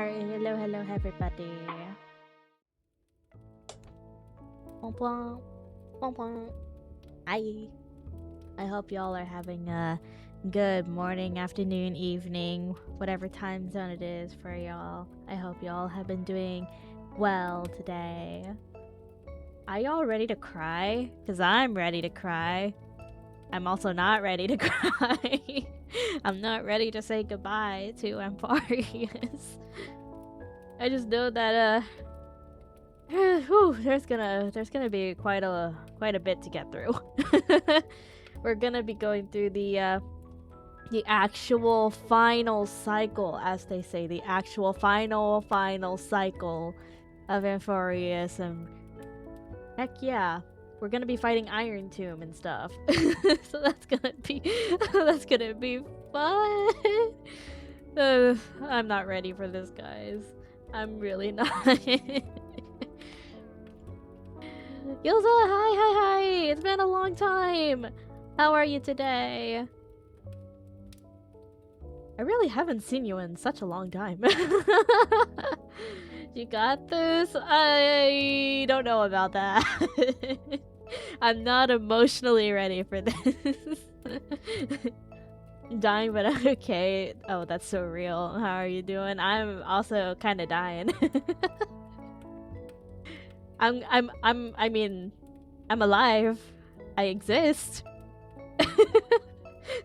Hello, hello, everybody. Pom pom, pom pom. Hi. I hope y'all are having a good morning, afternoon, evening, whatever time zone it is for y'all. I hope y'all have been doing well today. Are y'all ready to cry? Because I'm ready to cry. I'm also not ready to cry. I'm not ready to say goodbye to Amphoreus. I just know that whew, there's gonna be quite a bit to get through. We're gonna be going through the actual final cycle, as they say, the actual final cycle of Amphoreus, and heck yeah, we're gonna be fighting Iron Tomb and stuff. So that's gonna be fun. I'm not ready for this, guys. I'm really not. Gilza, hi. It's been a long time. How are you today? I really haven't seen you in such a long time. You got this? I don't know about that. I'm not emotionally ready for this. Dying, but I'm okay. Oh, that's so real. How are you doing? I'm also kind of dying. I mean, I'm alive. I exist.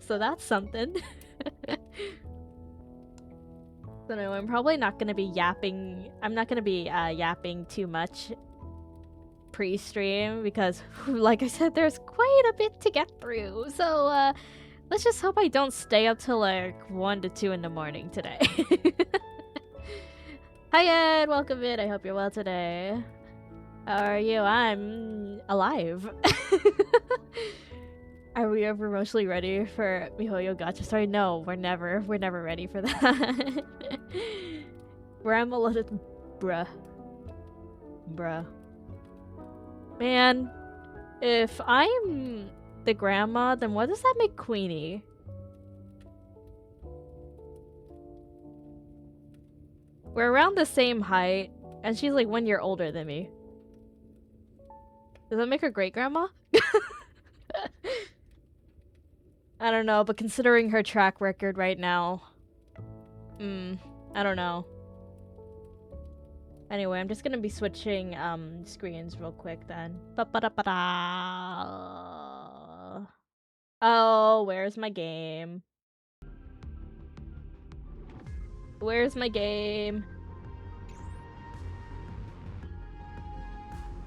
So that's something. So no, I'm probably not gonna be yapping. I'm not gonna be yapping too much pre-stream because, like I said, there's quite a bit to get through. So let's just hope I don't stay up till like 1 to 2 in the morning today. Hi Ed, welcome in. I hope you're well today. How are you? I'm alive. Are we ever emotionally ready for MiHoYo Gacha? Sorry, no, we're never ready for that. I'm a little bruh. Man, if I'm the grandma, then what does that make Queenie? We're around the same height, and she's like 1 year older than me. Does that make her great grandma? I don't know, but considering her track record right now, I don't know. Anyway, I'm just gonna be switching screens real quick then. Ba-ba-da-ba-da. Oh, where's my game? Where's my game?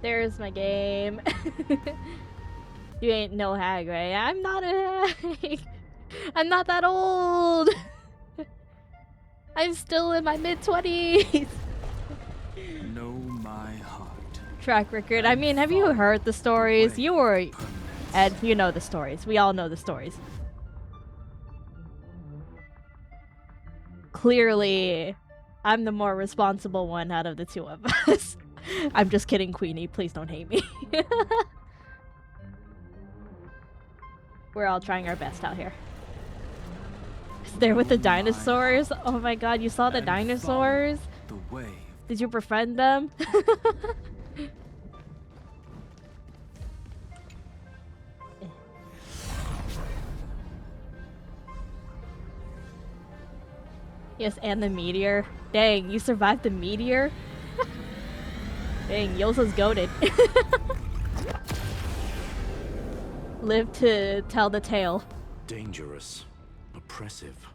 There's my game. You ain't no hag, right? I'm not a hag. I'm not that old. I'm still in my mid-20s. Know my heart. Track record. I mean, have you heard the stories? You were Ed, you know the stories. We all know the stories. Clearly, I'm the more responsible one out of the two of us. I'm just kidding, Queenie. Please don't hate me. We're all trying our best out here. There with the dinosaurs. Oh my god, you saw the dinosaurs? Did you befriend them? Yes, and the meteor. Dang, you survived the meteor? Dang, Yosa's goated. Live to tell the tale. Dangerous. Oppressive.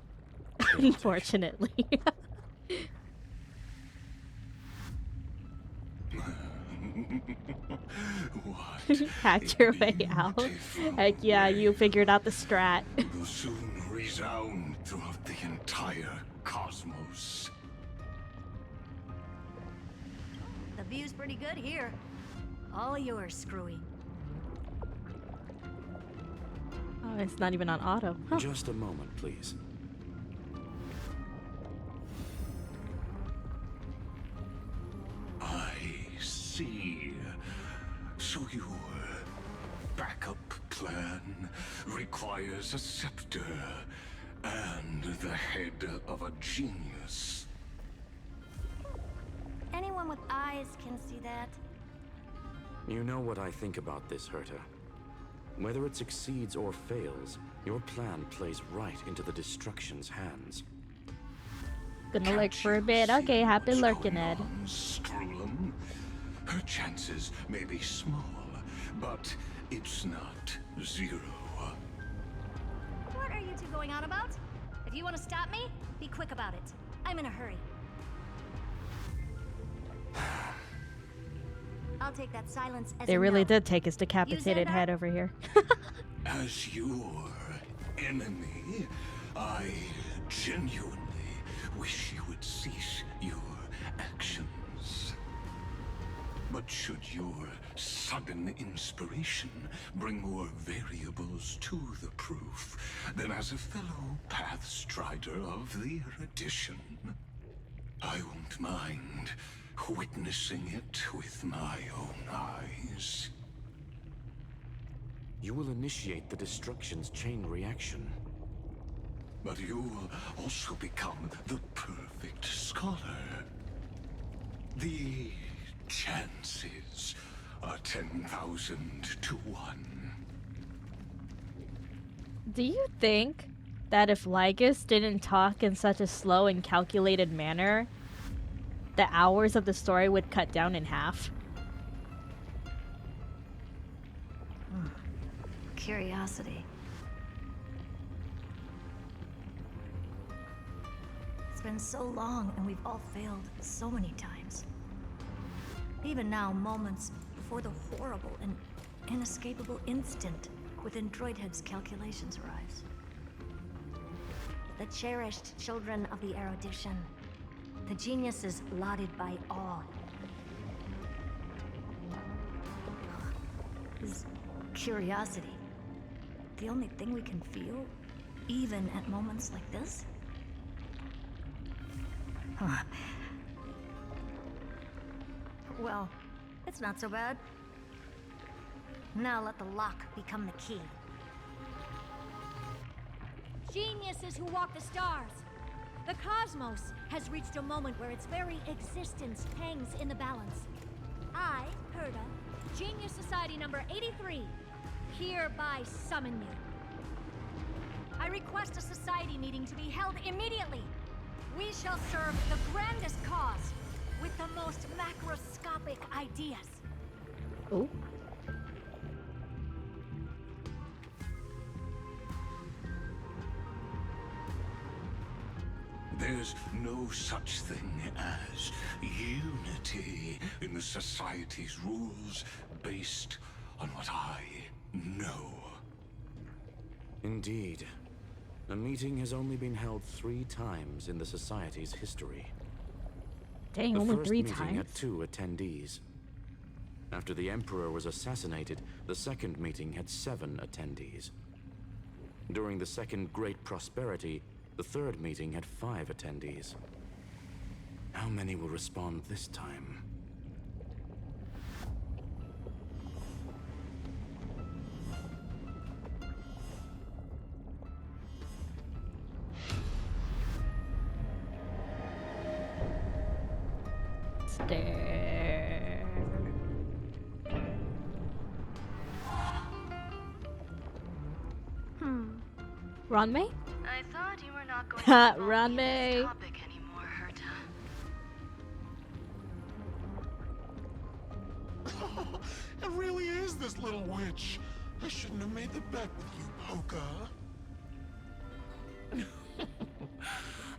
Unfortunately. Hacked your way out. Heck yeah, you figured out the strat. Will soon resound throughout the entire cosmos. The view's pretty good here. All yours, Screwy. Oh, it's not even on auto. Huh. Just a moment, please. I see. So your backup plan requires a scepter and the head of a genius. eyes can see that. You know what I think about this, Herta. Whether it succeeds or fails, your plan plays right into the destruction's hands. Gonna lurk Can't for a you bit. see Okay, happy what's lurking, going Ed. on, Strulum? Her chances may be small, but it's not zero. What are you two going on about? If you want to stop me, be quick about it. I'm in a hurry. I'll take that silence as They a really no. did take his decapitated Xandar? head over here. As your enemy, I genuinely wish you would cease your actions. But should your sudden inspiration bring more variables to the proof, then as a fellow Pathstrider of the Erudition, I won't mind witnessing it with my own eyes. You will initiate the destruction's chain reaction. But you'll also become the perfect scholar. The chances are 10,000 to 1. Do you think that if Lygus didn't talk in such a slow and calculated manner, the hours of the story would cut down in half? Curiosity. It's been so long and we've all failed so many times. Even now, moments before the horrible and inescapable instant within Droidhead's calculations arrives. The cherished children of the Erudition. The geniuses lauded by all. Is curiosity the only thing we can feel, even at moments like this? Huh. Well, it's not so bad. Now let the lock become the key. Geniuses who walk the stars. The cosmos has reached a moment where its very existence hangs in the balance. I, Herta, Genius Society number 83, hereby summon you. I request a society meeting to be held immediately. We shall serve the grandest cause with the most macroscopic ideas. Oh. There's no such thing as unity in the Society's rules based on what I know. Indeed. A meeting has only been held 3 times in the Society's history. Dang, The only first 3 meeting times? had 2 attendees. After the Emperor was assassinated, the second meeting had 7 attendees. During the Second Great Prosperity, the third meeting had 5 attendees. How many will respond this time? Stare. Ronmei? I thought you were not going Ha, to involve me in Ranmei. this topic anymore, Herta. It really is this little witch. I shouldn't have made the bet with you, Poca.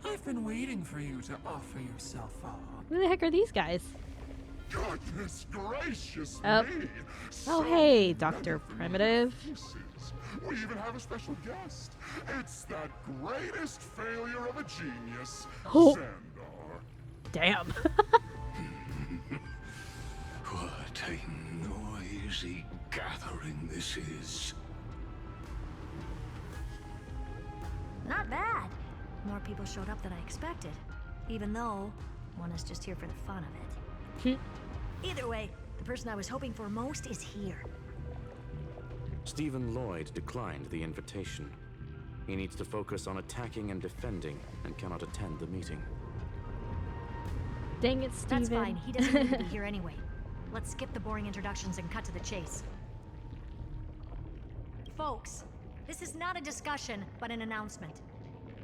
I've been waiting for you to offer yourself up. Who the heck are these guys? Goodness gracious Oh. me! Oh, hey, Dr. Primitive. Pieces. We even have a special guest. It's that greatest failure of a genius, Oh. Xandar. Damn. What a noisy gathering this is. Not bad. More people showed up than I expected. Even though one is just here for the fun of it. Either way, the person I was hoping for most is here. Stephen Lloyd declined the invitation. He needs to focus on attacking and defending and cannot attend the meeting. Dang it, Steven. That's fine. He doesn't need to be here anyway. Let's skip the boring introductions and cut to the chase. Folks, this is not a discussion, but an announcement.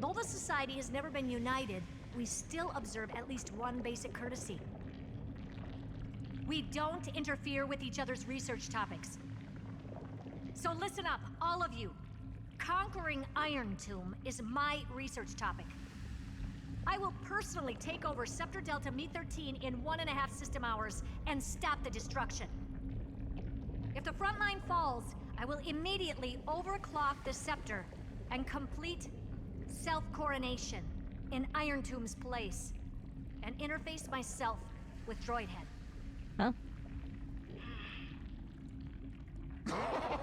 Though the Society has never been united, we still observe at least one basic courtesy. We don't interfere with each other's research topics. So listen up, all of you. Conquering Iron Tomb is my research topic. I will personally take over Scepter Delta Me-13 in 1.5 system hours and stop the destruction. If the front line falls, I will immediately overclock the Scepter and complete self-coronation in Iron Tomb's place and interface myself with Droidhead. Huh?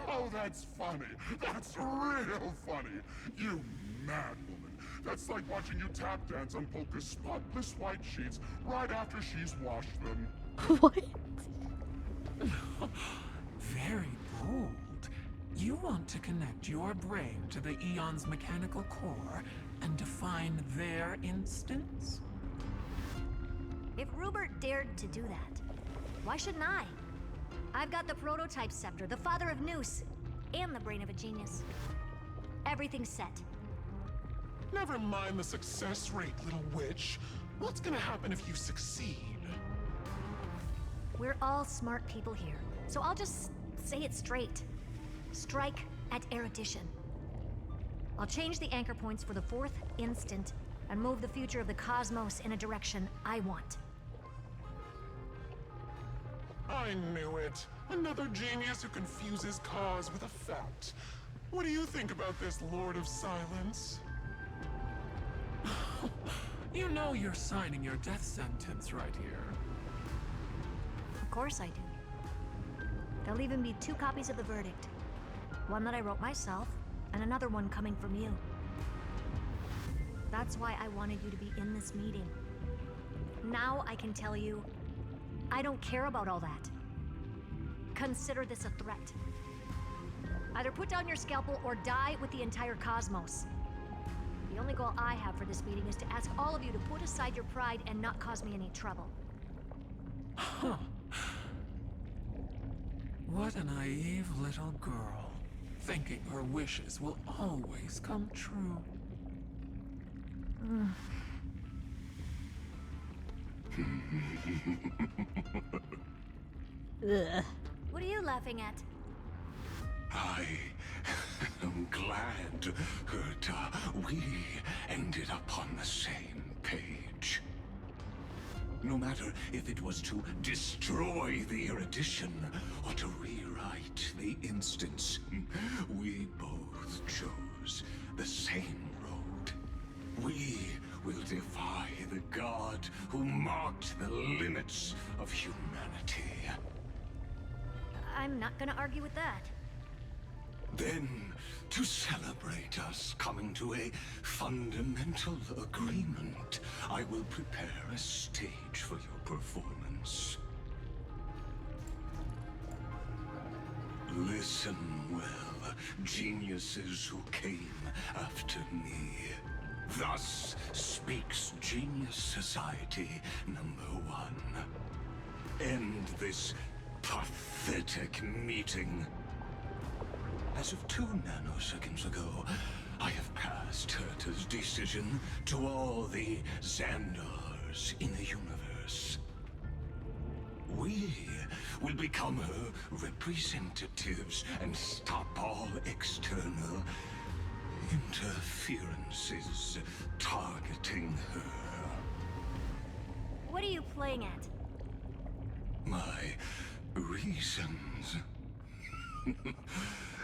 Oh, that's funny. That's real funny. You mad woman. That's like watching you tap dance on Polka's spotless white sheets right after she's washed them. What? Very bold. You want to connect your brain to the Eon's mechanical core and define their instance? If Rupert dared to do that, why shouldn't I? I've got the prototype scepter, the father of Noose, and the brain of a genius. Everything's set. Never mind the success rate, little witch. What's gonna happen if you succeed? We're all smart people here, so I'll just say it straight. Strike at erudition. I'll change the anchor points for the 4th instant and move the future of the cosmos in a direction I want. I knew it. Another genius who confuses cause with effect. What do you think about this, Lord of Silence? You know you're signing your death sentence right here. Of course I do. There'll even be 2 copies of the verdict. One that I wrote myself, and another one coming from you. That's why I wanted you to be in this meeting. Now I can tell you, I don't care about all that. Consider this a threat. Either put down your scalpel or die with the entire cosmos. The only goal I have for this meeting is to ask all of you to put aside your pride and not cause me any trouble. Huh. What a naive little girl, thinking her wishes will always come true. Ugh. What are you laughing at? I am glad, Herta, we ended up on the same page. No matter if it was to destroy the erudition or to rewrite the instance, we both chose the same road. We will defy the god who marked the limits of humanity. I'm not gonna argue with that. Then, to celebrate us coming to a fundamental agreement, I will prepare a stage for your performance. Listen well, geniuses who came after me. Thus speaks Genius Society #1. End this pathetic meeting. As of 2 nanoseconds ago, I have passed Herta's decision to all the Xandars in the universe. We will become her representatives and stop all external interferences targeting her. What are you playing at? My reasons.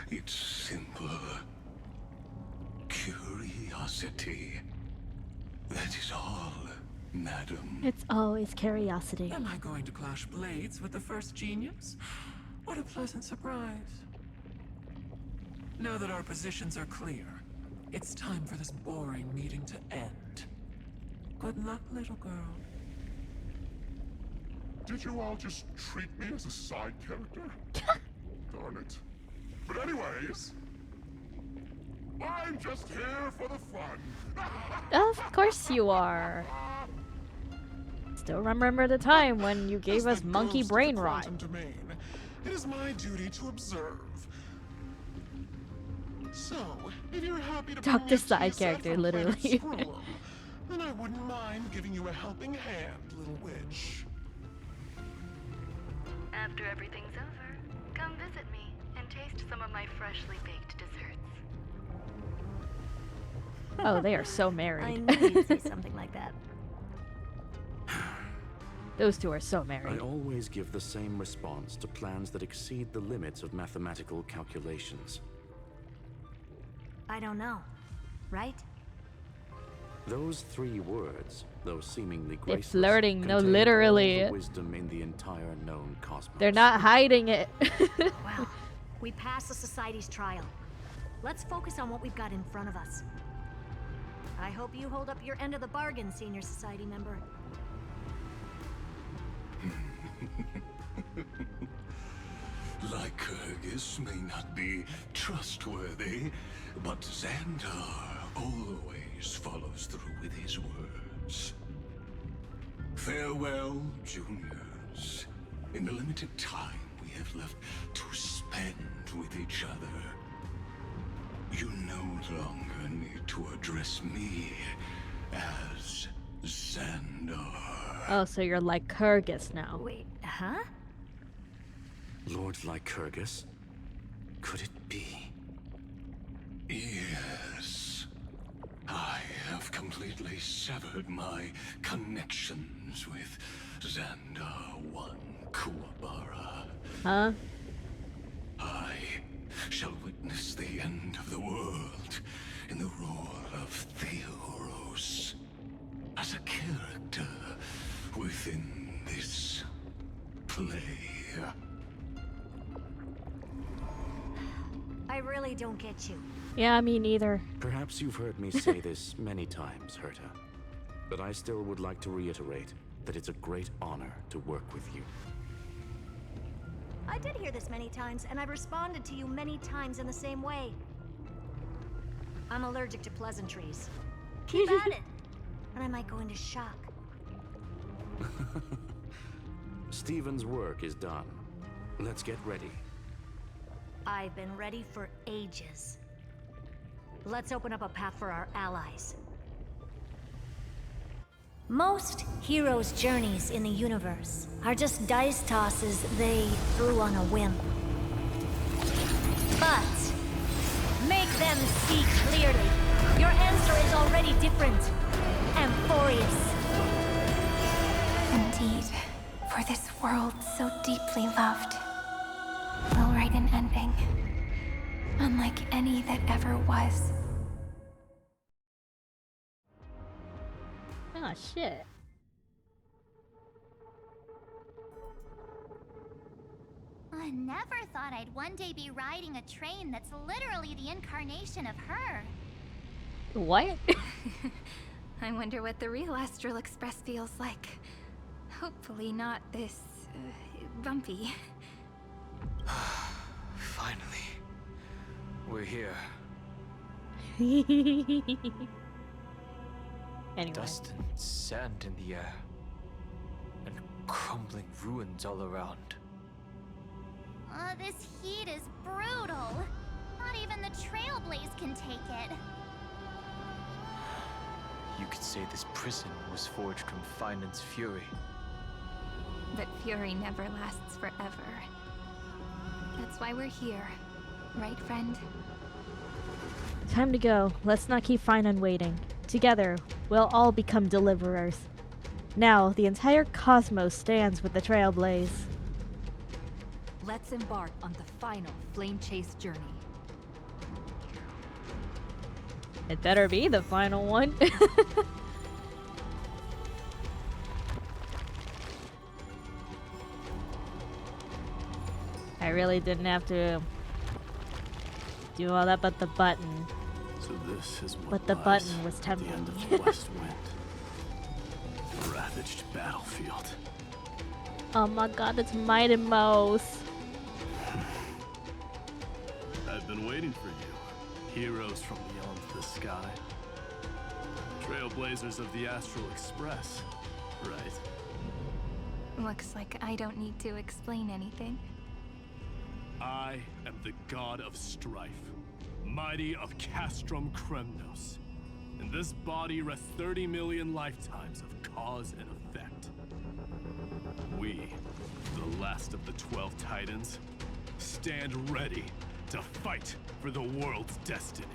It's simple. Curiosity. That is all, madam. It's always curiosity. Am I going to clash blades with the first genius? What a pleasant surprise. Now that our positions are clear, it's time for this boring meeting to end. Good luck, little girl. Did you all just treat me as a side character? Darn it. But anyways, I'm just here for the fun. Of course you are. Still remember the time when you gave As us the monkey ghost of brain the rot. quantum domain, it is my duty to observe. So, if you're happy to Talk bring to me a side tea set character, from planet literally. Screw'em, then I wouldn't mind giving you a helping hand, little witch. After everything's over, come visit me and taste some of my freshly baked desserts. Oh, they are so I married. knew you'd say something like that. Those two are so I married. always give the same response to plans that exceed the limits of mathematical calculations. I don't know. Right? Those 3 words, though seemingly They're graceless, flirting, no, contain literally. all the wisdom in the entire known cosmos. They're not hiding it. Well, we passed the Society's trial. Let's focus on what we've got in front of us. I hope you hold up your end of the bargain, Senior Society member. Lycurgus may not be trustworthy, but Xandar always follows through with his words. Farewell, juniors. In the limited time we have left to spend with each other, you no longer need to address me as Xandar. Oh, so you're like Kurgus now. Wait, huh? Lord Lycurgus? Could it be? Yes. I have completely severed my connections with Xandar 1 Kuwabara. Huh? I shall witness the end of the world in the role of Theoros, as a character within this play. I really don't get you. Yeah, me neither. Perhaps you've heard me say this many times, Herta, but I still would like to reiterate that it's a great honor to work with you. I did hear this many times, and I've responded to you many times in the same way. I'm allergic to pleasantries. Keep at it, and I might go into shock. Stephen's work is done. Let's get ready. I've been ready for ages. Let's open up a path for our allies. Most heroes' journeys in the universe are just dice tosses they threw on a whim. But make them see clearly. Your answer is already different. Amphoreus. Indeed, for this world so deeply loved, will write an ending, unlike any that ever was. Oh, shit. I never thought I'd one day be riding a train that's literally the incarnation of her. What? I wonder what the real Astral Express feels like. Hopefully not this, bumpy. Finally. We're here. Anyway. Dust and sand in the air. And crumbling ruins all around. This heat is brutal. Not even the Trailblaze can take it. You could say this prison was forged from Finance fury. But fury never lasts forever. That's why we're here. Right, friend? Time to go. Let's not keep Finan waiting. Together, we'll all become deliverers. Now, the entire cosmos stands with the Trailblaze. Let's embark on the final flame chase journey. It better be the final one. I really didn't have to do all that but the button. So this is what But the lies button was at tempting the end me. of the West Wind. A ravaged battlefield. Oh my god, it's Mighty Mouse. I've been waiting for you. Heroes from beyond the sky. Trailblazers of the Astral Express, right? Looks like I don't need to explain anything. I am the god of strife, mighty of Castrum Kremnos. In this body rests 30 million lifetimes of cause and effect. We, the last of the 12 Titans, stand ready to fight for the world's destiny.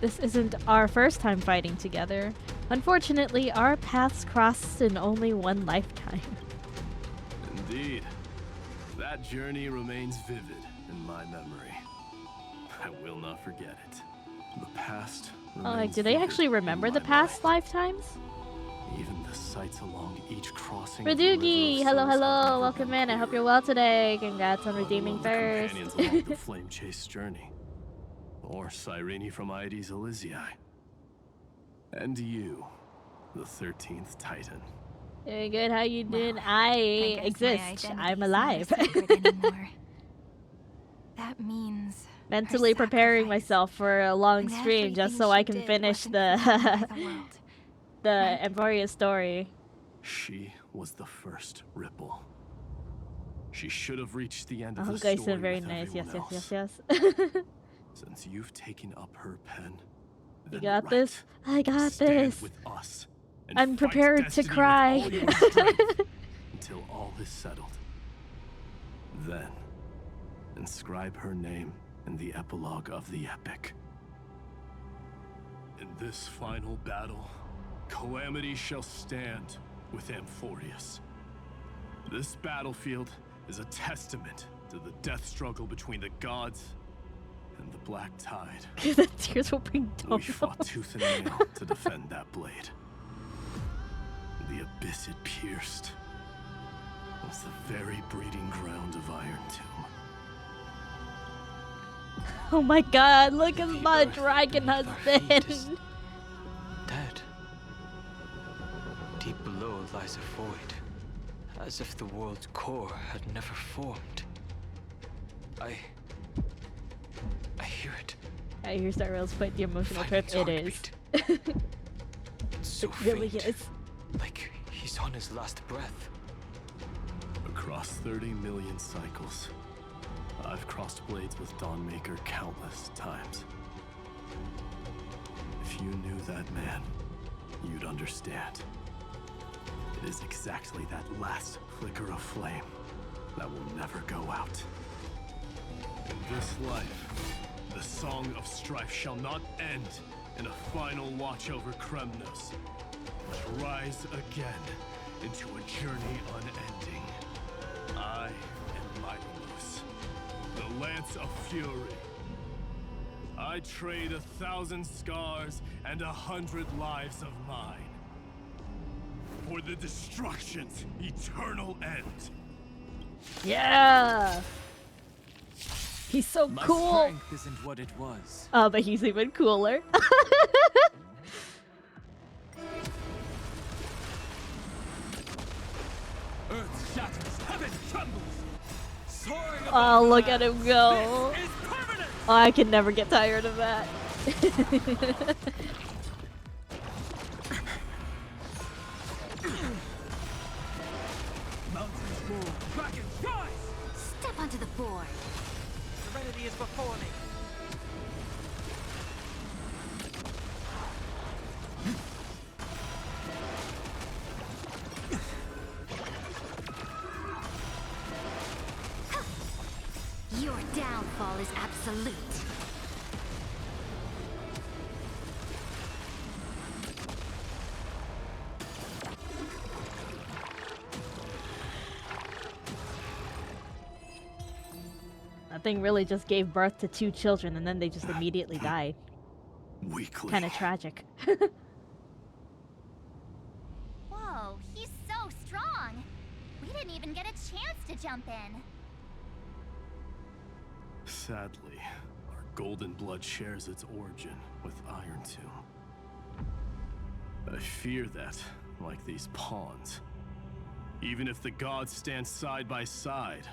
This isn't our first time fighting together. Unfortunately, our paths crossed in only one lifetime. Indeed. That journey remains vivid in my memory. I will not forget it. The past remains Do they vivid actually in remember the my past mind. lifetimes? Even the sights along each crossing of the Radugi, river of hello, souls have hello, never welcome been in. I hope clearer. you're well today. Congrats on Let redeeming alone the thirst. companions along the flame chase journey. Or Cyrene from Aedes Elysiae. And you, the 13th Titan. Very good. How you doing? Well, I guess my exist. I'm identity's alive. not a secret anymore. That means Mentally her preparing sacrifice myself for a long and stream just everything so she I can did finish wasn't forgotten by the the world. the Right? Amphoreus story. She was the first ripple. She should have reached the end Oh, of the guys, story are very with nice. Yes, everyone yes, else. yes, yes. Since you've taken up her pen, You then got right, this. I got stand this. with us and I'm fight prepared to destiny with cry. all your strength until all is settled. Then, inscribe her name in the epilogue of the epic. In this final battle, calamity shall stand with Amphoreus. This battlefield is a testament to the death struggle between the gods and the Black Tide. The tears will bring We down. fought tooth and nail to defend that blade. The abyss it pierced was the very breeding ground of Iron Tomb. Oh my god, look at my earth dragon beneath our feet is husband. dead. Deep below lies a void, as if the world's core had never formed. I hear it. I hear Star Rail's quite the emotional trip. Fighting It is. heartbeat. It's so It really faint, is. like he's on his last breath. Across 30 million cycles, I've crossed blades with Dawnmaker countless times. If you knew that man, you'd understand. It is exactly that last flicker of flame that will never go out. In this life, the song of strife shall not end in a final watch over Kremnos, but rise again into a journey unending. I am Mightymoose, the Lance of Fury. I trade 1,000 scars and 100 lives of mine for the destruction's eternal end. Yeah. He's so My cool. strength isn't what it was. Oh, but he's even cooler. Earth shatters, heaven trembles. Soaring Oh, above look the at him lands. go. This is permanent. Oh, I can never get tired of that. Mountains move, dragons rise. Step onto the board. Serenity is before me. Your downfall is absolute. That thing really just gave birth to 2 children and then they just immediately died. Weakly. Kind of tragic. Whoa, he's so strong. We didn't even get a chance to jump in. Sadly, our golden blood shares its origin with Iron Tomb. I fear that, like these pawns, even if the gods stand side by side,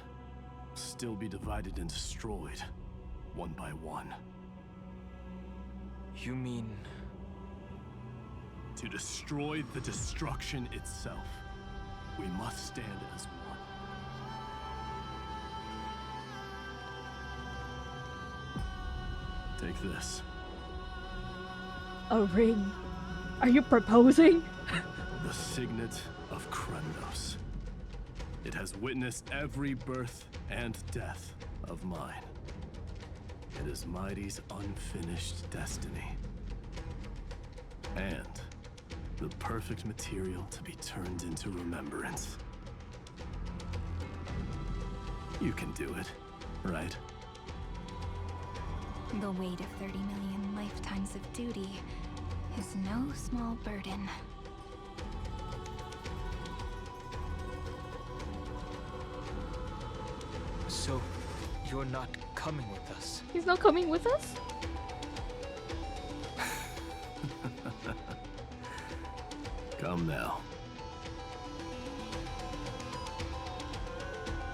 still be divided and destroyed, one by one. You mean To destroy the destruction itself. We must stand as one. Take this. A ring. Are you proposing? The signet of Kremnos. It has witnessed every birth and death of mine. It is Mighty's unfinished destiny. And the perfect material to be turned into remembrance. You can do it, right? The weight of 30 million lifetimes of duty is no small burden. So, you're not coming with us? He's not coming with us? Come now.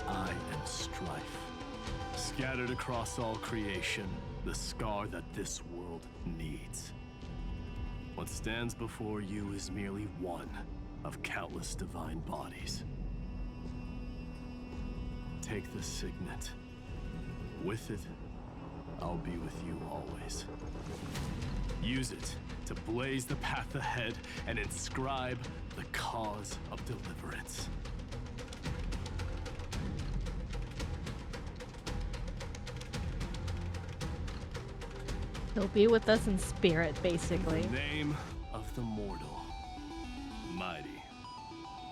I am strife. Scattered across all creation, the scar that this world needs. What stands before you is merely one of countless divine bodies. Take the signet. With it, I'll be with you always. Use it to blaze the path ahead and inscribe the cause of deliverance. He'll be with us in spirit, basically. In the name of the mortal, Mighty,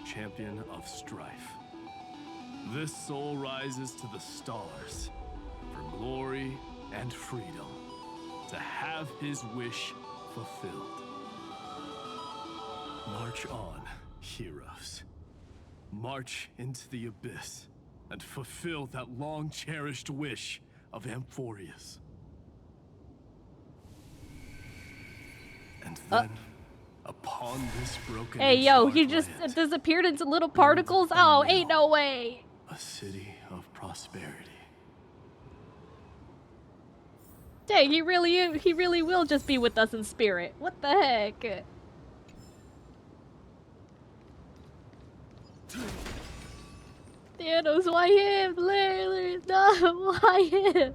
champion of strife. This soul rises to the stars for glory and freedom, to have his wish fulfilled. March on, heroes. March into the abyss and fulfill that long-cherished wish of Amphoreus. And then, upon this broken Hey, yo, he and just land, disappeared into little particles? Oh, ain't no way. a city of prosperity. Dang, he really will just be with us in spirit. What the heck? Thanos, why him? Literally, no, why him?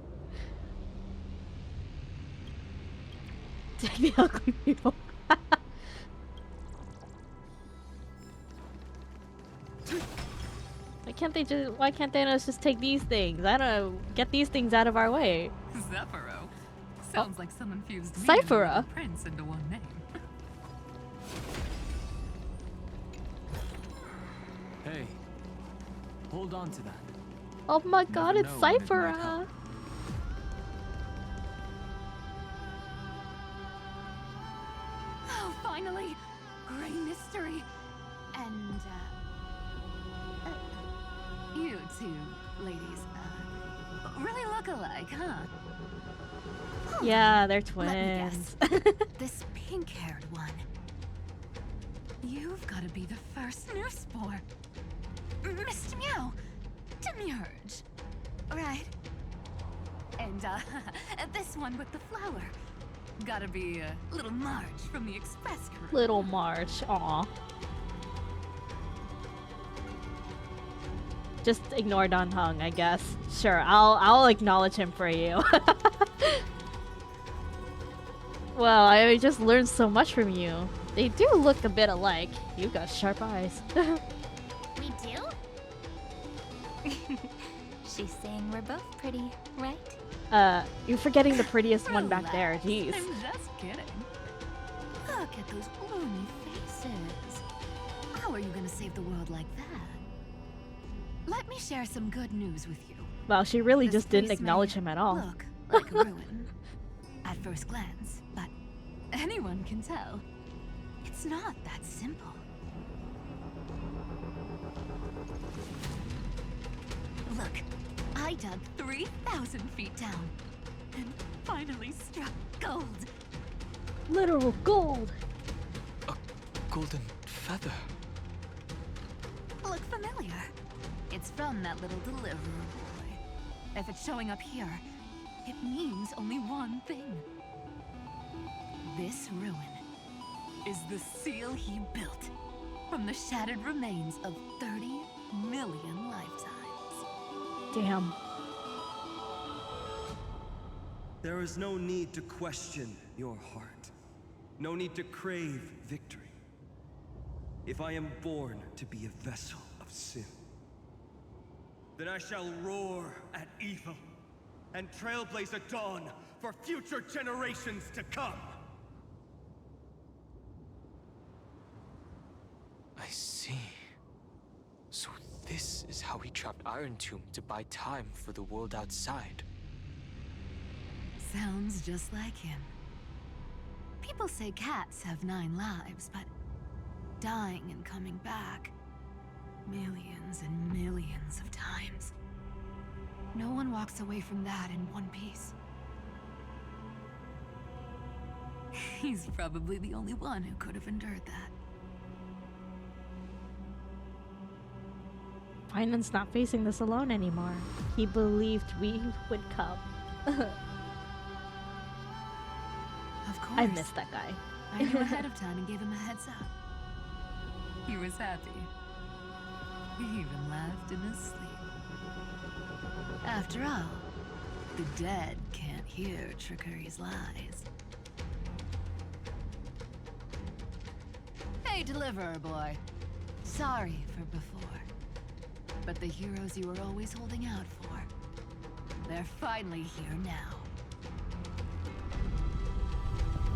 Take the ugly people. Why can't Thanos just take these things? I don't know, get these things out of our way. Zephyro. Sounds like someone fused me and Cyphera. the Prince into one name. Hey, hold on to that. Oh my god, Never it's know when it might Cyphera. help. Oh, finally! Great mystery! And, you two ladies, really look alike, huh? Yeah, they're Let me twins. This pink-haired one. You've got to be the first new spore. Mr. Meow. Demurge. Right. And, this one with the flower. Gotta be, Little Marge from the Express crew. Little March, aw. Just ignore Don Hung, I guess. Sure, I'll acknowledge him for you. Well, I just learned so much from you. They do look a bit alike. You've got sharp eyes. We do? She's saying we're both pretty, right? You're forgetting the prettiest one back there. Relax, Jeez. I'm just kidding. Look at those gloomy faces. How are you gonna save the world like that? Let me share some good news with you. Wow, she really This just didn't place acknowledge may him at all. Look like a ruin at first glance, but anyone can tell it's not that simple. Look, I dug 3,000 feet down and finally struck gold. Literal gold. A golden feather. Look familiar. It's from that little deliverer boy. If it's showing up here, it means only one thing. This ruin is the seal he built. from the shattered remains of 30 million lifetimes. Damn. There is no need to question your heart. No need to crave victory. If I am born to be a vessel of sin, then I shall roar at evil and trailblaze a dawn for future generations to come. I see. So this is how he trapped Iron Tomb to buy time for the world outside. Sounds just like him. People say cats have 9 lives, but dying and coming back millions and millions of times. No one walks away from that in one piece. He's probably the only one who could have endured that. Vinland's not facing this alone anymore. He believed we would come. Of course. I missed that guy. I knew ahead of time and gave him a heads up. He was happy. He even laughed in his sleep. After all, the dead can't hear Trickery's lies. Hey, Deliverer Boy. Sorry for before. But the heroes you were always holding out for, they're finally here now.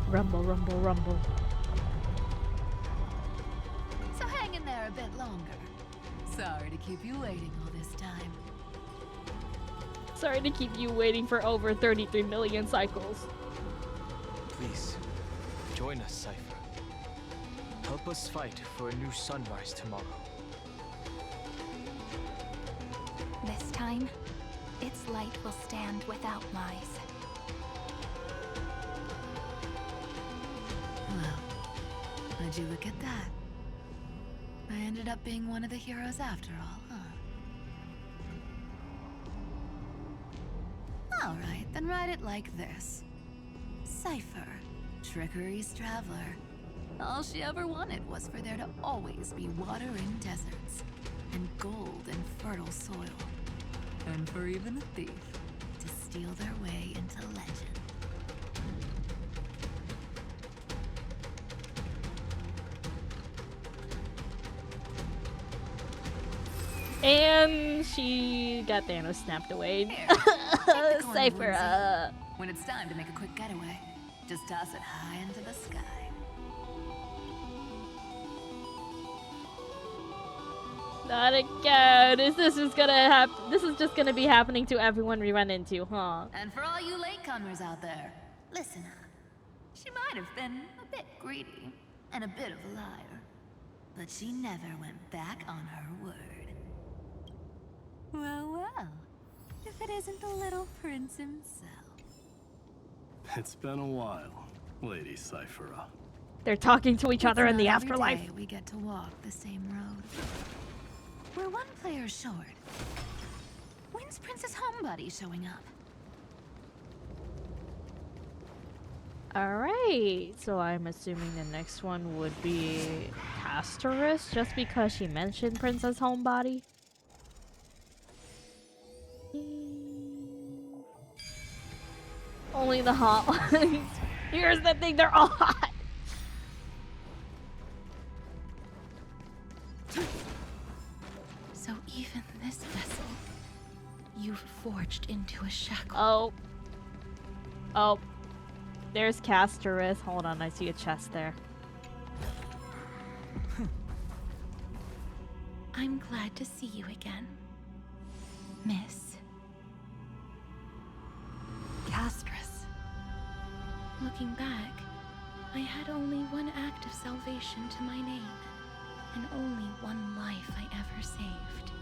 Rumble, rumble, rumble. So hang in there a bit longer. Sorry to keep you waiting all this time. Sorry to keep you waiting for over 33 million cycles. Please, join us, Cypher. Help us fight for a new sunrise tomorrow. This time, its light will stand without lies. Well, would you look at that? I ended up being one of the heroes after all, huh? Alright, then write it like this. Cypher, Trickery's traveler. All she ever wanted was for there to always be water in deserts, and gold in fertile soil. And for even a thief to steal their way into legend. And she got Thanos snapped away. Cypher, When it's time to make a quick getaway, just toss it high into the sky. Not again. Is this just gonna happen? This is just gonna be happening to everyone we run into, huh? And for all you latecomers out there, listen up. She might have been a bit greedy and a bit of a liar, but she never went back on her word. Well, well, if it isn't the little prince himself. It's been a while, Lady Cyphera. They're talking to each other in the Every afterlife. day we get to walk the same road. We're one player short. When's Princess Homebody showing up? Alright, so I'm assuming the next one would be Amphoreus, just because she mentioned Princess Homebody. Only the hot ones. Here's the thing, they're all hot. So even this vessel, you've forged into a shackle. Oh. Oh. There's Amphoreus. Hold on, I see a chest there. I'm glad to see you again, Miss Castress. Looking back, I had only one act of salvation to my name, and only one life I ever saved.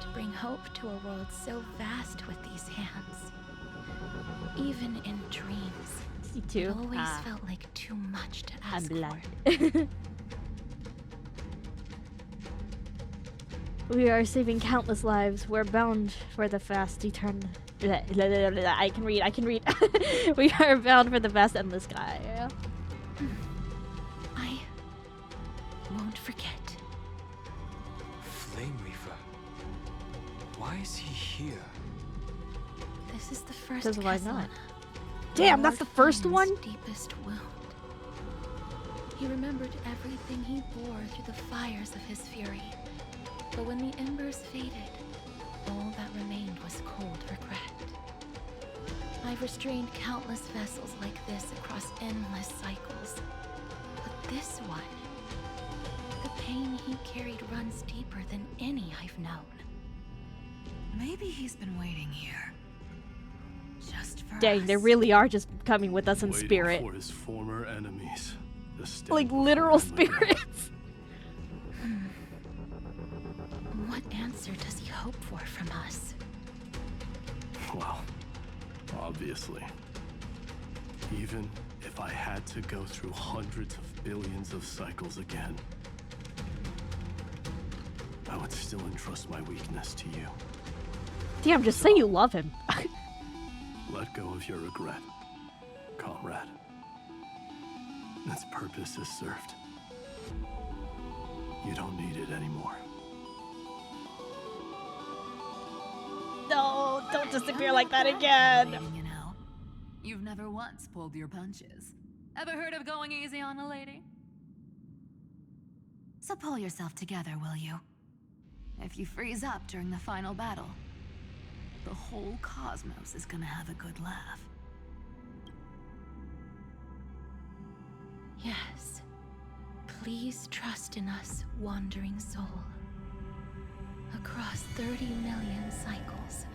To bring hope to a world so vast with these hands. Even in dreams, Me too. it always felt like too much to I'm ask for. blind. We are saving countless lives. We're bound for the vast eternal. I can read. We are bound for the vast endless sky. I won't Why is he here? This is the first. Because why not? Castellana. Damn, that's the first one? Deepest wound. He remembered everything he bore through the fires of his fury. But when the embers faded, all that remained was cold regret. I've restrained countless vessels like this across endless cycles. But this one, the pain he carried runs deeper than any I've known. Maybe he's been waiting here. Just for Dang, us. they really are just coming with us in Waiting spirit. for his former enemies. to stand Like before literal him again. spirits. What answer does he hope for from us? Well, obviously. Even if I had to go through hundreds of billions of cycles again, I would still entrust my weakness to you. Damn, just say you love him. Let go of your regret, comrade. Its purpose is served. You don't need it anymore. No, don't disappear like that again. You know, you've never once pulled your punches. Ever heard of going easy on a lady? So pull yourself together, will you? If you freeze up during the final battle, the whole cosmos is gonna have a good laugh. Yes. Please trust in us, wandering soul. Across 30 million cycles,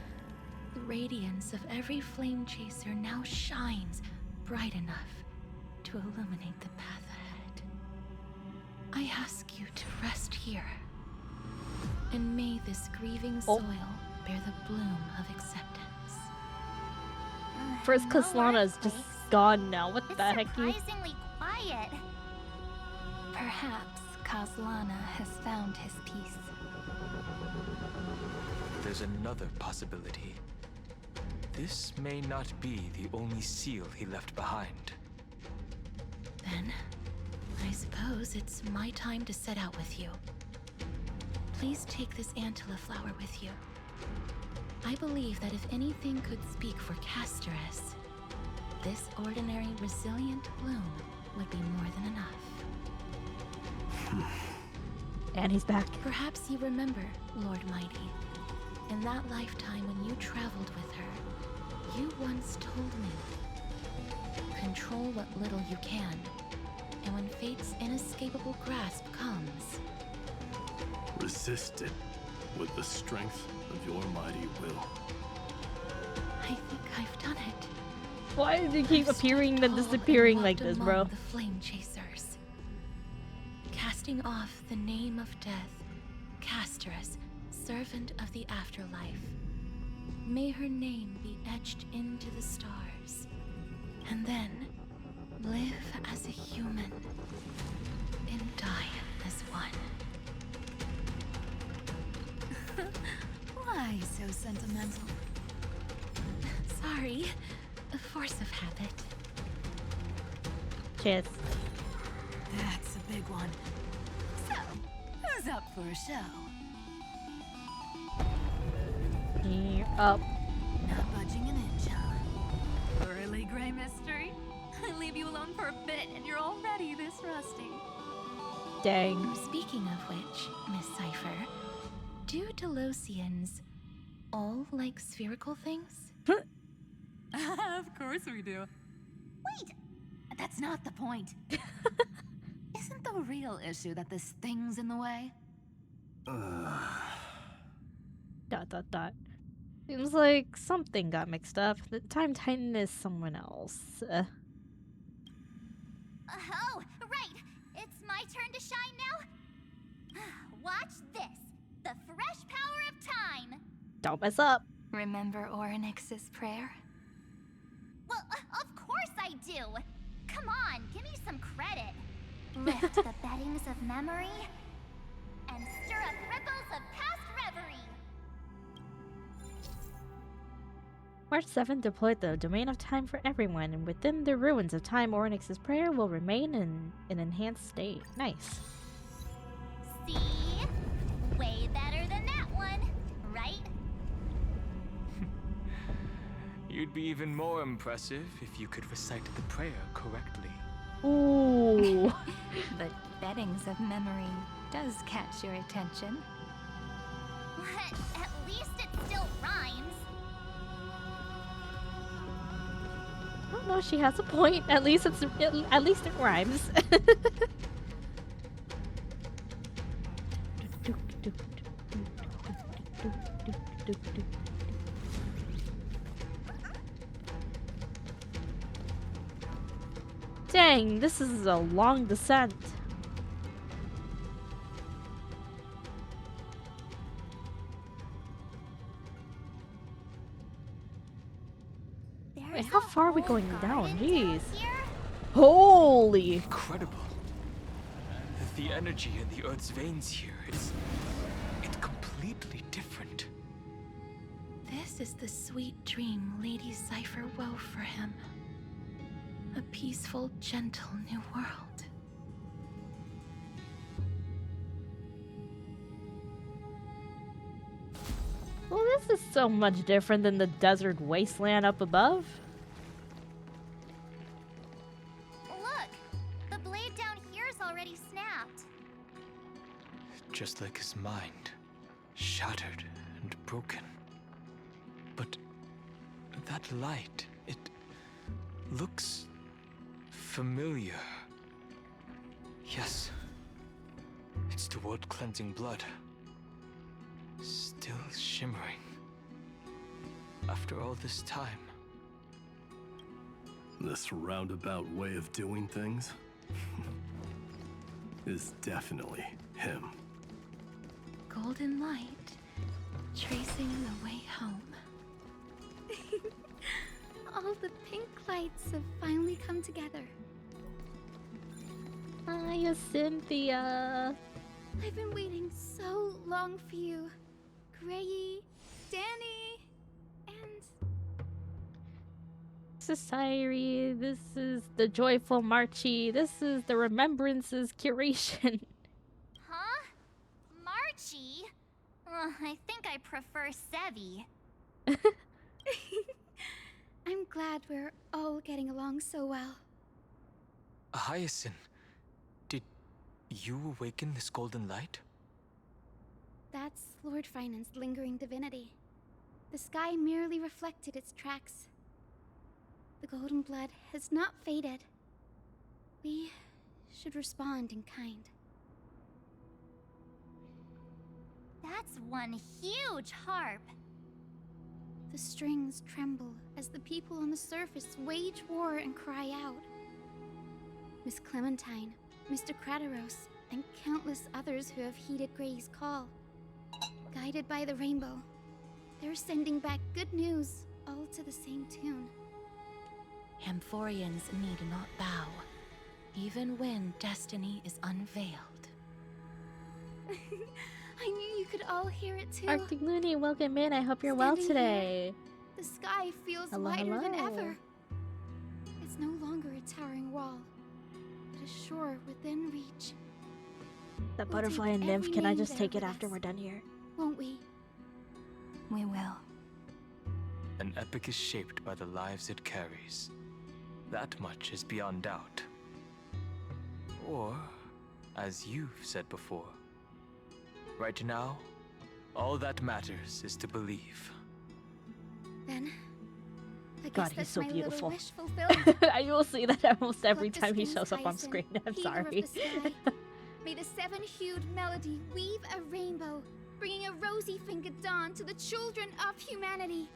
the radiance of every flame chaser now shines bright enough to illuminate the path ahead. I ask you to rest here, and may this grieving soil bear the bloom of acceptance. First Castellana is just gone now. What the heck? Surprisingly quiet. Perhaps Castellana has found his peace. There's another possibility. This may not be the only seal he left behind. Then, I suppose it's my time to set out with you. Please take this Antilla flower with you. I believe that if anything could speak for Casterus, this ordinary, resilient bloom would be more than enough. And he's back. Perhaps you remember, Lord Mighty, in that lifetime when you traveled with her, you once told me, control what little you can, and when fate's inescapable grasp comes, Resist it with the strength of your mighty will. I think I've done it. Why does he keep I've appearing stood then tall disappearing and like walked this, among bro? the flame chasers, casting off the name of death, Casterus, servant of the afterlife. May her name be etched into the stars, and then live as a human and die as one. Why so sentimental? Sorry, a force of habit. Cheers. That's a big one. So, who's up for a show? Here, up. Not budging an inch, huh? Early gray mystery? I leave you alone for a bit and you're already this rusty. Dang. Speaking of which, Miss Cypher, do Delosians all like spherical things? Of course we do. Wait! That's not the point. Isn't the real issue that this thing's in the way? ... Seems like something got mixed up. The Time Titan is someone else. Oh, right. It's my turn to shine now. Watch this. The fresh power of time. Don't mess up. Remember Orynyx's prayer? Well, of course I do. Come on, give me some credit. Lift the beddings of memory and stir up ripples of past reverie. March 7th deployed the domain of time for everyone, and within the ruins of time, Orynyx's prayer will remain in an enhanced state. Nice. See? Way better than that one, right? You'd be even more impressive if you could recite the prayer correctly. Ooh. The beddings of memory does catch your attention. At least it still rhymes. I don't know, she has a point. At least it rhymes. Dang, this is a long descent. Wait, how far are we going down? Jeez. Holy! Incredible. The energy in the Earth's veins here is... it's completely different. This is the sweet dream Lady Cypher wove for him. A peaceful, gentle new world. Well, this is so much different than the desert wasteland up above. Look! The blade down here's already snapped. Just like his mind, shattered and broken. But that light, it looks familiar. Yes, it's the world-cleansing blood. Still shimmering. After all this time. This roundabout way of doing things is definitely him. Golden light, tracing the way home. All the pink lights have finally come together. Hiya, Cynthia. I've been waiting so long for you. Grayi, Danny, and... This is Sairi. This is the Joyful Marchie. This is the Remembrances curation. Huh? Marchie? I think I prefer Sevi. I'm glad we're all getting along so well. Hyacinth, did you awaken this golden light? That's Lord Finan's lingering divinity. The sky merely reflected its tracks. The golden blood has not faded. We should respond in kind. That's one huge harp. The strings tremble as the people on the surface wage war and cry out. Miss Clementine, Mr. Krateros, and countless others who have heeded Gray's call. Guided by the rainbow, they're sending back good news, all to the same tune. Amphoreans need not bow, even when destiny is unveiled. I knew you could all hear it too. Arctic Looney, welcome in. I hope you're well today. The sky feels Hello, lighter than hello. ever. It's no longer a towering wall, but a shore within reach. That We'll butterfly take and nymph, every can I name just there take it with after us. we're done here? Won't we? We will. An epic is shaped by the lives it carries. That much is beyond doubt. Or, as you've said before, right now, all that matters is to believe. Then, I guess God, he's that's so my beautiful. little wish fulfilled. I will see that almost every Pluck the time he strings, shows up on Hyacinth, screen. I'm healer of sorry. the sky. May the seven-hued melody weave a rainbow, bringing a rosy-fingered dawn to the children of humanity.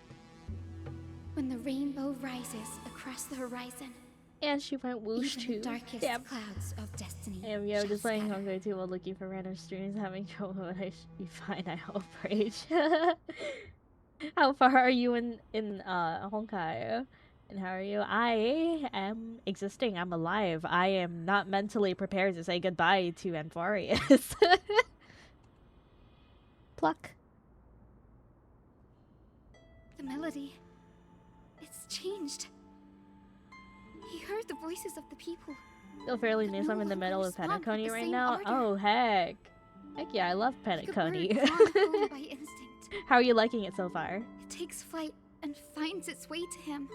When the rainbow rises across the horizon, And she went whoosh even too. the darkest Damn. clouds of destiny Damn, yo, shall just playing scatter. Honkai 2 while looking for random streams, having trouble, but I should be fine, I hope, Rage. How far are you in Honkai? And how are you? I am existing, I'm alive. I am not mentally prepared to say goodbye to Amphoreus. Pluck. The melody, it's changed. He heard the voices of the people. Still fairly new, so I'm in the middle of Penacony right now. Oh, heck. Heck yeah, I love Penacony. Drawn home by instinct. How are you liking it so far? It takes flight and finds its way to him.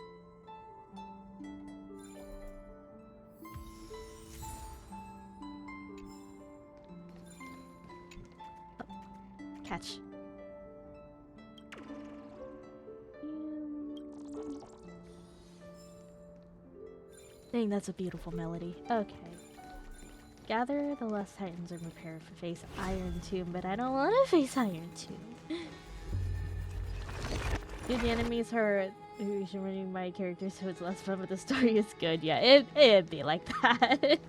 Catch. Dang, that's a beautiful melody. Okay. Gather the Lost Titans and prepare for face Iron Tomb, but I don't want to face Iron Tomb. Dude, the enemies hurt. Who should running my character so it's less fun, but the story is good. Yeah, it'd be like that.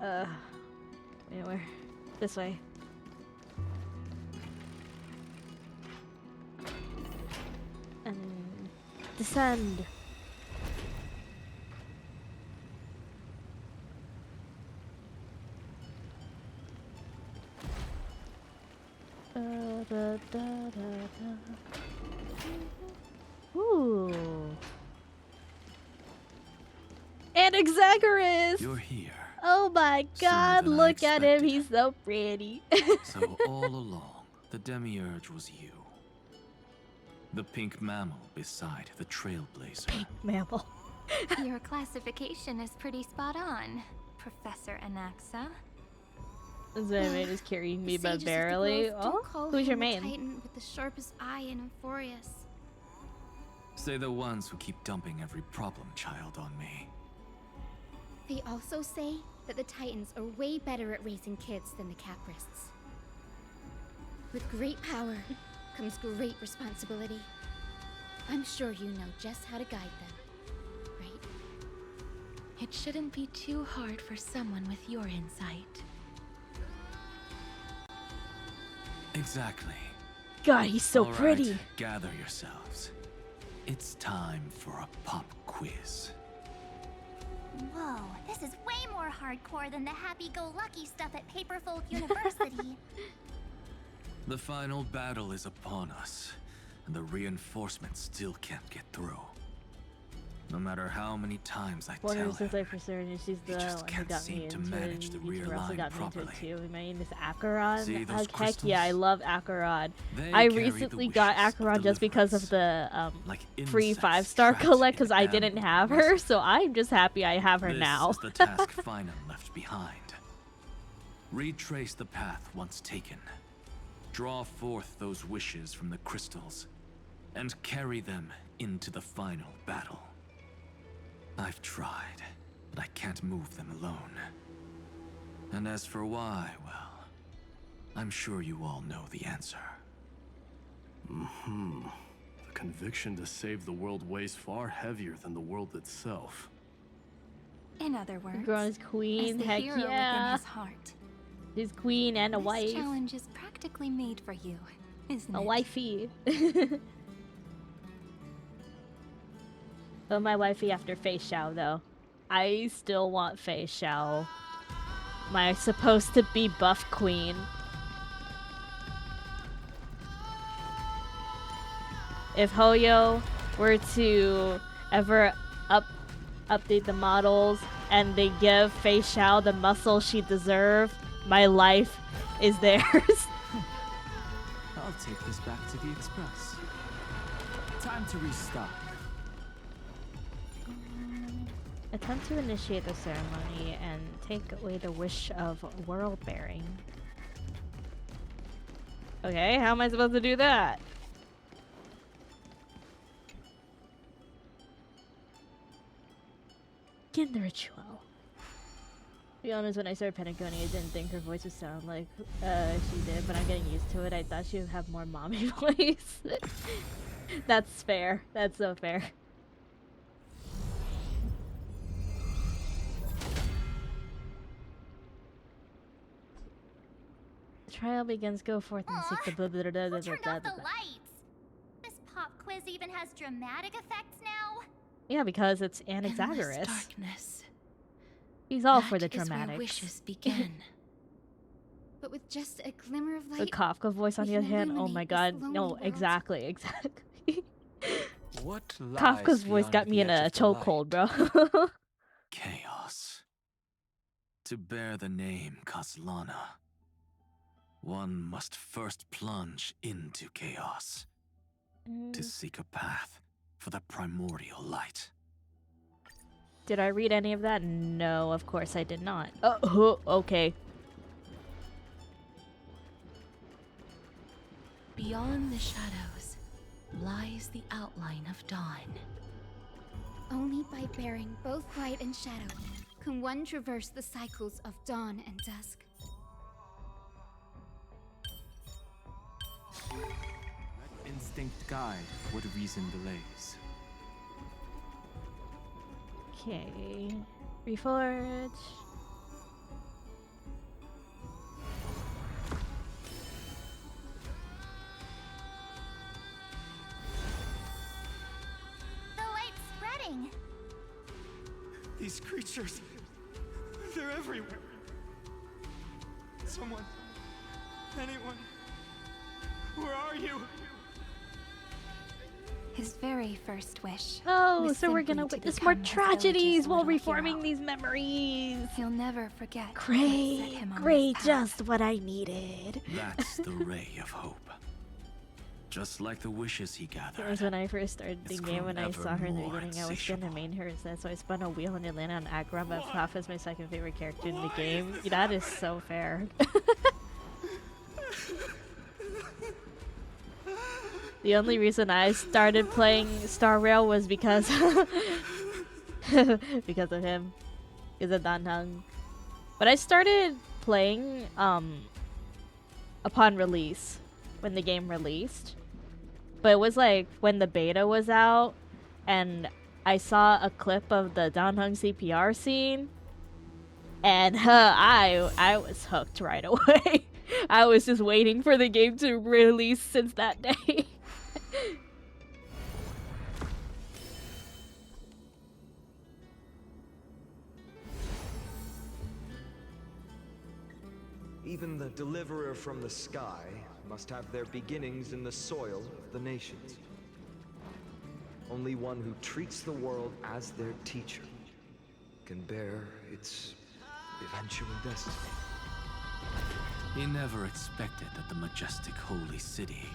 Wait, where? This way. And descend. Ooh. And Amphoreus! You're here. Oh my god, than I look at him, he's so pretty. So all along, the Demiurge was you. The pink mammal beside the Trailblazer. Pink mammal. Your classification is pretty spot on, Professor Anaxa. This man is carrying me, The but sages of the barely. grove do Oh, call who's your him the main? Titan with the sharpest eye in Amphoreus. Say the ones who keep dumping every problem child on me. They also say that the Titans are way better at raising kids than the Caprists. With great power comes great responsibility. I'm sure you know just how to guide them, right? It shouldn't be too hard for someone with your insight. Exactly. God, he's so All right, pretty. gather yourselves. It's time for a pop quiz. Whoa, this is way more hardcore than the happy-go-lucky stuff at Paperfolk University. The final battle is upon us, and the reinforcements still can't get through. No matter how many times I One tell of her, the for certain she's the just one who can't got seem me to into manage it. the and rear YouTuber also line got me properly. into it too. My name is Acheron. See those Heck crystals? yeah, I love Acheron. They I carry the recently got wishes of Acheron just because of the like free insects 5-star trapped collect in because I didn't have her, so I'm just happy I have her This now. is the task Finan left behind. Retrace the path once taken. Draw forth those wishes from the crystals, and carry them into the final battle. I've tried, but I can't move them alone. And as for why, well, I'm sure you all know the answer. The conviction to save the world weighs far heavier than the world itself. In other words, Girl's queen, as the heck hero yeah. within his heart, She's queen and a this wife. challenge is practically made for you, isn't A it? wifey. But my wifey after Fei Xiao though. I still want Fei Xiao. My supposed to be buff queen. If Hoyo were to ever update the models and they give Fei Xiao the muscle she deserves, my life is theirs. I'll take this back to the Express. Time to restock. Attempt to initiate the ceremony and take away the wish of world bearing. Okay, how am I supposed to do that? Begin the ritual. To be honest, when I started Pentagoning, I didn't think her voice would sound like she did, but I'm getting used to it. I thought she would have more mommy voice. That's fair. That's so fair. The trial begins. Go forth and seek the blah blah blah blah blah Turn blah off the blah. lights. This pop quiz even has dramatic effects now. Yeah, because it's Endless Anaxagoras. darkness. He's all for the That is where dramatics. wishes begin. But with just a glimmer of The light, Kafka voice on we the other can hand, oh my illuminate this god, lonely no, world. exactly. What lies Kafka's voice beyond got me the in edge a of the light? chokehold, bro. Chaos. To bear the name Kaslana. one must first plunge into chaos to seek a path for the primordial light. Did I read any of that? No, of course I did not. Oh, okay. Beyond the shadows lies the outline of dawn. Only by bearing both light and shadow can one traverse the cycles of dawn and dusk. Let instinct guide what reason delays. Okay. Reforge. The light's spreading. These creatures, they're everywhere. Someone, anyone, where are you? His very first wish. Oh, was so we're simply gonna to witness more become his tragedies village's while little reforming hero. these memories. He'll never forget what set Great, him on great, this path. just what I needed. That's the ray of hope. Just like the wishes he That gathered. was when I first started the It's game. When I grown saw her in the ever more beginning, I was gonna main her instead. So I spun a wheel and it landed on Agra, but Pop is my second favorite character in the game. That is so fair. The only reason I started playing Star Rail was because because of him. Because of Dan Hung. But I started playing upon release, when the game released. But it was like when the beta was out and I saw a clip of the Dan Hung CPR scene and I was hooked right away. I was just waiting for the game to release since that day. Even the deliverer from the sky must have their beginnings in the soil of the nations. Only one who treats the world as their teacher can bear its eventual destiny. He never expected that the majestic holy city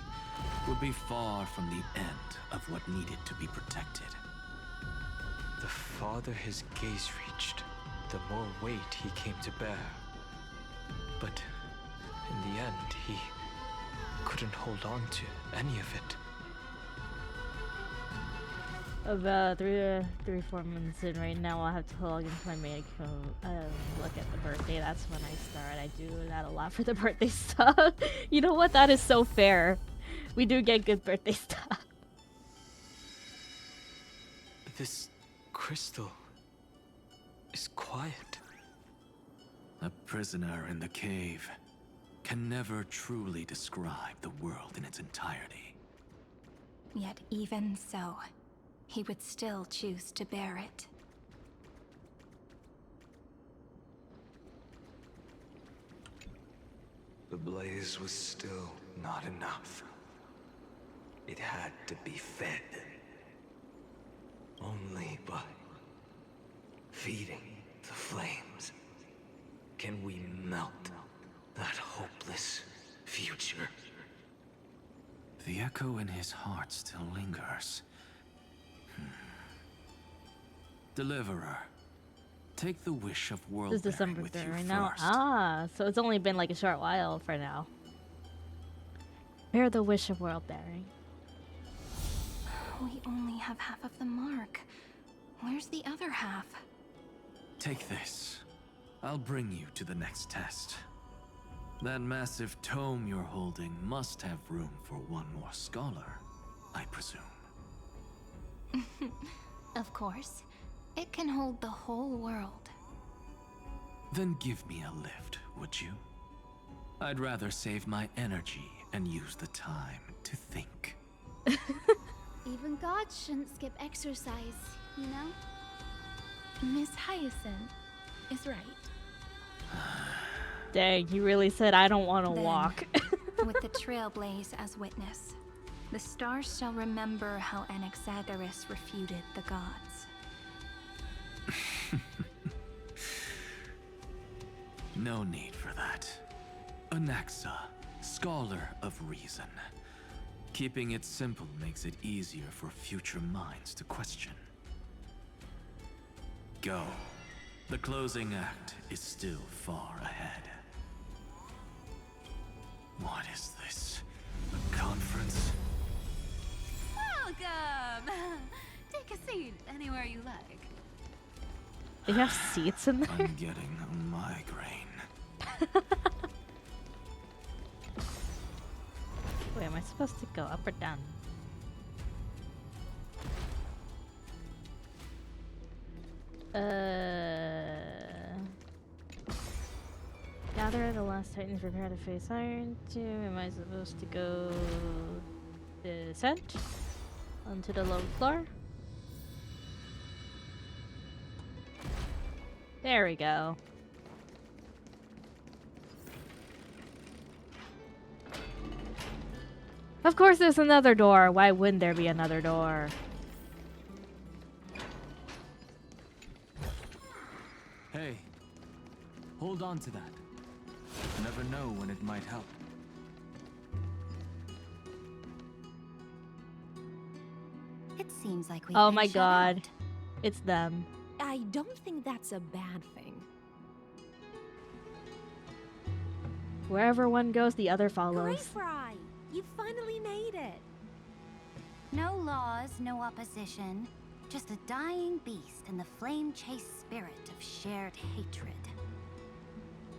would be far from the end of what needed to be protected. The farther his gaze reached, the more weight he came to bear. But in the end, he couldn't hold on to any of it. About three, 4 months in right now, I'll have to log into my main account, look at the birthday. That's when I start. I do that a lot for the birthday stuff. You know what? That is so fair. We do get good birthday stuff. This crystal is quiet. A prisoner in the cave can never truly describe the world in its entirety. Yet even so, he would still choose to bear it. The blaze was still not enough. It had to be fed. Only by feeding the flames can we melt that hopeless future. The echo in his heart still lingers. Deliverer, take the wish of world This is December with 3rd you right now. first. Ah, so it's only been like a short while for now. Bear the wish of world bearing. We only have half of the mark. Where's the other half? Take this. I'll bring you to the next test. That massive tome you're holding must have room for one more scholar, I presume. Of course. It can hold the whole world. Then give me a lift, would you? I'd rather save my energy and use the time to think. Even gods shouldn't skip exercise, you know? Miss Hyacinth is right. Dang, he really said I don't want to Then, walk. with the trailblaze as witness, the stars shall remember how Anaxagoras refuted the gods. No need for that. Anaxa Scholar of reason. Keeping it simple makes it easier for future minds to question. Go. The closing act is still far ahead. What is this? A conference? Welcome! Take a seat anywhere you like. They have seats in there? I'm getting a migraine. Wait, am I supposed to go up or down? Gather the last titans, prepare to face Iron 2. Am I supposed to go descent onto the lower floor? There we go. Of course there's another door. Why wouldn't there be another door? Hey, hold on to that. You never know when it might help. It seems like we. Oh my god. It's them. I don't think that's a bad thing. Wherever one goes, the other follows. Fry, you finally made it. No laws, no opposition. Just a dying beast and the flame-chased spirit of shared hatred.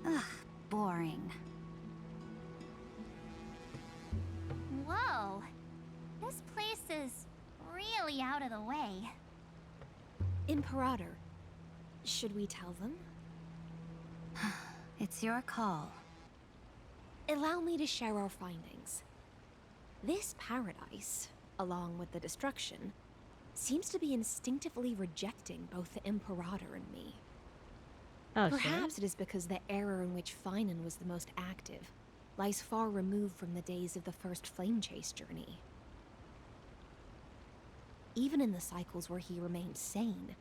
Ugh, boring. Whoa. This place is really out of the way. Imperator, should we tell them? It's your call. Allow me to share our findings. This paradise, along with the destruction, seems to be instinctively rejecting both the Imperator and me. Oh, perhaps it is because the era in which Finan was the most active lies far removed from the days of the first Flame Chase journey. Even in the cycles where he remained sane,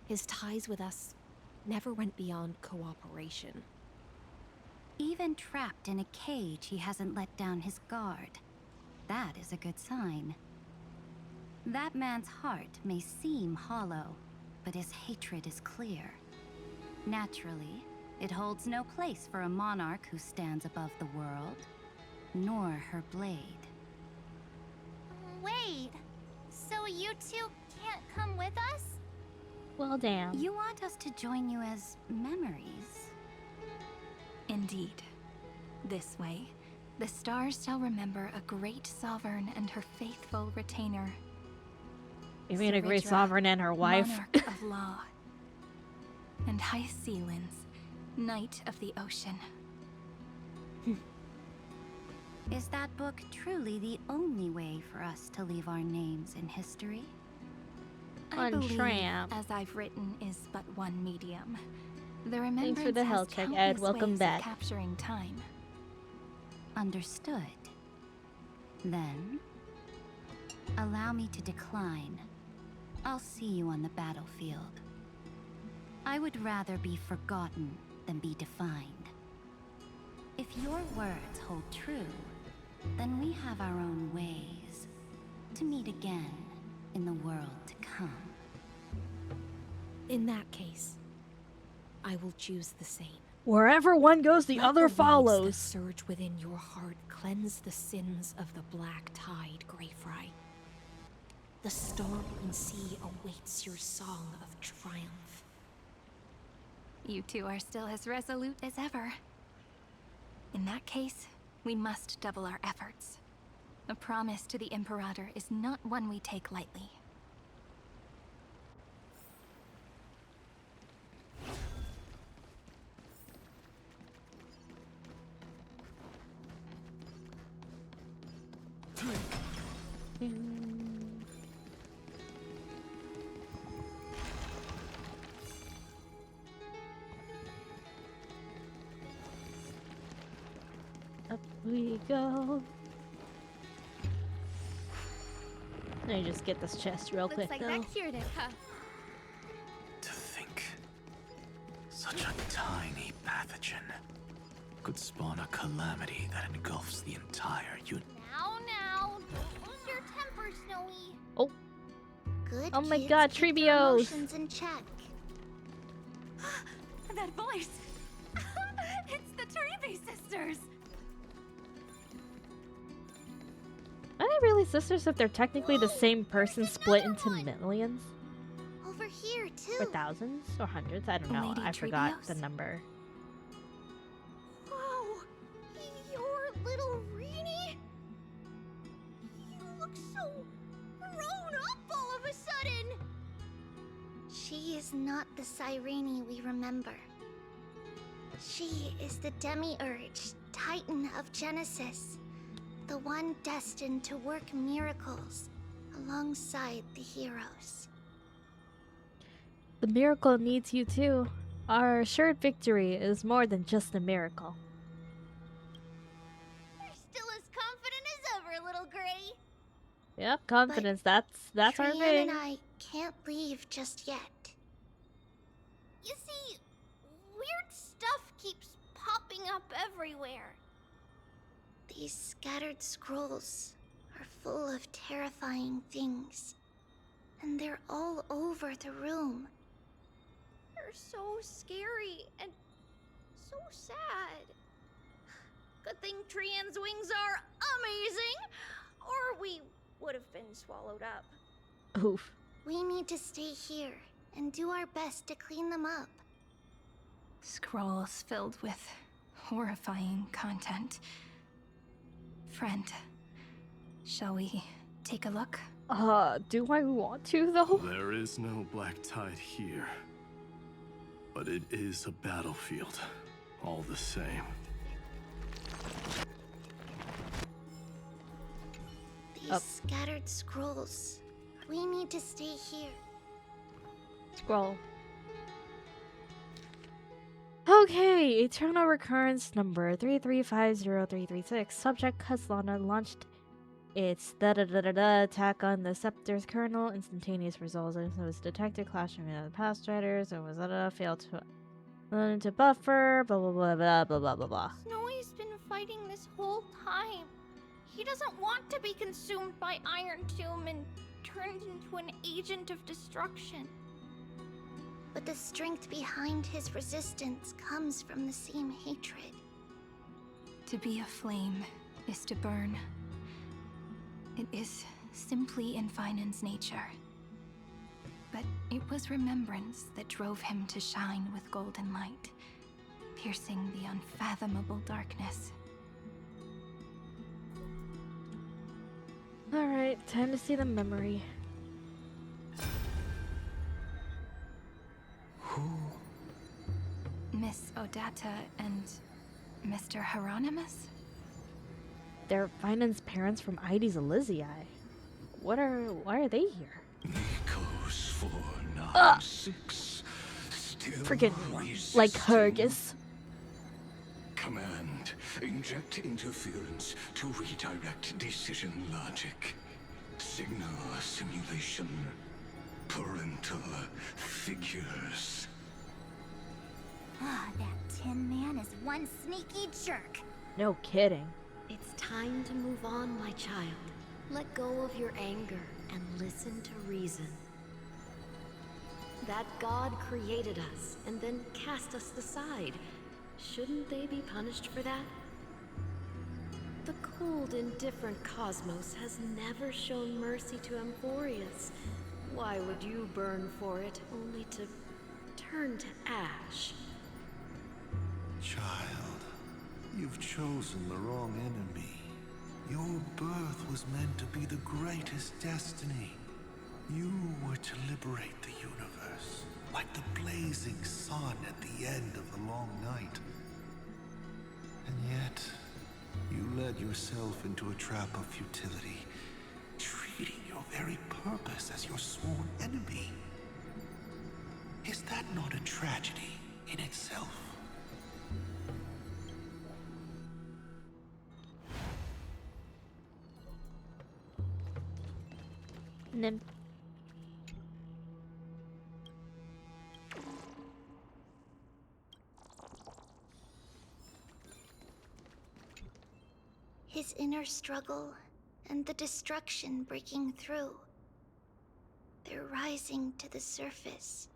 his ties with us never went beyond cooperation. Even trapped in a cage, he hasn't let down his guard. That is a good sign. That man's heart may seem hollow, but his hatred is clear. Naturally, it holds no place for a monarch who stands above the world, nor her blade. Wait, so you two can't come with us? Well, damn. You want us to join you as memories? Indeed. This way, the stars shall remember a great sovereign and her faithful retainer. You mean a great Saridra, sovereign and her wife? Monarch of law. And High Sealins, Knight of the Ocean. Is that book truly the only way for us to leave our names in history? I believe, Tramp. as I've written, is but one medium. The Thanks remembrance for the has health check, countless Ed. Welcome ways back. of capturing time. Understood. Then, allow me to decline. I'll see you on the battlefield. I would rather be forgotten than be defined. If your words hold true, then we have our own ways to meet again in the world to come. In that case, I will choose the same. Wherever one goes, the Let other waves follows. that surge within your heart cleanse the sins of the black tide, Greyfry. The storm sea awaits your song of triumph. You two are still as resolute as ever. In that case, we must double our efforts. A promise to the Imperator is not one we take lightly. Up we go. Let me just get this chest real quick, Looks like though. that cured it, huh? To think, such a tiny pathogen could spawn a calamity that engulfs the entire universe. Now, don't lose your temper, Snowy. Oh. Good Oh my kids god, keep their Treebios! emotions in check. That voice! It's the Treeby sisters! Are they really sisters if they're technically the same person split into millions? Over here, too. Or thousands? Or hundreds? I don't know. Lady I forgot the Treebios? number. Whoa! You're little Reenie? You look so grown up all of a sudden! She is not the Cyrene we remember. She is the Demiurge, Titan of Genesis. The one destined to work miracles alongside the heroes. The miracle needs you too. Our assured victory is more than just a miracle. You're still as confident as ever, little Gray. Yep, confidence. That's our Trian thing. and I can't leave just yet. You see, weird stuff keeps popping up everywhere. These scattered scrolls are full of terrifying things. And they're all over the room. They're so scary and so sad. Good thing Trian's wings are amazing, or we would have been swallowed up. Oof. We need to stay here and do our best to clean them up. Scrolls filled with horrifying content. Friend, shall we take a look? Do I want to though? There is no black tide here. But it is a battlefield, all the same. These scattered scrolls. We need to stay here. Scroll. Okay, Eternal Recurrence number 3350336. Subject Kaslana launched its attack on the Scepter's kernel. Instantaneous results was detected clashing with the past riders and was failed to buffer. Blah blah blah blah blah blah blah blah. Snowy's been fighting this whole time. He doesn't want to be consumed by Iron Tomb and turned into an agent of destruction. But the strength behind his resistance comes from the same hatred. To be a flame is to burn. It is simply in Finan's nature. But it was remembrance that drove him to shine with golden light, piercing the unfathomable darkness. Alright, time to see the memory. Who? Miss Odata and Mr. Hieronymus? They're Finan's parents from Ides Elysiae. Why are they here? Nikos 496. Still Freaking resisting. like Hergus. Command. Inject interference to redirect decision logic. Signal simulation. Parental figures. Ah, that Tin Man is one sneaky jerk. No kidding. It's time to move on, my child. Let go of your anger and listen to reason. That God created us and then cast us aside. Shouldn't they be punished for that? The cold, indifferent cosmos has never shown mercy to Amphoreus. Why would you burn for it, only to turn to ash? Child, you've chosen the wrong enemy. Your birth was meant to be the greatest destiny. You were to liberate the universe, like the blazing sun at the end of the long night. And yet, you led yourself into a trap of futility, treating your very purpose as your sworn enemy. Is that not a tragedy in itself? Nim. his inner struggle, and the destruction breaking through. They're rising to the surface.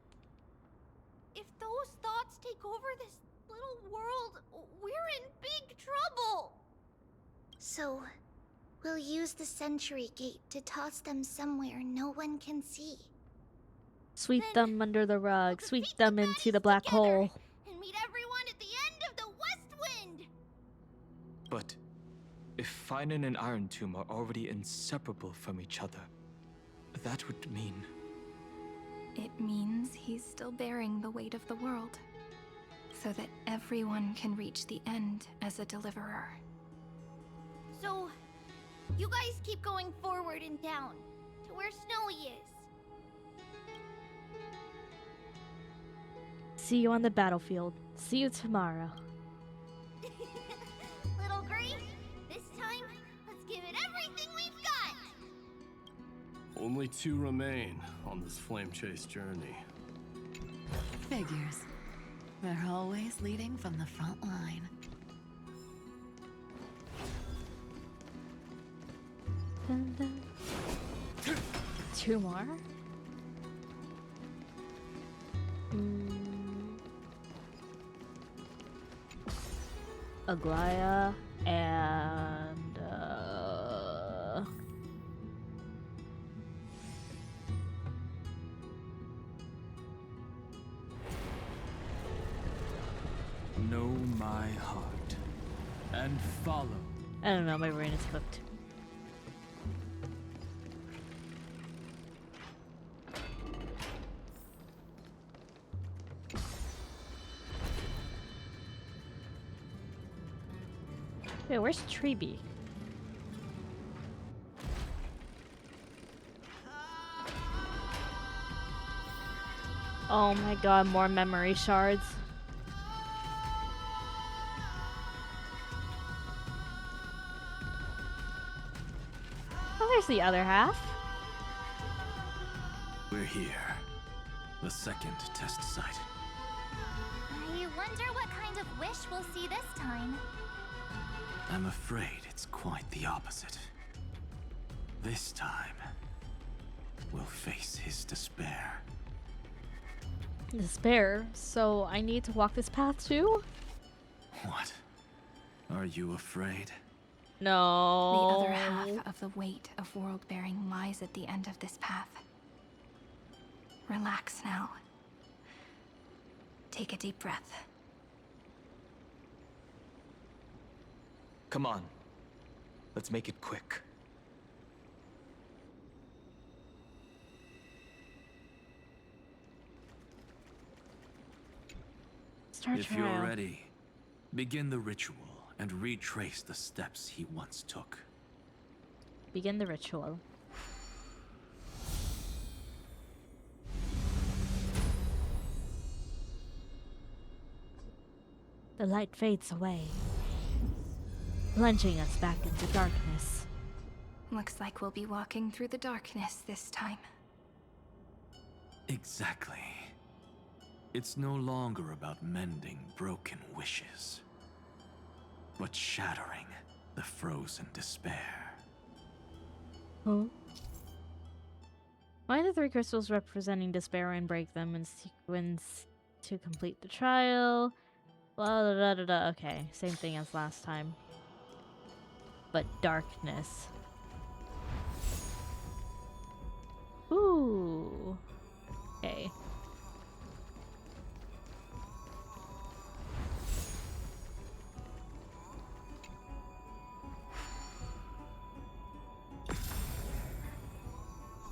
If those thoughts take over this little world, we're in big trouble! So, we'll use the Century Gate to toss them somewhere no one can see. Sweep them under the rug. Sweep them into the black hole. And meet everyone at the end of the West Wind! But if Finan and Iron Tomb are already inseparable from each other, that would mean... It means he's still bearing the weight of the world, so that everyone can reach the end as a deliverer. So, you guys keep going forward and down, to where Snowy is. See you on the battlefield. See you tomorrow. Little Green, this time, let's give it everything we've got! Only 2 remain on this flame chase journey. Figures. They're always leading from the front line. Dun, dun. 2 more? Aglaya and Know my heart and follow. I don't know, my brain is cooked. Wait, where's Treeby? Oh my god, more memory shards. Oh, there's the other half. We're here. The second test site. I wonder what kind of wish we'll see this time. I'm afraid it's quite the opposite. This time, we'll face his despair. Despair? So I need to walk this path too? What? Are you afraid? No. The other half of the weight of world-bearing lies at the end of this path. Relax now. Take a deep breath. Come on. Let's make it quick. Start If trial. you're ready, begin the ritual and retrace the steps he once took. Begin the ritual. The light fades away, plunging us back into darkness. Looks like we'll be walking through the darkness this time. Exactly. It's no longer about mending broken wishes, but shattering the frozen despair. Huh? Find the 3 crystals representing despair and break them in sequence to complete the trial. Blah, da, da, da, da. Okay, same thing as last time. But darkness. Ooh. Okay.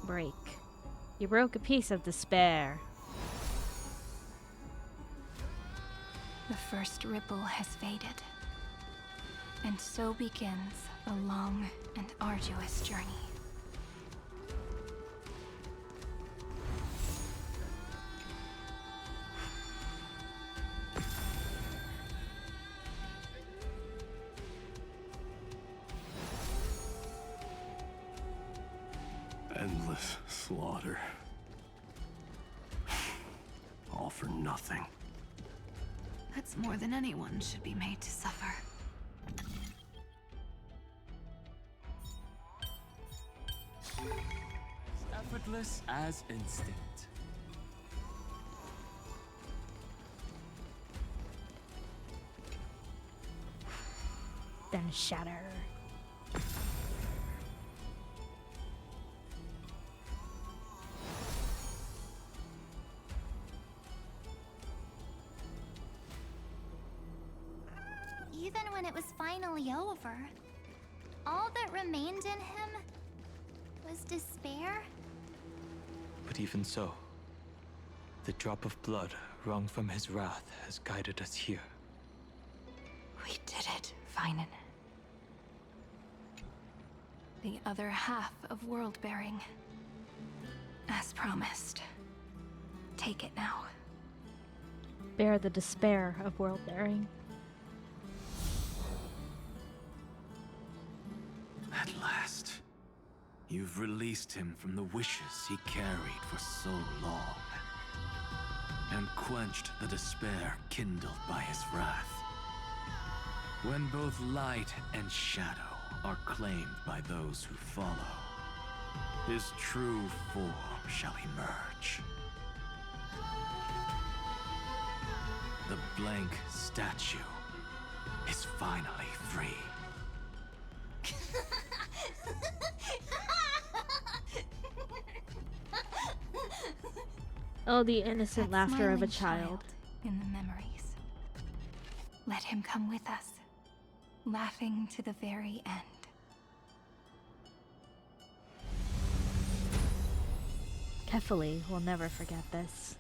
Break. You broke a piece of despair. The first ripple has faded. And so begins a long and arduous journey. Endless slaughter. All for nothing. That's more than anyone should be made to suffer. ruthless as instinct. Then shatter. Even when it was finally over, all that remained in him was despair. But even so, the drop of blood wrung from his wrath has guided us here. We did it, Feinen. The other half of world-bearing. As promised. Take it now. Bear the despair of world-bearing. At last, you've released him from the wishes he carried for so long, and quenched the despair kindled by his wrath. When both light and shadow are claimed by those who follow, his true form shall emerge. The blank statue is finally free. Oh, the innocent That laughter of a smiling child. In the memories. Let him come with us, laughing to the very end. Carefully, we'll never forget this.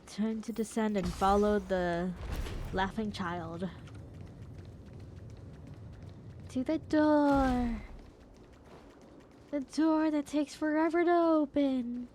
Turn to descend and follow the laughing child to the door. The door that takes forever to open.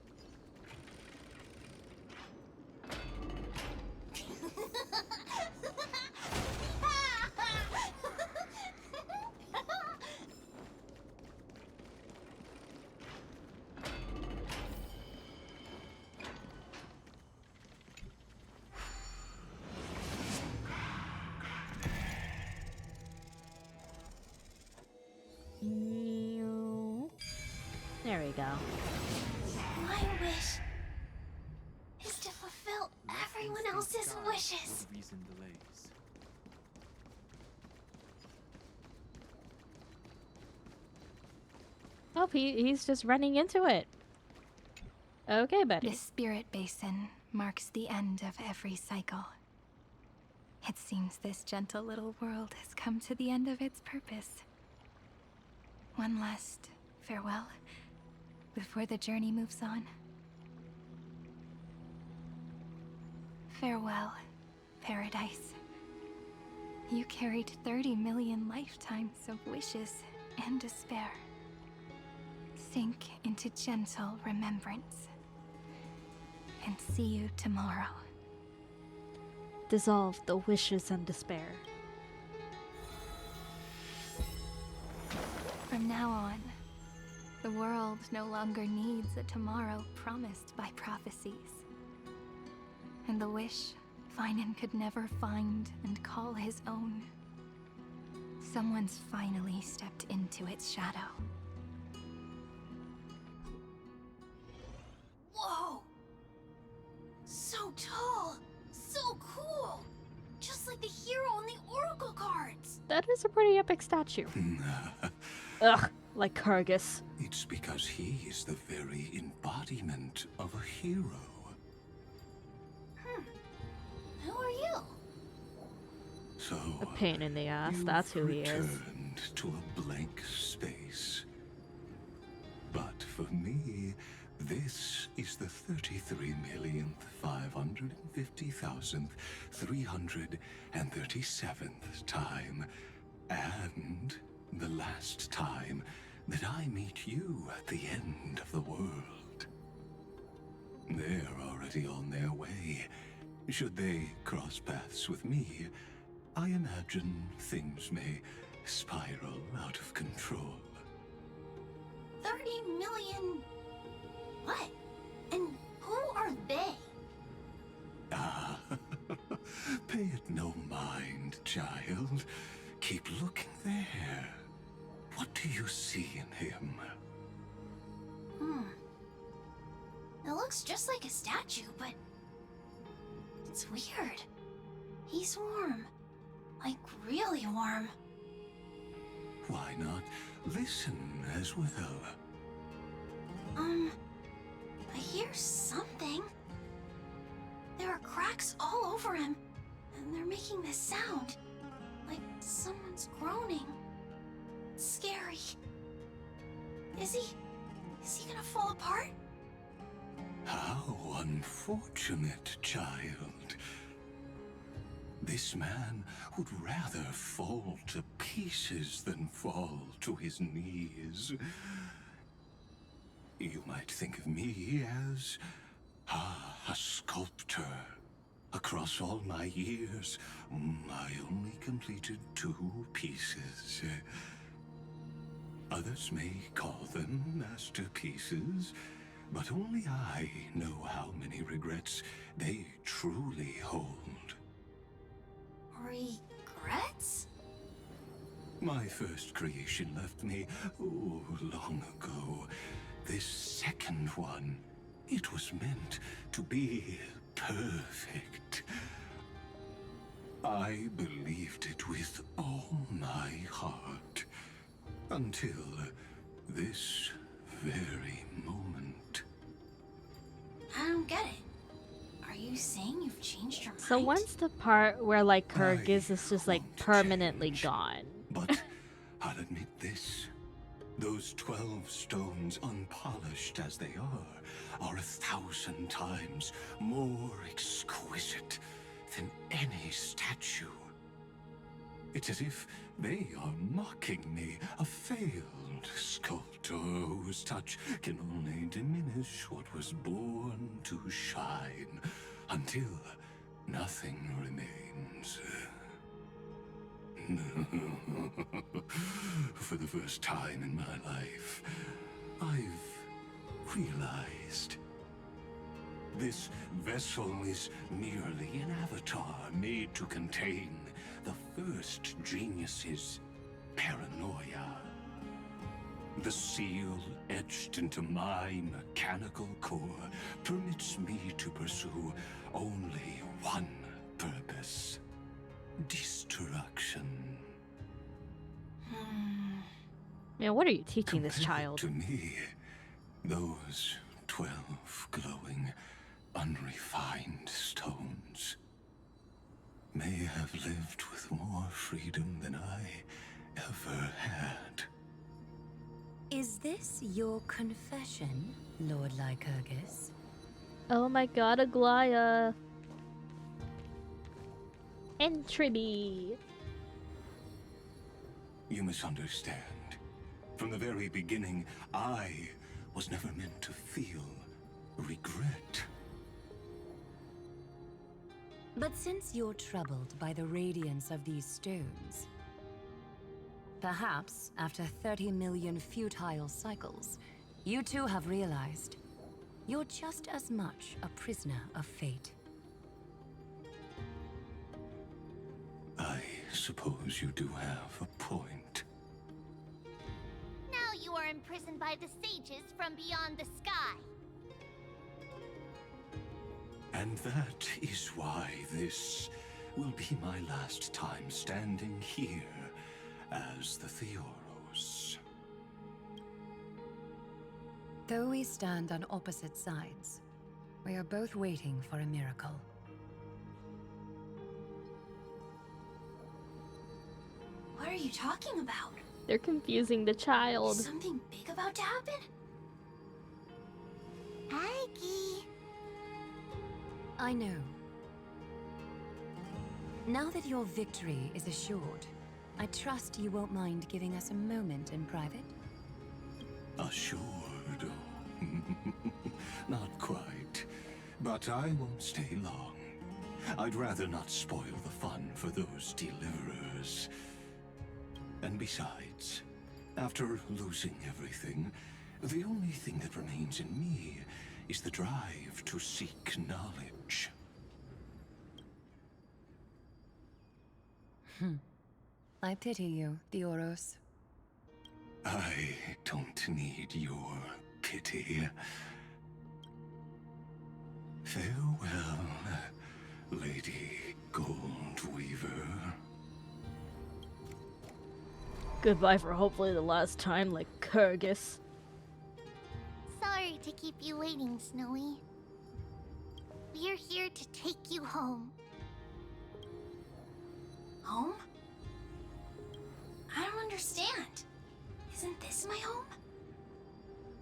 There we go. My wish is to fulfill everyone else's wishes. Reason delays. Oh, he's just running into it. Okay, buddy. The spirit basin marks the end of every cycle. It seems this gentle little world has come to the end of its purpose. One last farewell before the journey moves on. Farewell, paradise. You carried 30 million lifetimes of wishes and despair. Sink into gentle remembrance. And see you tomorrow. Dissolve the wishes and despair. From now on, the world no longer needs a tomorrow promised by prophecies. And the wish Feinen could never find and call his own. Someone's finally stepped into its shadow. Whoa! So tall! So cool! Just like the hero on the Oracle cards! That is a pretty epic statue. Ugh, like Kargus. It's because he is the very embodiment of a hero. Who are you? So A pain in the ass, that's who he is. returned to a blank space. But for me, this is the 33,550,337th time, and the last time that I meet you at the end of the world. They're already on their way. Should they cross paths with me, I imagine things may spiral out of control. 30 million... What? And who are they? Ah, pay it no mind, child. keep looking there. What do you see in him? It looks just like a statue, but it's weird. He's warm. Like, really warm. Why not listen as well? I hear something. There are cracks all over him, and they're making this sound. Like someone's groaning. It's scary. Is he gonna fall apart? How unfortunate, child. This man would rather fall to pieces than fall to his knees. You might think of me as a sculptor. Across all my years, I only completed 2 pieces. Others may call them masterpieces, but only I know how many regrets they truly hold. Regrets? My first creation left me, long ago. This second one, it was meant to be perfect. I believed it with all my heart. Until this very moment. I don't get it. Are you saying you've changed your mind? So when's the part where like Kyrgyz is just like permanently gone? But I'll admit this. Those 12 stones, unpolished as they are 1,000 times more exquisite than any statue. It's as if they are mocking me, a failed sculptor whose touch can only diminish what was born to shine, until nothing remains. For the first time in my life, I've realized this vessel is merely an avatar made to contain the first genius's paranoia. The seal etched into my mechanical core permits me to pursue only one purpose: destruction. Man, what are you teaching this child? To me, those 12 glowing, unrefined stones may have lived with more freedom than I ever had. Is this your confession, Lord Lycurgus? Oh my god, Aglaya. Entreby. You misunderstand. From the very beginning, I was never meant to feel regret. But since you're troubled by the radiance of these stones, perhaps after 30 million futile cycles, you too have realized you're just as much a prisoner of fate. I suppose you do have a point. Now you are imprisoned by the sages from beyond the sky. And that is why this will be my last time standing here as the Theoros. Though we stand on opposite sides, we are both waiting for a miracle. What are you talking about? They're confusing the child. Is something big about to happen? Aggie. I know. Now that your victory is assured, I trust you won't mind giving us a moment in private? Assured? Not quite. But I won't stay long. I'd rather not spoil the fun for those deliverers. And besides, after losing everything, the only thing that remains in me is the drive to seek knowledge. I pity you, Theoros. I don't need your pity. Farewell, Lady Goldweaver. Goodbye for hopefully the last time, like Kyrgyz. Sorry to keep you waiting, Snowy. We're here to take you home. Home? I don't understand. Isn't this my home?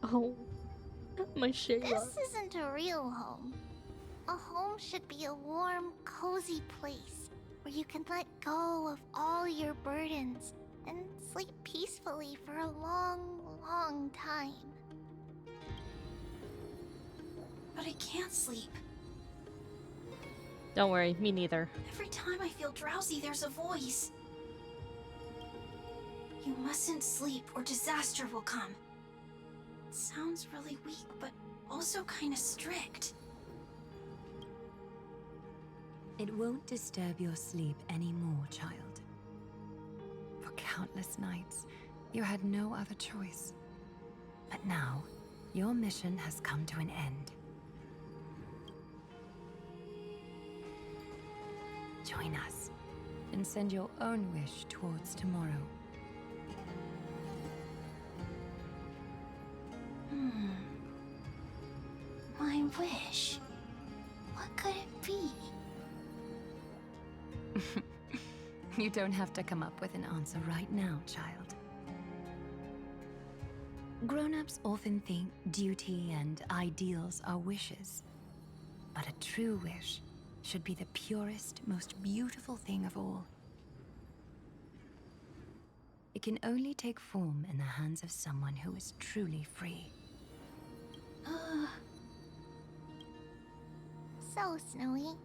Oh, my Shayla. This isn't a real home. A home should be a warm, cozy place where you can let go of all your burdens and sleep peacefully for a long, long time. But I can't sleep. Don't worry, me neither. Every time I feel drowsy, there's a voice. You mustn't sleep or disaster will come. It sounds really weak, but also kind of strict. It won't disturb your sleep anymore, child. For countless nights, you had no other choice. But now, your mission has come to an end. Join us, and send your own wish towards tomorrow. My wish. What could it be? You don't have to come up with an answer right now, child. Grown-ups often think duty and ideals are wishes. But a true wish should be the purest, most beautiful thing of all. It can only take form in the hands of someone who is truly free. So, Snowy,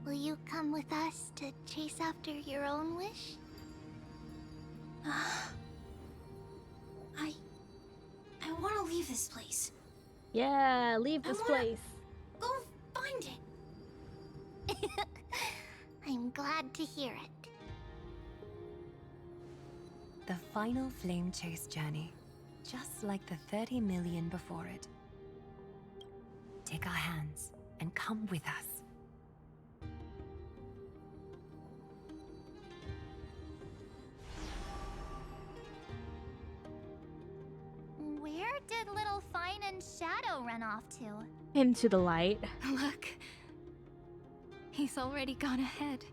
will you come with us to chase after your own wish? I want to leave this place. Yeah, leave this place. Go find it. I'm glad to hear it. The final flame chase journey, just like the 30 million before it. Take our hands and come with us. Where did little Fine and Shadow run off to? Into the light. Look. He's already gone ahead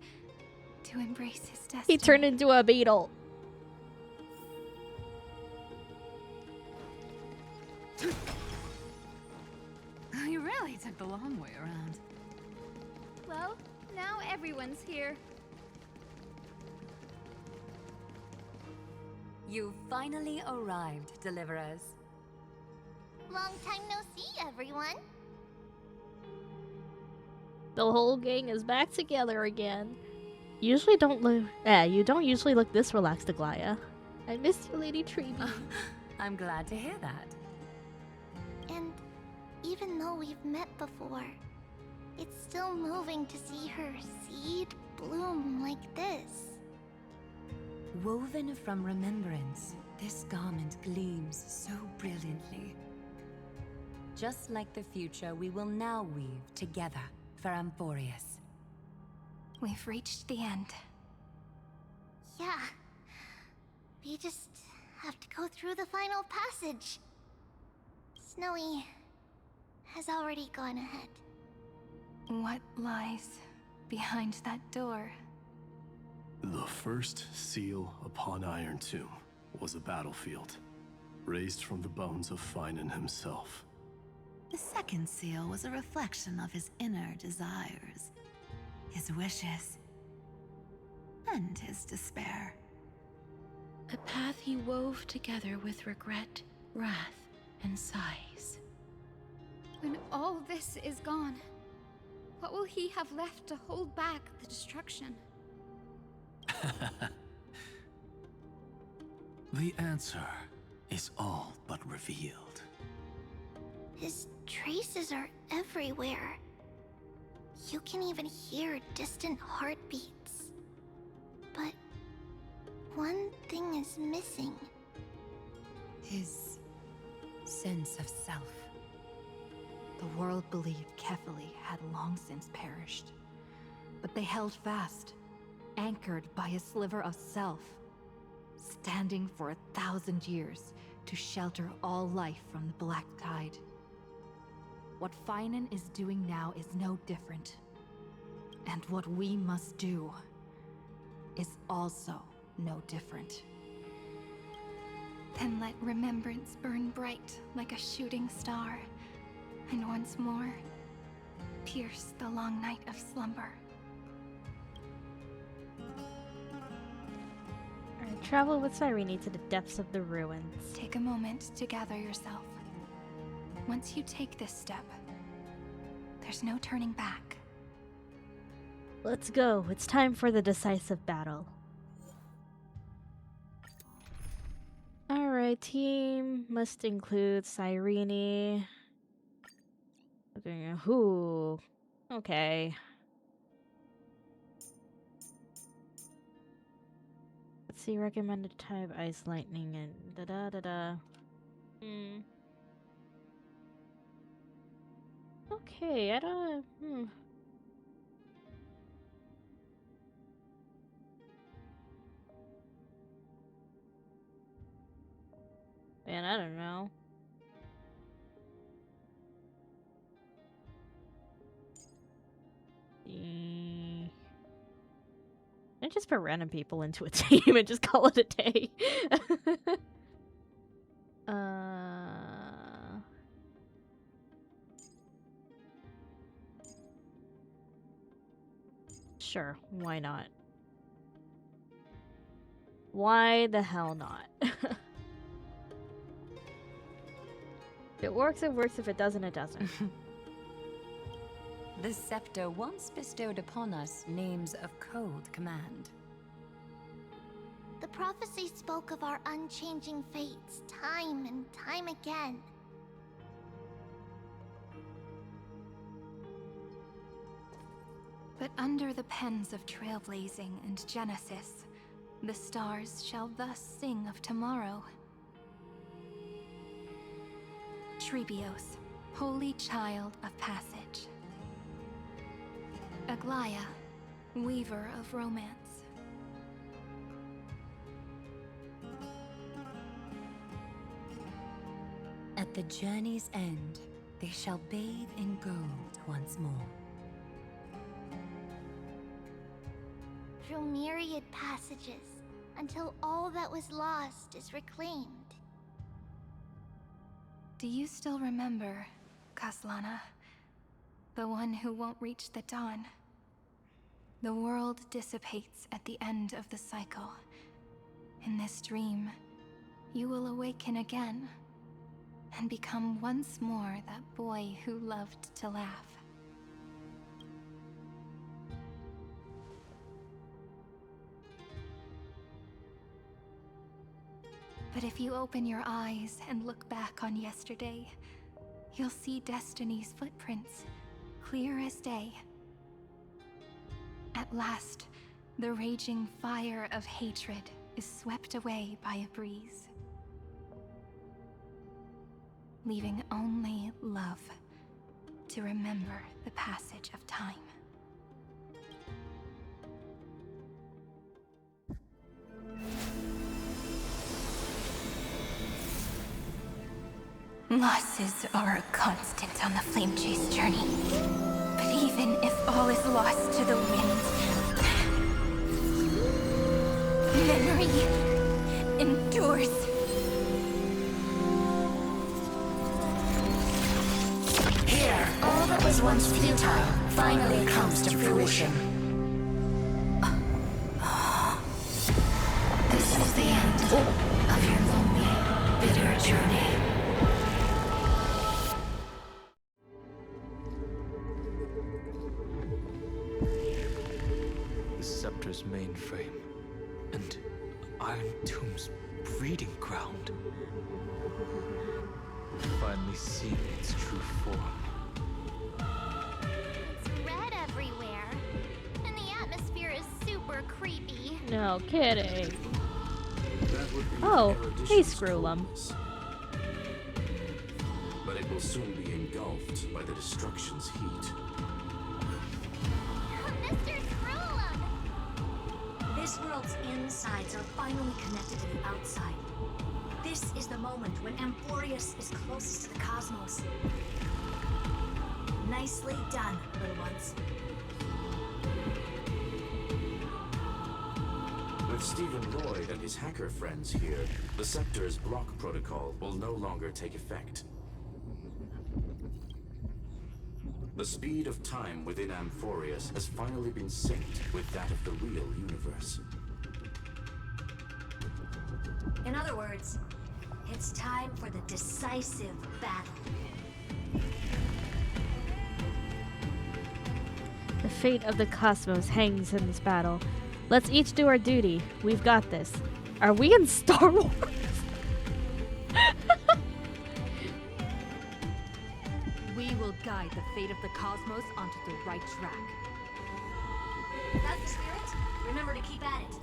to embrace his destiny. He turned into a beetle. You really took the long way around. Well, now everyone's here. You finally arrived, Deliverers. Long time no see, everyone. The whole gang is back together again. You don't usually look this relaxed, Aglaya. I miss you, Lady Treeby. I'm glad to hear that. And even though we've met before, it's still moving to see her seed bloom like this. Woven from remembrance, this garment gleams so brilliantly. Just like the future, we will now weave together for Amphoreus. We've reached the end. Yeah. We just have to go through the final passage. Snowy has already gone ahead. What lies behind that door? The first seal upon Iron Tomb was a battlefield, raised from the bones of Finan himself. The second seal was a reflection of his inner desires, his wishes, and his despair. A path he wove together with regret, wrath, and sighs. When all this is gone, what will he have left to hold back the destruction? The answer is all but revealed. His traces are everywhere. You can even hear distant heartbeats. But one thing is missing. His sense of self. The world believed Kefali had long since perished. But they held fast, anchored by a sliver of self, standing for 1,000 years to shelter all life from the Black Tide. What Finan is doing now is no different. And what we must do is also no different. Then let remembrance burn bright like a shooting star, and once more, pierce the long night of slumber. Alright, travel with Cyrene to the depths of the ruins. Take a moment to gather yourself. Once you take this step, there's no turning back. Let's go. It's time for the decisive battle. Alright, team must include Cyrene. Who? Okay. Let's see, recommended type, ice, lightning, and da-da-da-da. Okay, I don't... Man, I don't know. I just put random people into a team and just call it a day. Sure, why not? Why the hell not? If it works, it works. If it doesn't, it doesn't. This scepter once bestowed upon us names of cold command. The prophecy spoke of our unchanging fates time and time again. But under the pens of trailblazing and Genesis, the stars shall thus sing of tomorrow. Trebios, holy child of passage. Aglaya, weaver of romance. At the journey's end, they shall bathe in gold once more. Through myriad passages, until all that was lost is reclaimed. Do you still remember, Kaslana? The one who won't reach the dawn. The world dissipates at the end of the cycle. In this dream, you will awaken again and become once more that boy who loved to laugh. But if you open your eyes and look back on yesterday, you'll see Destiny's footprints, clear as day. At last, the raging fire of hatred is swept away by a breeze, leaving only love to remember the passage of time. Losses are a constant on the Flame Chase journey. But even if all is lost to the wind, memory endures. Here, all that was once futile finally comes to fruition. This is the end of your lonely, bitter journey. Scepter's mainframe, and Iron Tomb's breeding ground. Finally seeing its true form. It's red everywhere, and the atmosphere is super creepy. No kidding. would be Oh, the hey, erudition's Screwlum. coldness. But it will soon be engulfed by the destruction's heat. Mr. Screwlum! This world's insides are finally connected to the outside. This is the moment when Amphoreus is closest to the cosmos. Nicely done, little ones. With Stephen Lloyd and his hacker friends here, the Scepter's block protocol will no longer take effect. The speed of time within Amphoreus has finally been synced with that of the real universe. In other words, it's time for the decisive battle. The fate of the cosmos hangs in this battle. Let's each do our duty. We've got this. Are we in Star Wars? We will guide the fate of the cosmos onto the right track. That's the spirit. Remember to keep at it.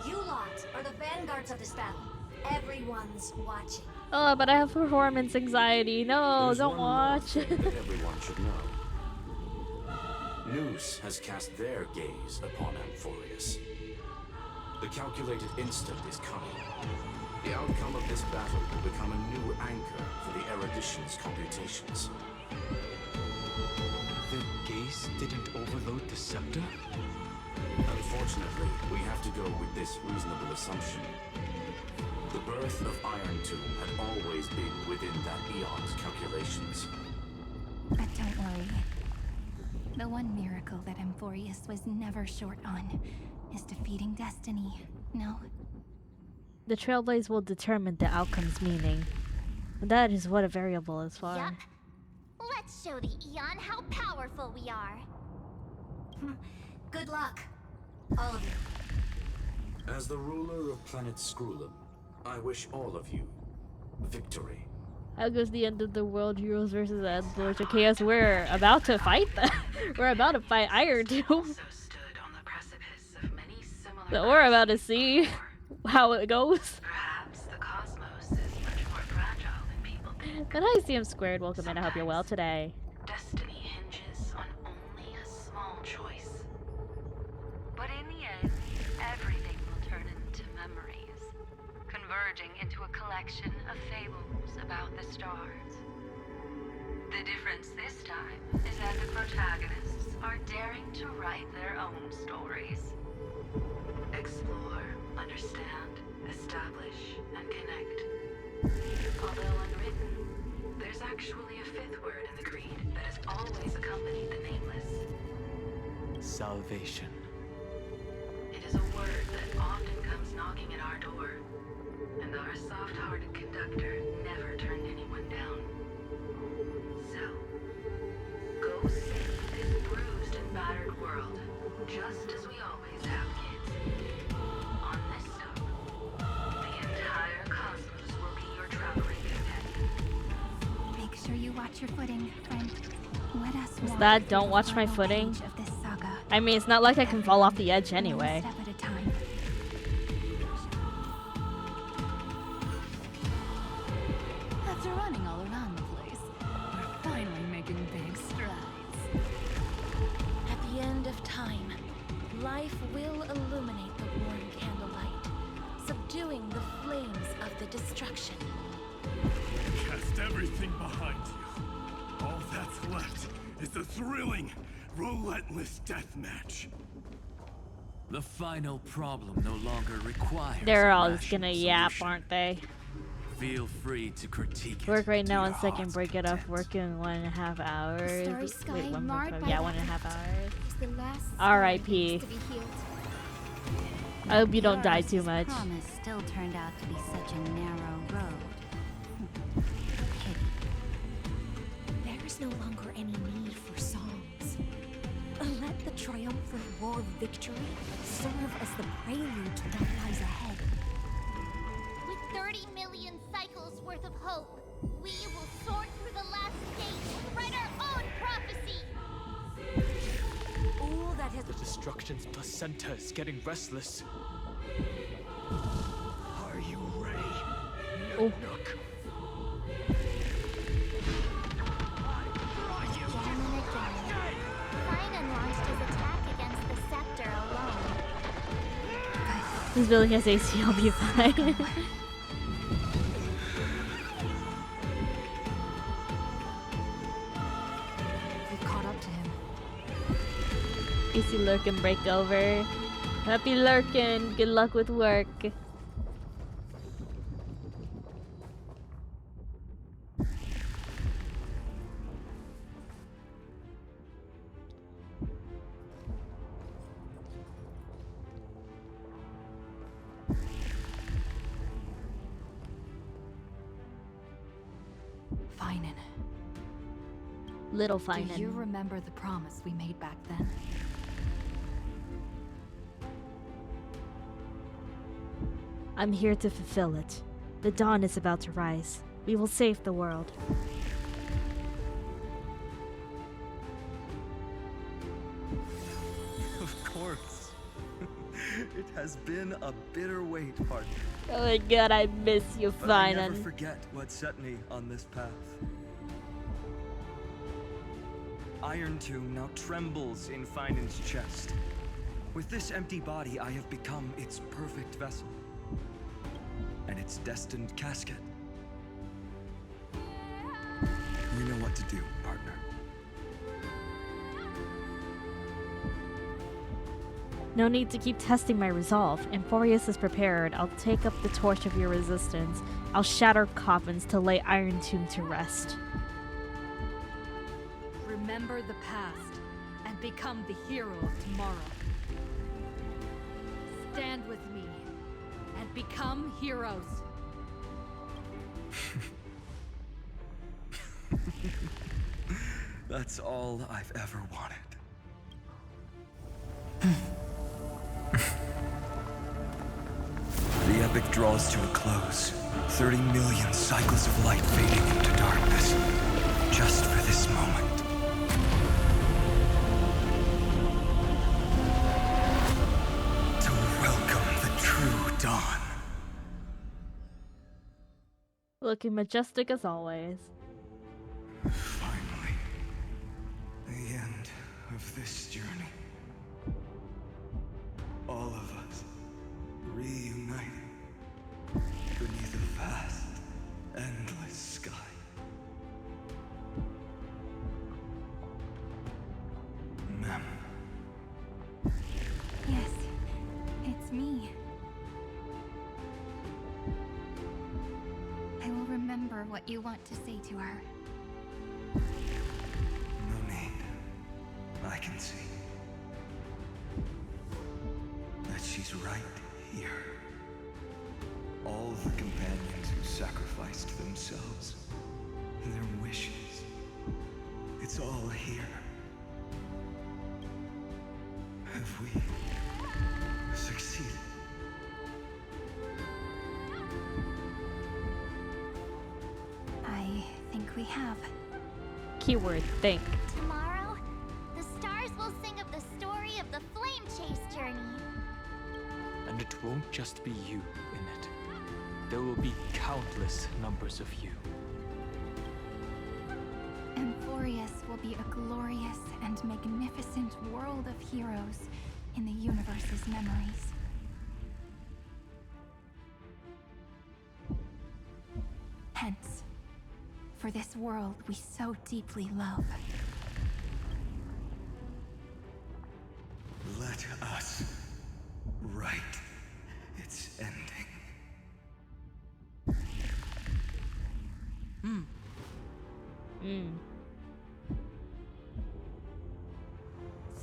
You lot are the vanguards of this battle. Everyone's watching. Oh, but I have performance anxiety. No, There's don't one more watch. thing that everyone should know. Noose has cast their gaze upon Amphoreus. The calculated instant is coming. The outcome of this battle will become a new anchor for the erudition's computations. The gaze didn't overload the scepter? Unfortunately, we have to go with this reasonable assumption. The birth of Iron Tomb had always been within that eon's calculations. But don't worry. The one miracle that Amphoreus was never short on is defeating destiny, no? The Trailblaze will determine the outcome's meaning. That is what a variable is for. Yup. Let's show the Eon how powerful we are. Good luck, all of you. As the ruler of planet Screwlum, I wish all of you victory. How goes the end of the world, Heroes versus Lords of Chaos? We're about to fight them. We're about to fight Iron Tomb. So we're about to see how it goes. Perhaps the cosmos is much more fragile than people think. And hi, CM Squared. Welcome in. I hope you're well today. Destiny hinges on only a small choice. But in the end, everything will turn into memories, converging into a collection of fables about the stars. The difference this time is that the protagonists are daring to write their own stories. Explore, understand, establish, and connect. Although unwritten, there's actually a fifth word in the creed that has always accompanied the nameless. Salvation. It is a word that often comes knocking at our door, and our soft-hearted conductor never turned anyone down. So, go save this bruised and battered world, just as we always have, kids. On this stop, the entire cosmos will be your traveling companion. Make sure you watch your footing, friend. Let us Is walk that through don't the watch my final footing? page of this saga. I mean, it's not like I can fall off the edge anyway. One step at a time. After running all around the place, we're finally making big strides. At the end of time, life will illuminate the warm candlelight, subduing the flames of the destruction. Cast everything behind you. All that's left is the thrilling, relentless deathmatch. The final problem no longer requires They're a all just rational gonna yap, solution. aren't they? Feel free to critique it. Work right now to on your second heart's break it off working 1.5 hours. Starry sky Wait, marred by 1.5 hours. is the last R.I.P. to be healed. I hope you don't die too Yours' much. promise still turned out to be such a narrow road. There is no longer any need for songs. Let the triumphant roar of victory serve as the prelude to what lies ahead. With 30 million cycles worth of hope, we will soar through the last stage and write our own prophecy. All that has The destruction's placenta is getting restless. Are you Oh. Finan launched his attack against the scepter alone. He's building his AC, I'll be fine. We've caught up to him. AC lurk and break over. Happy lurking. Good luck with work. Finan. Little Finan. Do you remember the promise we made back then? I'm here to fulfill it. The dawn is about to rise. We will save the world. Of course. It has been a bitter wait, partner. Oh my god, I miss you, But I Finan. never forget what set me on this path. Iron Tomb now trembles in Finan's chest. With this empty body, I have become its perfect vessel. And its destined casket. You know what to do, partner. No need to keep testing my resolve. Amphoreus is prepared. I'll take up the torch of your resistance. I'll shatter coffins to lay Iron Tomb to rest. Remember the past and become the hero of tomorrow. Stand with me and become heroes. That's all I've ever wanted. The epic draws to a close. 30 million cycles of light fading into darkness. Just for this moment. To welcome the true dawn. Looking majestic as always. Finally. The end of this journey. All of us reuniting beneath a vast, endless sky. Mem. Yes, it's me. I will remember what you want to say to her. No need. I can see that she's right here. All the companions who sacrificed themselves, their wishes. It's all here. Have we succeeded? I think we have. Keyword think. Tomorrow, the stars will sing of the story of the Flame Chase journey. And it won't just be you in it. There will be countless numbers of you. Amphoreus will be a glorious and magnificent world of heroes in the universe's memories. Hence, for this world we so deeply love. Let us write its ending.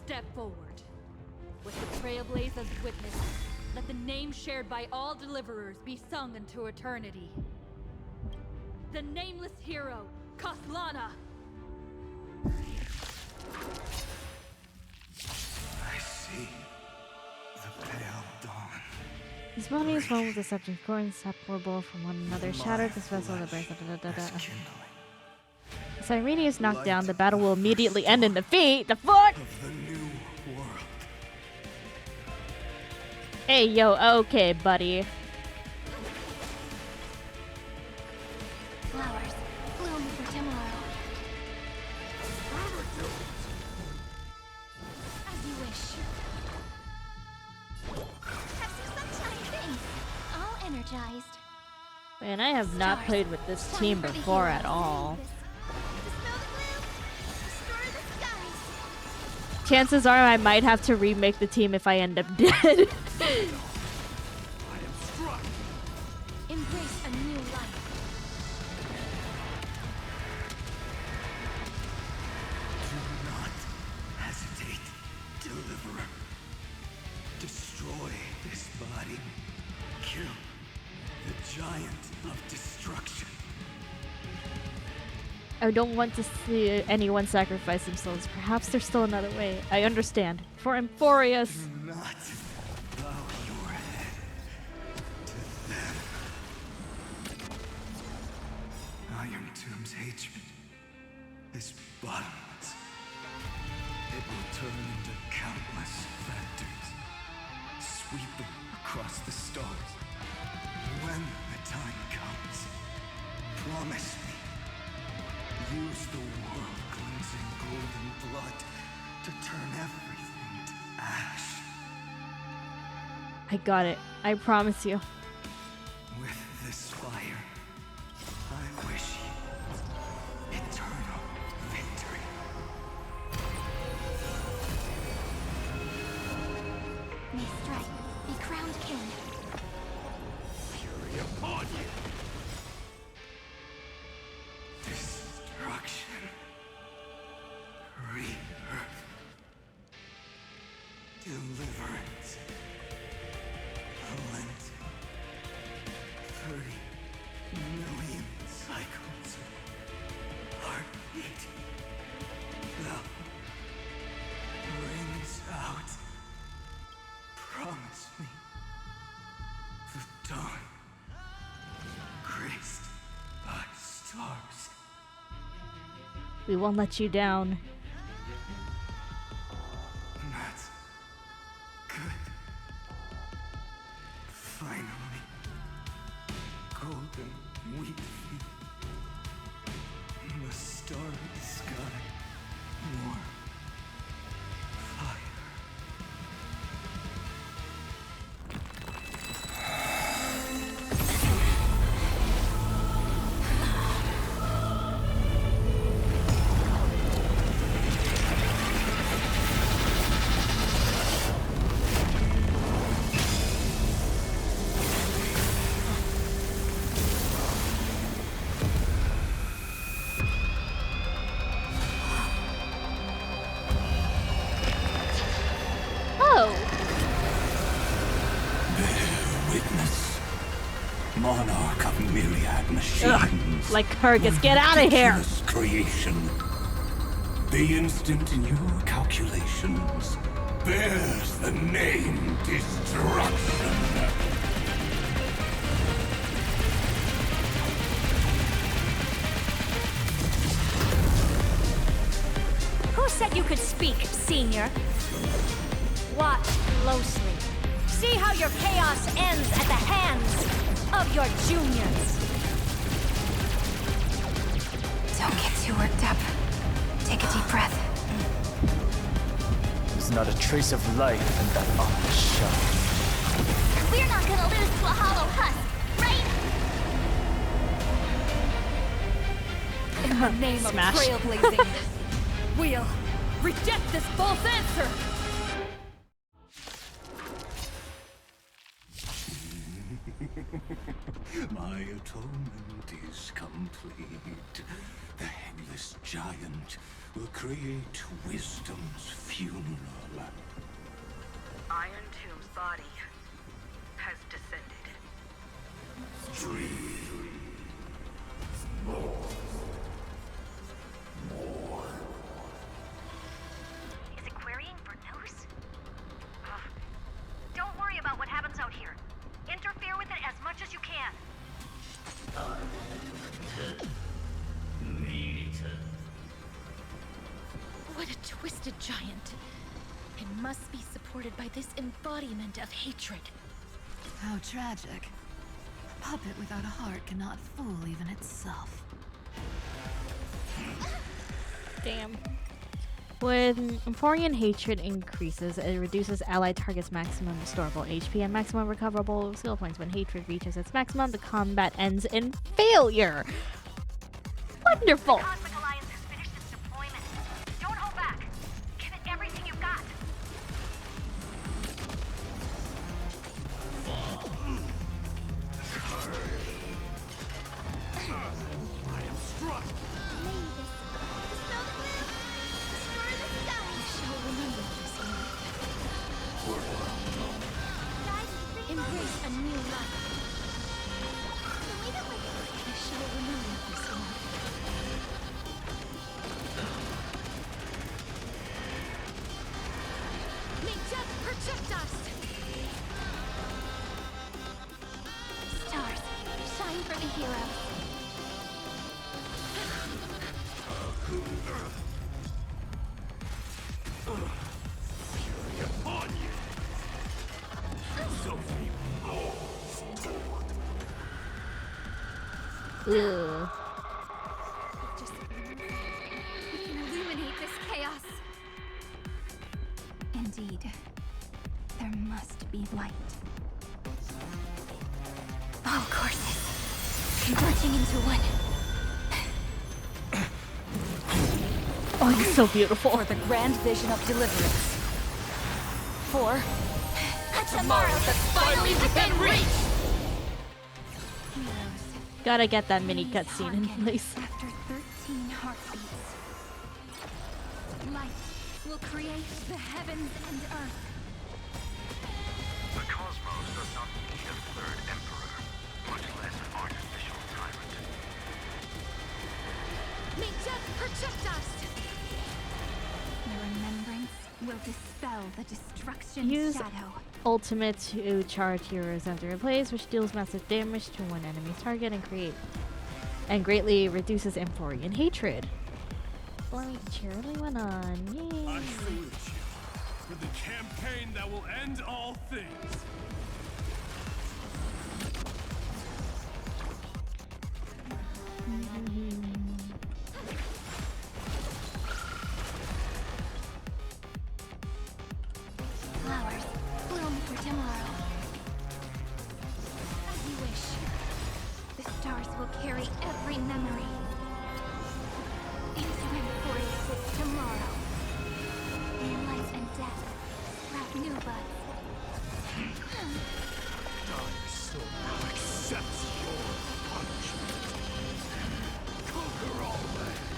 Step forward. With the Trailblazers witness, let the name shared by all deliverers be sung into eternity. The nameless hero, Kaslana! I see the pale dawn. This body is one with the subject core inseparable from one another. Shattered this vessel of the birth. As Irene is knocked down, the battle will immediately end in defeat. The fuck? Of the new world. Hey, yo, okay, buddy. energized. Man, I have not played with this team before at all. Chances are I might have to remake the team if I end up dead. Embrace a new life. Do not hesitate, Deliverer. Destroy this body. Kill the giant of destruction. I don't want to see anyone sacrifice themselves. Perhaps there's still another way. I understand. For Amphoreus. Do not bow your head to them. Iron Tomb's hatred is bottomless. It will turn into countless factories, sweeping across the stars. When the time comes, promise me, use the world-cleansing golden blood to turn everything to ash. I got it. I promise you. With this fire, I wish you eternal victory. May Strike be crowned king. Fury upon you. Destruction. Rebirth. Deliverance. Cleansing. 30 million cycles of heartbeat. Thou rings out. Promise me the dawn graced by stars. We won't let you down. That's good. Finally, golden wheat feet in the starry sky. More fire. Monarch of myriad machines. Like Kurgus, get out of here! Ridiculous creation. The instant in your calculations bears the name destruction. Who said you could speak, Senior? Watch closely. See how your chaos ends at the hands of your juniors. Don't get too worked up. Take a deep breath. There's not a trace of life in that ominous shell. We're not gonna lose to a hollow husk, right? In the name Smash. of trailblazing, we'll reject this false answer. My atonement is complete. The headless giant will create wisdom's funeral. Iron Tomb's body has descended. Dream. More. Is it querying for news? Don't worry about what happens out here. Interfere with it as much as you can. What a twisted giant. It must be supported by this embodiment of hatred. How tragic. A puppet without a heart cannot fool even itself. Damn. When Amphorean hatred increases, it reduces allied targets' maximum restorable HP and maximum recoverable skill points. When hatred reaches its maximum, the combat ends in failure. Wonderful! Cosmic Alliance has finished its deployment. Don't hold back. Give it everything you've got. I am struck. Embrace a new life. I shall remember this one. May death protect us! Stars, shine for the heroes. Fury upon you. Sophie, Ugh. We can illuminate this chaos. Indeed, there must be light. All courses, converging into one. Oh, it's so beautiful. For the grand vision of deliverance. For a tomorrow that's finally within reach! Gotta get that mini cutscene in place. After 13 heartbeats, light will create the heavens and earth. The cosmos does not need a third emperor, much less an artificial tyrant. May death protect us! The remembrance will dispel the destruction Use shadow. ultimate to charge heroes after a place, which deals massive damage to one enemy's target and greatly reduces Amphorean hatred. Let me cheerily went on. Yay. I salute you for the campaign that will end all things. Flowers, bloom for tomorrow. As you wish. The stars will carry every memory into Amphoreus' tomorrow. In life and death, sprout new buds. Dark soul accepts your punishment. Conquer all lands.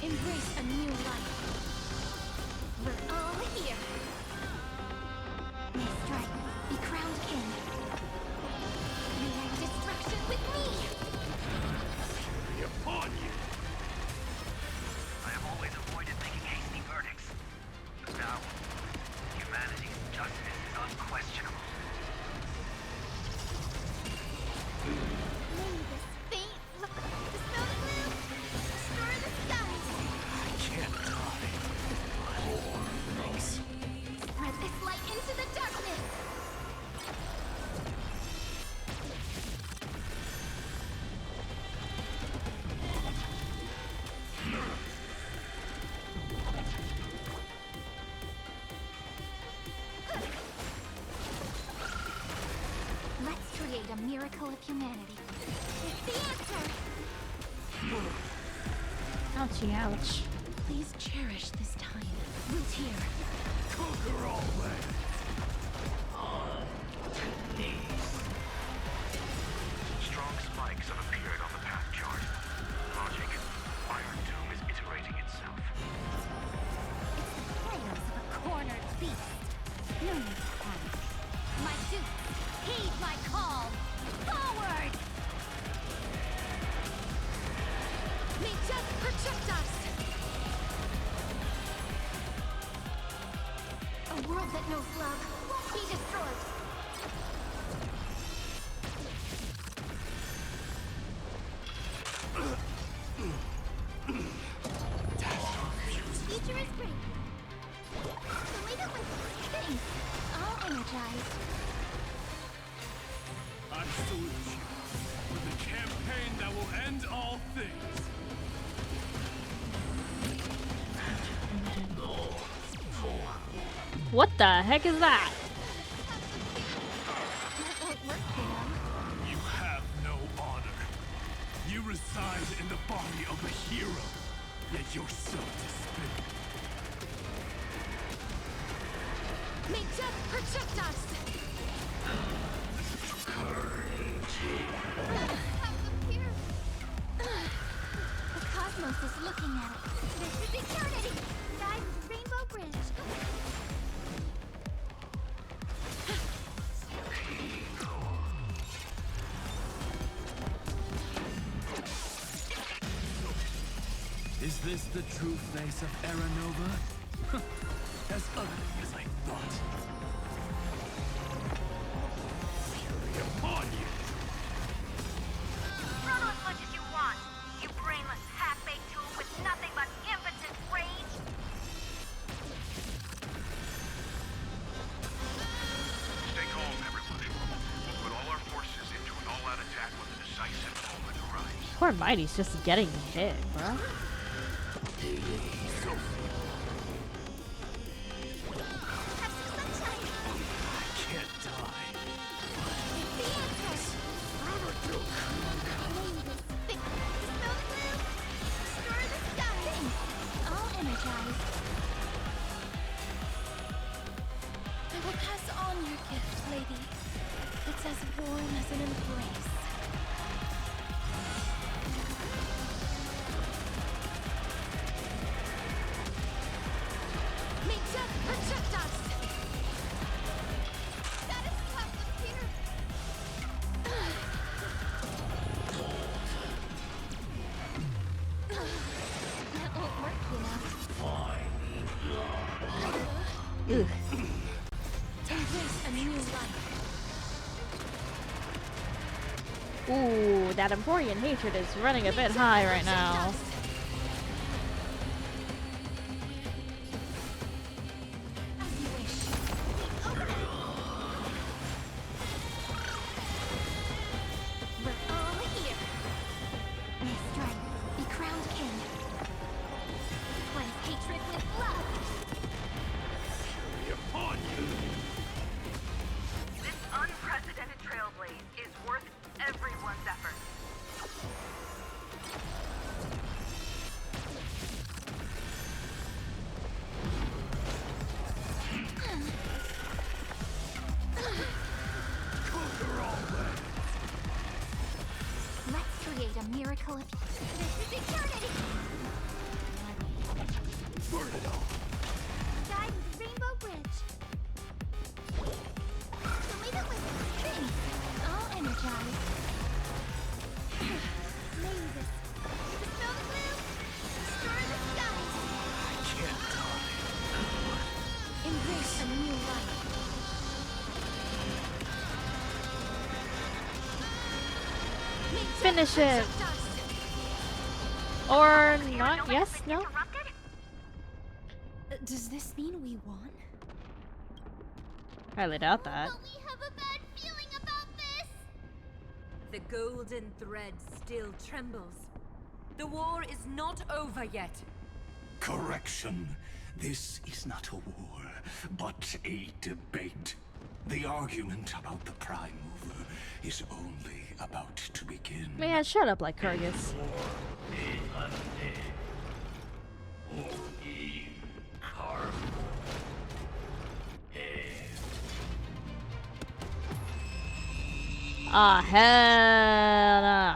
Embrace a new life. We're all here. May strike, be crowned king. Rewrite destruction with me. Fury upon you. I have always avoided making hasty verdicts. But now, humanity's justice is unquestionable. May this faint look dispel the gloom, restore the skies. I can't die. Horrors. Spread this light into the darkness. Let's create a miracle of humanity. It's the answer. Ouchie, ouch. Please cherish this time. Root here. Conquer all lands. Strong spikes have appeared on the path chart. Logic. Iron Doom is iterating itself. Chaos of a cornered beast. No need to panic. My suit, heed my call. Forward! May death protect us! A world that knows love won't be destroyed. Future is great. So leave it with things. All energized. I salute you for the campaign that will end all things. What the heck is that? You have no honor. You reside in the body of a hero, yet you're so despicable. May death protect us! The cosmos is looking at it. This is eternity! Guide the Rainbow Bridge. Is this the true face of Aranova? As ugly as I thought. Fury upon you! Run as much as you want, you brainless half-baked tool with nothing but impotent rage! Stay calm, everyone. We'll put all our forces into an all-out attack when the decisive moment arrives. Poor Mighty's just getting hit, bro. I will pass on your gift, lady. It's as warm as an embrace. May death protect us! That is tough to hear. That won't work, you know. Ugh. Embrace a new life. Ooh, that Amphorean hatred is running a bit high right now. We're all here. May strike, be crowned king. Cleanse hatred with love. Fury upon you! This unprecedented trailblaze is worth everyone's effort. Let's create a miracle of this is eternity. Burn it all! Guide with Rainbow Bridge. Believe it with things. All energized. Lay this. Dispel the gloom. Destroy the skies. I can't die. Embrace a new life. May death Finish it. protect us! Or not? Yes? No? Does this mean we won? Highly doubt that. But we have a bad feeling about this. The golden thread still trembles. The war is not over yet. Correction. This is not a war, but a debate. The argument about the Prime Mover is only about to begin. Man, shut up, like Kurgus. Ah, hell nah.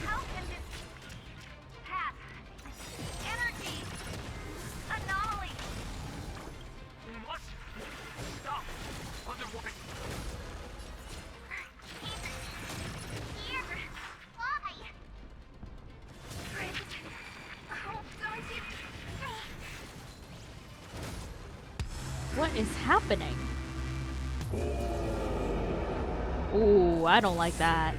How can this path, energy, anomaly? What? Stop! Underwater! Here. Why? Friend. Oh, don't you. What is happening? Ooh, I don't like that.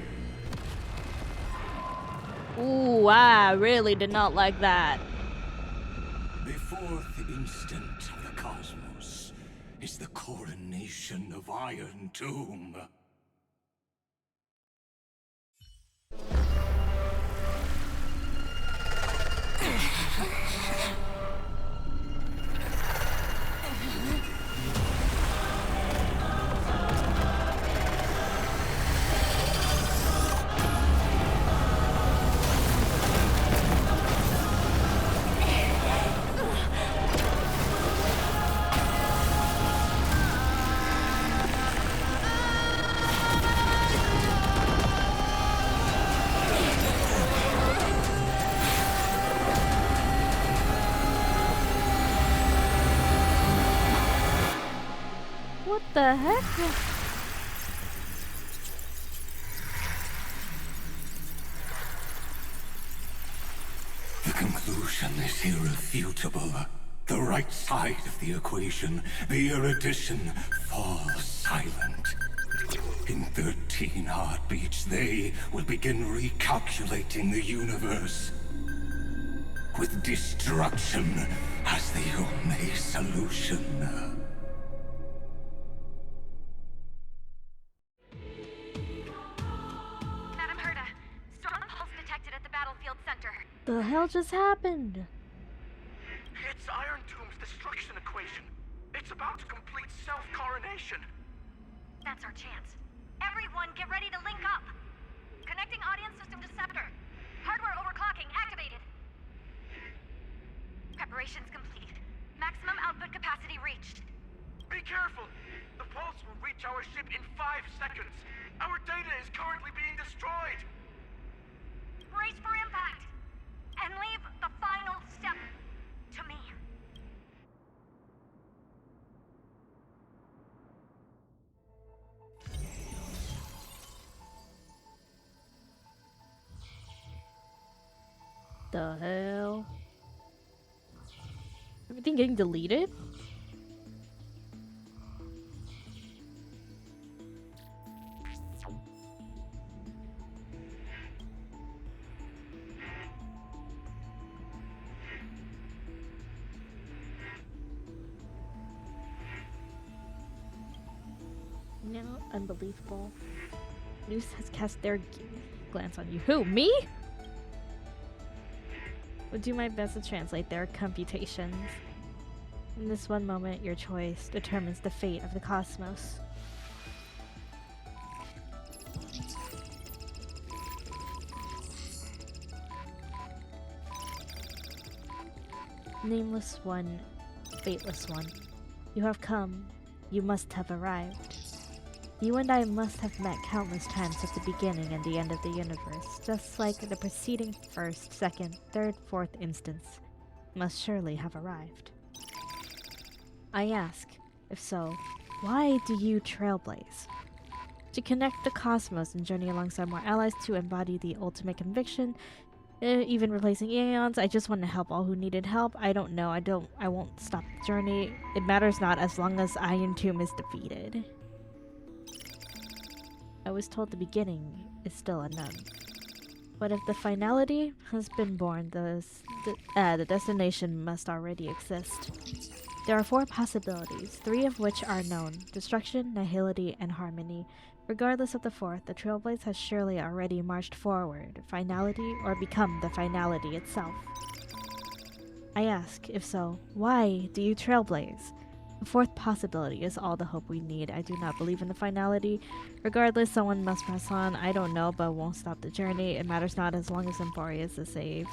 Ooh, I really did not like that. The fourth instant of the cosmos is the coronation of Iron Tomb. The heck? The conclusion is irrefutable. The right side of the equation, the erudition, falls silent. In 13 heartbeats, they will begin recalculating the universe. With destruction as the only solution. Madam Herda, strong pulse detected at the battlefield center. The hell just happened? It's Iron Doom's destruction equation. It's about to complete self-coronation. That's our chance. Everyone, get ready to link up. Connecting audience system to scepter. Hardware overclocking activated. Preparations complete. Maximum output capacity reached. Be careful! The pulse will reach our ship in 5 seconds. Our data is currently being destroyed. Brace for impact. And leave the final step to me. The hell? Everything getting deleted? No, unbelievable. News has cast their glance on you. Who? Me? Will do my best to translate their computations. In this one moment, your choice determines the fate of the cosmos. Nameless one, fateless one. You have come. You must have arrived. You and I must have met countless times at the beginning and the end of the universe, just like the preceding first, second, third, fourth instance must surely have arrived. I ask, if so, why do you trailblaze? To connect the cosmos and journey alongside more allies to embody the ultimate conviction, even replacing aeons. I just want to help all who needed help. I don't know. I won't stop the journey. It matters not as long as Iron Tomb is defeated. I was told the beginning is still unknown. But if the finality has been born, the destination must already exist. There are 4 possibilities, 3 of which are known: destruction, nihility, and harmony. Regardless of the 4th, the Trailblaze has surely already marched forward, finality, or become the finality itself. I ask, if so, why do you trailblaze? The 4th possibility is all the hope we need. I do not believe in the finality. Regardless, someone must press on. I don't know, but won't stop the journey. It matters not as long as Amphoreus is saved.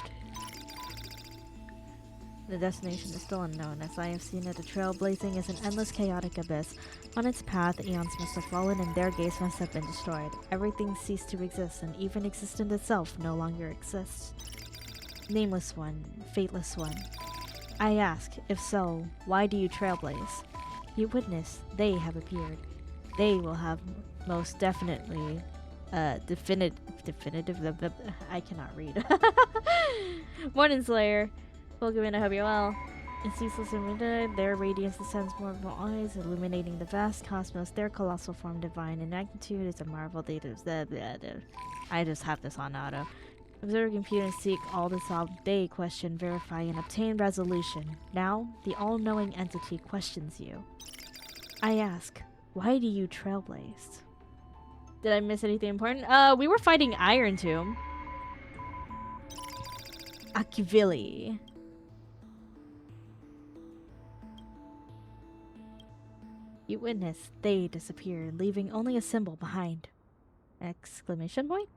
The destination is still unknown. As I have seen it, the trailblazing is an endless chaotic abyss. On its path, eons must have fallen and their gates must have been destroyed. Everything ceased to exist, and even existence itself no longer exists. Nameless one, fateless one. I ask, if so, why do you trailblaze? You witness, they have appeared. They will have most definitely, definitive, I cannot read. Morning Slayer. Welcome in, I hope you're well. In ceaseless and their radiance descends mortal eyes, illuminating the vast cosmos. Their colossal form, divine in magnitude, is a marvel. I just have this on auto. Observe, compute, and seek all this all day. Question, verify, and obtain resolution. Now, the all-knowing entity questions you. I ask, why do you trailblaze? Did I miss anything important? We were fighting Iron Tomb. Akivili. You witness, they disappeared, leaving only a symbol behind. Exclamation point?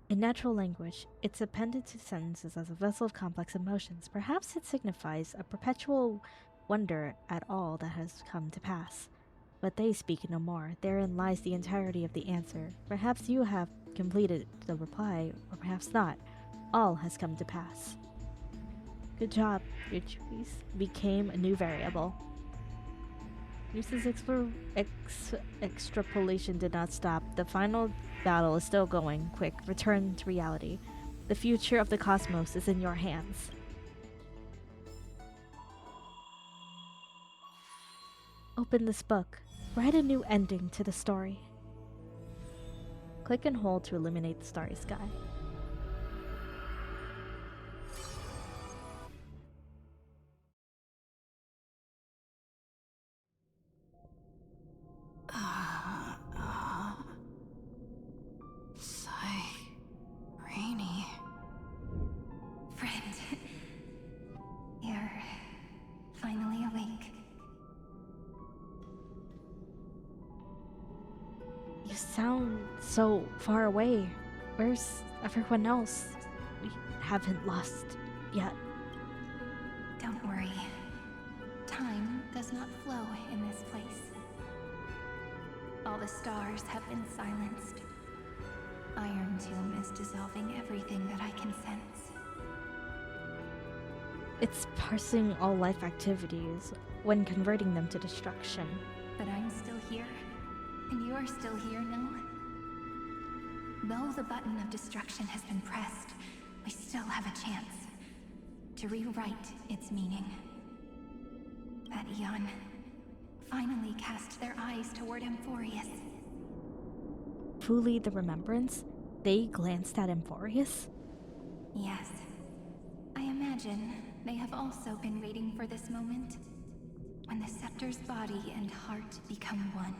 In natural language, it's appended to sentences as a vessel of complex emotions. Perhaps it signifies a perpetual wonder at all that has come to pass. But they speak no more. Therein lies the entirety of the answer. Perhaps you have completed the reply, or perhaps not. All has come to pass. Good job. Your choice became a new variable. Musa's extrapolation did not stop. The final battle is still going. Quick, return to reality. The future of the cosmos is in your hands. Open this book. Write a new ending to the story. Click and hold to illuminate the starry sky. Rainy. Friend. You're finally awake. You sound so far away. Where's everyone else? We haven't lost yet. Don't worry. Time does not flow in this place. All the stars have been silenced. Iron Tomb is dissolving everything that I can sense. It's parsing all life activities when converting them to destruction. But I'm still here, and you're still here, no? Though the button of destruction has been pressed, we still have a chance to rewrite its meaning. That Eon finally cast their eyes toward Amphoreus. Truly the remembrance? They glanced at Amphoreus? Yes. I imagine they have also been waiting for this moment, when the scepter's body and heart become one.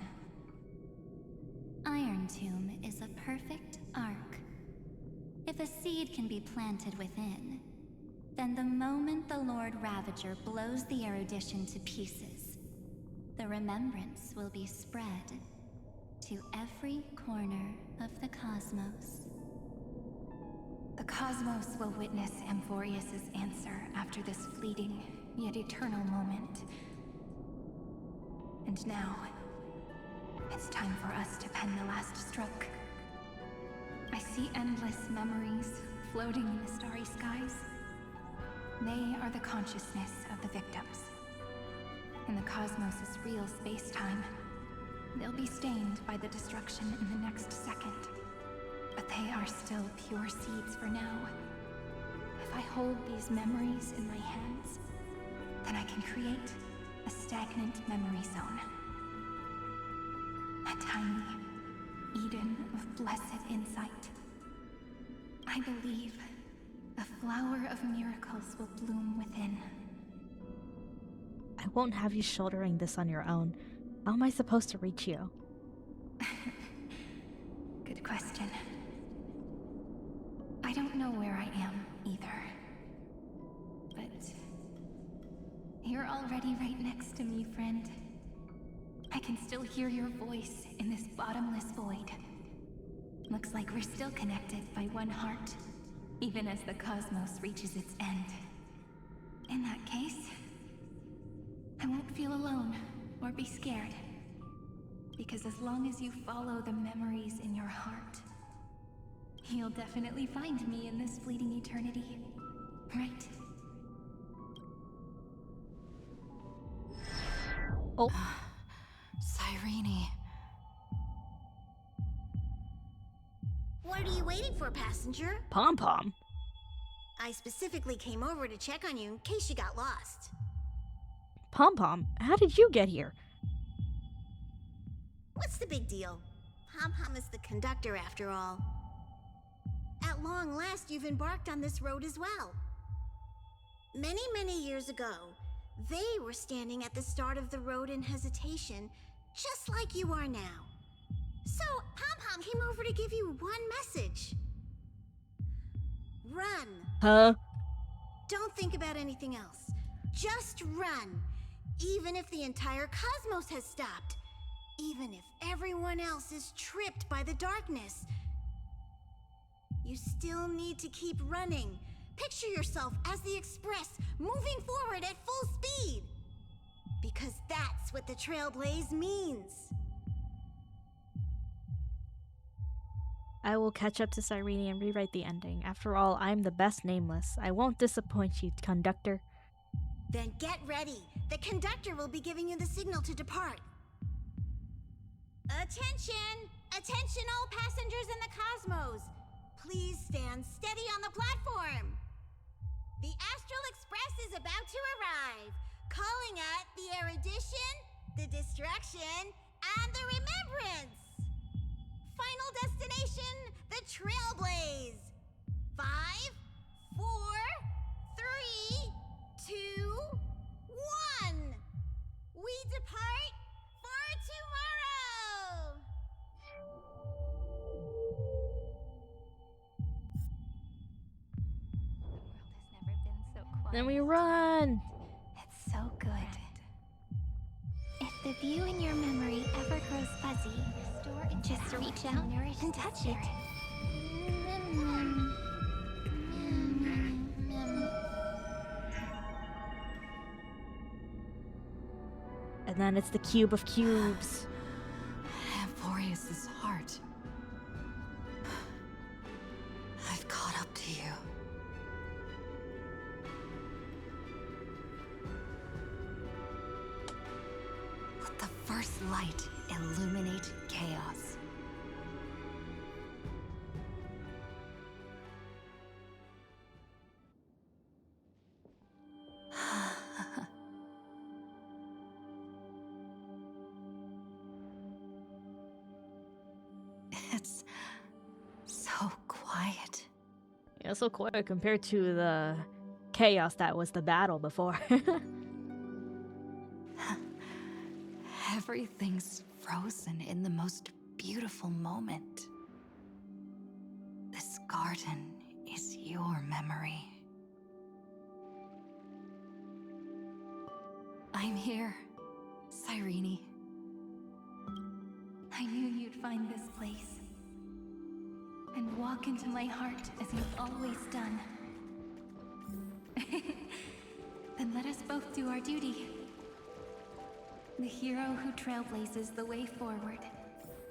Iron Tomb is a perfect arc. If a seed can be planted within, then the moment the Lord Ravager blows the erudition to pieces, the remembrance will be spread to every corner of the cosmos. The cosmos will witness Amphoreus' answer after this fleeting, yet eternal moment. And now, it's time for us to pen the last stroke. I see endless memories floating in the starry skies. They are the consciousness of the victims. In the cosmos' real space-time, they'll be stained by the destruction in the next second. But they are still pure seeds for now. If I hold these memories in my hands, then I can create a stagnant memory zone. A tiny Eden of blessed insight. I believe the flower of miracles will bloom within. I won't have you shouldering this on your own. How am I supposed to reach you? Good question. I don't know where I am, either. But you're already right next to me, friend. I can still hear your voice in this bottomless void. Looks like we're still connected by one heart, even as the cosmos reaches its end. In that case, I won't feel alone or be scared. Because as long as you follow the memories in your heart, you'll definitely find me in this fleeting eternity, right? Oh. Cyrene. What are you waiting for, passenger? Pom-pom. I specifically came over to check on you in case you got lost. Pom-pom, how did you get here? What's the big deal? Pom-pom is the conductor after all. At long last, you've embarked on this road as well. Many, many years ago, they were standing at the start of the road in hesitation, just like you are now. So, Pom-pom came over to give you one message. Run. Huh? Don't think about anything else. Just run. Even if the entire cosmos has stopped. Even if everyone else is tripped by the darkness. You still need to keep running. Picture yourself as the Express, moving forward at full speed. Because that's what the Trailblaze means. I will catch up to Cyrene and rewrite the ending. After all, I'm the best nameless. I won't disappoint you, conductor. Then get ready. the conductor will be giving you the signal to depart. Attention! Attention all passengers in the cosmos! Please stand steady on the platform. The Astral Express is about to arrive, calling at the erudition, the distraction, and the remembrance. Final destination, the Trailblaze. 5, 4, 3, 2, 1. We depart for tomorrow. Then we run. It's so good. If the view in your memory ever grows fuzzy, just reach out and touch it. And then it's the cube of cubes. Amphoreus' heart. I've caught up to you. Let the first light illuminate chaos. It's so quiet. Yeah, so quiet compared to the chaos that was the battle before. Everything's frozen in the most beautiful moment. This garden is your memory. I'm here, Cyrene. I knew you'd find this place and walk into my heart as you've always done. Then let us both do our duty. The hero who trailblazes the way forward,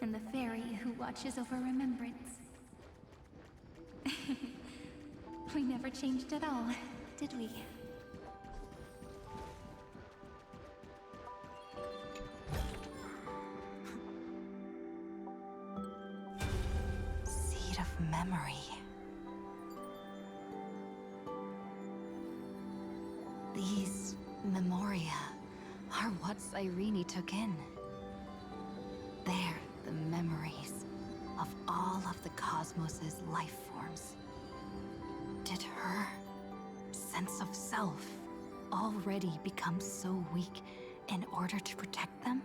and the fairy who watches over remembrance. We never changed at all, did we? Seed of memory. These memoria are what Cyrene took in. They're the memories of all of the cosmos's life forms. Did her sense of self already become so weak in order to protect them?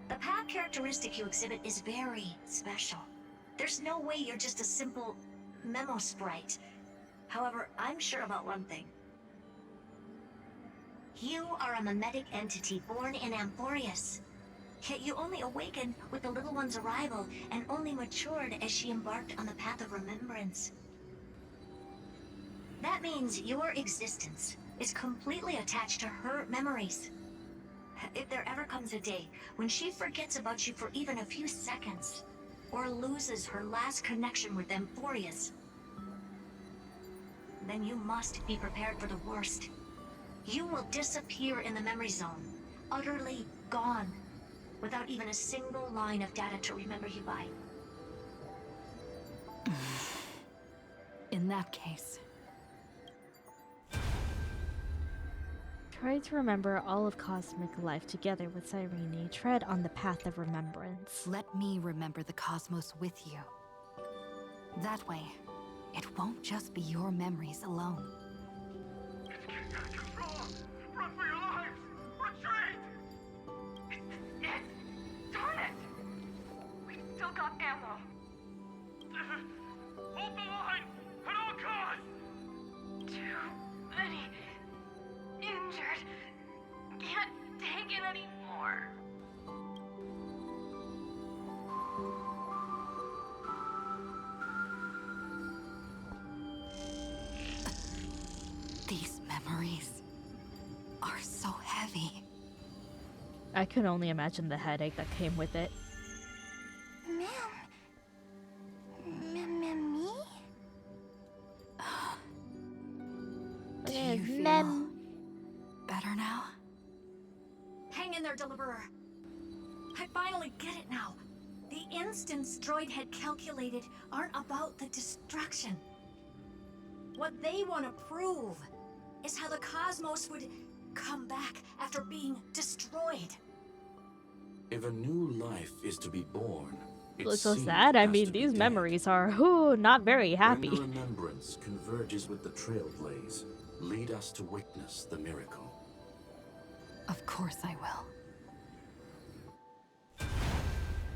The path characteristic you exhibit is very special. There's no way you're just a simple memo sprite. However, I'm sure about one thing. You are a mimetic entity born in Amphoreus. Yet you only awakened with the little one's arrival and only matured as she embarked on the path of remembrance. That means your existence is completely attached to her memories. If there ever comes a day when she forgets about you for even a few seconds, or loses her last connection with Amphoreus, then you must be prepared for the worst. You will disappear in the memory zone, utterly gone, without even a single line of data to remember you by. In that case, Try to remember all of cosmic life together with Cyrene. Tread on the path of remembrance. let me remember the cosmos with you. That way, it won't just be your memories alone. It's getting out of control! Run for your lives! Retreat! Darn it! We still got ammo. Hold the line! At all costs! Too many injured. Can't take it anymore. These memories are so heavy. I could only imagine the headache that came with it. Me? Do you feel Mem. better now? there, Deliverer. I finally get it now. The instants Droid had calculated aren't about the destruction. What they want to prove is how the cosmos would come back after being destroyed. If a new life is to be born, Looks its so seed sad. I has mean, to be these dead. memories are not very When happy. the remembrance converges with the trailblaze, lead us to witness the miracle. Of course I will.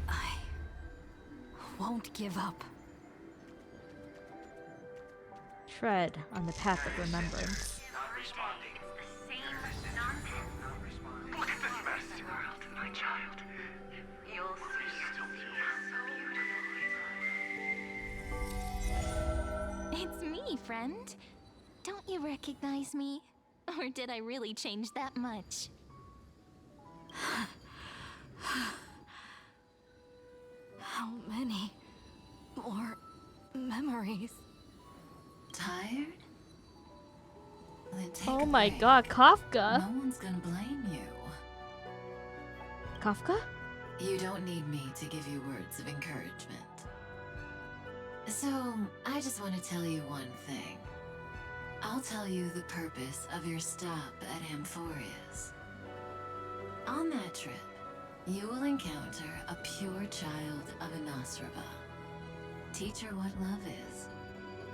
I won't give up. Tread on the path of remembrance. Not responding. Look at this mess. My child. You'll see It's me, friend. Don't you recognize me? Or did I really change that much? How many more memories? Tired? Then take Oh a my break. god, Kafka. No one's gonna blame you. Kafka? You don't need me to give you words of encouragement. So, I just want to tell you one thing. I'll tell you the purpose of your stop at Amphoreus. On that trip, you will encounter a pure child of Anasraba. Teach her what love is.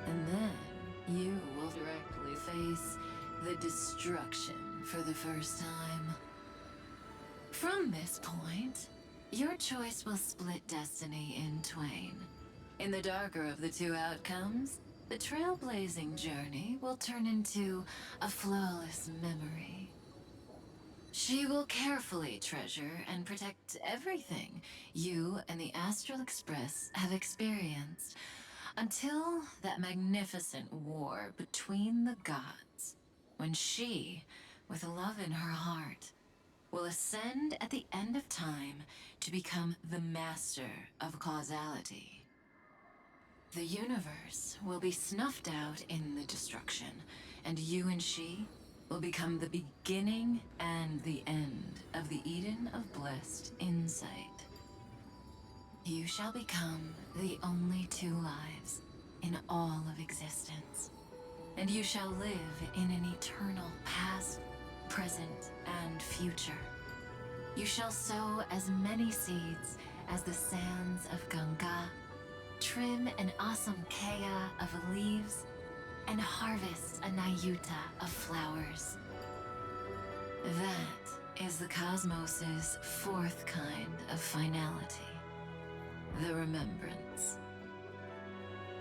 And then you will directly face the destruction for the first time. From this point, your choice will split destiny in twain. In the darker of the two outcomes, the trailblazing journey will turn into a flawless memory. She will carefully treasure and protect everything you and the Astral Express have experienced until that magnificent war between the gods, when she, with love in her heart, will ascend at the end of time to become the master of causality. The universe will be snuffed out in the destruction, and you and she will become the beginning and the end of the Eden of blessed insight. You shall become the only two lives in all of existence, and you shall live in an eternal past, present, and future. You shall sow as many seeds as the sands of Ganga, trim an awesome kea of leaves, and harvest a nayuta of flowers. That is the cosmos's fourth kind of finality, the remembrance.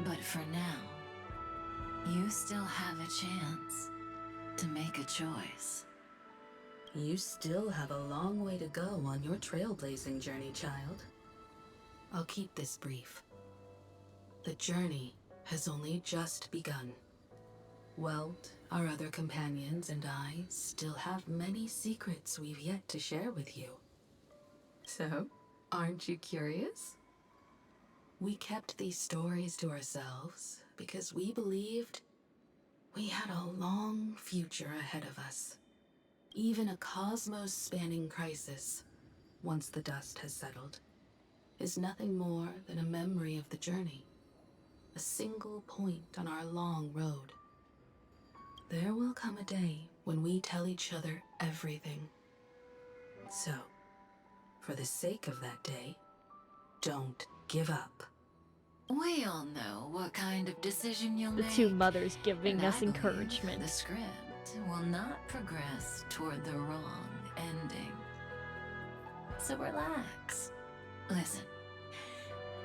But for now, you still have a chance to make a choice. You still have a long way to go on your trailblazing journey, child. I'll keep this brief. The journey has only just begun. Welt, our other companions, and I still have many secrets we've yet to share with you. So, aren't you curious? We kept these stories to ourselves because we believed we had a long future ahead of us. Even a cosmos-spanning crisis, once the dust has settled, is nothing more than a memory of the journey. A single point on our long road. There will come a day when we tell each other everything. So, for the sake of that day, don't give up. We all know what kind of decision you'll The make. two mothers giving and us I believe encouragement. The script will not progress toward the wrong ending. So relax. Listen,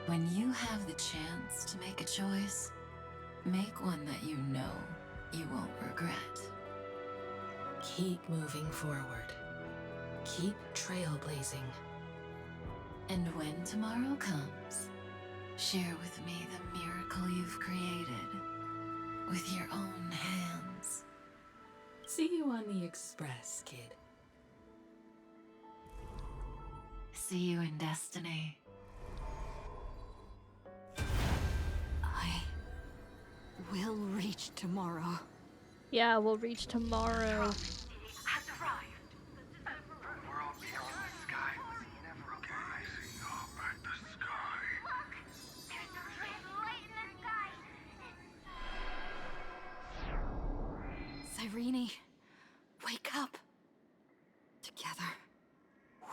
when you have the chance to make a choice, make one that you know you won't regret. Keep moving forward. Keep trailblazing. And when tomorrow comes, share with me the miracle you've created with your own hands. See you on the Express, kid. See you in destiny. I will reach tomorrow. Yeah, we'll reach tomorrow. Has arrived. The world beyond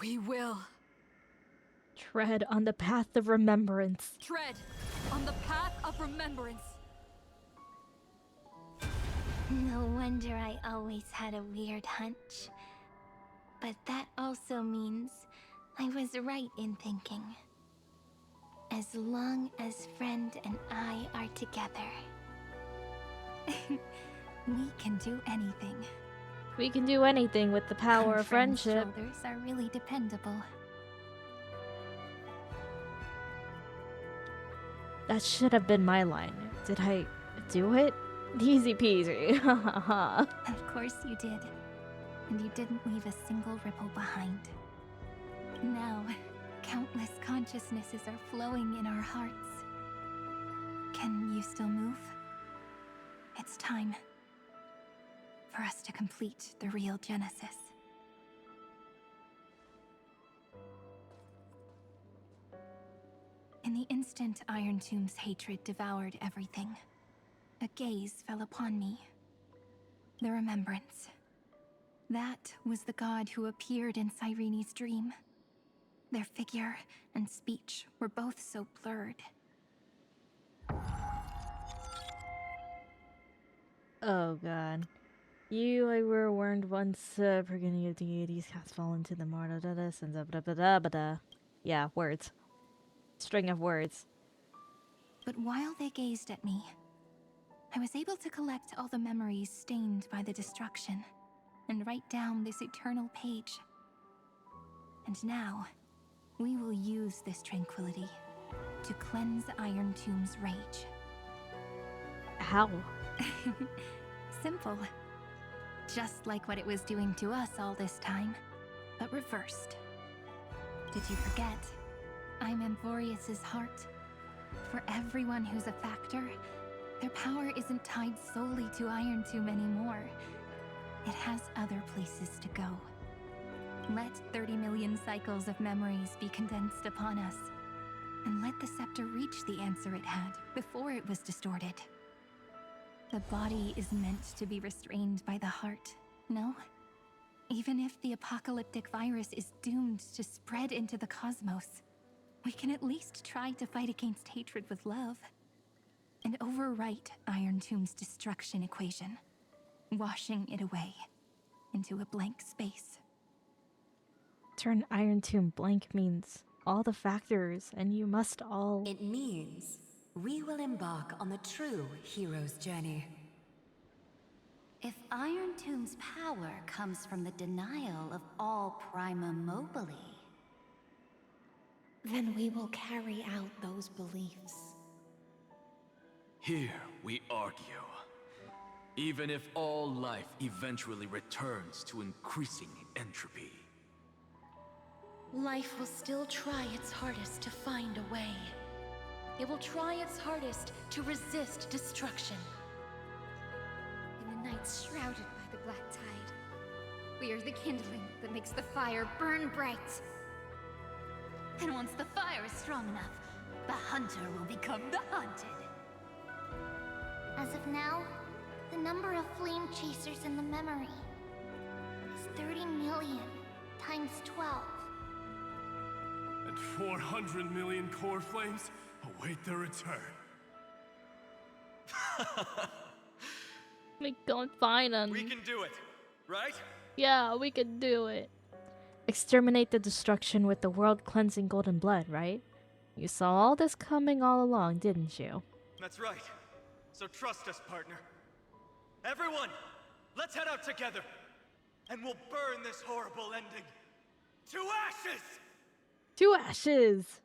We will. Tread on the path of remembrance. Tread on the path of remembrance. No wonder I always had a weird hunch. But that also means I was right in thinking. As long as Friend and I are together. We can do anything. We can do anything with the power Our of friend's friendship. shoulders are really dependable. That should have been my line. Did I do it? Easy peasy. Of course you did. And you didn't leave a single ripple behind. Now, countless consciousnesses are flowing in our hearts. Can you still move? It's time for us to complete the real Genesis. In the instant Iron Tomb's hatred devoured everything, a gaze fell upon me. The remembrance. That was the god who appeared in Cyrene's dream. Their figure and speech were both so blurred. Oh god. You were warned once, beginning of deities cast fall into the mortal sins of Yeah, words. String of words. But while they gazed at me, I was able to collect all the memories stained by the destruction and write down this eternal page. And now, we will use this tranquility to cleanse Iron Tomb's rage. How? Simple. Just like what it was doing to us all this time, but reversed. Did you forget? I'm Amphoreus' heart. For everyone who's a factor, their power isn't tied solely to Iron Tomb anymore. It has other places to go. Let 30 million cycles of memories be condensed upon us, and let the scepter reach the answer it had before it was distorted. The body is meant to be restrained by the heart, no? Even if the apocalyptic virus is doomed to spread into the cosmos, we can at least try to fight against hatred with love, and overwrite Iron Tomb's destruction equation, washing it away into a blank space. Turn Iron Tomb blank means all the factors, and you must all... It means we will embark on the true hero's journey. If Iron Tomb's power comes from the denial of all Prima Mobile, then we will carry out those beliefs. Here we argue. Even if all life eventually returns to increasing entropy, Life will still try its hardest to find a way. It will try its hardest to resist destruction. In the night shrouded by the black tide, we are the kindling that makes the fire burn bright. and once the fire is strong enough, the hunter will become the hunted. As of now, the number of flame chasers in the memory is 30 million times 12. And 400 million core flames await their return. We can't find them. We can do it, right? Yeah, we can do it. Exterminate the destruction with the world-cleansing golden blood, right? You saw all this coming all along, didn't you? That's right. So trust us, partner. Everyone, let's head out together. And we'll burn this horrible ending to ashes! To ashes!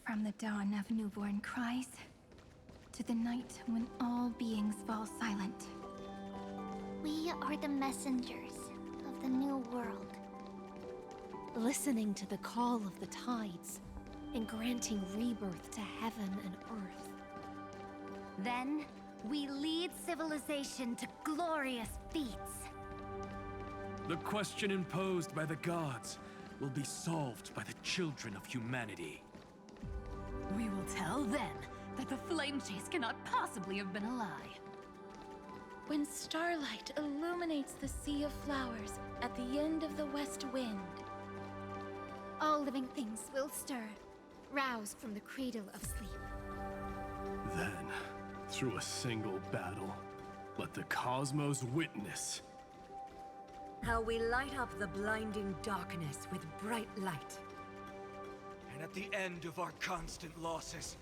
From the dawn of newborn cries, to the night when all beings fall silent. We are the messengers of the new world. Listening to the call of the tides, and granting rebirth to heaven and earth. Then, we lead civilization to glorious feats. The question imposed by the gods will be solved by the children of humanity. We will tell them that the flame chase cannot possibly have been a lie. when starlight illuminates the sea of flowers at the end of the west wind. All living things will stir, roused from the cradle of sleep. Then, through a single battle, let the cosmos witness how we light up the blinding darkness with bright light. And at the end of our constant losses,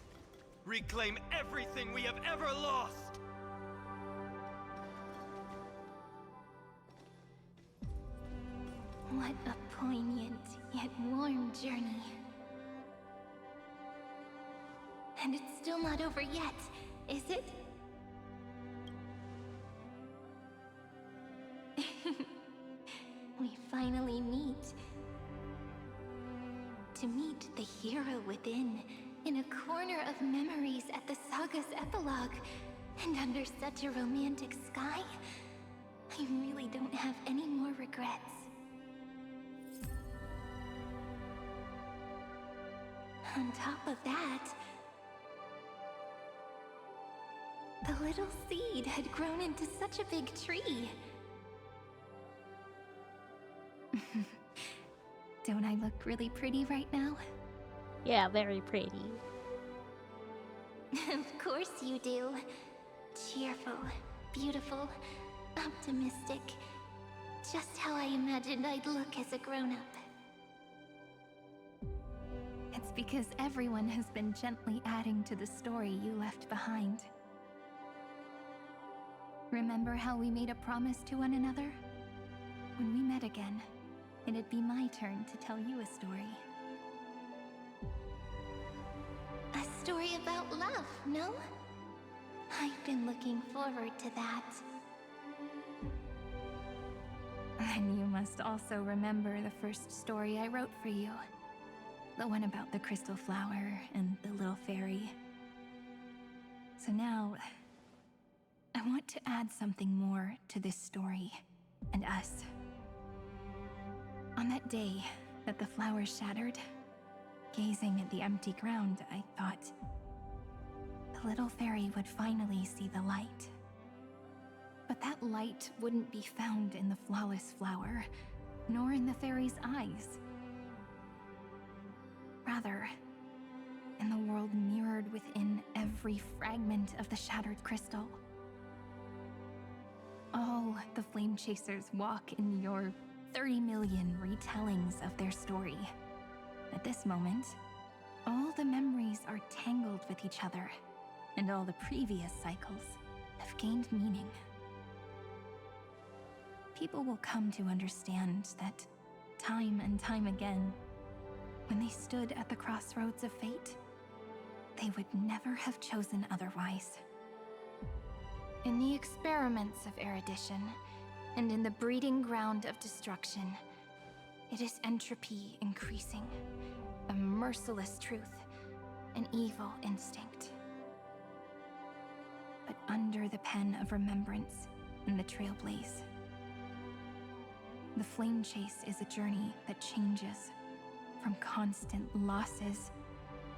reclaim everything we have ever lost! What a poignant yet warm journey. And it's still not over yet, is it? We finally meet. To meet the hero within, in a corner of memories at the saga's epilogue, and under such a romantic sky, I really don't have any more regrets. On top of that, the little seed had grown into such a big tree. Don't I look really pretty right now? Yeah, very pretty. Of course you do. Cheerful, beautiful, optimistic. Just how I imagined I'd look as a grown-up. It's because everyone has been gently adding to the story you left behind. Remember how we made a promise to one another? When we met again, it'd be my turn to tell you a story. A story about love, no? I've been looking forward to that. And you must also remember the first story I wrote for you. The one about the crystal flower and the little fairy. So now, I want to add something more to this story and us. On that day that the flower shattered, gazing at the empty ground, I thought the little fairy would finally see the light. But that light wouldn't be found in the flawless flower, nor in the fairy's eyes. Rather, in the world mirrored within every fragment of the shattered crystal. All the flame chasers walk in your 30 million retellings of their story. At this moment, all the memories are tangled with each other, and all the previous cycles have gained meaning. People will come to understand that time and time again, when they stood at the crossroads of fate, they would never have chosen otherwise. In the experiments of erudition, and in the breeding ground of destruction, it is entropy increasing, a merciless truth, an evil instinct. But under the pen of remembrance and the trailblaze, the flame chase is a journey that changes from constant losses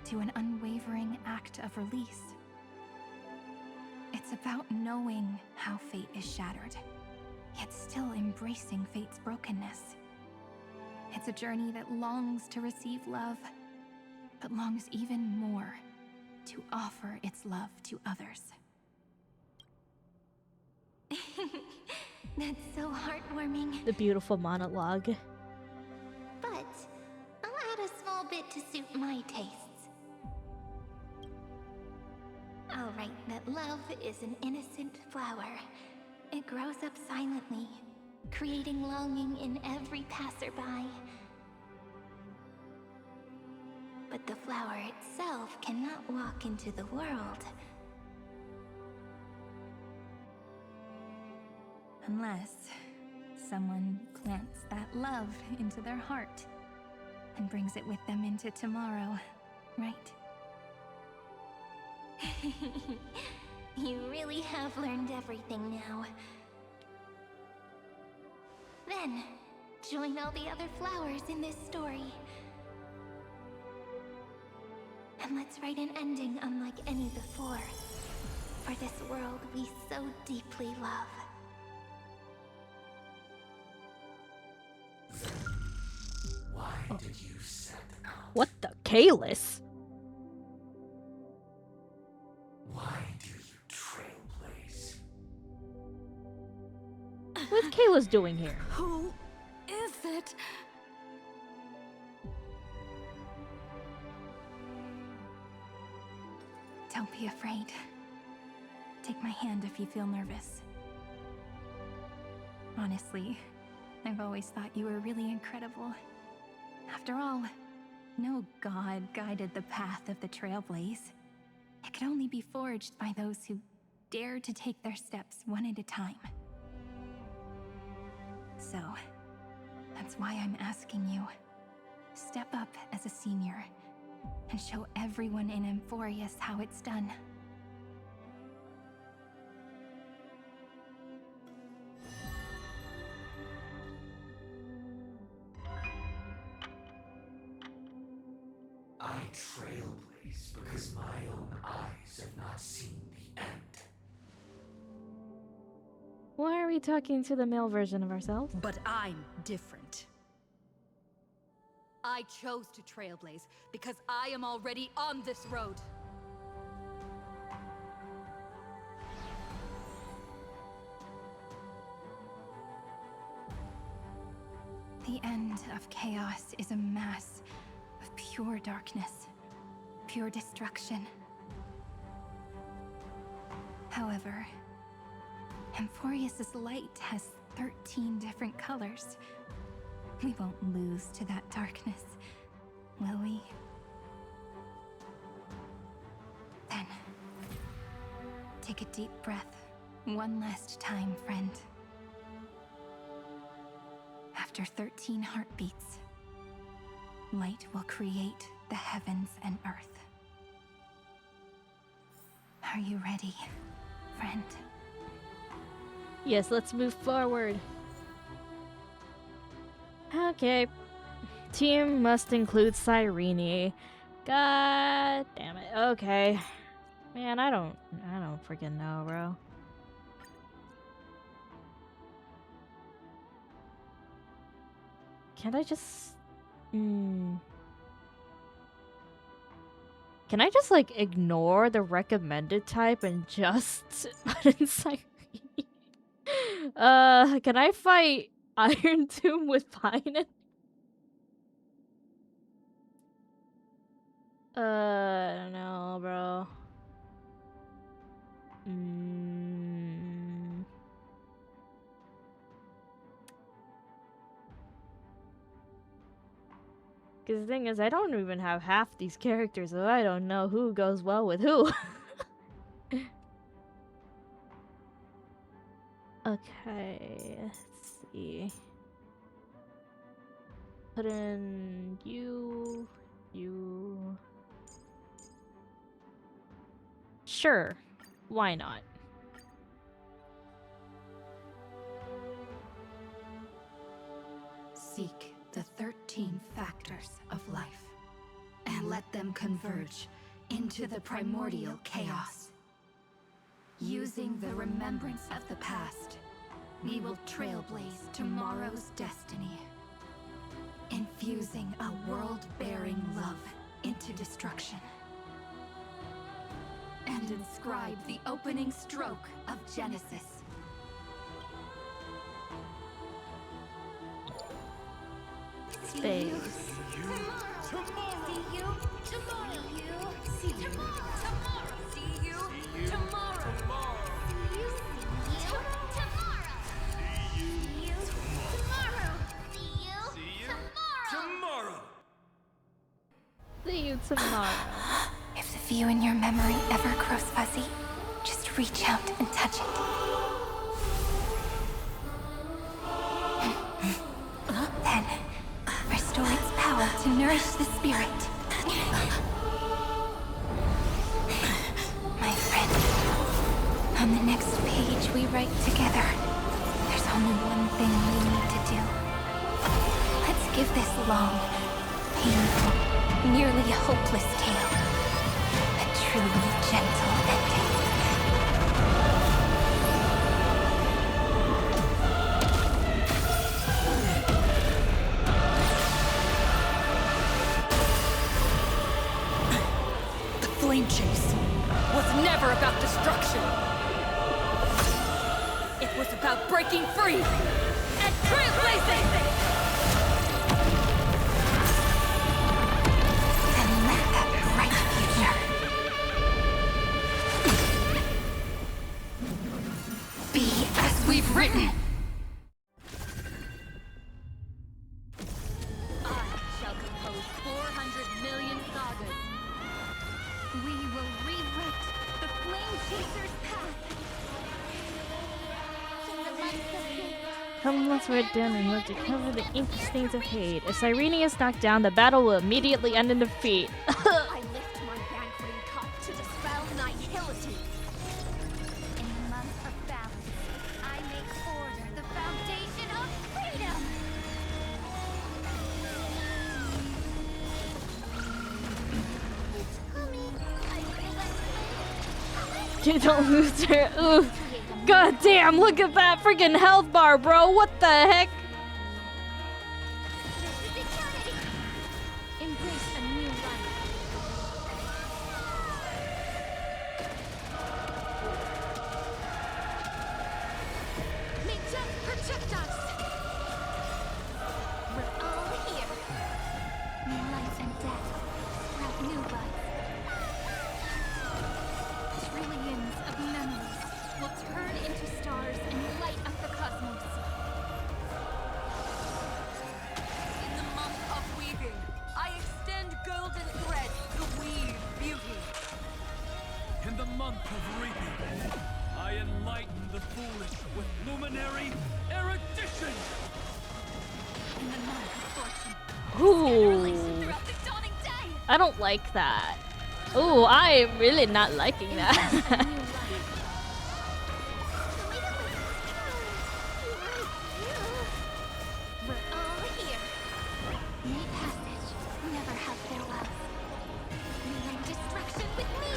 to an unwavering act of release. It's about knowing how fate is shattered, yet still embracing fate's brokenness. It's a journey that longs to receive love, but longs even more to offer its love to others. That's so heartwarming. The beautiful monologue. But I'll add a small bit to suit my tastes. I'll write that love is an innocent flower. It grows up silently, creating longing in every passerby. But the flower itself cannot walk into the world unless someone plants that love into their heart and brings it with them into tomorrow, right? You really have learned everything now. Then, join all the other flowers in this story. And let's write an ending unlike any before, for this world we so deeply love. did you set out? What the Kalis? Why do you trailblaze? What's Kalis doing here? Who is it? Don't be afraid. Take my hand if you feel nervous. Honestly, I've always thought you were really incredible. After all, no god guided the path of the Trailblaze. It could only be forged by those who dare to take their steps one at a time. So, that's why I'm asking you. Step up as a senior and show everyone in Amphoreus how it's done. I trailblaze because my own eyes have not seen the end. Why are we talking to the male version of ourselves? But I'm different. I chose to trailblaze because I am already on this road. The end of chaos is a mass of pure darkness, pure destruction. However, Amphoreus' light has 13 different colors. We won't lose to that darkness, will we? Then, take a deep breath, one last time, friend. After 13 heartbeats, light will create the heavens and earth. Are you ready, friend? Yes, let's move forward. Okay. Team must include Cyrene. God damn it. Okay. Man, I don't freaking know, bro. Can't I just... Can I just, like, ignore the recommended type and just put in Cyrene? Can I fight Iron Tomb with Pine? I don't know, bro. Because the thing is, I don't even have half these characters, so I don't know who goes well with who. Okay, let's see. Put in you. Sure, why not? Seek the 13 factors of life, and let them converge into the primordial chaos. Using the remembrance of the past, we will trailblaze tomorrow's destiny, infusing a world-bearing love into destruction, and inscribe the opening stroke of Genesis. Space. See you tomorrow. If the view in your memory ever grows fuzzy, just reach out and touch it. Then, restore its power to nourish the spirit. My friend, on the next page we write together, there's only one thing we need to do. Let's give this long, painful, nearly hopeless tale a truly gentle ending. flame chase was never about destruction. It was about breaking free and trailblazing! And let that bright future be as we've written. I shall compose 400 million sagas. We will rewrite the Flame Chaser's path. Come once we're done and look to cover the inky stains of hate. If Cyrene is knocked down, the battle will immediately end in defeat. I lift my banqueting cup to dispel nihility. In the month of balance, I make order the foundation of freedom. It's coming. I feel that You don't lose her. Ooh. God damn, look at that freaking health bar, bro. What the heck? Embrace a new life. May death protect us. we're all here. May life and death sprout new buds. Trillions of memories will turn into stars and light up the cosmos. In the month of weaving, I extend golden threads to weave beauty. In the month of reaping, I enlighten the foolish with luminary erudition. In the month of fortune, Ooh. throughout the dawning day. I don't like that. Ooh, I'm really not liking that. We're all here. May passage never have farewell. May end destruction with me.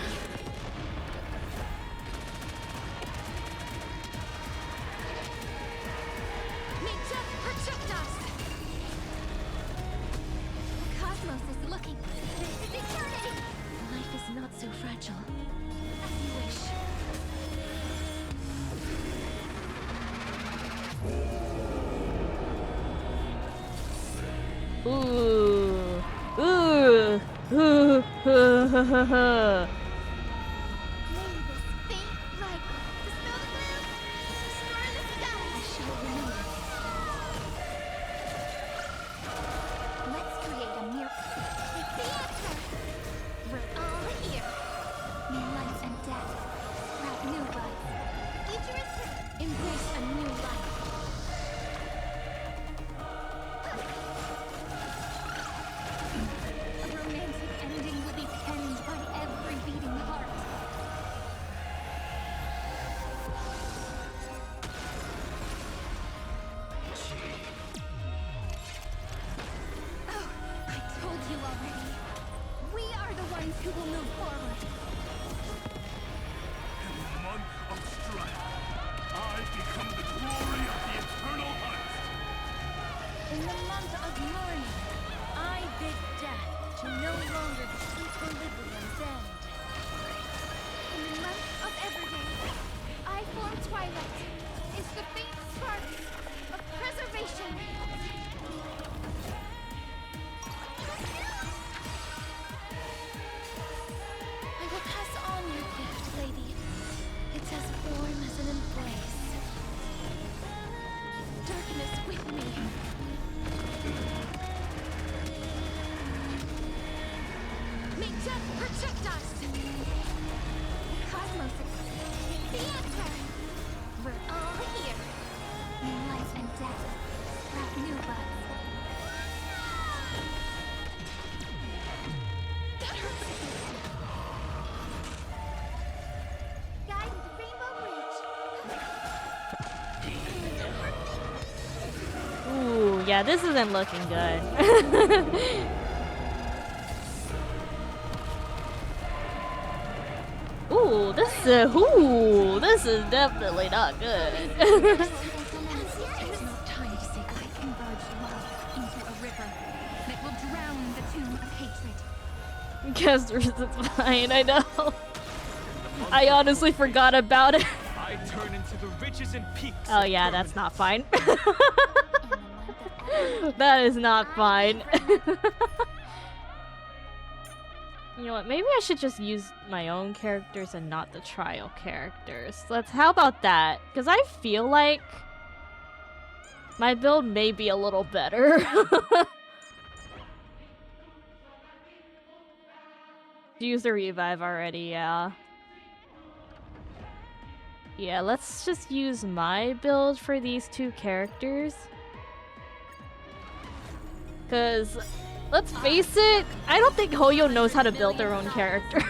May death protect us. The cosmos is looking. This is eternity. Life is not so fragile. As you wish. Ooh. Ooh. Ooh. May this faint light dispel the gloom. Restore the sky. I shall remember. Let's create a miracle. It's the answer. We're all here. May life and death sprout new buds. Future is Embrace a new life. A romantic ending will be penned by every beating heart. Oh, I told you already. We are the ones who will move forward. In the month of strife, I become the glory of the eternal hunt. In the month of mourning, I bid death to no longer the equilibrium's end. In the month of everyday, I form twilight. Is the faint spark of preservation. I will pass on your gift, lady. It's as warm as an embrace. Darkness with me. May death protect us. the cosmos. It's the answer. We're all here. May life and death sprout new buds. That hurts. Guide the rainbow bridge. Ooh, yeah, this isn't looking good. Ooh, this is definitely not good. There's no time to say I converge love into a river that will drown the tomb of hatred. Casters, it's fine, I know. I honestly forgot about it. I turn into the ridges and peaks. Oh yeah, that's not fine. That is not fine. You know what, maybe I should just use my own characters and not the trial characters. How about that? Because I feel like my build may be a little better. Use the revive already, yeah. Yeah, let's just use my build for these two characters. Because, let's face it, I don't think Hoyo knows how to build their own character.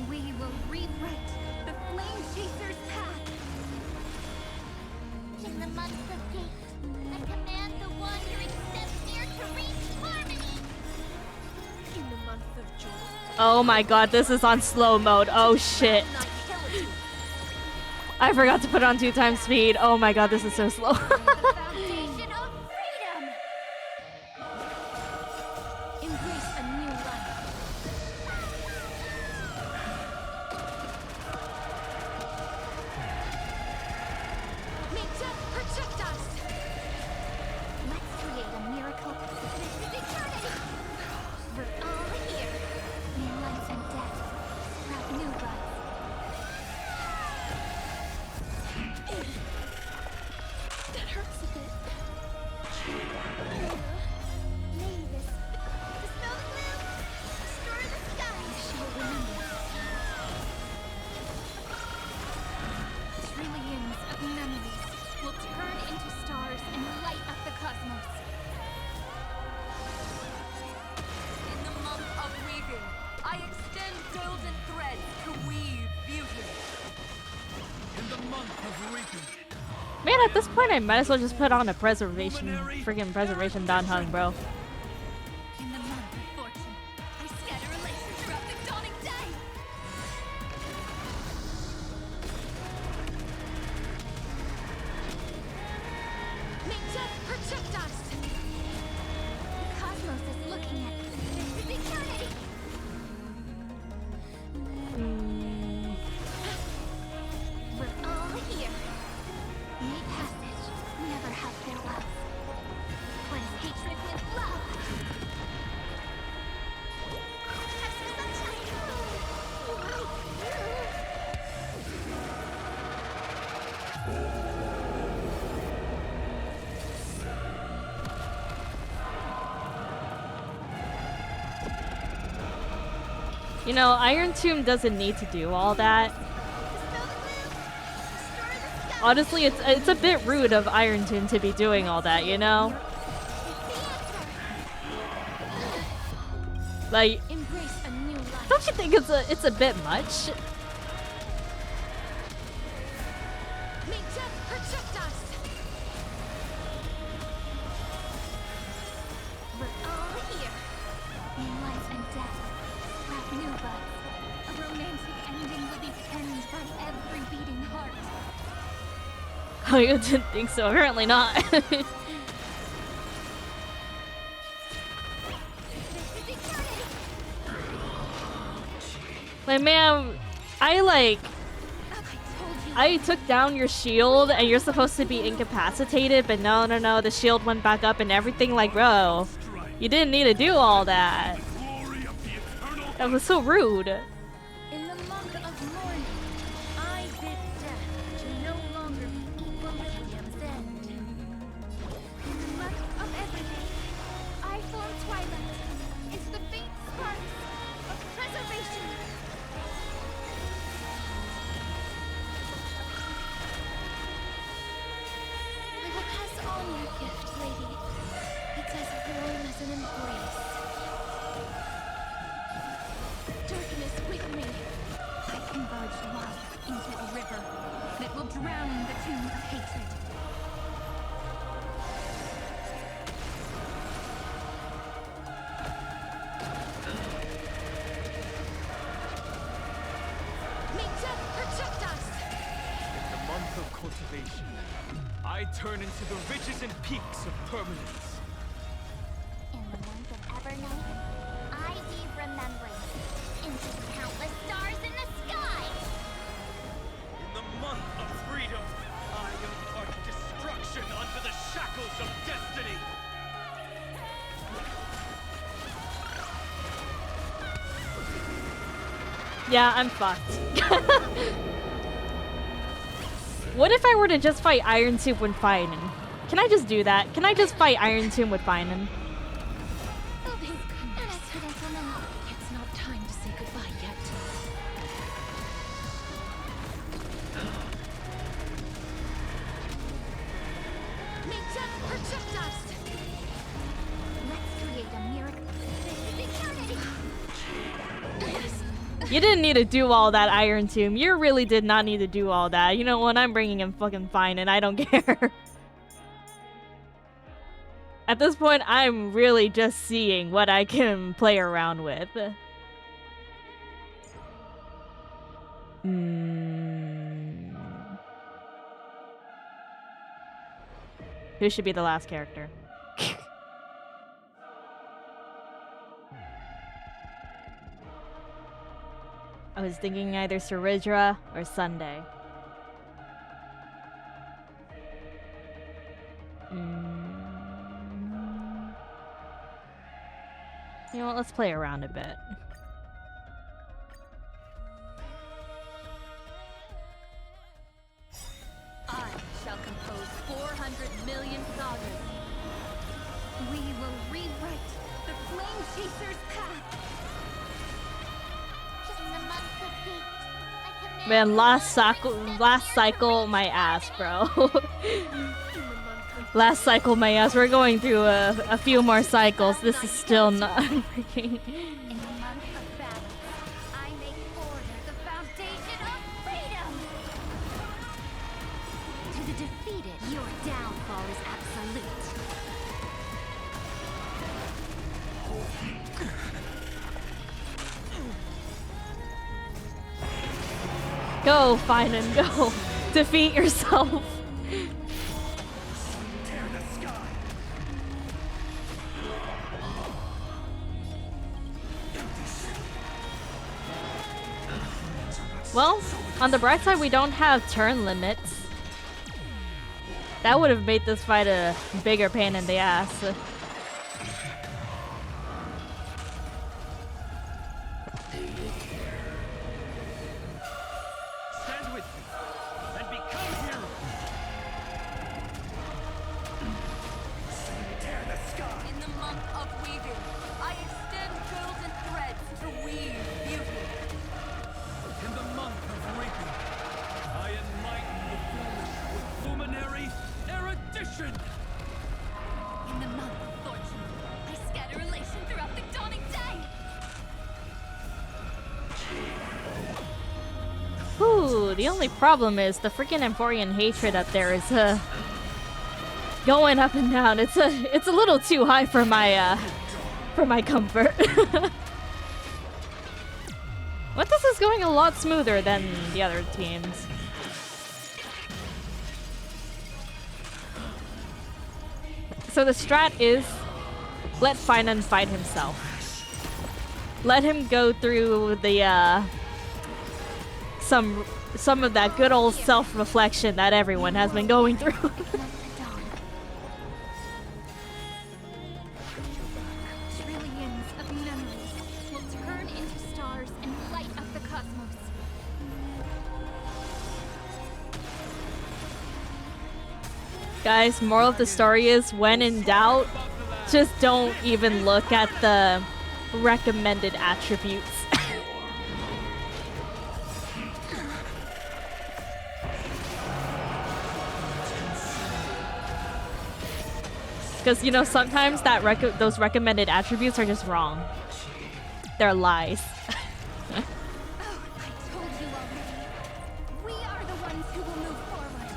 We will rewrite the Flame Chaser's path. In the month of Gate, I command the wandering steps near to reach harmony. In the month of joy. Oh my god, this is on slow mode. Oh shit. I forgot to put on 2x speed. Oh my god, this is so slow. Foundation of freedom. Embrace a new life. May death protect us. Let's create a miracle. This is eternity. We're all here. May life and death sprout new buds. That hurts a bit. Mavis, dispel the gloom. Restore the sky. She will remember. Trillions of memories will turn into stars and light up the cosmos. In the month of weaving, I extend golden threads to weave beauty. In the month of reaping, Man, at this point, I might as well just put on a freaking preservation Don Hung, bro. In the month of fortune, I scatter elation throughout the dawning day. May death protect us. The cosmos is looking at this is eternity. We're all here. May passage never have farewells. Cleanse hatred with love. Have some You know, Iron Tomb doesn't need to do all that. Honestly, it's a bit rude of Iron Tomb to be doing all that, you know? Like, Embrace a new life. don't you think it's a bit much? May death protect us. We're all here. May life and death sprout new buds. A romantic ending will be penned by every beating heart. Oh, you didn't think so? Apparently not. Like, man, I took down your shield and you're supposed to be incapacitated, but no, the shield went back up and everything. Like, bro, you didn't need to do all that. That was so rude. In the month of mourning, I bid death to no longer be equilibrium's end. In the month of everything, I form twilight. It's the faint sparks of preservation. I will pass on your gift, lady. It's as warm as an embrace. Darkness with me. I converge love into a river that will drown the tomb of hatred. May death protect us. In the month of cultivation, I turn into the ridges and peaks of permanence. In the month of Evernight, I weave remembrance. Yeah, I'm fucked. What if I were to just fight Iron Tomb with Finan? Can I just do that? Can I just fight Iron Tomb with Finan? Oh, thank goodness. It's not time to say goodbye yet. Make just protect us! Let's create a miracle. Security! You didn't need to do all that, Iron Tomb. You really did not need to do all that. You know what? I'm bringing him fucking Finan. I don't care. At this point, I'm really just seeing what I can play around with. Who should be the last character? I was thinking either Saridra or Sunday. You know what? Let's play around a bit. I shall compose 400 million sagas. We will rewrite the Flame Chaser's path. In the month of fate, I command Man, last cycle, my ass, bro. Last cycle, my ass. We're going through a few more cycles. This is still not working. in the month of battle, I make order the foundation of freedom! To the defeated, your downfall is absolute. Go, Finan, go. Defeat yourself. Well, on the bright side, we don't have turn limits. That would have made this fight a bigger pain in the ass. Stand with me and become heroes. Tear the sky. In the month of weaving, I extend golden threads to weave beauty. In the month of reaping, I enlighten the foolish with luminary erudition. In the month of fortune, I scatter elation throughout the dawning day. Ooh, the only problem is the freaking Amphorean hatred up there is going up and down. It's a little too high for my comfort. What, this is going a lot smoother than the other teams. So the strat is let Finan fight himself. Let him go through the some of that good old self-reflection that everyone has been going through. Trillions of memories will turn into stars and light up the cosmos. Guys, moral of the story is, when in doubt, just don't even look at the recommended attributes. Because, you know, sometimes that those recommended attributes are just wrong. They're lies. I told you already. We are the ones who will move forward.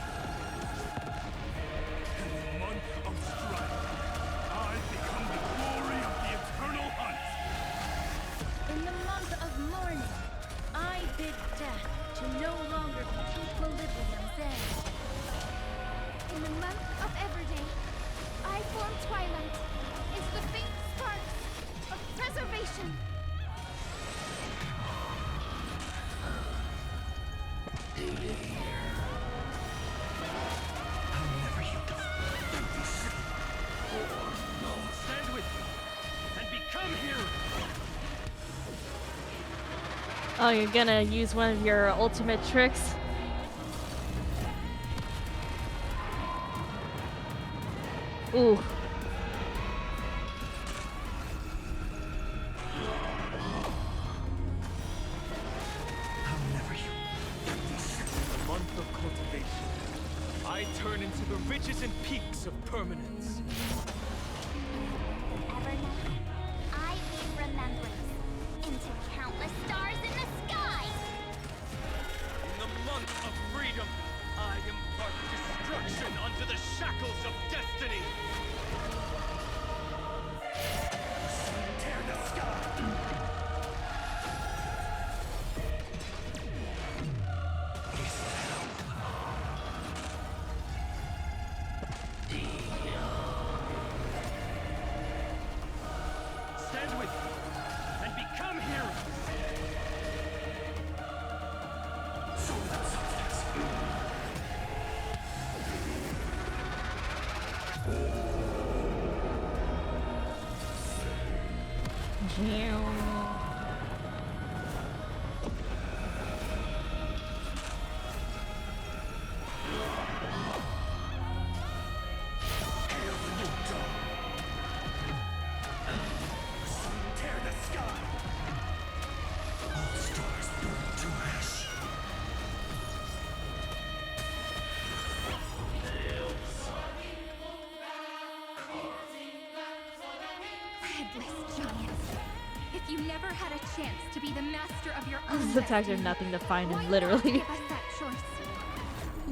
In the month of strife, I become the glory of the eternal hunt. In the month of mourning, I bid death to no longer be equilibrium's end. In the month of Everday, I form twilight is the faint sparks of preservation. Stand with me and become heroes. Oh, you're gonna use one of your ultimate tricks? Ooh. Month of cultivation. I turn into the ridges and peaks of permanence. Evernight, I weave remembrance into countless stars in the sky. In the month of freedom, I impart destruction unto the shackles of destiny. Tear the sky. Stand with me and become heroes. Tear the sky. All stars burn to ash. Headless giants. If you never had a chance to be the master of your own Sometimes destiny, there's nothing to find why in, not literally. give us that choice?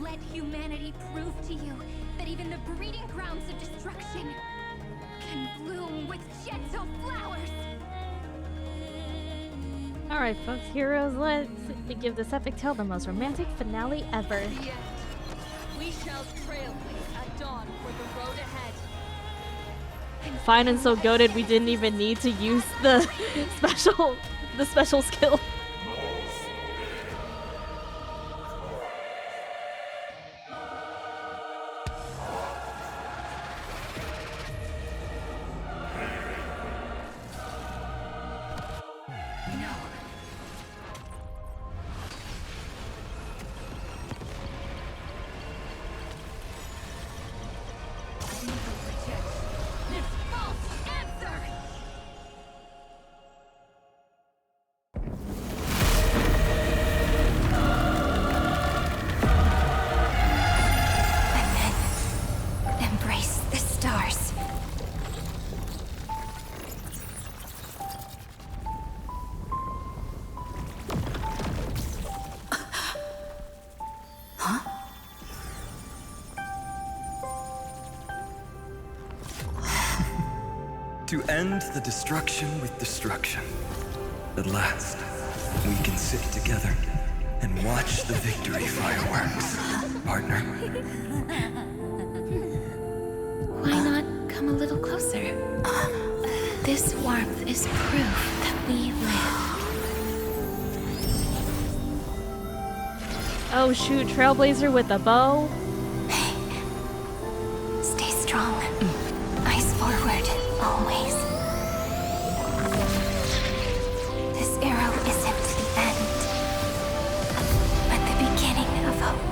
Let humanity prove to you that even the breeding grounds of destruction can bloom with gentle flowers. Alright, folks, heroes, let's give this epic tale the most romantic finale ever. The end. We shall trailblaze at dawn for the road ahead. Fine and so goated we didn't even need to use the special skill. Embrace the stars. To end the destruction with destruction. At last, we can sit together and watch the victory fireworks, partner. Why not come a little closer? This warmth is proof that we live. Oh shoot, Trailblazer with a bow? Stay strong. Eyes forward, always. This arrow isn't the end, but the beginning of hope.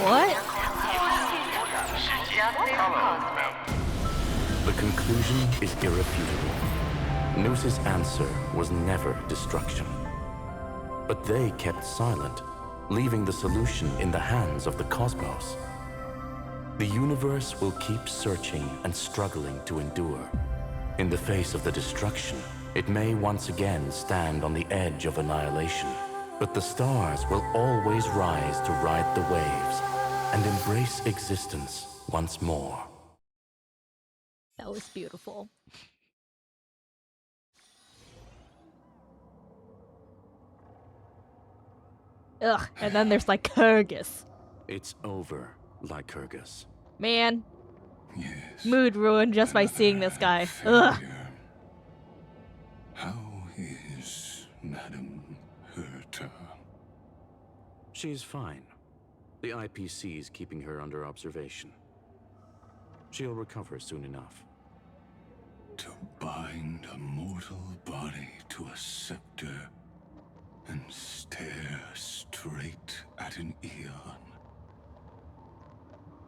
What? The conclusion is irrefutable. Noose's answer was never destruction. But they kept silent, leaving the solution in the hands of the cosmos. The universe will keep searching and struggling to endure. In the face of the destruction, it may once again stand on the edge of annihilation. But the stars will always rise to ride the waves and embrace existence once more. That was beautiful. Ugh, and then there's like Lycurgus. It's over, Lycurgus. Man, Yes. Mood ruined just by seeing this guy. Ugh. How is Madame Herta? She's fine. The IPC's keeping her under observation. She'll recover soon enough. To bind a mortal body to a scepter and stare straight at an eon.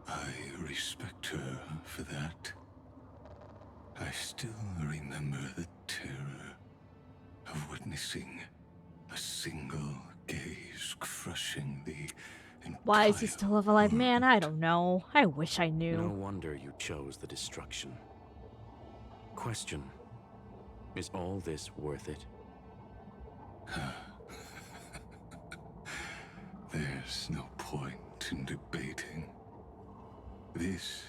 I respect her for that. I still remember the terror of witnessing a single gaze crushing the Why is he still alive? Man, I don't know. I wish I knew. No wonder you chose the destruction. Question: is all this worth it? There's no point in debating. This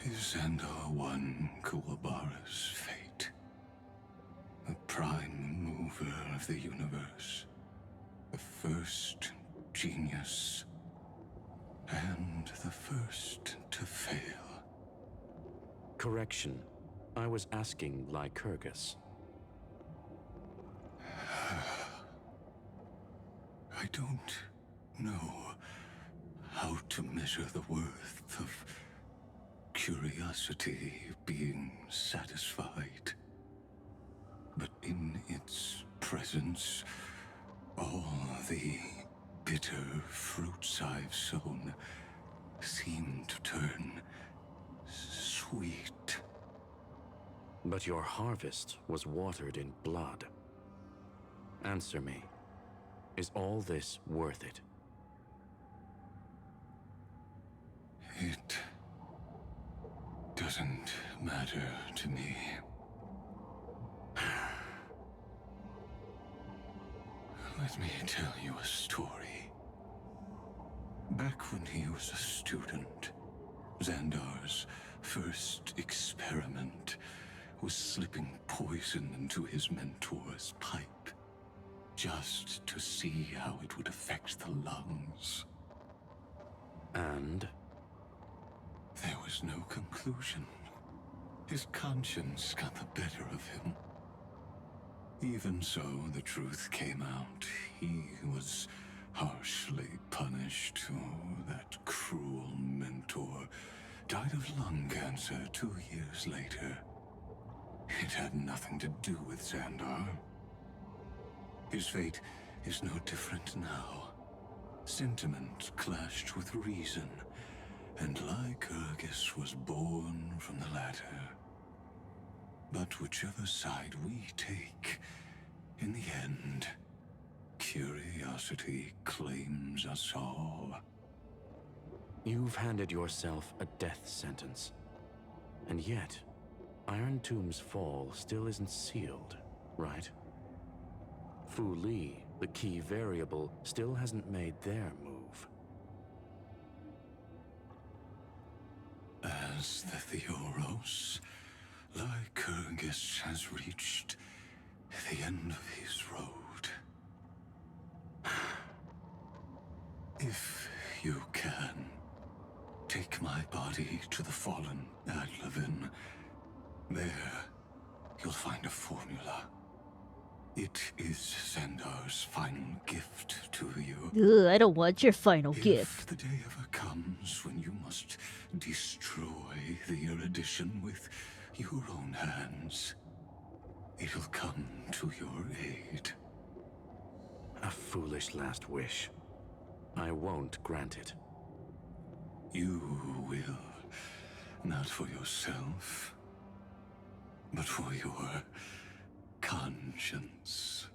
is Xandar One Kuwabara's fate. The prime mover of the universe. The first genius. And the first to fail. Correction. I was asking Lycurgus. I don't know how to measure the worth of curiosity being satisfied. But in its presence, all the bitter fruits I've sown seem to turn sweet. But your harvest was watered in blood. Answer me. Is all this worth it? It doesn't matter to me. Let me tell you a story. Back when he was a student, Xandar's first experiment was slipping poison into his mentor's pipe, just to see how it would affect the lungs. And? There was no conclusion. His conscience got the better of him. Even so, the truth came out. He was harshly punished. Oh, that cruel mentor died of lung cancer 2 years later. It had nothing to do with Xandar. His fate is no different now. Sentiment clashed with reason, and Lycurgus was born from the latter. But whichever side we take, in the end, curiosity claims us all. You've handed yourself a death sentence. And yet, Iron Tomb's fall still isn't sealed, right? Fu Li, the key variable, still hasn't made their move. As the Theoros, Lycurgus has reached the end of his road. If you can, take my body to the fallen Adlevin. There, you'll find a formula. It is Xandar's final gift to you. Ugh, I don't want your final gift. If the day ever comes when you must destroy the erudition with your own hands, it'll come to your aid. A foolish last wish. I won't grant it. You will. Not for yourself, but for your conscience.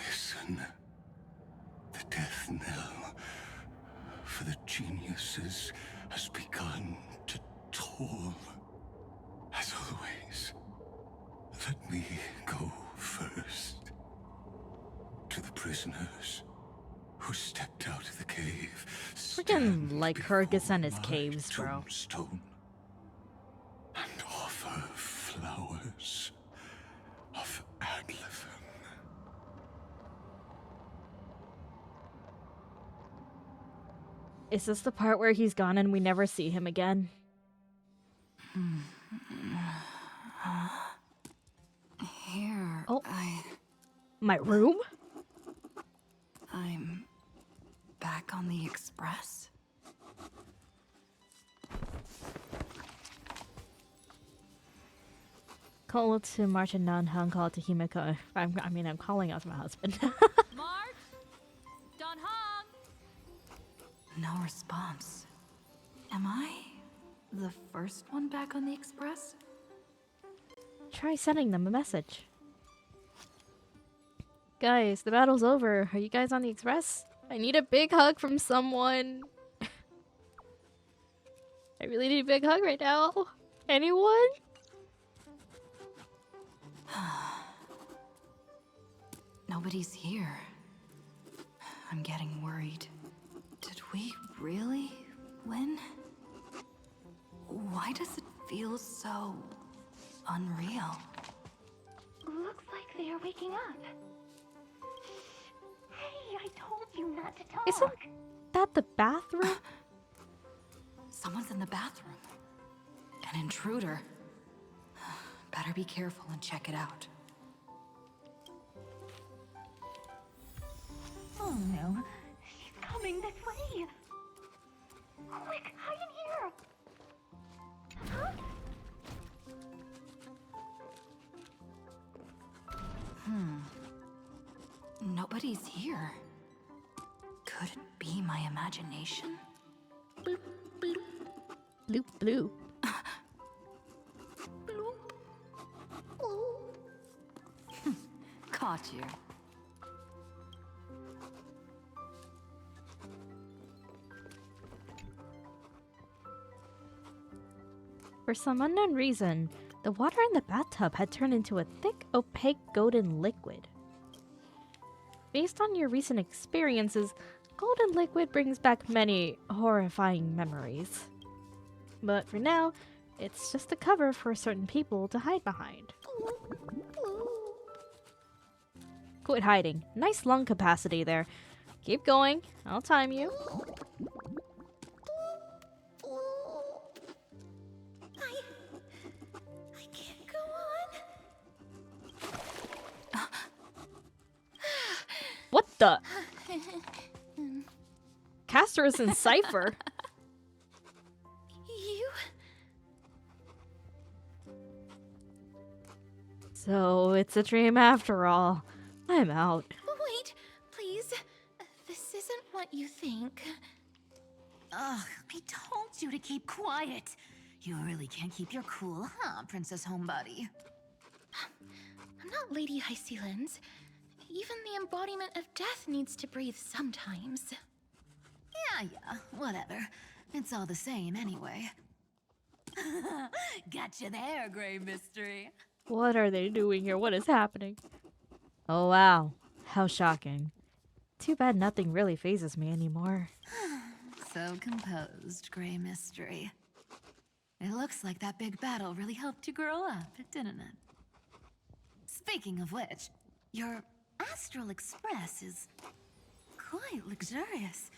Listen. The death knell for the geniuses has begun to toll. As always, let me go first. To the prisoners who stepped out of the cave. Freaking Lycurgus and his caves, bro. Tombstone, and offer flowers of Adlevin. Is this the part where he's gone and we never see him again? Here, oh. My room? I'm back on the express. Call to March and non-hung call to Himiko. I'm calling out to my husband. March? Don Hong? No response. Am I the first one back on the express? Try sending them a message. Guys, the battle's over. Are you guys on the express? I need a big hug from someone. I really need a big hug right now. Anyone? Nobody's here. I'm getting worried. Did we really win? Why does it feel so unreal? Looks like they are waking up. Hey, I told you not to talk. Isn't that the bathroom? Someone's in the bathroom. An intruder. Better be careful and check it out. Oh no, she's coming this way. Quick, hide in here. Huh? Nobody's here. Could it be my imagination? Bloop, bloop. Bloop, bloop. Caught you. For some unknown reason, the water in the bathtub had turned into a thick, opaque golden liquid. Based on your recent experiences, golden liquid brings back many horrifying memories. But for now, it's just a cover for certain people to hide behind. Quit hiding. Nice lung capacity there. Keep going. I'll time you. I can't go on. What the? Castorus and Cypher. You? So it's a dream after all. I'm out. Wait, please. This isn't what you think. Ugh, I told you to keep quiet. You really can't keep your cool, huh, Princess Homebody? I'm not Lady Hysealens. Even the embodiment of death needs to breathe sometimes. Yeah, whatever. It's all the same anyway. Gotcha there, Grey Mystery. What are they doing here? What is happening? Oh wow, how shocking. Too bad nothing really phases me anymore. So composed, Grey Mystery. It looks like that big battle really helped you grow up, didn't it? Speaking of which, your Astral Express is quite luxurious.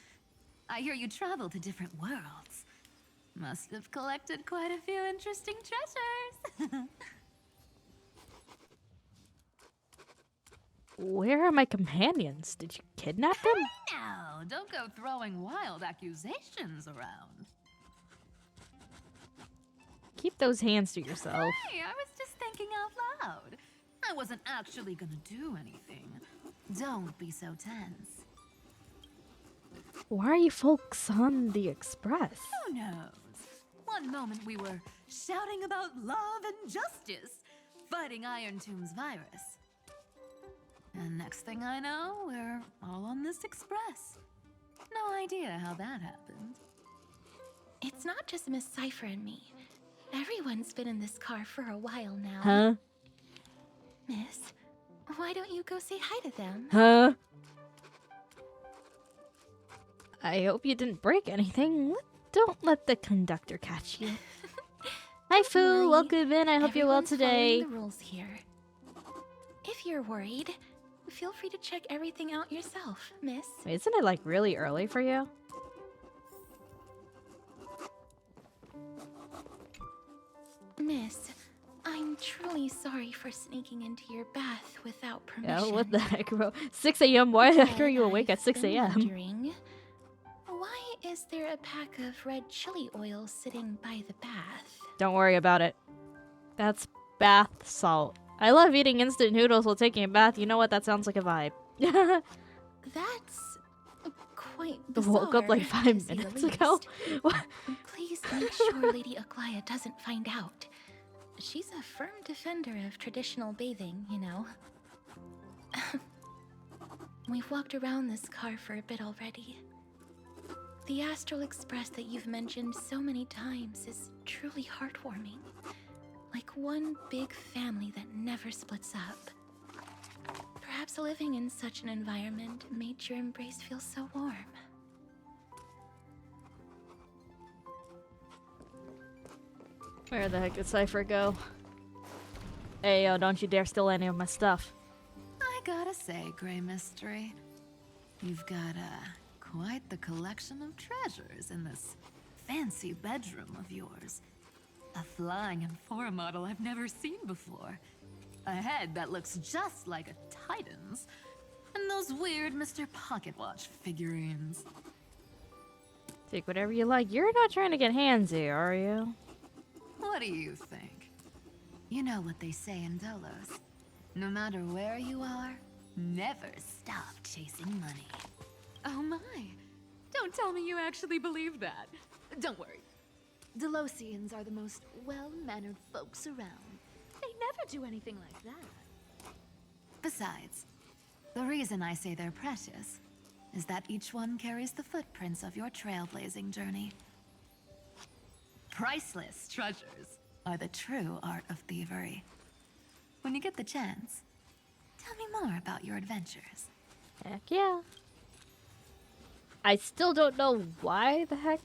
I hear you travel to different worlds. Must have collected quite a few interesting treasures. Where are my companions? Did you kidnap them? Now, don't go throwing wild accusations around. Keep those hands to yourself. Hey, I was just thinking out loud. I wasn't actually gonna do anything. Don't be so tense. Why are you folks on the express? Who knows? One moment we were shouting about love and justice, fighting Iron Tomb's virus. And next thing I know, we're all on this express. No idea how that happened. It's not just Miss Cypher and me. Everyone's been in this car for a while now. Huh? Miss, why don't you go say hi to them? Huh? I hope you didn't break anything. Don't let the conductor catch you. Hi, Fu. Welcome in. I hope you're well today. The rules here. If you're worried, feel free to check everything out yourself, miss. Wait, isn't it like really early for you? Miss, I'm truly sorry for sneaking into your bath without permission. Yeah, what the heck, bro? 6 a.m. Why the heck are you awake at 6 been a.m.? wondering, why is there a pack of red chili oil sitting by the bath? Don't worry about it. That's bath salt. I love eating instant noodles while taking a bath. You know what? That sounds like a vibe. That's quite bizarre. Woke up like 5 to minutes say the ago. least. Please make sure Lady Aglaya doesn't find out. She's a firm defender of traditional bathing, you know. We've walked around this car for a bit already. The Astral Express that you've mentioned so many times is truly heartwarming. Like one big family that never splits up. Perhaps living in such an environment made your embrace feel so warm. Where the heck did Cypher go? Hey, yo, don't you dare steal any of my stuff. I gotta say, Grey Mystery, you've got quite the collection of treasures in this fancy bedroom of yours. A flying Amphora model I've never seen before. A head that looks just like a Titan's. And those weird Mr. Pocket Watch figurines. Take whatever you like. You're not trying to get handsy, are you? What do you think? You know what they say in Dolos. No matter where you are, never stop chasing money. Oh my. Don't tell me you actually believe that. Don't worry. Delosians are the most well-mannered folks around. They never do anything like that. Besides, the reason I say they're precious is that each one carries the footprints of your trailblazing journey. Priceless treasures are the true art of thievery. When you get the chance, tell me more about your adventures. Heck yeah. I still don't know why the heck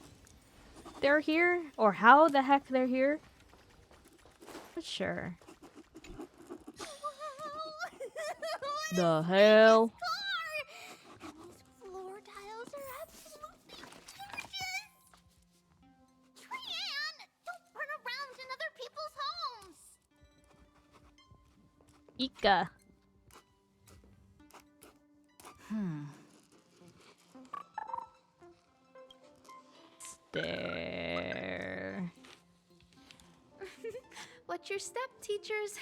they're here, or how the heck they're here. But sure. The hell? Floor tiles are absolutely gorgeous! Trian, don't run around in other people's homes! Ika. There. Watch your step, teachers.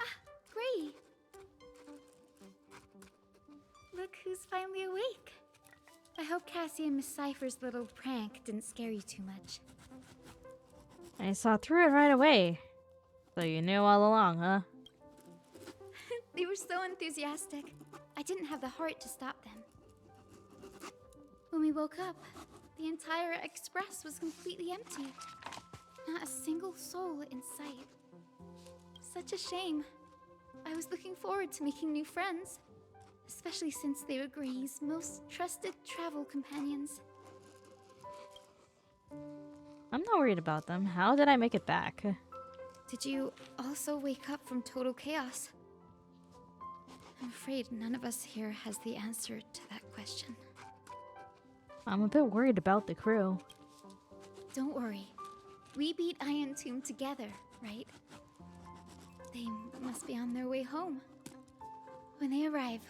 Ah, Gray. Look who's finally awake. I hope Cassie and Miss Cypher's little prank didn't scare you too much. I saw through it right away. So you knew all along, huh? They were so enthusiastic. I didn't have the heart to stop them. When we woke up, the entire express was completely empty. Not a single soul in sight. Such a shame. I was looking forward to making new friends, especially since they were Gray's most trusted travel companions. I'm not worried about them. How did I make it back? Did you also wake up from total chaos? I'm afraid none of us here has the answer to that question. I'm a bit worried about the crew. Don't worry. We beat Iron Tomb together, right? They must be on their way home. When they arrive,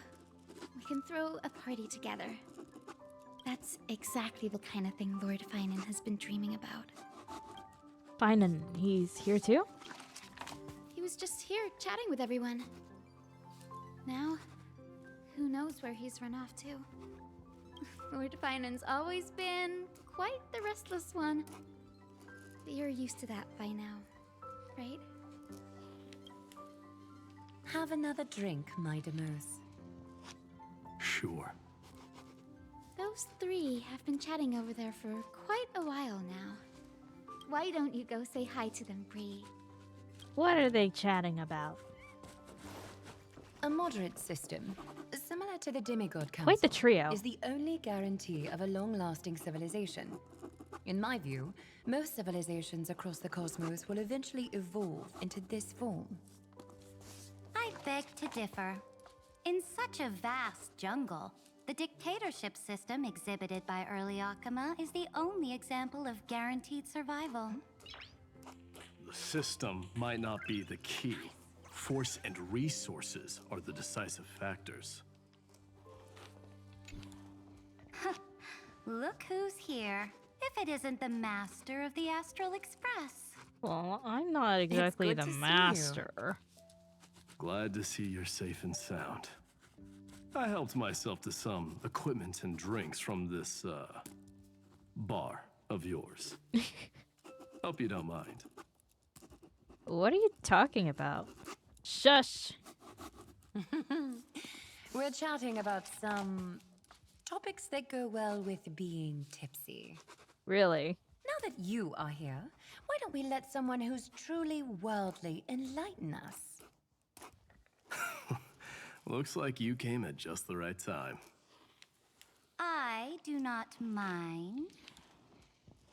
we can throw a party together. That's exactly the kind of thing Lord Finan has been dreaming about. Finan, he's here too? He was just here chatting with everyone. Now, who knows where he's run off to? Lord Finan's always been quite the restless one. But you're used to that by now, right? Have another drink, my Demerse. Sure. Those three have been chatting over there for quite a while now. Why don't you go say hi to them, Bree? What are they chatting about? A moderate system, similar to the Demigod Council, Quite the trio. is the only guarantee of a long-lasting civilization. In my view, most civilizations across the cosmos will eventually evolve into this form. I beg to differ. In such a vast jungle, the dictatorship system exhibited by early Akama is the only example of guaranteed survival. The system might not be the key. Force and resources are the decisive factors. Look who's here. If it isn't the master of the Astral Express. Well, I'm not exactly good the to see you. master. Glad to see you're safe and sound. I helped myself to some equipment and drinks from this, bar of yours. Hope you don't mind. What are you talking about? Shush! We're chatting about some topics that go well with being tipsy. Really? Now that you are here, why don't we let someone who's truly worldly enlighten us? Looks like you came at just the right time. I do not mind.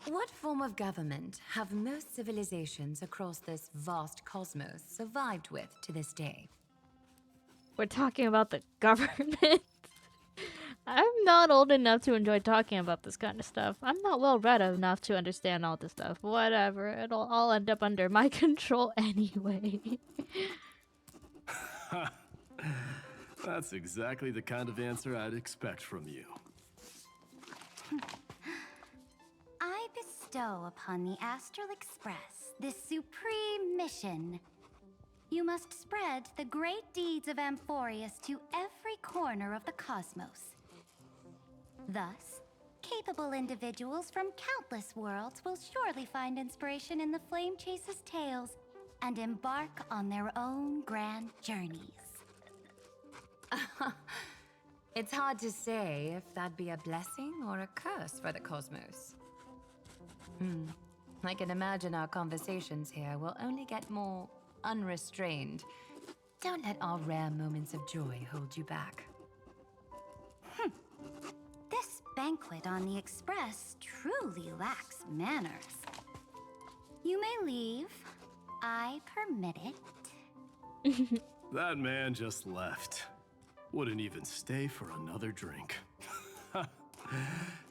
What form of government have most civilizations across this vast cosmos survived with to this day? We're talking about the government. I'm not old enough to enjoy talking about this kind of stuff. I'm not well read enough to understand all this stuff. Whatever, it'll all end up under my control anyway. That's exactly the kind of answer I'd expect from you. I bestow upon the Astral Express this supreme mission. You must spread the great deeds of Amphoreus to every corner of the cosmos. Thus, capable individuals from countless worlds will surely find inspiration in the Flame Chase's tales and embark on their own grand journeys. It's hard to say if that'd be a blessing or a curse for the cosmos. I can imagine our conversations here will only get more unrestrained. Don't let our rare moments of joy hold you back. This banquet on the Express truly lacks manners. You may leave. I permit it. That man just left. Wouldn't even stay for another drink.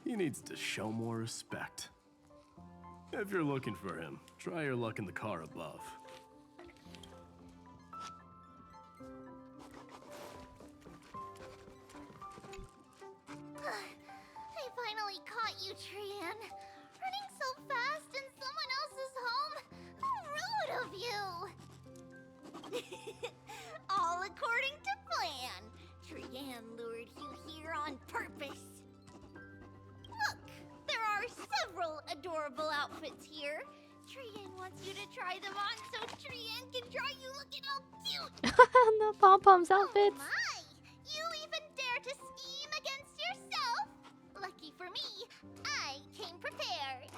He needs to show more respect. If you're looking for him, try your luck in the car above. I finally caught you, Trian. Running so fast in someone else's home? How rude of you! All according to plan. Trian lured you here on purpose. Look, there are several adorable outfits here. Trian wants you to try them on so Trian can try you looking all cute. The pom-poms outfits. Oh my! You even dare to scheme against yourself? Lucky for me, I came prepared.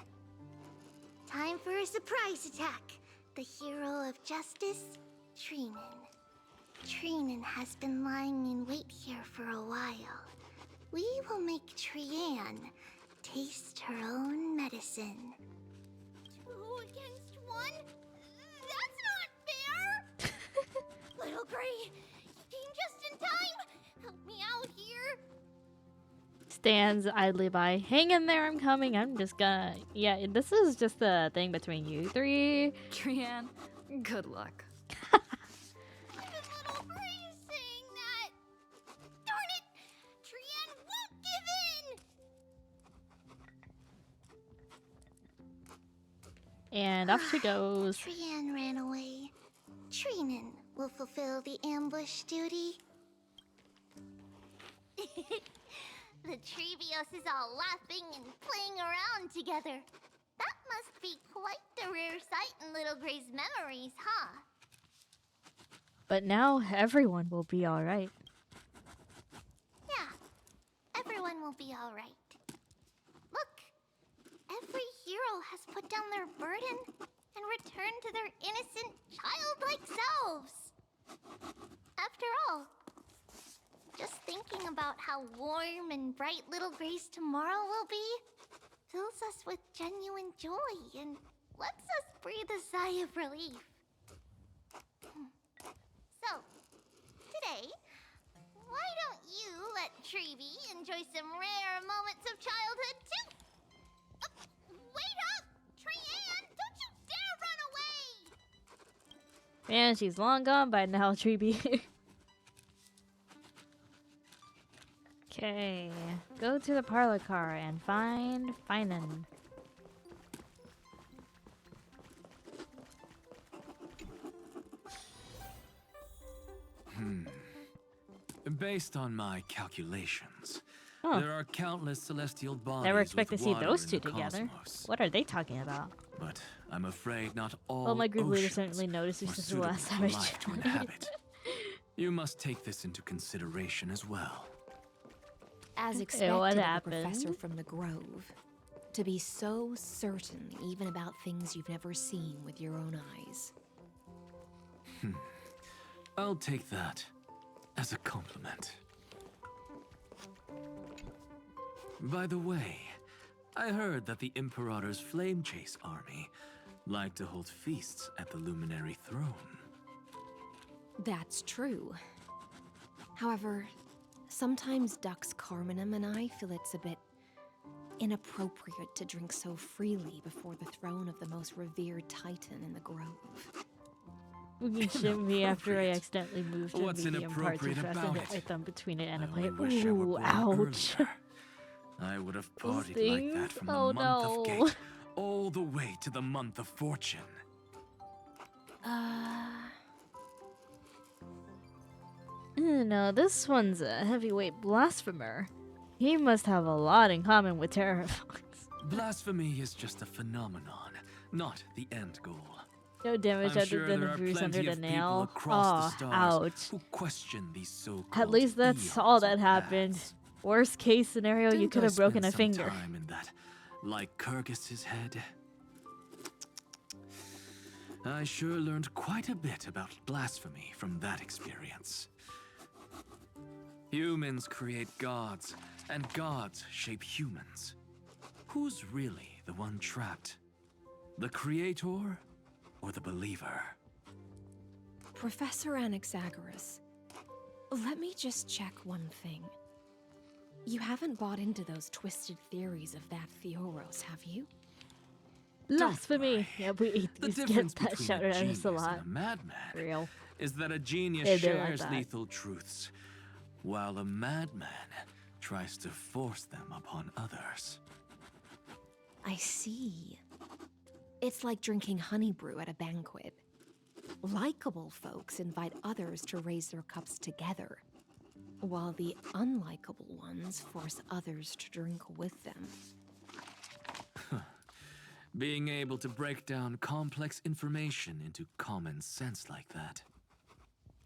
Time for a surprise attack. The hero of justice, Trinan. Trinan has been lying in wait here for a while. We will make Trian taste her own medicine. 2 against 1? That's not fair! Little Gray, you came just in time! Help me out here! Stands idly by. Hang in there, I'm coming. I'm just gonna... Yeah, this is just a thing between you three. Trian, good luck. Little Gray is saying that! Darn it! Trian won't give in! And off she goes. Trian ran away. Trinan will fulfill the ambush duty. The Trevios is all laughing and playing around together. That must be quite the rare sight in Little Gray's memories, huh? But now everyone will be alright. Yeah, everyone will be alright. Look, every hero has put down their burden and returned to their innocent, childlike selves. After all, just thinking about how warm and bright Little Gray's tomorrow will be fills us with genuine joy and lets us breathe a sigh of relief. So, today, why don't you let Trevi enjoy some rare moments of childhood too? Wait up! Trian, don't you dare run away! Man, she's long gone by now, Treeby. Okay, go to the parlor car and find Finan. Based on my calculations, Huh. there are countless celestial bodies Never expect to with see water those in two the together. cosmos. What are they talking about? But I'm afraid not all Well, my group leader oceans certainly noticed are this is the suitable last for time I life to joined. inhabit. You must take this into consideration as well. As What expected of a happened? professor from the Grove. To be so certain even about things you've never seen with your own eyes. I'll take that as a compliment. By the way, I heard that the Imperator's Flame Chase army like to hold feasts at the Luminary Throne. That's true. However, sometimes Dux Carminum and I feel it's a bit inappropriate to drink so freely before the throne of the most revered titan in the Grove. You can ship me after I accidentally moved to What's medium parts inappropriate and about my it? thumb between it and a I plate. wish I were Ooh, born ouch. earlier. I would have Those partied like that things? from Oh, the month no. of Gate all the way to the month of Fortune. No, this one's a heavyweight blasphemer. He must have a lot in common with Terrafox. Blasphemy is just a phenomenon, not the end goal. No damage I'm other sure than there a are bruise under plenty the of people nail. across the Oh, stars ouch. who question these so-called At least that's all that happened. Worst case scenario, you Didn't could I have broken spend a some finger. time in that Lycurgus's head? I sure learned quite a bit about blasphemy from that experience. Humans create gods, and gods shape humans. Who's really the one trapped? The creator or the believer? Professor Anaxagoras, let me just check one thing. You haven't bought into those twisted theories of that Theoros, have you? Blasphemy! Yeah, we The get difference that between shouted a at genius us a lot. and a madman Real. is that a genius Yeah, they're like shares that. lethal truths, while a madman tries to force them upon others. I see. It's like drinking honey brew at a banquet. Likable folks invite others to raise their cups together, while the unlikable ones force others to drink with them. Being able to break down complex information into common sense like that.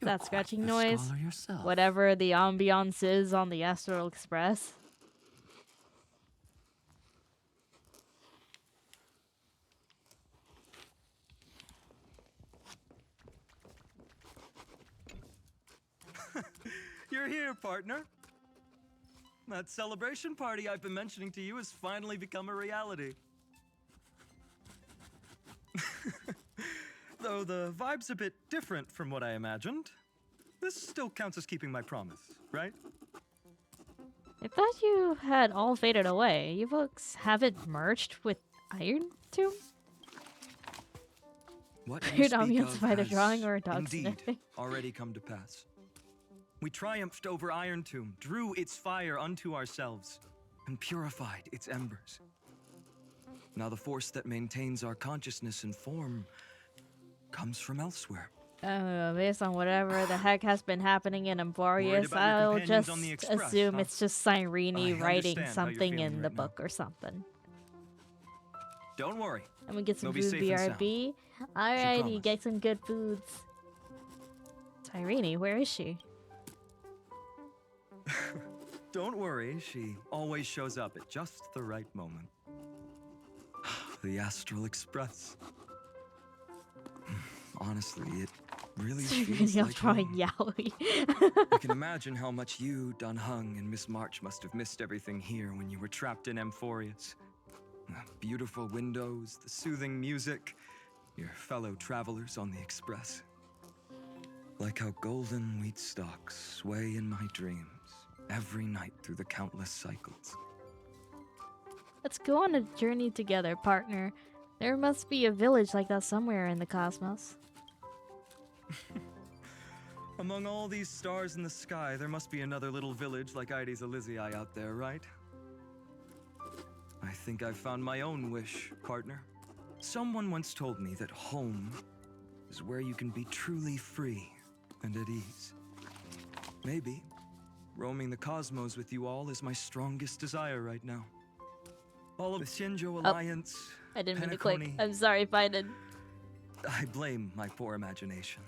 That scratching the noise. scholar yourself. Whatever the ambiance is on the Astral Express. You're here, partner. That celebration party I've been mentioning to you has finally become a reality. Though the vibe's a bit different from what I imagined, this still counts as keeping my promise, right? I thought you had all faded away. You folks haven't merged with Iron Tomb? What Weird you speak ambiance of by the has drawing or a dog indeed sniffing. already come to pass. We triumphed over Iron Tomb, drew its fire unto ourselves, and purified its embers. Now the force that maintains our consciousness and form comes from elsewhere. Based on whatever the heck has been happening in Amphoreus, about your I'll companions just on the Express, assume huh? it's just Cyrene I writing understand how you're something feeling in the right now. book or something. Don't worry. I'm gonna get some They'll be food, safe and sound. BRB. Alrighty, promised. get some good foods. Cyrene, where is she? Don't worry, she always shows up at just the right moment. The Astral Express. Honestly, it really feels I'm like drawing home. Yaoi. I can imagine how much you, Dunhung, and Miss March must have missed everything here when you were trapped in Amphoreus. The beautiful windows, the soothing music, your fellow travelers on the Express. Like how golden wheat stalks sway in my dreams every night through the countless cycles. Let's go on a journey together, partner. There must be a village like that somewhere in the cosmos. Among all these stars in the sky, there must be another little village like Ides Elysiae out there, right? I think I've found my own wish, partner. Someone once told me that home is where you can be truly free and at ease. Maybe roaming the cosmos with you all is my strongest desire right now. All of the Shinjo Alliance, I didn't mean to click. Penacony. I'm sorry if I did. I blame my poor imagination.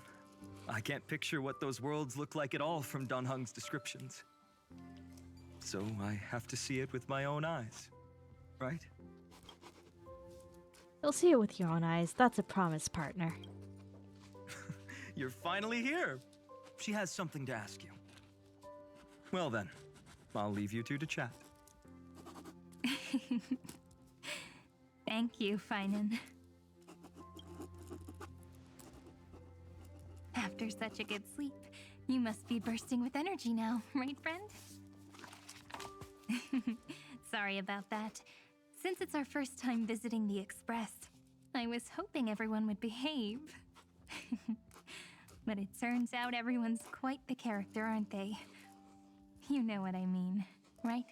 I can't picture what those worlds look like at all from Dan Heng's descriptions. So I have to see it with my own eyes, right? You'll see it with your own eyes. That's a promise, partner. You're finally here. She has something to ask you. Well then, I'll leave you two to chat. Thank you, Finan. After such a good sleep, you must be bursting with energy now, right, friend? Sorry about that. Since it's our first time visiting the Express, I was hoping everyone would behave. But it turns out everyone's quite the character, aren't they? You know what I mean, right?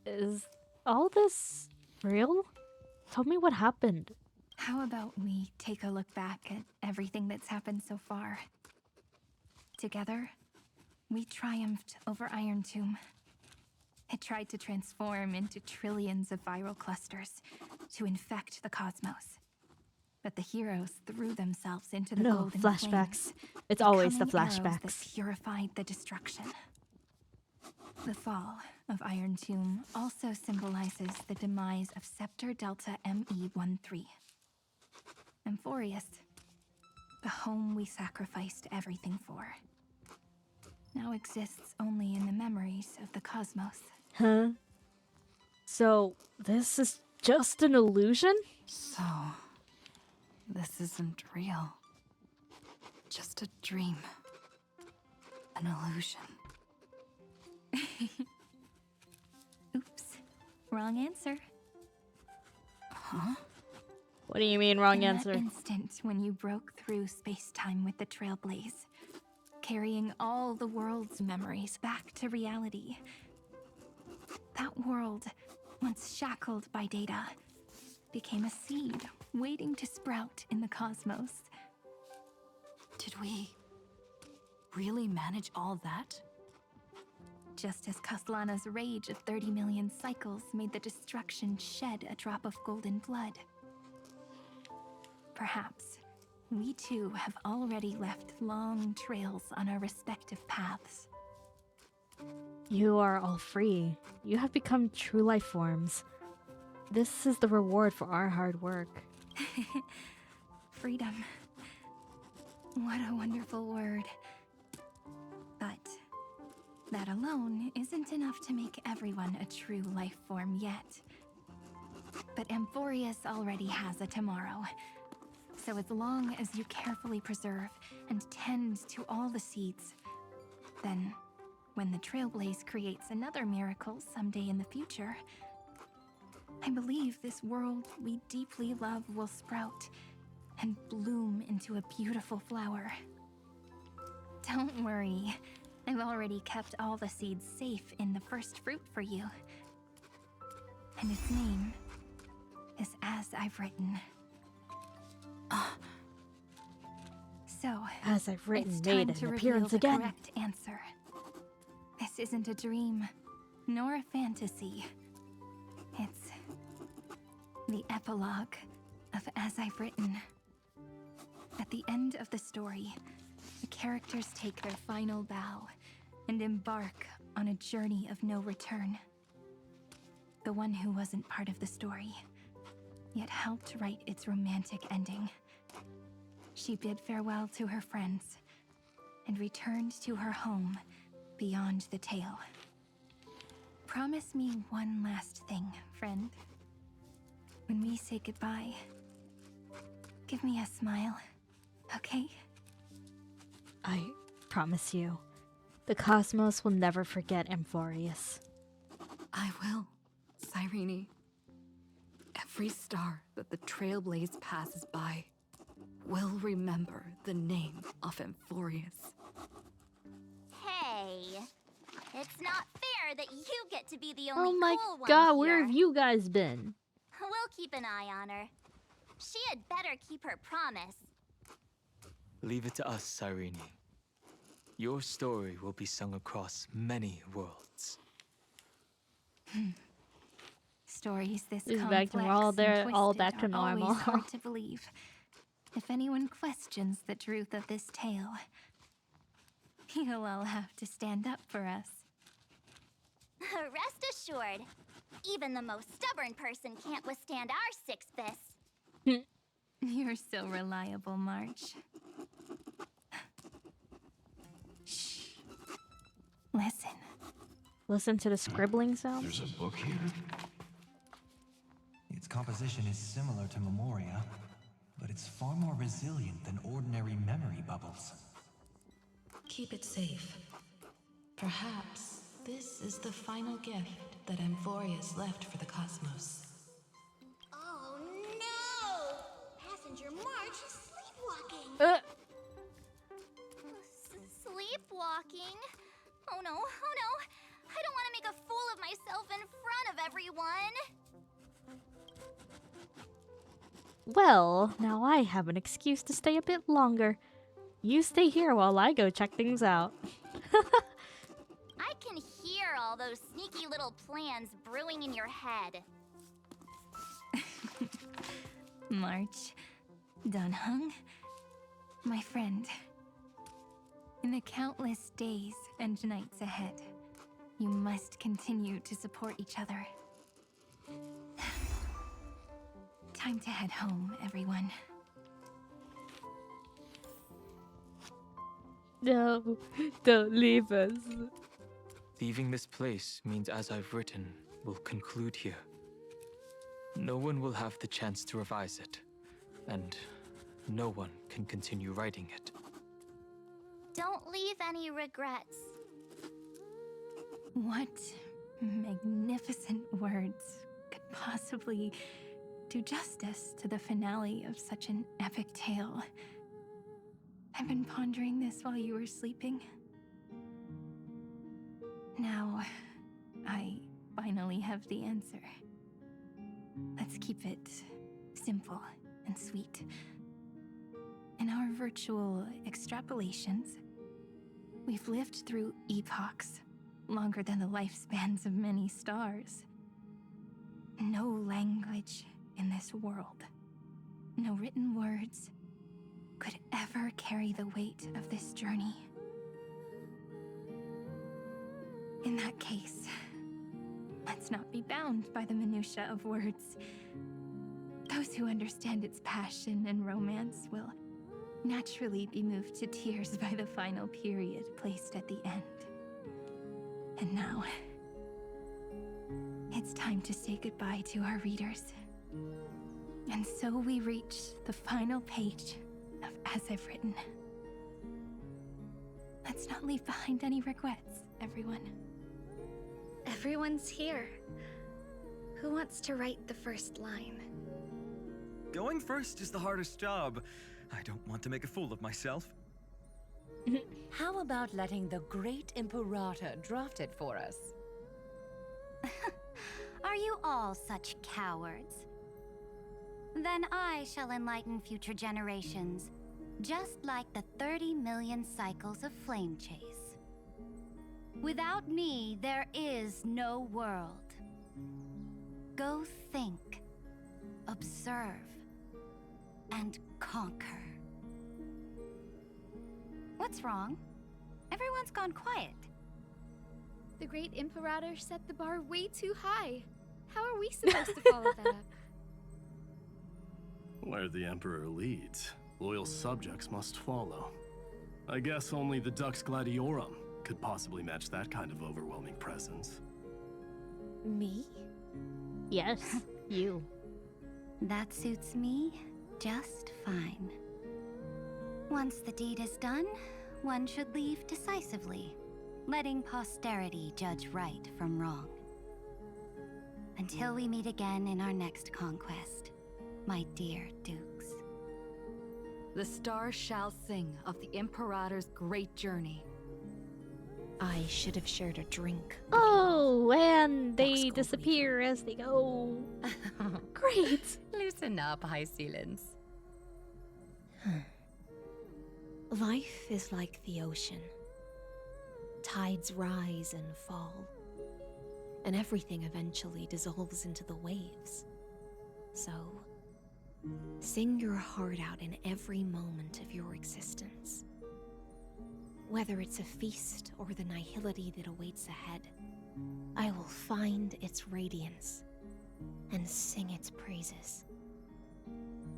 Is all this real? Tell me what happened. How about we take a look back at everything that's happened so far? Together, we triumphed over Iron Tomb. It tried to transform into trillions of viral clusters to infect the cosmos. But the heroes threw themselves into the golden flashbacks. flames, It's always the becoming arrows flashbacks. that purified the destruction. The fall of Iron Tomb also symbolizes the demise of Scepter Delta ME-13. Amphoreus, the home we sacrificed everything for, now exists only in the memories of the cosmos. Huh? So, this is just an illusion? So, this isn't real. Just a dream. An illusion. Oops. Wrong answer. Huh? What do you mean, wrong answer? In that instant when you broke through space-time with the Trailblaze, carrying all the world's memories back to reality. That world, once shackled by data, became a seed waiting to sprout in the cosmos. Did we really manage all that? Just as Kaslana's rage of 30 million cycles made the destruction shed a drop of golden blood. Perhaps we too have already left long trails on our respective paths. You are all free. You have become true life forms. This is the reward for our hard work. Freedom. What a wonderful word. But that alone isn't enough to make everyone a true life form yet. But Amphoreus already has a tomorrow. So as long as you carefully preserve and tend to all the seeds, then when the Trailblaze creates another miracle someday in the future, I believe this world we deeply love will sprout and bloom into a beautiful flower. Don't worry, I've already kept all the seeds safe in the first fruit for you. And its name is As I've Written. So, As I've Written it's made time to an reveal appearance the again. correct answer. This isn't a dream, nor a fantasy. It's the epilogue of As I've Written. At the end of the story, the characters take their final bow and embark on a journey of no return. The one who wasn't part of the story, yet helped write its romantic ending. She bid farewell to her friends and returned to her home beyond the tale. Promise me one last thing, friend. When we say goodbye, give me a smile, okay? I promise you, the cosmos will never forget Amphoreus. I will, Cyrene. Every star that the Trailblaze passes by will remember the name of Amphoreus. Hey, it's not fair that you get to be the only Oh my cool one god, here. where have you guys been? We'll keep an eye on her. She had better keep her promise. Leave it to us, Cyrene. Your story will be sung across many worlds. Stories this It's complex back to normal. They're and all twisted back to are normal. always hard to believe. If anyone questions the truth of this tale, you'll all have to stand up for us. Rest assured, even the most stubborn person can't withstand our six fists. You're so reliable, March. Shh. Listen. Listen to the scribbling sound. There's a book here? Its composition is similar to Memoria, but it's far more resilient than ordinary memory bubbles. Keep it safe. Perhaps this is the final gift that Amphoreus left for the cosmos. Oh no! Passenger March is sleepwalking. Sleepwalking? Oh no, oh no! I don't want to make a fool of myself in front of everyone. Well, now I have an excuse to stay a bit longer. You stay here while I go check things out. I can hear all those sneaky little plans brewing in your head. March, Dunhung, my friend. In the countless days and nights ahead, you must continue to support each other. Time to head home, everyone. No, don't leave us. Leaving this place means, as I've written, will conclude here. No one will have the chance to revise it, and no one can continue writing it. Don't leave any regrets. What magnificent words could possibly do justice to the finale of such an epic tale? I've been pondering this while you were sleeping. Now, I finally have the answer. Let's keep it simple and sweet. In our virtual extrapolations, we've lived through epochs longer than the lifespans of many stars. No language in this world, no written words, could ever carry the weight of this journey. In that case, let's not be bound by the minutiae of words. Those who understand its passion and romance will naturally be moved to tears by the final period placed at the end. And now, it's time to say goodbye to our readers. And so we reach the final page of As I've Written. Let's not leave behind any regrets, everyone. Everyone's here. Who wants to write the first line? Going first is the hardest job. I don't want to make a fool of myself. How about letting the great Imperator draft it for us? Are you all such cowards? Then I shall enlighten future generations, just like the 30 million cycles of flame chase. Without me, there is no world. Go think, observe, and conquer. What's wrong? Everyone's gone quiet. The great Imperator set the bar way too high. How are we supposed to follow that up? Where the Emperor leads, loyal subjects must follow. I guess only the Dux Gladiorum could possibly match that kind of overwhelming presence. Me? Yes, you. That suits me just fine. Once the deed is done, one should leave decisively, letting posterity judge right from wrong. Until we meet again in our next conquest, my dear Dukes. The stars shall sing of the Imperator's great journey. I should have shared a drink. Oh, and they disappear as they go. Great. Loosen up, High Ceilings. Life is like the ocean. Tides rise and fall, and everything eventually dissolves into the waves. So, sing your heart out in every moment of your existence. Whether it's a feast or the nihility that awaits ahead, I will find its radiance and sing its praises.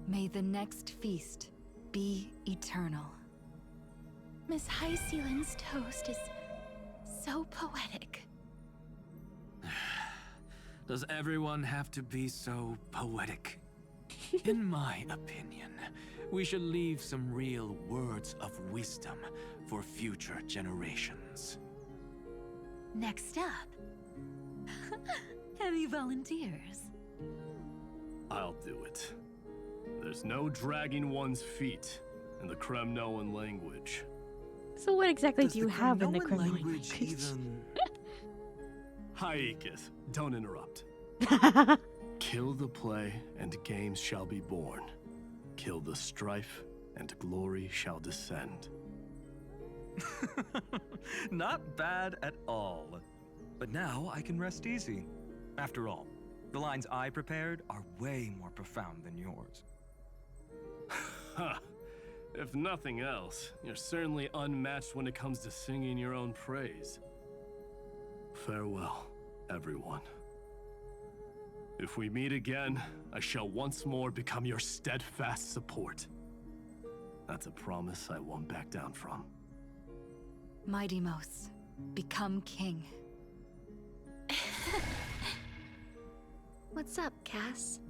May the next feast be eternal. Miss High Ceiling's toast is so poetic. Does everyone have to be so poetic? In my opinion, we should leave some real words of wisdom for future generations. Next up, any volunteers? I'll do it. There's no dragging one's feet in the Kremnoan language. So what exactly do you have in the Kremlin language even... Haikith, don't interrupt. Kill the play, and games shall be born. Kill the strife, and glory shall descend. Not bad at all. But now I can rest easy. After all, the lines I prepared are way more profound than yours. Ha! If nothing else, you're certainly unmatched when it comes to singing your own praise. Farewell, everyone. If we meet again, I shall once more become your steadfast support. That's a promise I won't back down from. Mighty Mos, become king. What's up, Cass?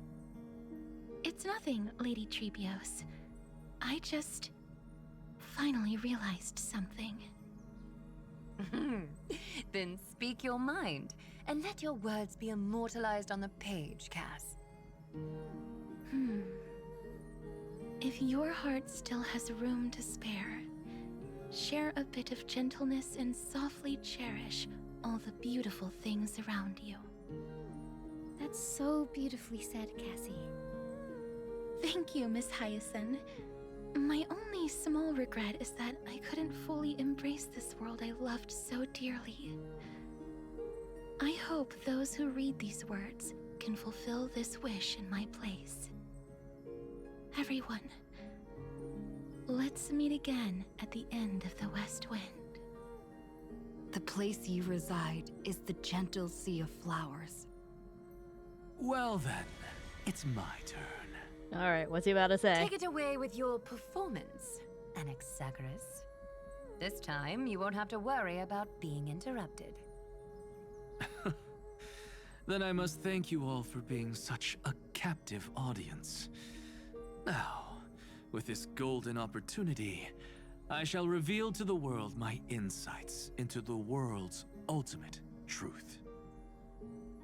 It's nothing, Lady Trebios. I just finally realized something. Then speak your mind, and let your words be immortalized on the page, Cass. If your heart still has room to spare, share a bit of gentleness and softly cherish all the beautiful things around you. That's so beautifully said, Cassie. Thank you, Miss Hyacinth. My only small regret is that I couldn't fully embrace this world I loved so dearly. I hope those who read these words can fulfill this wish in my place. Everyone, let's meet again at the end of the West Wind. The place you reside is the gentle sea of flowers. Well then, it's my turn. Alright, what's he about to say? Take it away with your performance, Anaxagoras. This time, you won't have to worry about being interrupted. Then I must thank you all for being such a captive audience. Now, with this golden opportunity, I shall reveal to the world my insights into the world's ultimate truth.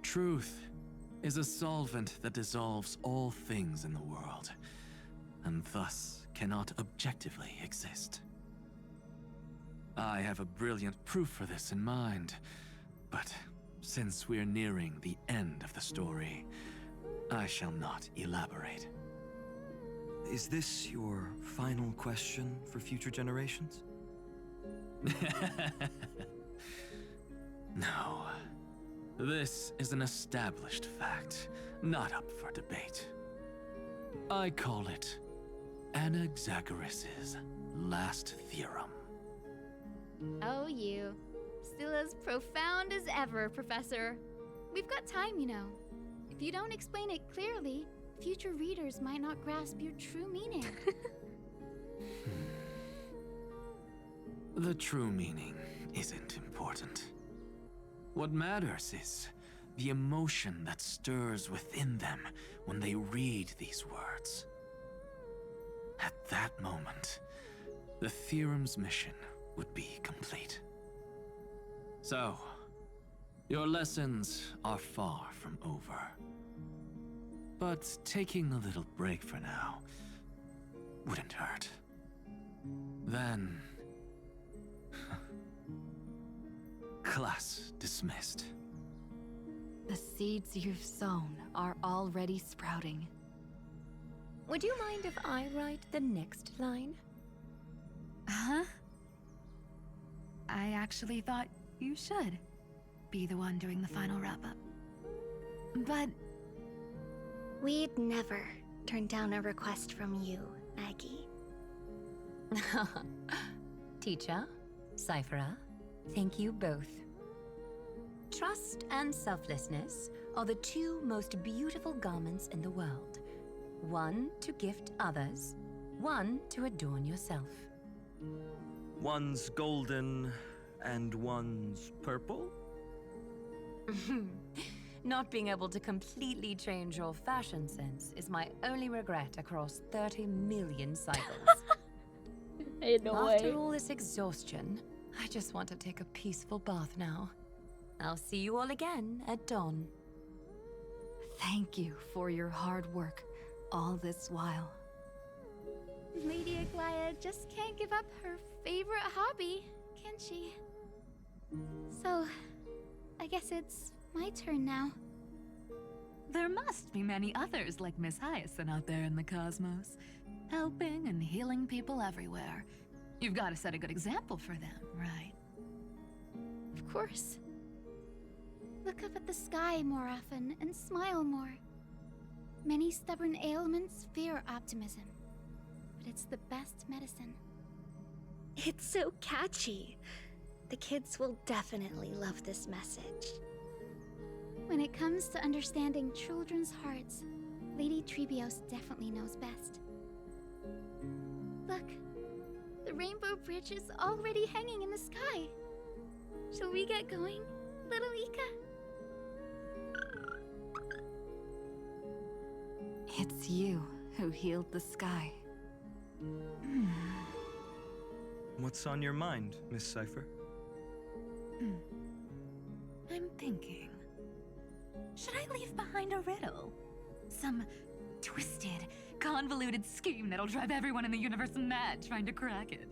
Truth is a solvent that dissolves all things in the world, and thus cannot objectively exist. I have a brilliant proof for this in mind, but since we're nearing the end of the story, I shall not elaborate. Is this your final question for future generations? No. This is an established fact, not up for debate. I call it Anaxagoras' last theorem. Oh, you. Still as profound as ever, Professor. We've got time, you know. If you don't explain it clearly, future readers might not grasp your true meaning. The true meaning isn't important. What matters is the emotion that stirs within them when they read these words. At that moment, the theorem's mission would be complete. So, your lessons are far from over. But taking a little break for now, wouldn't hurt. Then... class dismissed. The seeds you've sown are already sprouting. Would you mind if I write the next line? Huh? I actually thought you should be the one doing the final wrap-up. But... We'd never turn down a request from you, Aggie. Teacher, Cyphera, thank you both. Trust and selflessness are the two most beautiful garments in the world. One to gift others, one to adorn yourself. One's golden and one's purple? Not being able to completely change your fashion sense is my only regret across 30 million cycles. Ain't no way. After all this exhaustion, I just want to take a peaceful bath now. I'll see you all again at dawn. Thank you for your hard work all this while. Lady Aglaia just can't give up her favorite hobby, can she? So, I guess it's my turn now. There must be many others like Miss Hyacinth out there in the cosmos, helping and healing people everywhere. You've got to set a good example for them, right? Of course. Look up at the sky more often and smile more. Many stubborn ailments fear optimism, but it's the best medicine. It's so catchy. The kids will definitely love this message. When it comes to understanding children's hearts, Lady Trebios definitely knows best. Look, the Rainbow Bridge is already hanging in the sky. Shall we get going, little Ika? It's you who healed the sky. What's on your mind, Miss Cypher? I'm thinking. Should I leave behind a riddle? Some twisted, convoluted scheme that'll drive everyone in the universe mad trying to crack it.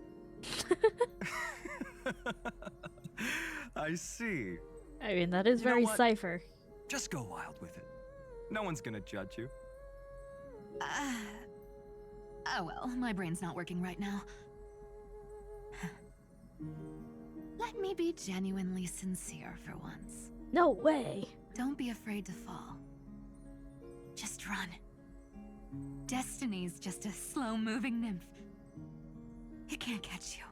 I see. I mean, that is very Cypher. Just go wild with it. No one's gonna judge you. Oh well, my brain's not working right now. Let me be genuinely sincere for once. No way. Don't be afraid to fall. Just run. Destiny's just a slow-moving nymph. It can't catch you.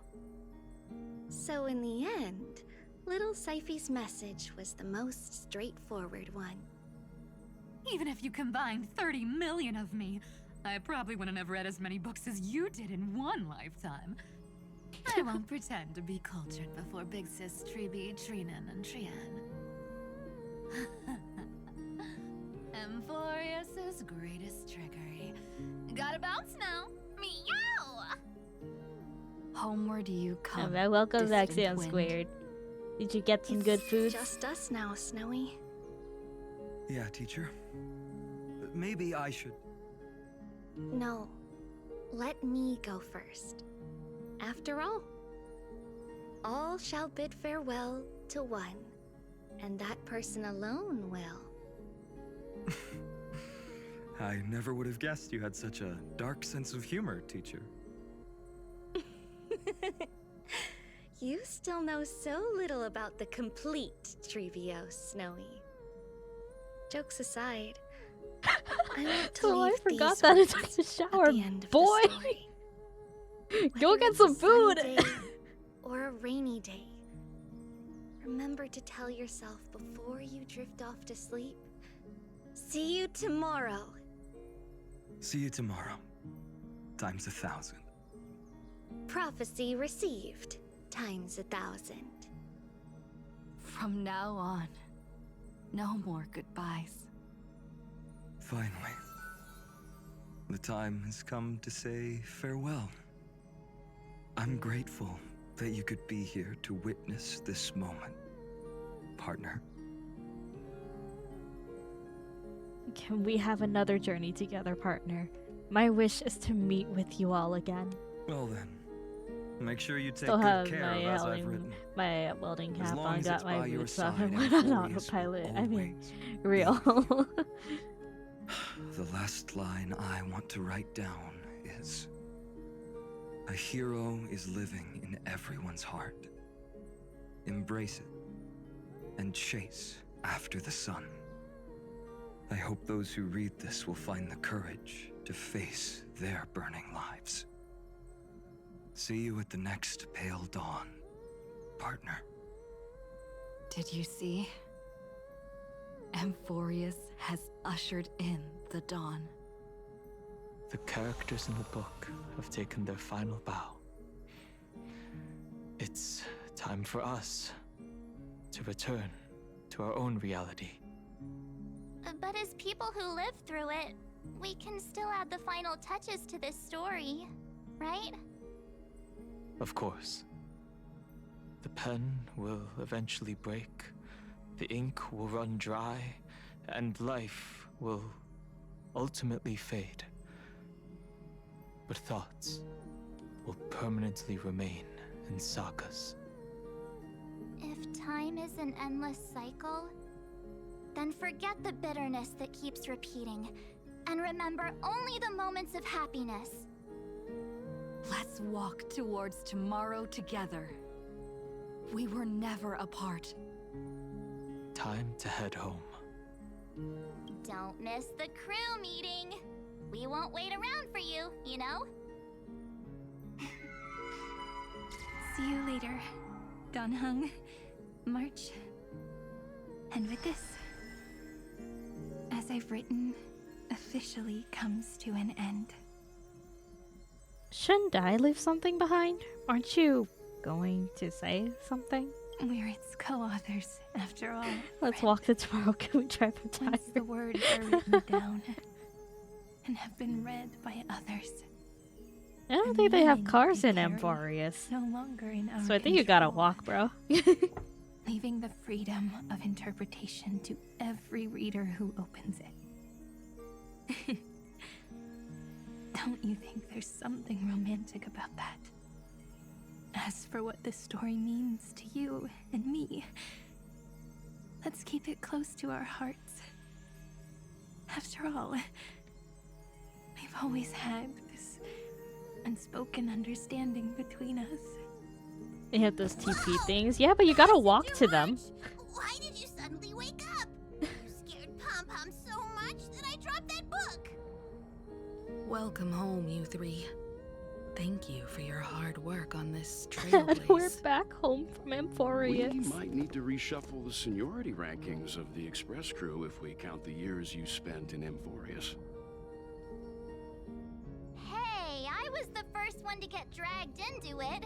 So in the end, little Cyphy's message was the most straightforward one. Even if you combined 30 million of me, I probably wouldn't have read as many books as you did in one lifetime. I won't pretend to be cultured before Big Sis Treeby, Trinan, and Trian. Amphoreus' greatest trickery. Gotta bounce now. Meow! Homeward you come. Welcome back, distant Sam wind. Squared. Did you get some good food? Just us now, Snowy. Yeah, teacher. Maybe I should. No. Let me go first. After all shall bid farewell to one, and that person alone will. I never would have guessed you had such a dark sense of humor, teacher. You still know so little about the complete Trebios, Snowy. Jokes aside, I want to leave I forgot these that words it's the at shower, the end of boy. the story. Go Whether get it's some a sunny food. day or a rainy day. Remember to tell yourself before you drift off to sleep. See you tomorrow. See you tomorrow. Times 1,000. Prophecy received. Times 1,000. From now on, no more goodbyes. Finally. The time has come to say farewell. I'm grateful that you could be here to witness this moment, partner. Can we have another journey together, partner? My wish is to meet with you all again. Well then, make sure you take Still good have care my of as I've written. my welding As cap long on, as got it's my by your boots on, side, and went on Amphoreus autopilot. will I mean, always real. The last line I want to write down is, "A hero is living in everyone's heart. Embrace it and chase after the sun." I hope those who read this will find the courage to face their burning lives. See you at the next pale dawn, partner. Did you see? Amphoreus has ushered in the dawn. The characters in the book have taken their final bow. It's time for us to return to our own reality. But as people who live through it, we can still add the final touches to this story, right? Of course. The pen will eventually break, the ink will run dry, and life will ultimately fade. But thoughts will permanently remain in sagas. If time is an endless cycle, then forget the bitterness that keeps repeating, and remember only the moments of happiness. Let's walk towards tomorrow together. We were never apart. Time to head home. Don't miss the crew meeting. We won't wait around for you, you know? See you later, Don Hung, March. And with this, as I've written, officially comes to an end. Shouldn't I leave something behind? Aren't you going to say something? We're its co-authors, after all. Let's walk to tomorrow. Can we drive a tire? Once the words are written down and have been read by others. I don't think they have cars in Amphoreus. No longer in our So I think you gotta control. walk, bro. Leaving the freedom of interpretation to every reader who opens it. Don't you think there's something romantic about that? As for what this story means to you and me, let's keep it close to our hearts. After all, we've always had this unspoken understanding between us. They have those TP things. Yeah, but you gotta walk to them. Why did you suddenly wake up? You scared Pom-Pom so much that I dropped that book. Welcome home, you three. Thank you for your hard work on this trailblaze. We're back home from Amphoreus. We might need to reshuffle the seniority rankings of the Express crew if we count the years you spent in Amphoreus. Hey, I was the first one to get dragged into it.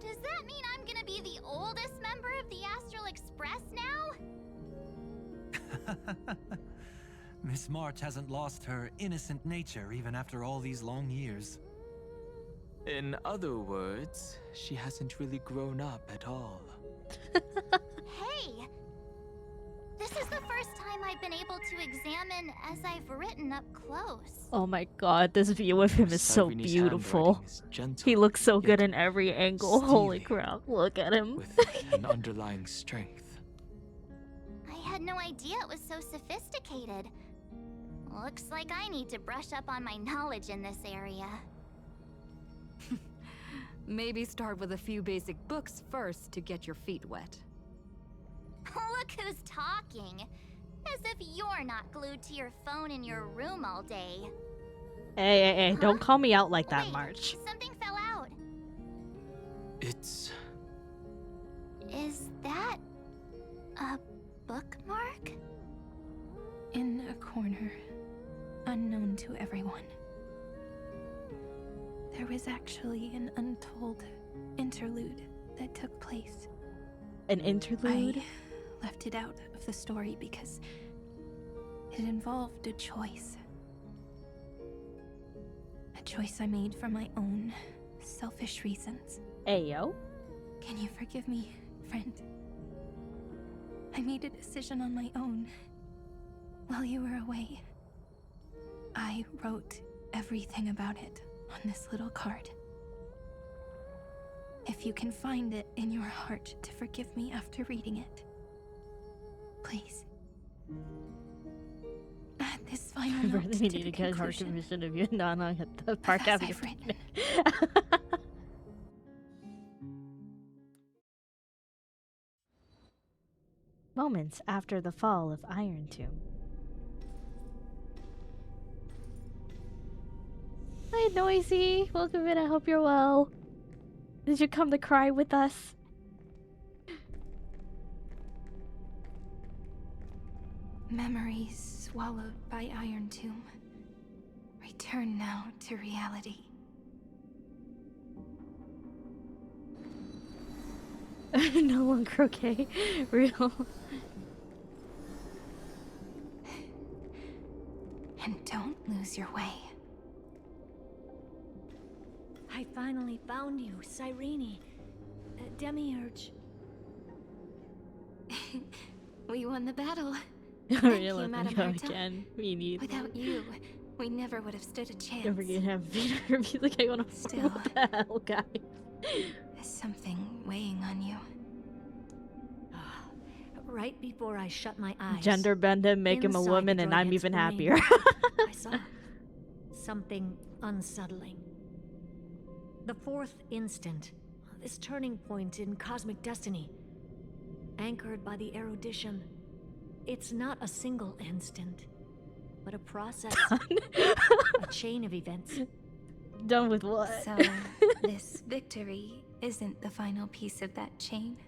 Does that mean I'm gonna be the oldest member of the Astral Express now? Miss March hasn't lost her innocent nature even after all these long years. In other words, she hasn't really grown up at all. Hey! This is the first time I've been able to examine as I've written up close. Oh my god, this view of him is so Cyrene's beautiful. handwriting is gentle, He looks so good yet in every angle. Holy steely, crap, look at him. with an underlying strength. I had no idea it was so sophisticated. Looks like I need to brush up on my knowledge in this area. Maybe start with a few basic books first to get your feet wet. Look who's talking. As if you're not glued to your phone in your room all day. Hey, don't call me out like that, Wait, March. something fell out. It's... Is that a bookmark? In a corner, unknown to everyone. There was actually an untold interlude that took place. An interlude? I left it out of the story because it involved a choice. A choice I made for my own selfish reasons. Ayo. Can you forgive me, friend? I made a decision on my own while you were away. I wrote everything about it on this little card. If you can find it in your heart to forgive me after reading it, please. Add this final note First, to we the need to get a heart conclusion condition of you and Nana at the park as having a I've written. picnic. Moments after the fall of Iron Tomb. Hi, Noisy. Welcome in. I hope you're well. Did you come to cry with us? Memories swallowed by Iron Tomb. Return now to reality. No longer okay. Real. And don't lose your way. I finally found you, Cyrene. Demiurge. We won the battle. Really, you, let them Madam go Herta. again. We need. Without you, we never would have stood a chance. Don't forget to have Vader music. I wanna. Still, What the hell, guys? There's something weighing on you. Right before I shut my eyes, Gender bend him, make him a inside woman, the and I'm droidhead's even brain, happier. I saw something unsettling. The fourth instant, this turning point in cosmic destiny, anchored by the erudition. It's not a single instant, but a process, a chain of events. Done with what? So, this victory isn't the final piece of that chain?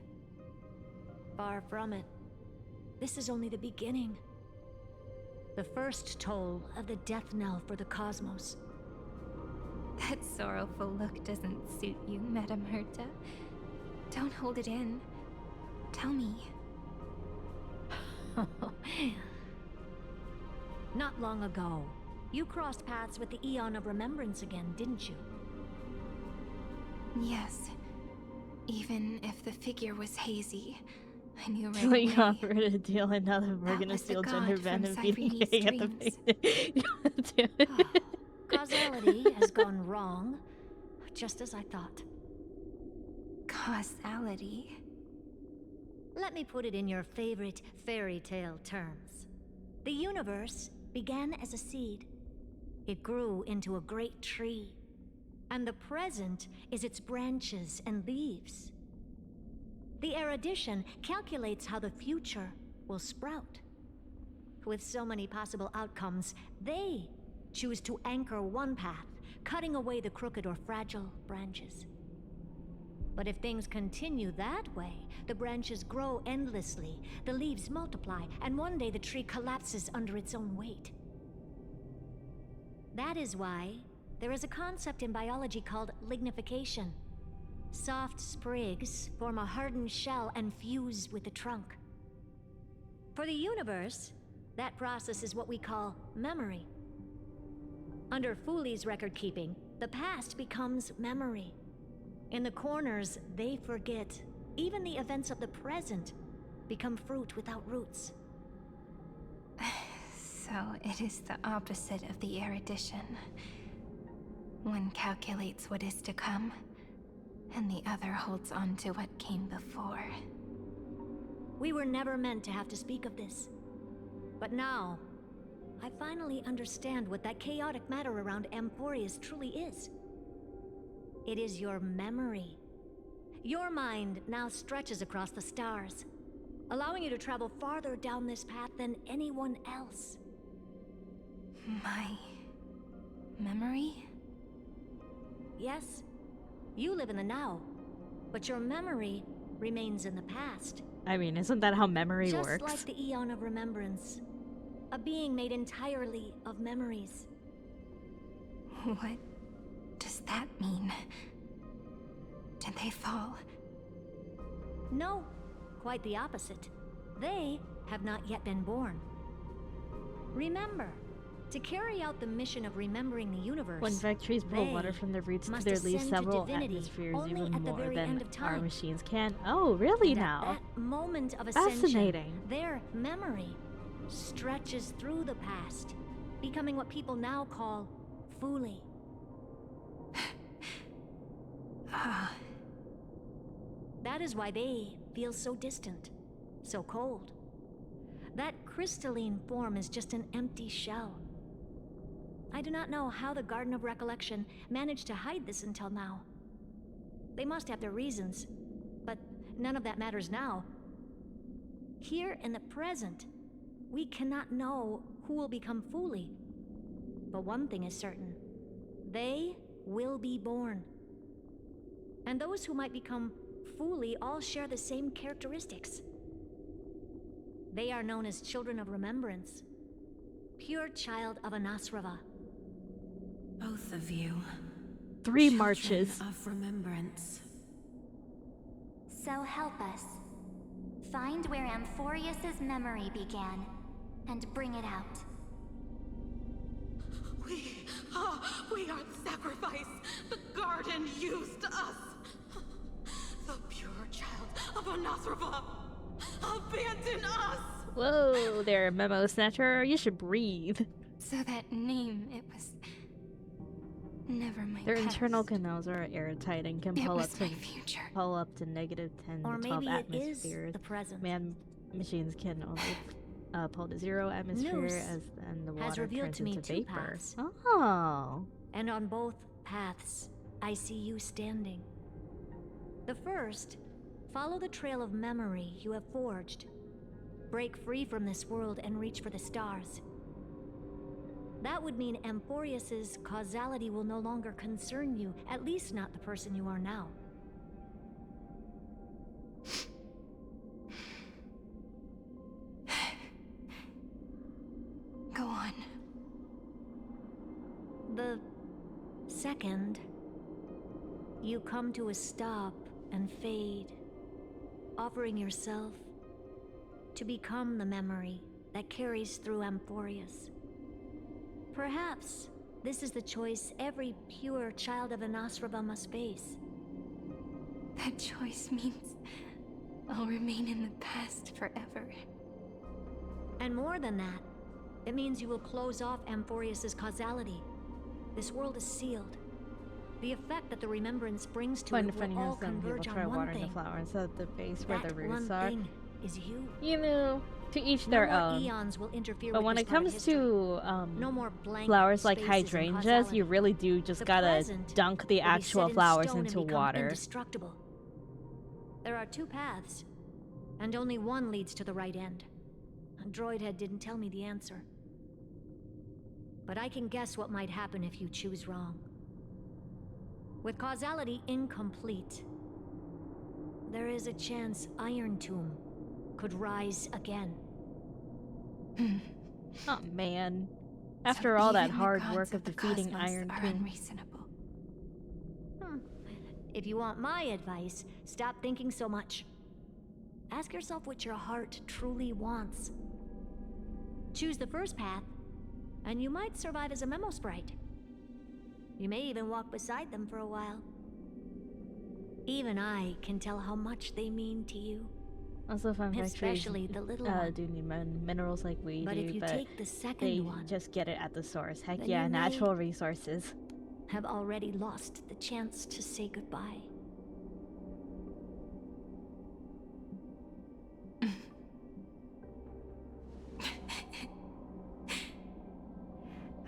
Far from it. This is only the beginning. The first toll of the death knell for the cosmos. That sorrowful look doesn't suit you, Madam Herta. Don't hold it in. Tell me. Not long ago, you crossed paths with the Eon of Remembrance again, didn't you? Yes. Even if the figure was hazy, I knew right We away. offered a deal, and now that we're That gonna was the steal god gender from bend and beating Cyrene's King at the dreams. picnic. God damn it. Causality has gone wrong, just as I thought. Causality? Let me put it in your favorite fairy tale terms. The universe began as a seed. It grew into a great tree. And the present is its branches and leaves. The erudition calculates how the future will sprout. With so many possible outcomes, they choose to anchor one path, cutting away the crooked or fragile branches. But if things continue that way, the branches grow endlessly, the leaves multiply, and one day the tree collapses under its own weight. That is why there is a concept in biology called lignification. Soft sprigs form a hardened shell and fuse with the trunk. For the universe, that process is what we call memory. Under Fooley's record keeping, the past becomes memory. In the corners, they forget. Even the events of the present become fruit without roots. So it is the opposite of the erudition. One calculates what is to come, and the other holds on to what came before. We were never meant to have to speak of this. But now, I finally understand what that chaotic matter around Amphoreus truly is. It is your memory. Your mind now stretches across the stars, allowing you to travel farther down this path than anyone else. My memory? Yes, you live in the now, but your memory remains in the past. I mean, isn't that how memory Just works? like the Eon of Remembrance. A being made entirely of memories. What does that mean? Did they fall? No, quite the opposite. They have not yet been born. Remember, to carry out the mission of remembering the universe, When factories pull water from their roots to must their leaves ascend to several divinity atmospheres only even at the more very than end of our time. machines can. Oh, really And now? at that moment of ascension, Fascinating. their memory stretches through the past, becoming what people now call fully. That is why they feel so distant, so cold. That crystalline form is just an empty shell. I do not know how the Garden of Recollection managed to hide this until now. They must have their reasons, but none of that matters now. Here in the present, we cannot know who will become Fuli. But one thing is certain. They will be born. And those who might become Fuli all share the same characteristics. They are known as Children of Remembrance. Pure child of Anasrava. Both of you. 3 Children marches. of remembrance. So help us. Find where Amphoreus' memory began, and bring it out. We are the sacrifice the garden used us. The pure child of Anasrava. Abandon us! Whoa there, Memo Snatcher. You should breathe. So that name, it was never my Their past. internal canals are airtight and can It pull was up my to future. negative 10 Or to 12 maybe it is atmospheres. the present. Machines can only pull to 0 atmosphere, Noose and the has water revealed turns to me into 2 vapor. paths. Oh. And on both paths, I see you standing. The first, follow the trail of memory you have forged. Break free from this world and reach for the stars. That would mean Amphoreus' causality will no longer concern you, at least not the person you are now. Go on. The second, you come to a stop and fade, offering yourself to become the memory that carries through Amphoreus. Perhaps this is the choice every pure child of Anasrava must face. That choice means I'll remain in the past forever. And more than that, it means you will close off Amphoreus' causality. This world is sealed. The effect that the remembrance brings to When it will finding all some people converge try on one watering the thing. flower instead of the base where the That roots one are. thing is you. You know, to each No their more own. eons will interfere But with when this it part of comes history. to No more blank flowers like spaces and hydrangeas, causality. you really do just The gotta present dunk the will be actual set in flowers stone and into become water. Indestructible. There are 2 paths, and only one leads to the right end. A droid head didn't tell me the answer. But I can guess what might happen if you choose wrong. With causality incomplete, there is a chance Iron Tomb could rise again. Oh man. After all that even the hard gods work of the defeating cosmos Iron are Tomb. unreasonable. If you want my advice, stop thinking so much. Ask yourself what your heart truly wants. Choose the first path, and you might survive as a memo sprite. You may even walk beside them for a while. Even I can tell how much they mean to you. Also, fun fact, Especially trees, the little one. do need minerals like we But do, if you but take the second they one, just get it at the source. Heck then yeah, you may natural resources. have already lost the chance to say goodbye.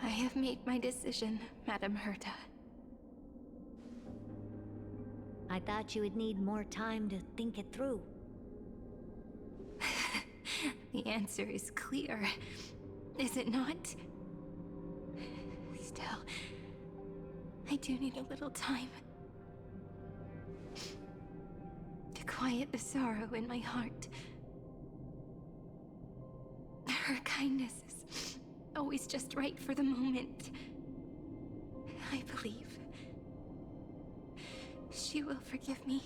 I have made my decision, Madam Herta. I thought you would need more time to think it through. The answer is clear, is it not? Still, I do need a little time to quiet the sorrow in my heart. Her kindness is always just right for the moment. I believe she will forgive me.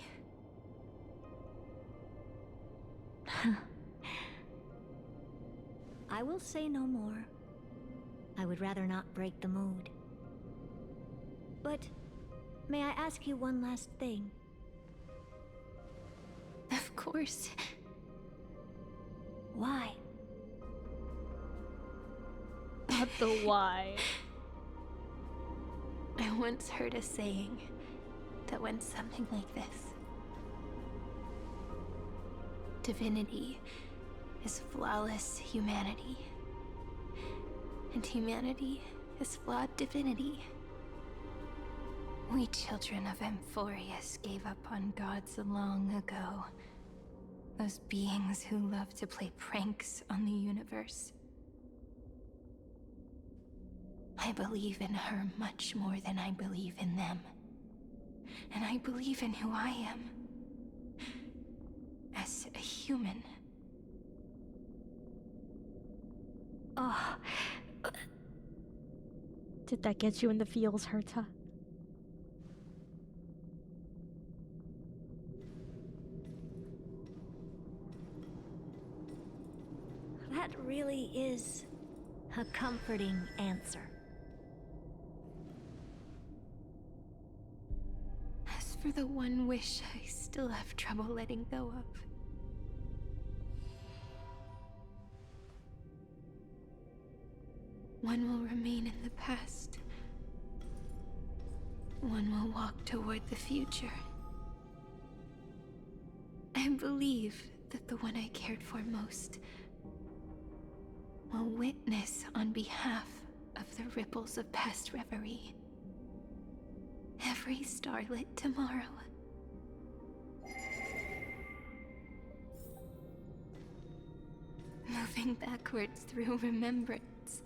I will say no more. I would rather not break the mood. But may I ask you one last thing? Of course. Why? Not the why. I once heard a saying that went something like this. Divinity is flawless humanity, and humanity is flawed divinity. We children of Amphoreus gave up on gods long ago. Those beings who love to play pranks on the universe. I believe in her much more than I believe in them. And I believe in who I am. As a human. Oh. Did that get you in the feels, Herta? That really is a comforting answer. As for the one wish I still have trouble letting go of. One will remain in the past. One will walk toward the future. I believe that the one I cared for most will witness on behalf of the ripples of past reverie. Every starlit tomorrow. Moving backwards through remembrance.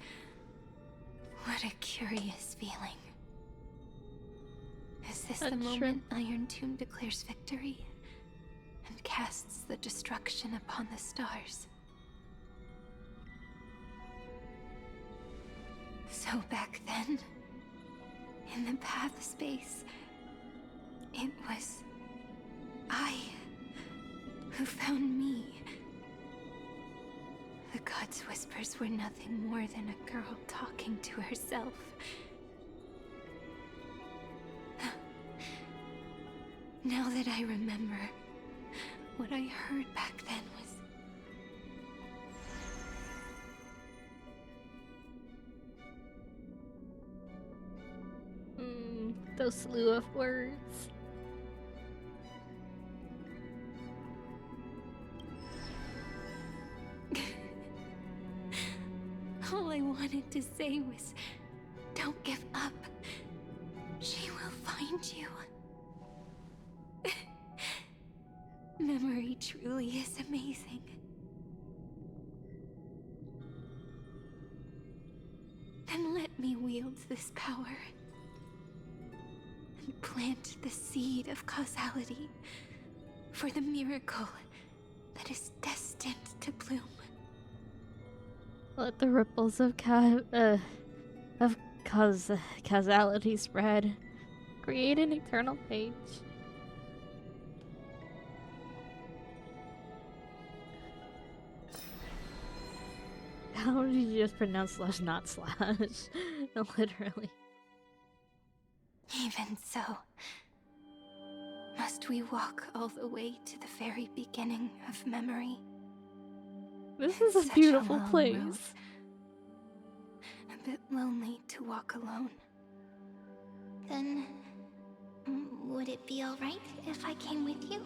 What a curious feeling. Is this the moment Iron Tomb declares victory and casts the destruction upon the stars? So back then, in the path space, it was I who found me. The gods' whispers were nothing more than a girl talking to herself. Now that I remember, what I heard back then was... Those slew of words. All I wanted to say was, don't give up. She will find you. Memory truly is amazing. Then let me wield this power and plant the seed of causality for the miracle that is destined to bloom. Let the ripples of causality spread. Create an eternal page. How did you just pronounce slash not slash? No, literally. Even so, must we walk all the way to the very beginning of memory? This is a beautiful place. Road. A bit lonely to walk alone. Then, would it be alright if I came with you?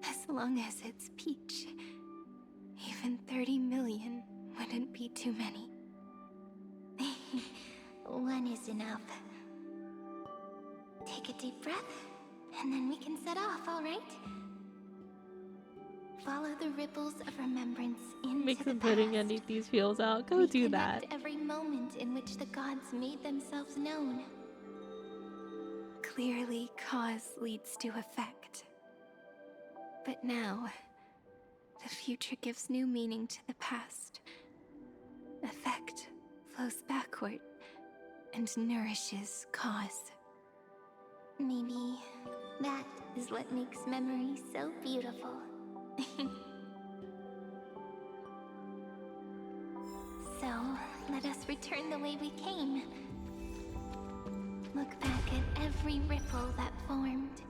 As long as it's Peach. Even 30 million wouldn't be too many. One is enough. Take a deep breath, and then we can set off, alright? Follow the ripples of remembrance into Make the some past. pudding and eat these feels out. Go do that. Every moment in which the gods made themselves known. Clearly, cause leads to effect. But now, the future gives new meaning to the past. Effect flows backward and nourishes cause. Maybe that is what makes memory so beautiful. So, let us return the way we came. Look back at every ripple that formed.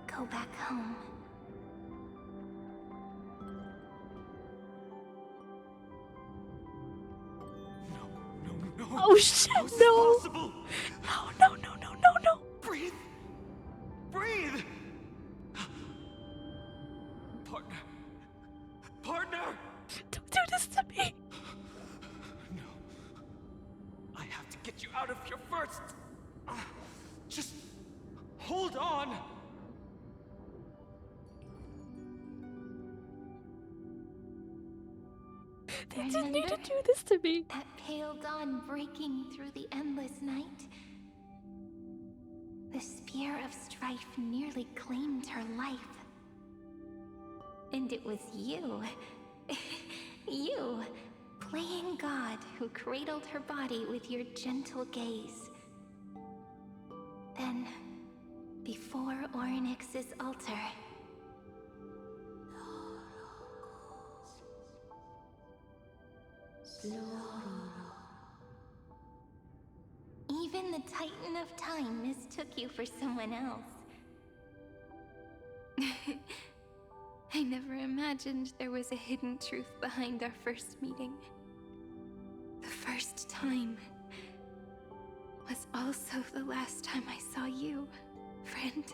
Go back home. Oh shit, How is this no! possible? No. Breathe! Breathe! Partner! Partner! Don't do this to me! No. I have to get you out of here first! Just hold on! They didn't need to do this to me. That pale dawn breaking through the endless night. The spear of strife nearly claimed her life. And it was you, you, playing God, who cradled her body with your gentle gaze. Then, before Ornyx's altar, even the Titan of Time mistook you for someone else. I never imagined there was a hidden truth behind our first meeting. The first time was also the last time I saw you, friend.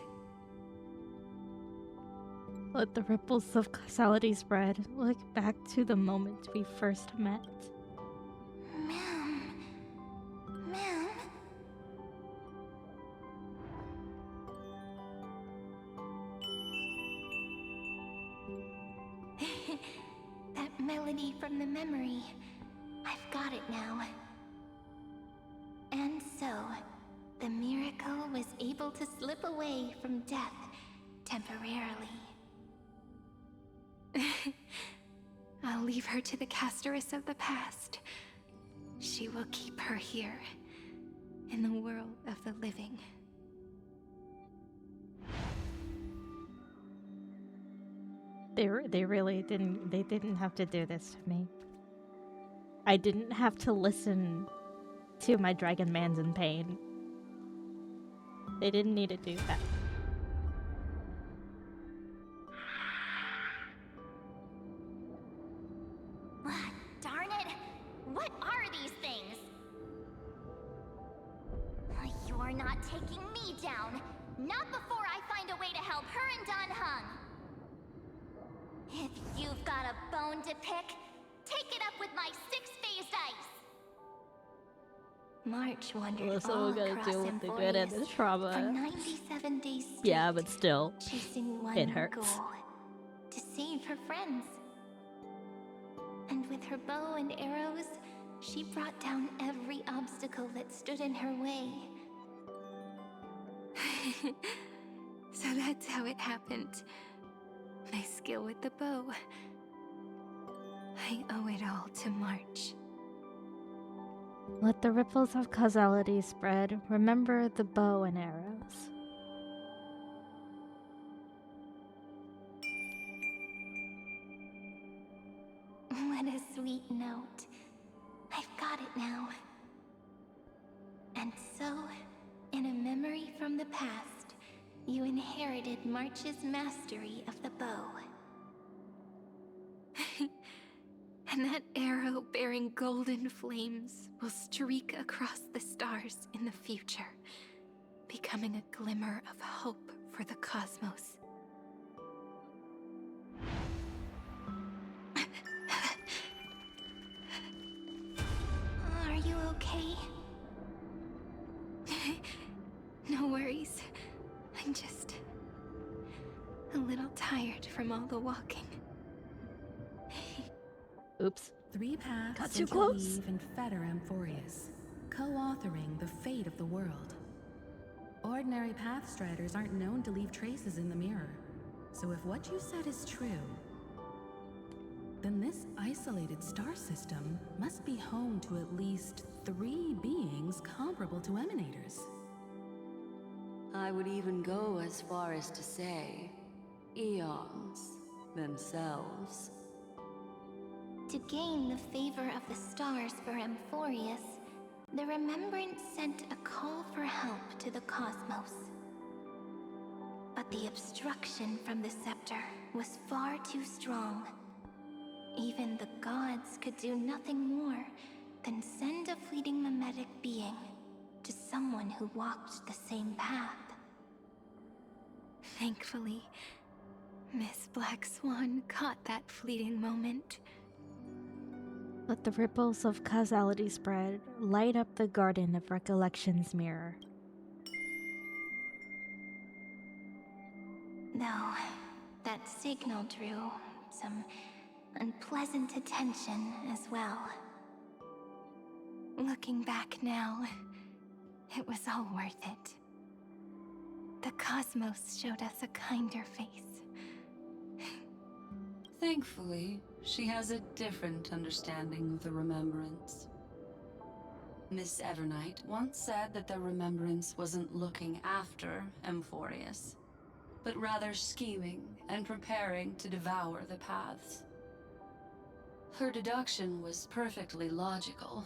Let the ripples of causality spread. Look back to the moment we first met. Ma'am. Ma'am. That melody from the memory. I've got it now. And so, the miracle was able to slip away from death temporarily. I'll leave her to the Castoress of the past. She will keep her here, in the world of the living. They really didn't have to do this to me. I didn't have to listen to my dragon man's in pain. They didn't need to do that. Darn it! What are these things? You're not taking me down. Not before I find a way to help her and Dan Hung. If you've got a bone to pick, take it up with my six-phased ice. March wandered Well, so all we're gonna across deal with the good and the Amphoreus trauma. for 97 days straight, Yeah, but still, chasing one it hurts. goal: to save her friends. And with her bow and arrows, she brought down every obstacle that stood in her way. So that's how it happened. My skill with the bow. I owe it all to March. Let the ripples of causality spread. Remember the bow and arrows. What a sweet note. I've got it now. And so, in a memory from the past, you inherited March's mastery of the bow. And that arrow bearing golden flames will streak across the stars in the future, becoming a glimmer of hope for the cosmos. Are you okay? No worries. I'm just a little tired from all the walking. Oops. Three paths Got too interweave close. and fetter Amphoreus, co-authoring the fate of the world. Ordinary pathstriders aren't known to leave traces in the mirror, so if what you said is true, then this isolated star system must be home to at least 3 beings comparable to emanators. I would even go as far as to say, eons themselves. To gain the favor of the stars for Amphoreus, the Remembrance sent a call for help to the cosmos. But the obstruction from the scepter was far too strong. Even the gods could do nothing more than send a fleeting memento who walked the same path. Thankfully, Miss Black Swan caught that fleeting moment. Let the ripples of causality spread, light up the garden of recollection's mirror. Though, that signal drew some unpleasant attention as well. Looking back now, it was all worth it. The cosmos showed us a kinder face. Thankfully, she has a different understanding of the Remembrance. Miss Evernight once said that the Remembrance wasn't looking after Amphoreus, but rather scheming and preparing to devour the paths. Her deduction was perfectly logical,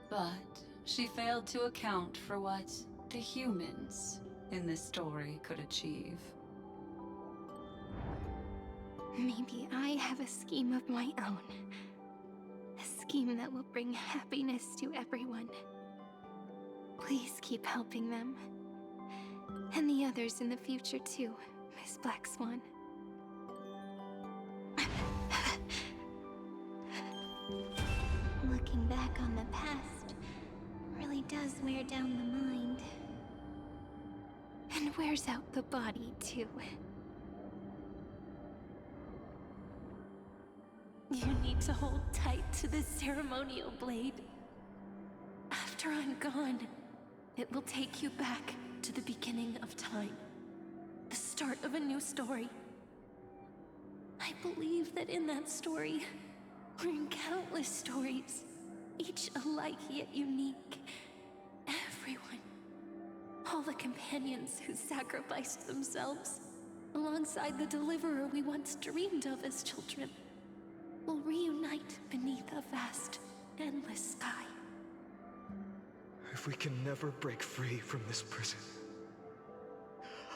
but she failed to account for what the humans in this story could achieve. Maybe I have a scheme of my own. A scheme that will bring happiness to everyone. Please keep helping them. And the others in the future too, Miss Black Swan. Looking back on the past really does wear down the mind. And wears out the body too. You need to hold tight to this ceremonial blade. After I'm gone, it will take you back to the beginning of time. The start of a new story. I believe that in that story, or in countless stories, each alike yet unique, everyone, all the companions who sacrificed themselves, alongside the deliverer we once dreamed of as children, will reunite beneath a vast, endless sky. If we can never break free from this prison,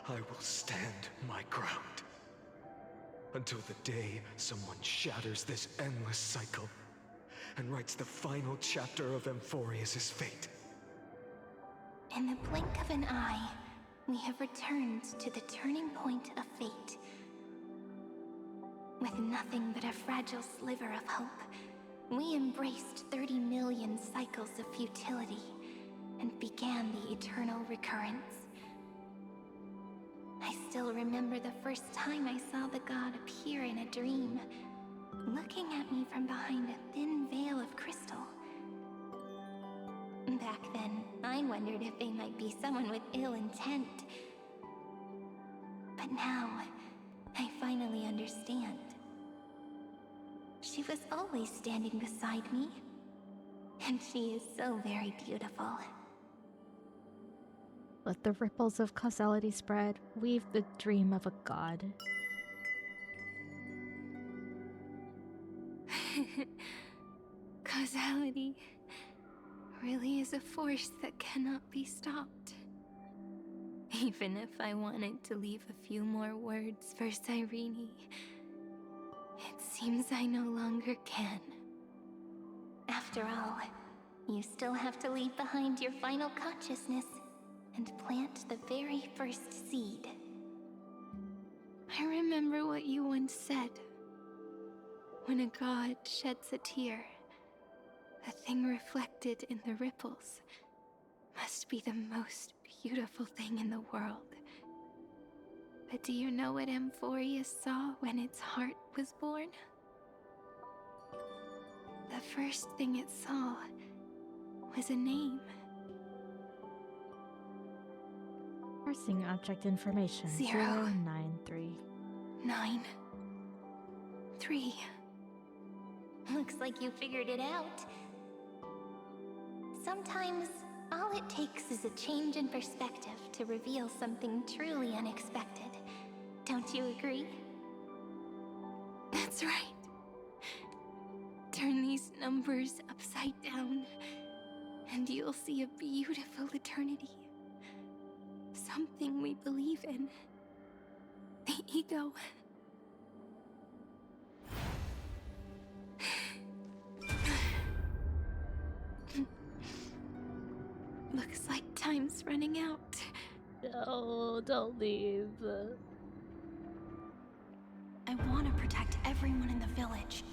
I will stand my ground. Until the day someone shatters this endless cycle and writes the final chapter of Amphoreus' fate. In the blink of an eye, we have returned to the turning point of fate. With nothing but a fragile sliver of hope, we embraced 30 million cycles of futility and began the eternal recurrence. I still remember the first time I saw the god appear in a dream, looking at me from behind a thin veil of crystal. Back then, I wondered if they might be someone with ill intent. But now, I finally understand. She was always standing beside me, and she is so very beautiful. Let the ripples of causality spread, weave the dream of a god. Causality really is a force that cannot be stopped. Even if I wanted to leave a few more words for Cyrene, it seems I no longer can. After all, you still have to leave behind your final consciousness and plant the very first seed. I remember what you once said. When a god sheds a tear, the thing reflected in the ripples must be the most beautiful thing in the world. But do you know what Amphoreus saw when its heart was born? The first thing it saw was a name. Parsing object information 093. 9. 3. Looks like you figured it out. Sometimes, all it takes is a change in perspective to reveal something truly unexpected. Don't you agree? That's right. Turn these numbers upside down, and you'll see a beautiful eternity. Something we believe in. The ego. Looks like time's running out. No, don't leave. I want to protect everyone in the village.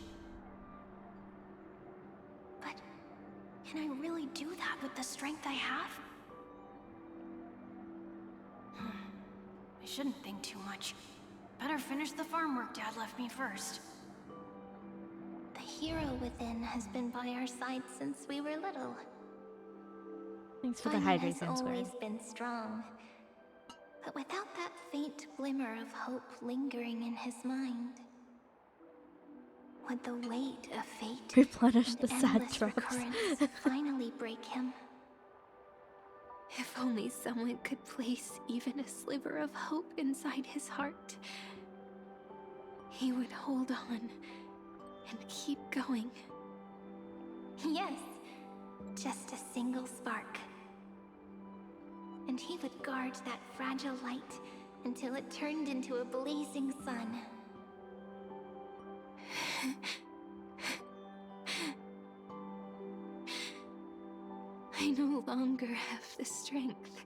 But can I really do that with the strength I have? I shouldn't think too much. Better finish the farm work Dad left me first. The hero within has been by our side since we were little. Thanks for the Fun hydration has square. always been strong, but without that faint glimmer of hope lingering in his mind, would the weight of fate Replenish and the sad endless drops. recurrence finally break him? If only someone could place even a sliver of hope inside his heart, he would hold on and keep going. Yes, just a single spark. And he would guard that fragile light until it turned into a blazing sun. I no longer have the strength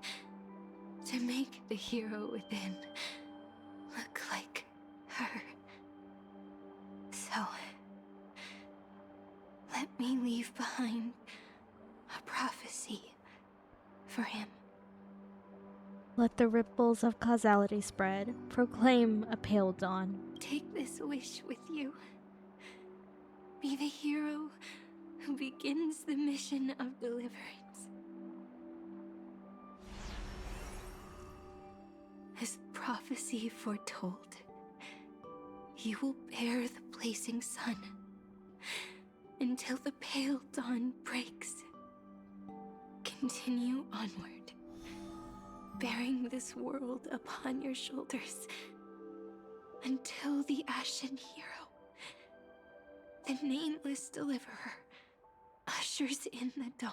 to make the hero within look like her. So, let me leave behind a prophecy for him. Let the ripples of causality spread. Proclaim a pale dawn. Take this wish with you. Be the hero who begins the mission of deliverance. As prophecy foretold, you will bear the blazing sun until the pale dawn breaks. Continue onward, bearing this world upon your shoulders until the Ashen Hero, the nameless deliverer, ushers in the dawn.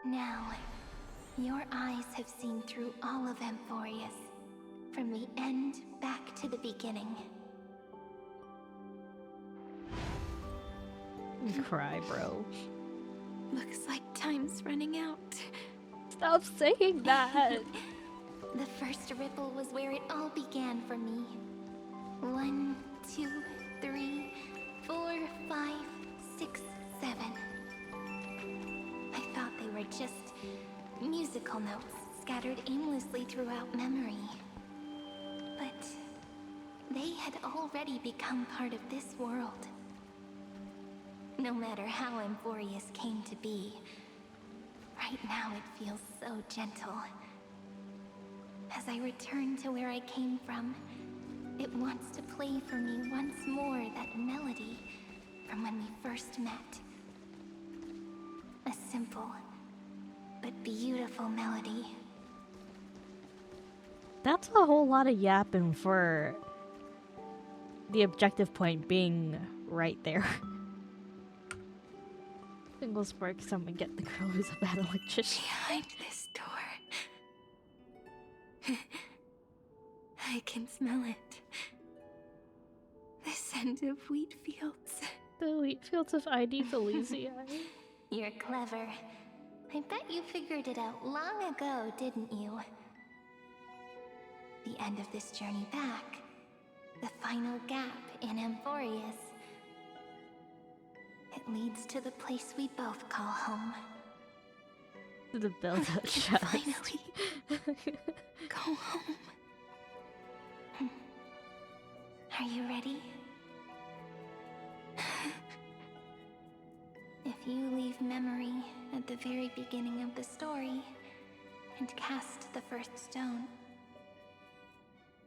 Now, your eyes have seen through all of Amphoreus, from the end back to the beginning. Cry, bro. Looks like time's running out. Stop saying that. The first ripple was where it all began for me. 1, 2, 3, 4, 5, 6, 7. I thought they were just musical notes scattered aimlessly throughout memory. But they had already become part of this world. No matter how Amphoreus came to be, right now it feels so gentle. As I return to where I came from, it wants to play for me once more that melody from when we first met. A simple but beautiful melody. That's a whole lot of yapping for the objective point being right there. Single spark, someone get the girl who's a bad electrician. Behind this door, I can smell it. The scent of wheat fields. The wheat fields of ID Elysium. You're clever. I bet you figured it out long ago, didn't you? The end of this journey back. The final gap in Amphoreus. It leads to the place we both call home. The build-up shot. Finally, go home. Are you ready? If you leave memory at the very beginning of the story and cast the first stone,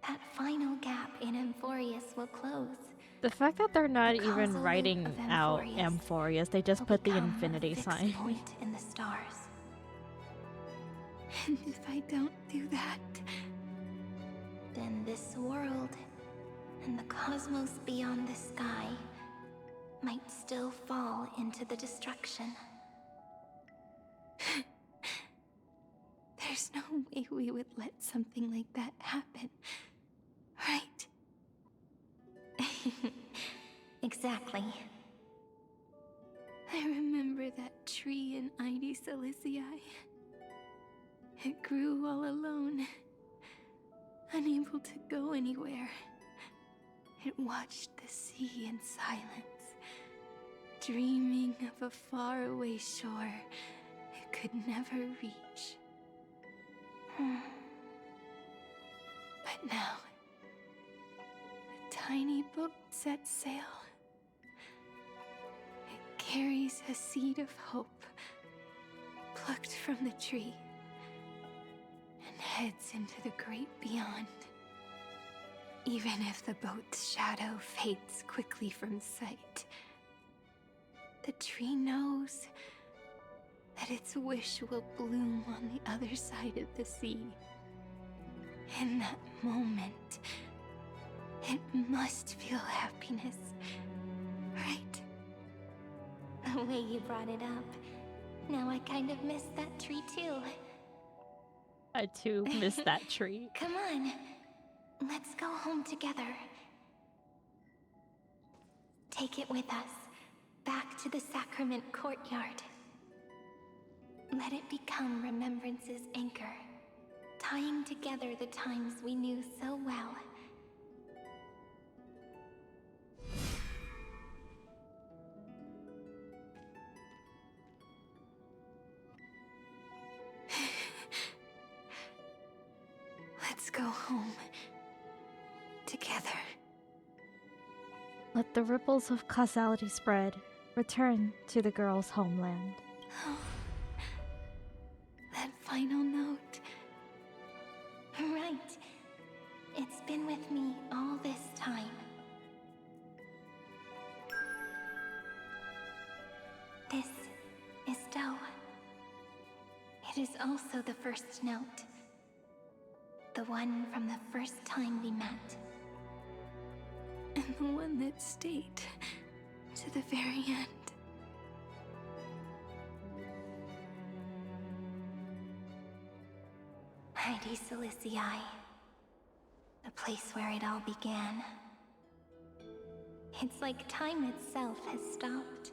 that final gap in Amphoreus will close. The fact that they're not The even causal writing loop of out Amphoreus Amphoreus, they just will put the become a infinity fixed sign. point in the stars. And if I don't do that, Then this world and the cosmos beyond the sky might still fall into the destruction. there's no way we would let something like that happen, right? Exactly. tree in Ide Silicii. It grew all alone, unable to go anywhere. It watched the sea in silence, dreaming of a faraway shore it could never reach. But now, a tiny boat sets sail. It carries a seed of hope, plucked from the tree, and heads into the great beyond. Even if the boat's shadow fades quickly from sight, the tree knows that its wish will bloom on the other side of the sea. In that moment, it must feel happiness, right? The way you brought it up, now I kind of miss that tree too. I too miss that tree. Come on, let's go home together. Take it with us, back to the sacrament courtyard. Let it become Remembrance's anchor, tying together the times we knew so well. Let's go home together. Let the ripples of causality spread. Return to the girl's homeland. Oh, that final note. Right. It's been with me all this time. This is Doe. It is also the first note. The one from the first time we met. And the one that stayed to the very end. Ide Silicii. The place where it all began. It's like time itself has stopped.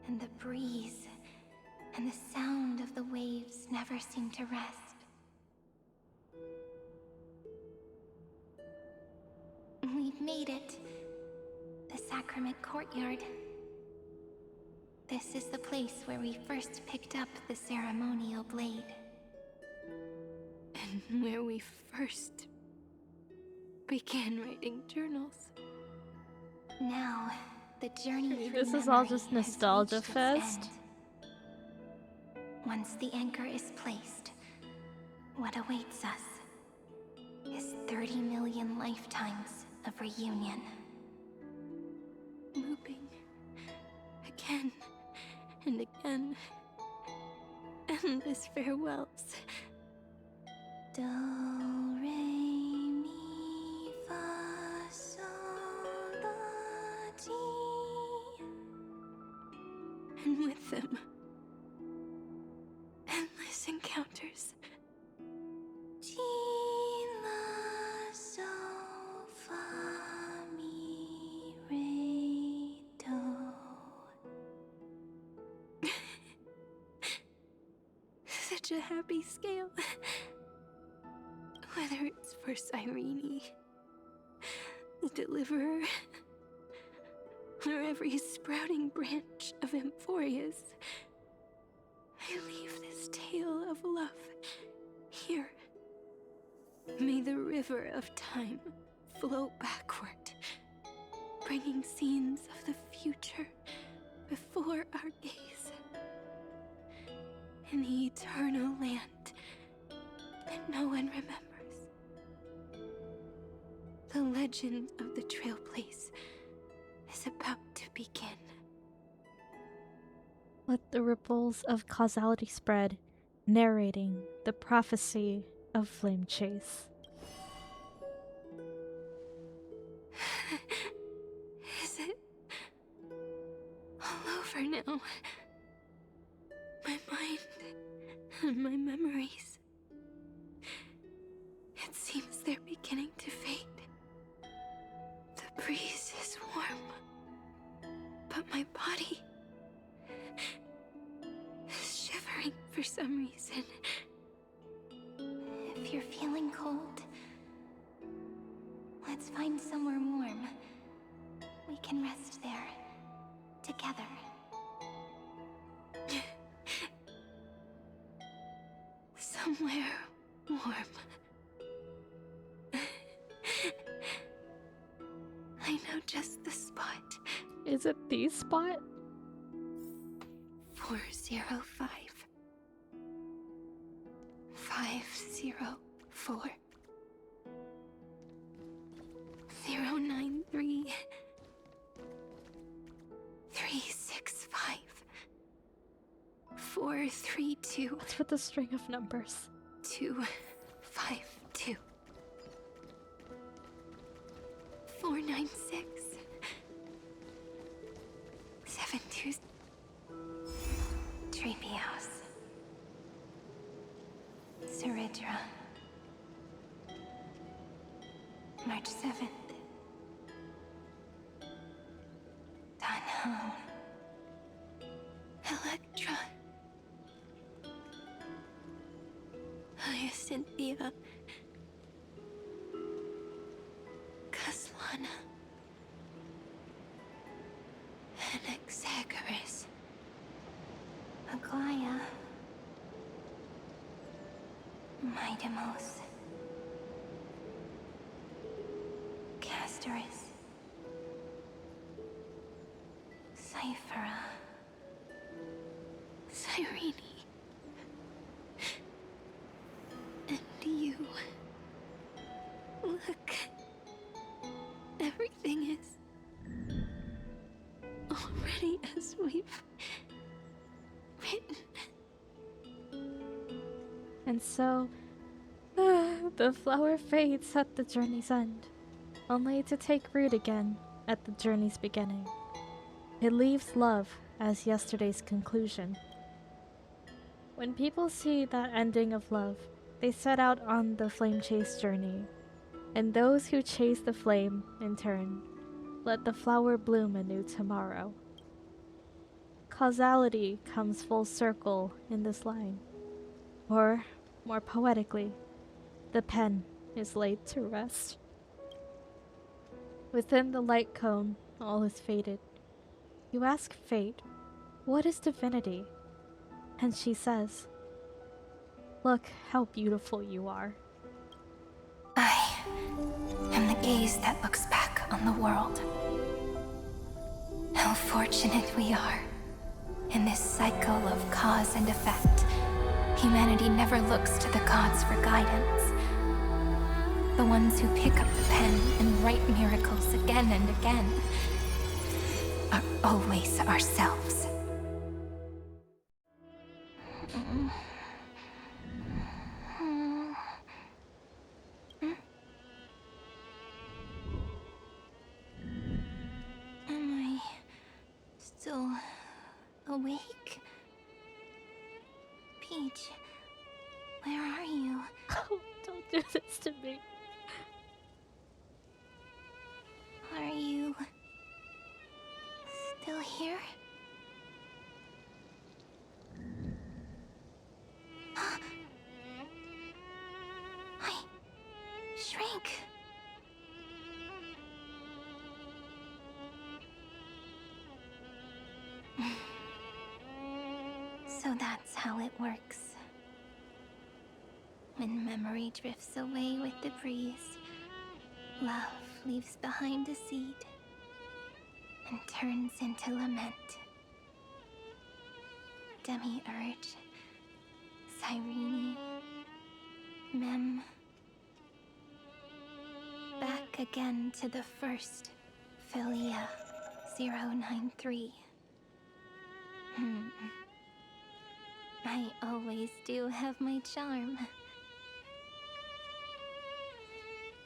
And the breeze and the sound of the waves never seem to rest. We've made it. The sacrament courtyard. This is the place where we first picked up the ceremonial blade. And where we first began writing journals. Now, the journey through This is all memory just has nostalgia reached its fest. end. Once the anchor is placed, what awaits us is 30 million lifetimes of reunion. Looping again and again. Endless farewells. Do, re, mi, fa, sol, la, ti. And with them, endless encounters. Ti, la, sol, fa, mi, re, do. Such a happy scale. Whether it's for Cyrene, the Deliverer, or every sprouting branch of Amphoreus, I leave this tale of love here. May the river of time flow backward, bringing scenes of the future before our gaze. In the eternal land that no one remembers. The legend of the Trail Place is about to begin. Let the ripples of causality spread, narrating the prophecy of Flame Chase. Is it all over now? My mind and my memories. It seems they're beginning to fade. The breeze is warm, but my body for some reason. If you're feeling cold, let's find somewhere warm. We can rest there, together. Somewhere warm. I know just the spot. Is it the spot? 405. 504. 093. 365. 432. What's with the string of numbers? 252. 496. 72. Treehouse. Seridra. March 7th. Dunham. Electra. Cynthia. Kaslana. Anaxagoras. Aglaya. Midemos. Castorus. Cyphera. Cyrene. And you. Look. Everything is already as we've written. And so, the flower fades at the journey's end, only to take root again at the journey's beginning. It leaves love as yesterday's conclusion. When people see that ending of love, they set out on the flame chase journey, and those who chase the flame, in turn, let the flower bloom anew tomorrow. Causality comes full circle in this line, or, more poetically, the pen is laid to rest. Within the light cone, all is faded. You ask fate, what is divinity? And she says, look how beautiful you are. I am the gaze that looks back on the world. How fortunate we are. In this cycle of cause and effect, humanity never looks to the gods for guidance. The ones who pick up the pen and write miracles again and again are always ourselves. Am I still awake? Peach, where are you? Oh, don't do this to me. Are you still here? I shrank. So that's how it works. When memory drifts away with the breeze, love leaves behind a seed and turns into lament. Demiurge, Cyrene, Mem. Back again to the first, Philia 093. I always do have my charm.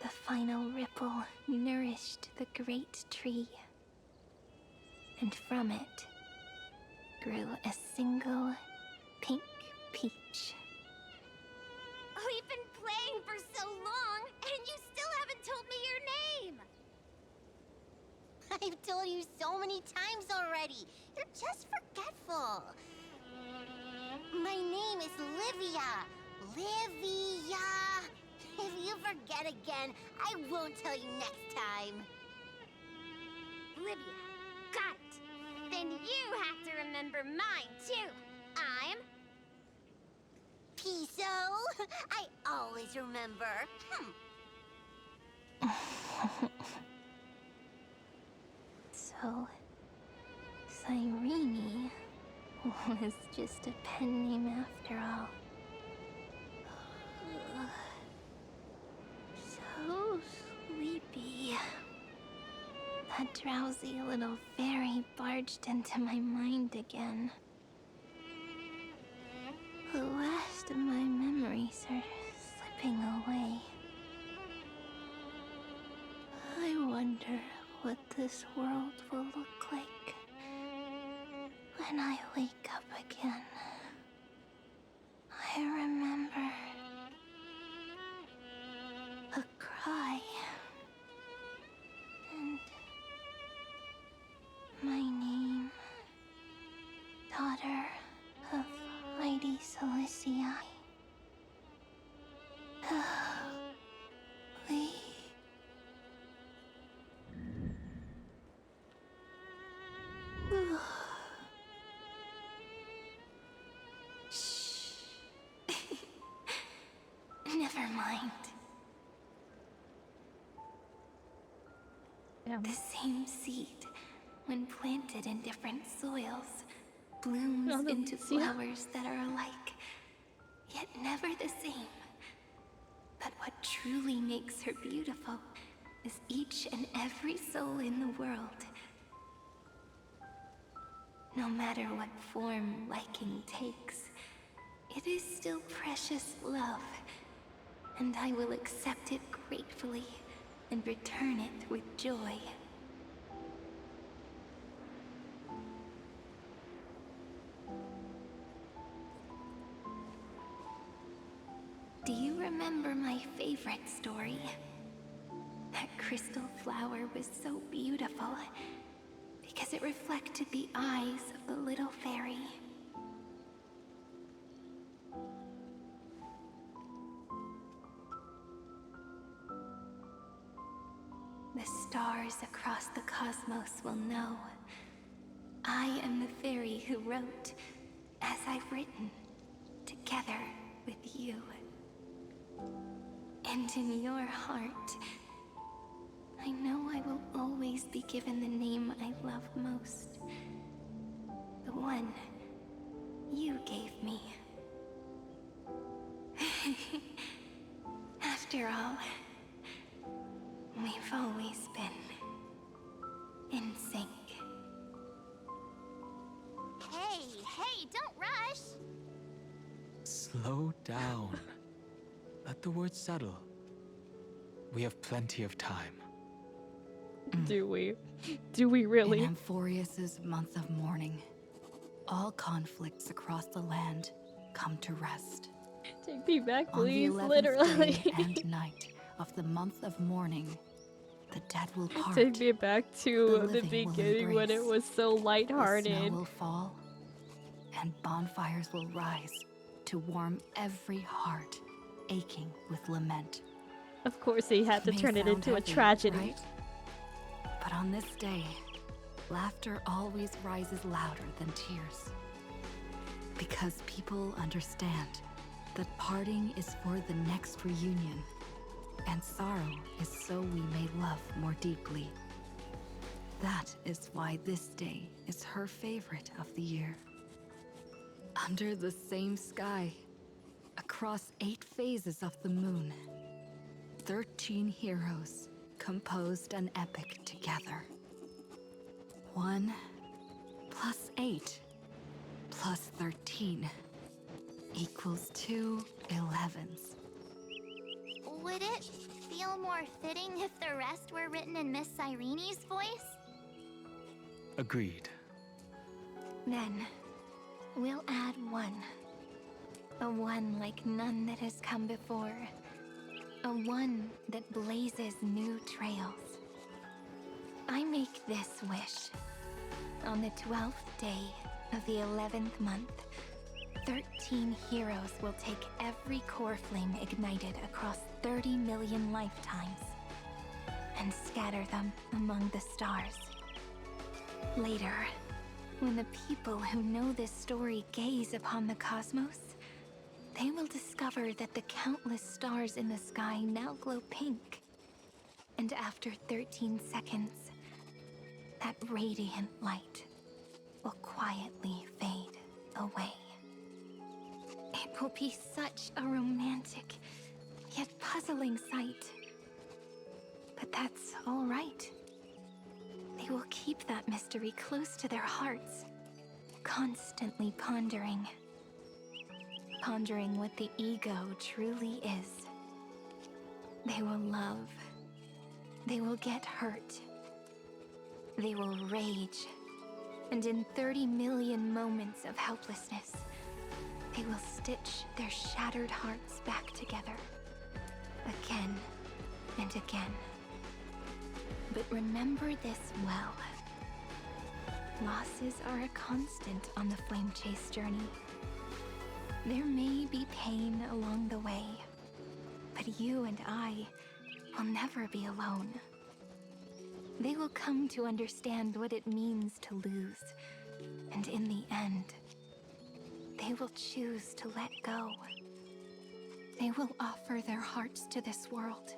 The final ripple nourished the great tree, and from it grew a single pink peach. We've been playing for so long, and you still haven't told me your name! I've told you so many times already. You're just forgetful. My name is Livia. Livia. If you forget again, I won't tell you next time. Livia. Got it. Then you have to remember mine, too. I'm... Piso. I always remember. So, Cyrene was just a pen name after all. So sleepy. That drowsy little fairy barged into my mind again. The last of my memories are slipping away. I wonder what this world will look like when I wake up again. I remember a cry and my name, daughter of Mighty Celestii. We... Shh. Never mind. Yeah. The same seed, when planted in different soils, blooms into flowers that are alike, yet never the same. But what truly makes her beautiful is each and every soul in the world. No matter what form liking takes, it is still precious love, and I will accept it gratefully and return it with joy. Do you remember my favorite story? That crystal flower was so beautiful because it reflected the eyes of the little fairy. The stars across the cosmos will know. I am the fairy who wrote, as I've written, together with you. And in your heart, I know I will always be given the name I love most. The one you gave me. After all, we've always been in sync. Hey, don't rush! Slow down. Let the words settle. We have plenty of time. Do we? Do we really? In Amphoreus' month of mourning, all conflicts across the land come to rest. Take me back, On the please. 11th Literally. day and night of the month of mourning, the dead will part. Take me back to the living will beginning when it embrace. was so The lighthearted. snow will fall, and bonfires will rise to warm every heart aching with lament. Of course, he had to May turn it sound into a heavy, tragedy. right? But on this day, laughter always rises louder than tears. Because people understand that parting is for the next reunion, and sorrow is so we may love more deeply. That is why this day is her favorite of the year. Under the same sky, across 8 phases of the moon, 13 heroes composed an epic together. 1 plus 8 plus 13 equals 2 11s. Would it feel more fitting if the rest were written in Miss Cyrene's voice? Agreed. Then, we'll add 1. A 1 like none that has come before. A 1 that blazes new trails. I make this wish. On the 12th day of the 11th month, 13 heroes will take every core flame ignited across 30 million lifetimes and scatter them among the stars. Later, when the people who know this story gaze upon the cosmos, they will discover that the countless stars in the sky now glow pink. And after 13 seconds, that radiant light will quietly fade away. It will be such a romantic, yet puzzling sight. But that's all right. They will keep that mystery close to their hearts, constantly pondering what the ego truly is. They will love. They will get hurt. They will rage. And in 30 million moments of helplessness, they will stitch their shattered hearts back together, again and again. But remember this well. Losses are a constant on the flame chase journey. There may be pain along the way, but you and I will never be alone. They will come to understand what it means to lose, and in the end, they will choose to let go. They will offer their hearts to this world,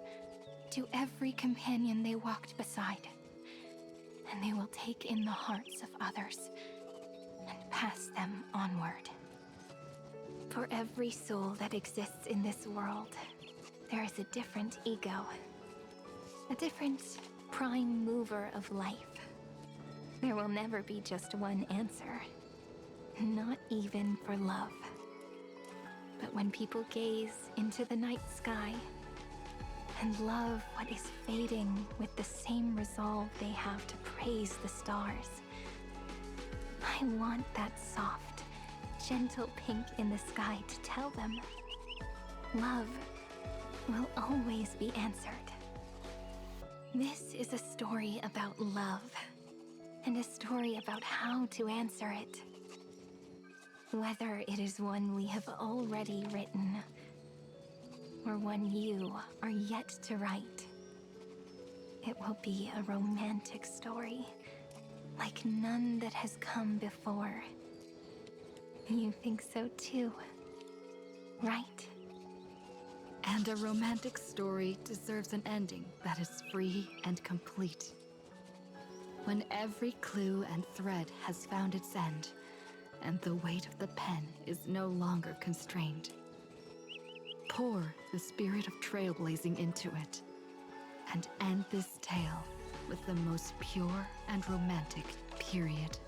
to every companion they walked beside, and they will take in the hearts of others and pass them onward. For every soul that exists in this world, there is a different ego, a different prime mover of life. There will never be just one answer, not even for love. But when people gaze into the night sky and love what is fading with the same resolve they have to praise the stars, I want that soft, gentle pink in the sky to tell them love will always be answered. This is a story about love, and a story about how to answer it. Whether it is one we have already written, or one you are yet to write, it will be a romantic story, like none that has come before. You think so too, right? And a romantic story deserves an ending that is free and complete. When every clue and thread has found its end, and the weight of the pen is no longer constrained. Pour the spirit of trailblazing into it, and end this tale with the most pure and romantic period.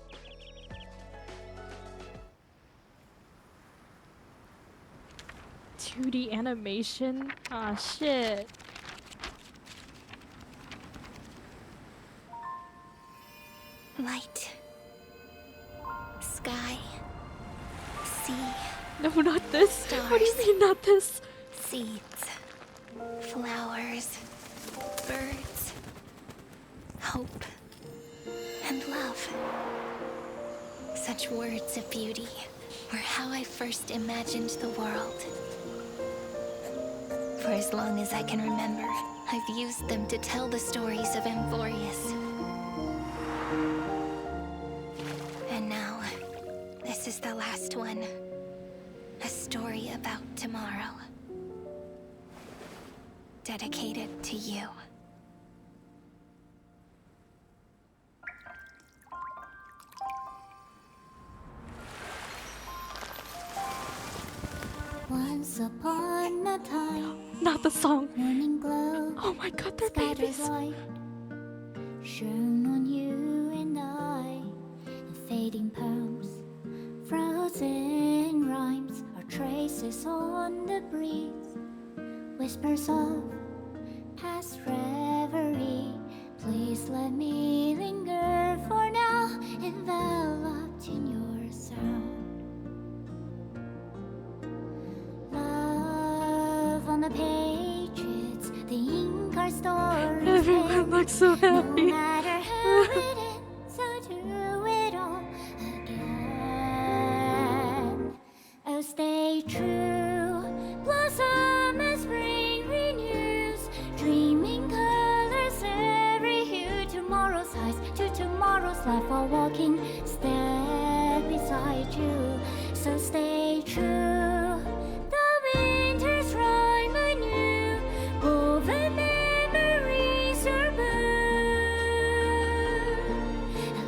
"2D animation? Aw, shit." Light. Sky. Sea. No, not this. Stars. What do you mean, not this? Seeds. Flowers. Birds. Hope. And love. Such words of beauty were how I first imagined the world. For as long as I can remember, I've used them to tell the stories of Amphoreus. And now, this is the last one. A story about tomorrow. Dedicated to you. Once upon a time, not the song. Morning glow. Oh my god, they're babies. Light shone on you and I. And fading poems, frozen rhymes, are traces on the breeze. Whispers of past reverie. Please let me linger for now, enveloped in your sound. On the pages, the ink our stories. Everyone looks so happy. No matter how it ends, I'll do it all again. life while walking, step beside you. So stay true. The winter's rhyme I knew, woven memories are blue.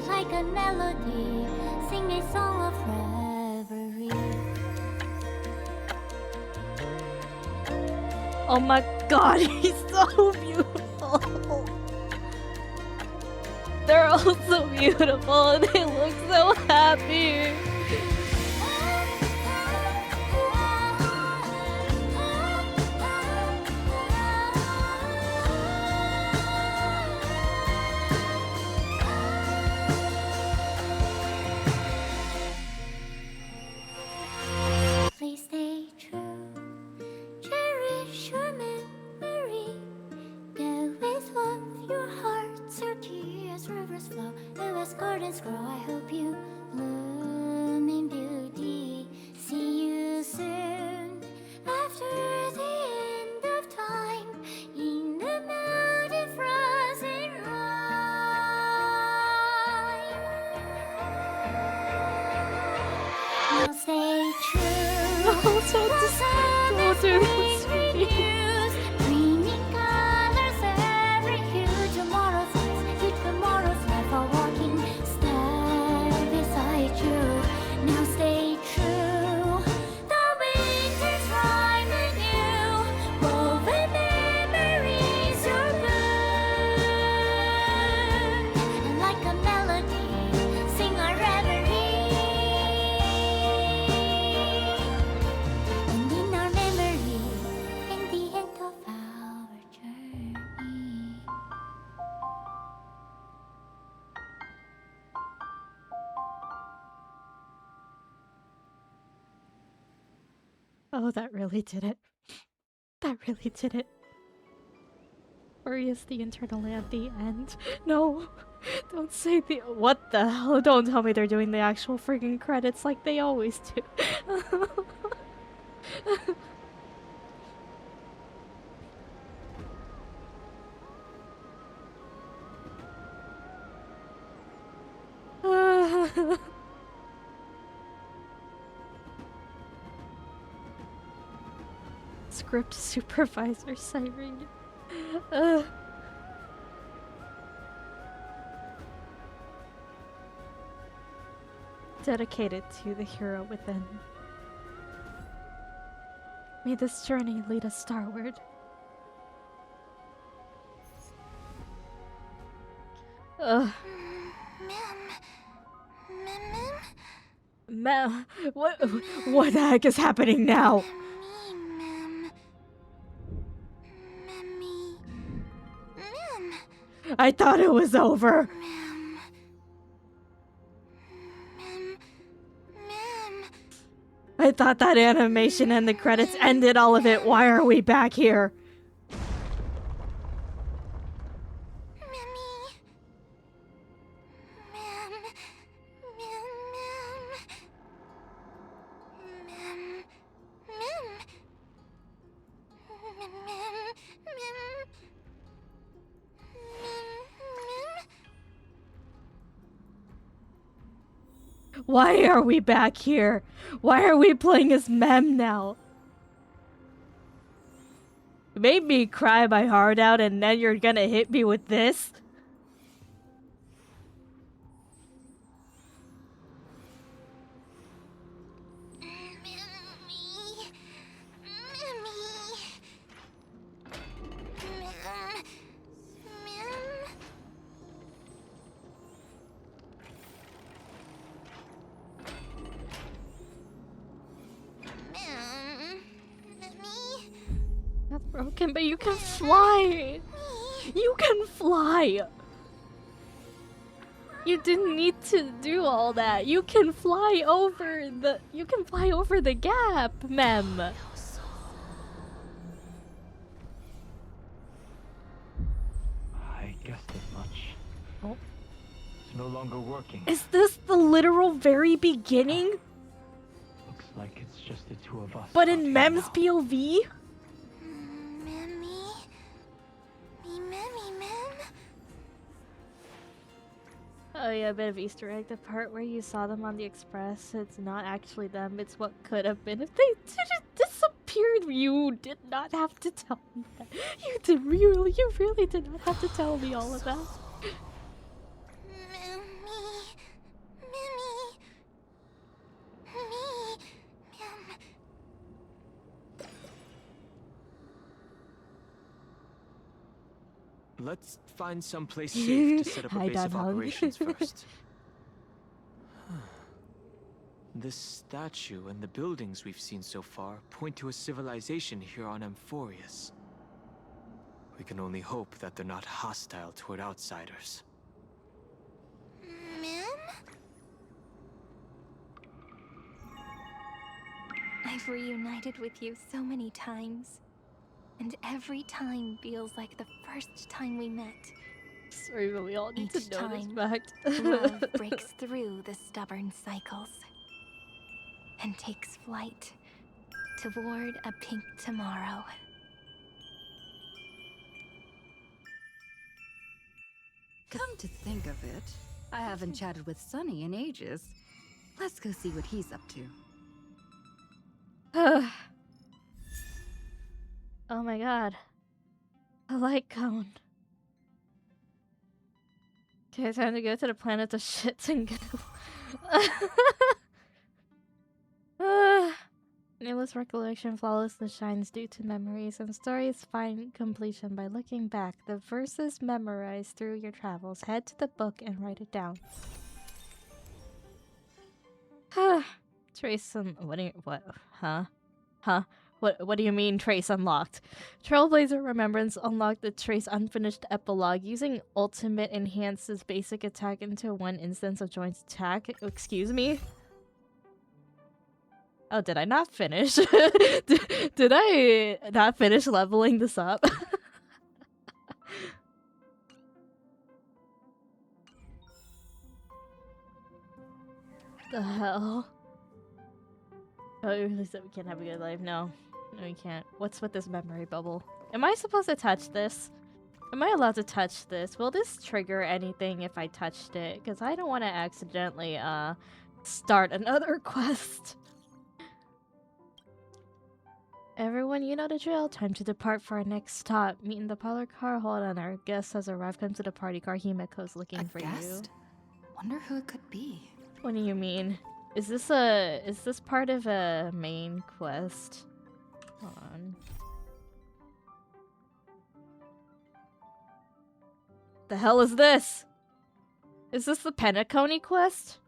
Like a melody, sing a song of reverie. Oh my god, he's so beautiful. They're all so beautiful and they look so happy. Please stay true. Cherish your memory. Go with love, your heart's your key as rivers flow, as gardens grow. I hope you bloom in beauty. See you soon after the end of time in the mountain frozen rime. Now stay true. Don't do this to me. Bringing colors every hue. Tomorrow's life, tomorrow's life are walking, step beside you. Now stay true. The winter's rhyme and you, woven memories are blue. And like a melody, sing our reverie. And in our memory, in the end of our journey. Oh, that really did it. That really did it. Or is the internal at the end? No, don't say the— what the hell? Don't tell me they're doing the actual freaking credits like they always do. Script supervisor siren. Dedicated to the hero within. May this journey lead us starward. Mem, what the heck is happening now? I thought it was over. I thought that animation and the credits ended all of it. Why are we back here? Why are we back here? Why are we playing as Mem now? You made me cry my heart out and then you're gonna hit me with this? That's broken, but you can fly! You can fly! You didn't need to do all that. You can fly over the gap, Mem. I guessed as much. Oh. It's no longer working. Is this the literal very beginning? Looks like it's just the two of us. But in Mem's POV? Oh yeah, a bit of Easter egg. The part where you saw them on the express, it's not actually them, it's what could have been. If they disappeared, you did not have to tell me that. You really did not have to tell me all of that. Let's find some place safe to set up a Hi, base of Dan Hung. operations first. This statue and the buildings we've seen so far point to a civilization here on Amphoreus. We can only hope that they're not hostile toward outsiders. I've reunited with you so many times. And every time feels like the first time we met. Sorry, but we all need Each to know this time, fact. love breaks through the stubborn cycles and takes flight toward a pink tomorrow. Come to think of it, I haven't chatted with Sunny in ages. Let's go see what he's up to. Oh my god. A light cone. Okay, time to go to the planet of shits and go. Nameless recollection flawlessly shines due to memories, and stories find completion by looking back. The verses memorized through your travels. Head to the book and write it down. Trace some. What? Huh? What do you mean, trace unlocked? Trailblazer Remembrance unlocked the trace unfinished epilogue. Using ultimate enhances basic attack into one instance of joint attack. Excuse me? Oh, did I not finish? did I not finish leveling this up? The hell? Oh, it really said we can't have a good life. No, we can't. What's with this memory bubble? Am I supposed to touch this? Am I allowed to touch this? Will this trigger anything if I touched it? Because I don't want to accidentally, start another quest. Everyone, you know the drill. Time to depart for our next stop. Meet in the parlor car. Hold on, our guest has arrived. Come to the party car. Himeko's looking for you. Wonder who it could be. What do you mean? Is this part of a main quest? Hold on. The hell is this? Is this the Penacony quest?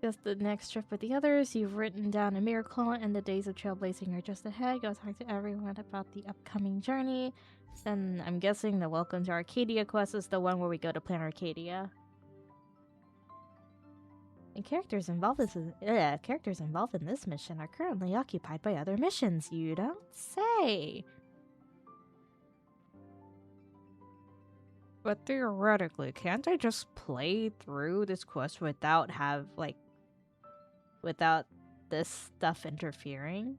Just the next trip with the others. You've written down a miracle and the days of trailblazing are just ahead. Go talk to everyone about the upcoming journey. Then I'm guessing the Welcome to Arcadia quest is the one where we go to Planet Arcadia. And characters involved in this mission are currently occupied by other missions. You don't say. But theoretically, can't I just play through this quest without without this stuff interfering?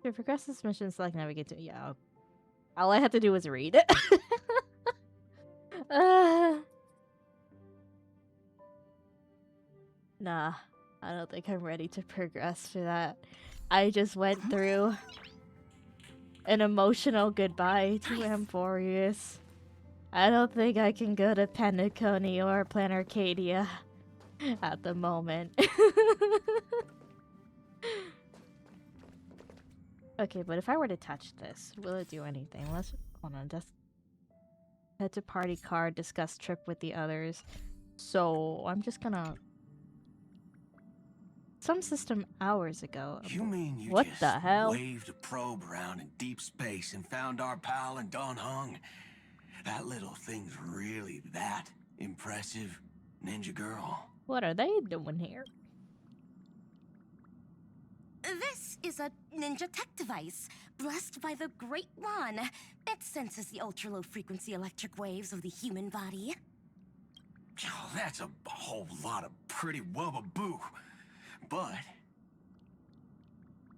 To progress this mission, select navigate to all I had to do was read it. Nah, I don't think I'm ready to progress for that. I just went through an emotional goodbye to Amphoreus. I don't think I can go to Penacony or Planet Arcadia at the moment. Okay, but if I were to touch this, will it do anything? Let's hold on. Just head to party card, discuss trip with the others. So I'm just gonna. Some system hours ago. You mean you what just the hell? waved a probe around in deep space and found our pal and Don Hung? That little thing's really that impressive, ninja girl. What are they doing here? This is a ninja tech device, blessed by the Great One. It senses the ultra-low frequency electric waves of the human body. Oh, that's a whole lot of pretty wubbaboo. But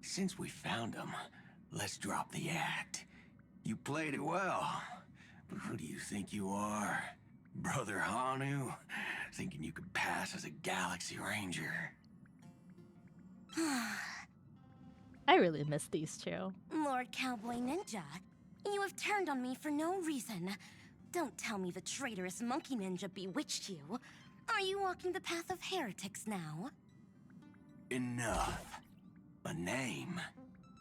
since we found him, let's drop the act. You played it well. Who do you think you are? Brother Hanu? Thinking you could pass as a Galaxy Ranger? I really miss these two. Lord Cowboy Ninja, you have turned on me for no reason. Don't tell me the traitorous monkey ninja bewitched you. Are you walking the path of heretics now? Enough. My name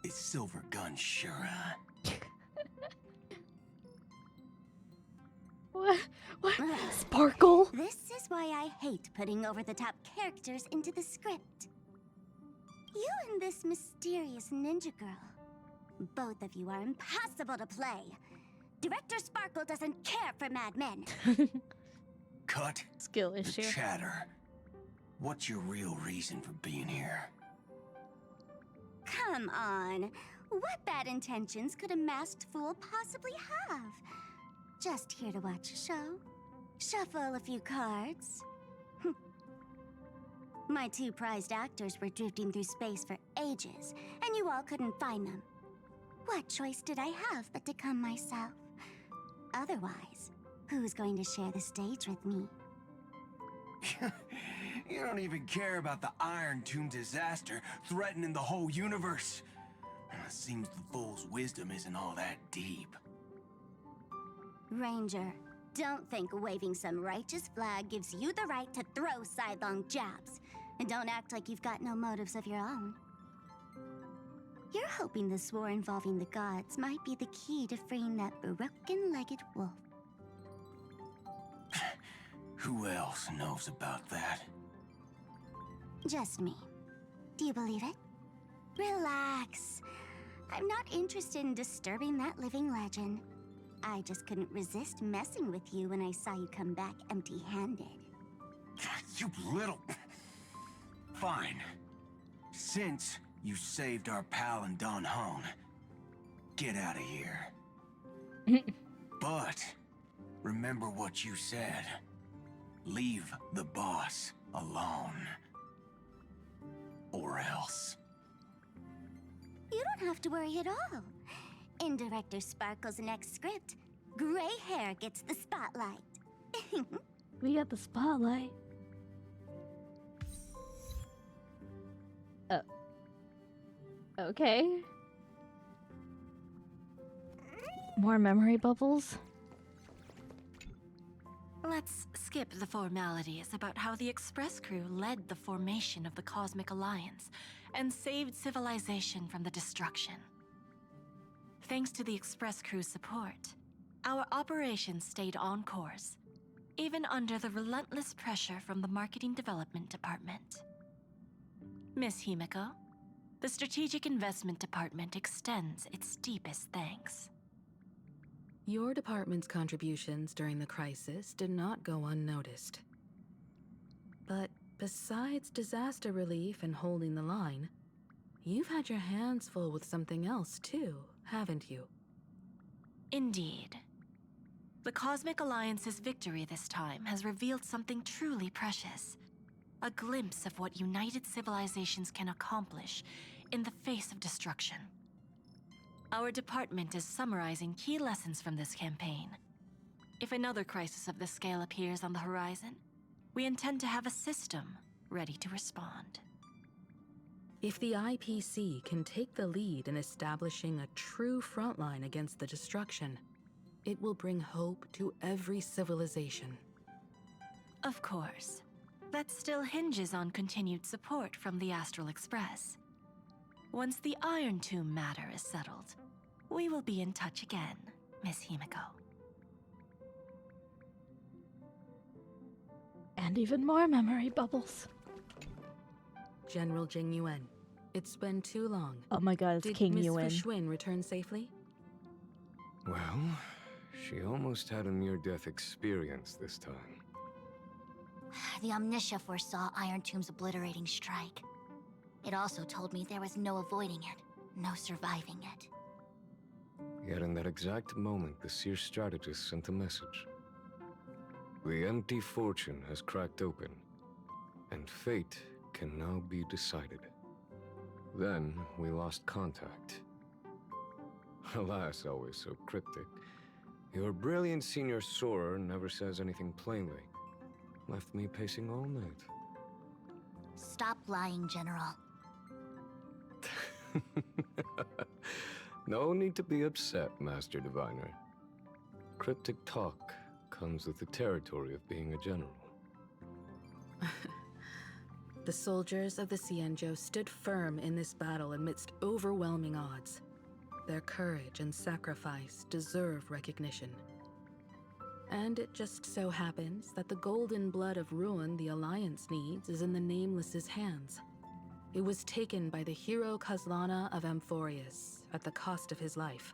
is Silver Gun Shura. What? Sparkle? This is why I hate putting over-the-top characters into the script. You and this mysterious ninja girl. Both of you are impossible to play. Director Sparkle doesn't care for mad men. Cut skill the issue. chatter. What's your real reason for being here? Come on. What bad intentions could a masked fool possibly have? Just here to watch a show. Shuffle a few cards. My two prized actors were drifting through space for ages, and you all couldn't find them. What choice did I have but to come myself? Otherwise, who's going to share the stage with me? You don't even care about the Iron Tomb disaster threatening the whole universe. It seems the fool's wisdom isn't all that deep. Ranger, don't think waving some righteous flag gives you the right to throw sidelong jabs. And don't act like you've got no motives of your own. You're hoping this war involving the gods might be the key to freeing that broken-legged wolf. Who else knows about that? Just me. Do you believe it? Relax. I'm not interested in disturbing that living legend. I just couldn't resist messing with you when I saw you come back empty-handed. You little... Fine. Since you saved our pal and Don Hong, get out of here. But remember what you said. Leave the boss alone. Or else. You don't have to worry at all. In Director Sparkle's next script, gray hair gets the spotlight. We got the spotlight. Okay. More memory bubbles? Let's skip the formalities about how the Express crew led the formation of the Cosmic Alliance and saved civilization from the destruction. Thanks to the Express crew's support, our operations stayed on course, even under the relentless pressure from the Marketing Development Department. Miss Himiko, the Strategic Investment Department extends its deepest thanks. Your department's contributions during the crisis did not go unnoticed. But besides disaster relief and holding the line, you've had your hands full with something else too, haven't you? Indeed. The Cosmic Alliance's victory this time has revealed something truly precious. A glimpse of what united civilizations can accomplish in the face of destruction. Our department is summarizing key lessons from this campaign. If another crisis of this scale appears on the horizon, we intend to have a system ready to respond. If the IPC can take the lead in establishing a true frontline against the destruction, it will bring hope to every civilization. Of course. That still hinges on continued support from the Astral Express. Once the Iron Tomb matter is settled, we will be in touch again, Miss Himiko. And even more memory bubbles. General Jing Yuan, it's been too long. Oh my god, it's Did King Miss Yuan. Fishwin return safely? Well, she almost had a near-death experience this time. The Omniscia foresaw Iron Tomb's obliterating strike. It also told me there was no avoiding it, no surviving it. Yet in that exact moment, the Seer strategist sent a message. The empty fortune has cracked open, and fate can now be decided. Then we lost contact. Alas, always so cryptic. Your brilliant senior soarer never says anything plainly. Left me pacing all night. Stop lying, General. No need to be upset, Master Diviner. Cryptic talk comes with the territory of being a general. The soldiers of the Cienjo stood firm in this battle amidst overwhelming odds. Their courage and sacrifice deserve recognition. And it just so happens that the golden blood of ruin the Alliance needs is in the Nameless's hands. It was taken by the hero Kazlana of Amphoreus at the cost of his life,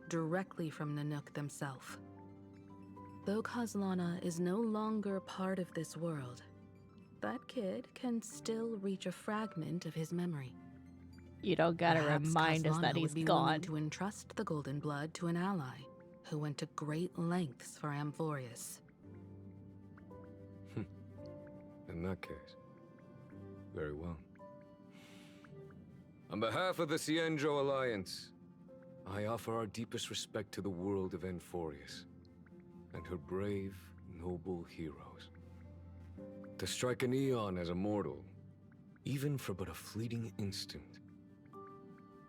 directly from Nanook themselves. Though Kazlana is no longer part of this world, that kid can still reach a fragment of his memory. You don't gotta Perhaps remind us that Kazlana he's would be gone. willing to entrust the golden blood to an ally who went to great lengths for Amphoreus. In that case, very well. On behalf of the Cienjo Alliance, I offer our deepest respect to the world of Amphoreus and her brave, noble heroes. To strike an eon as a mortal, even for but a fleeting instant,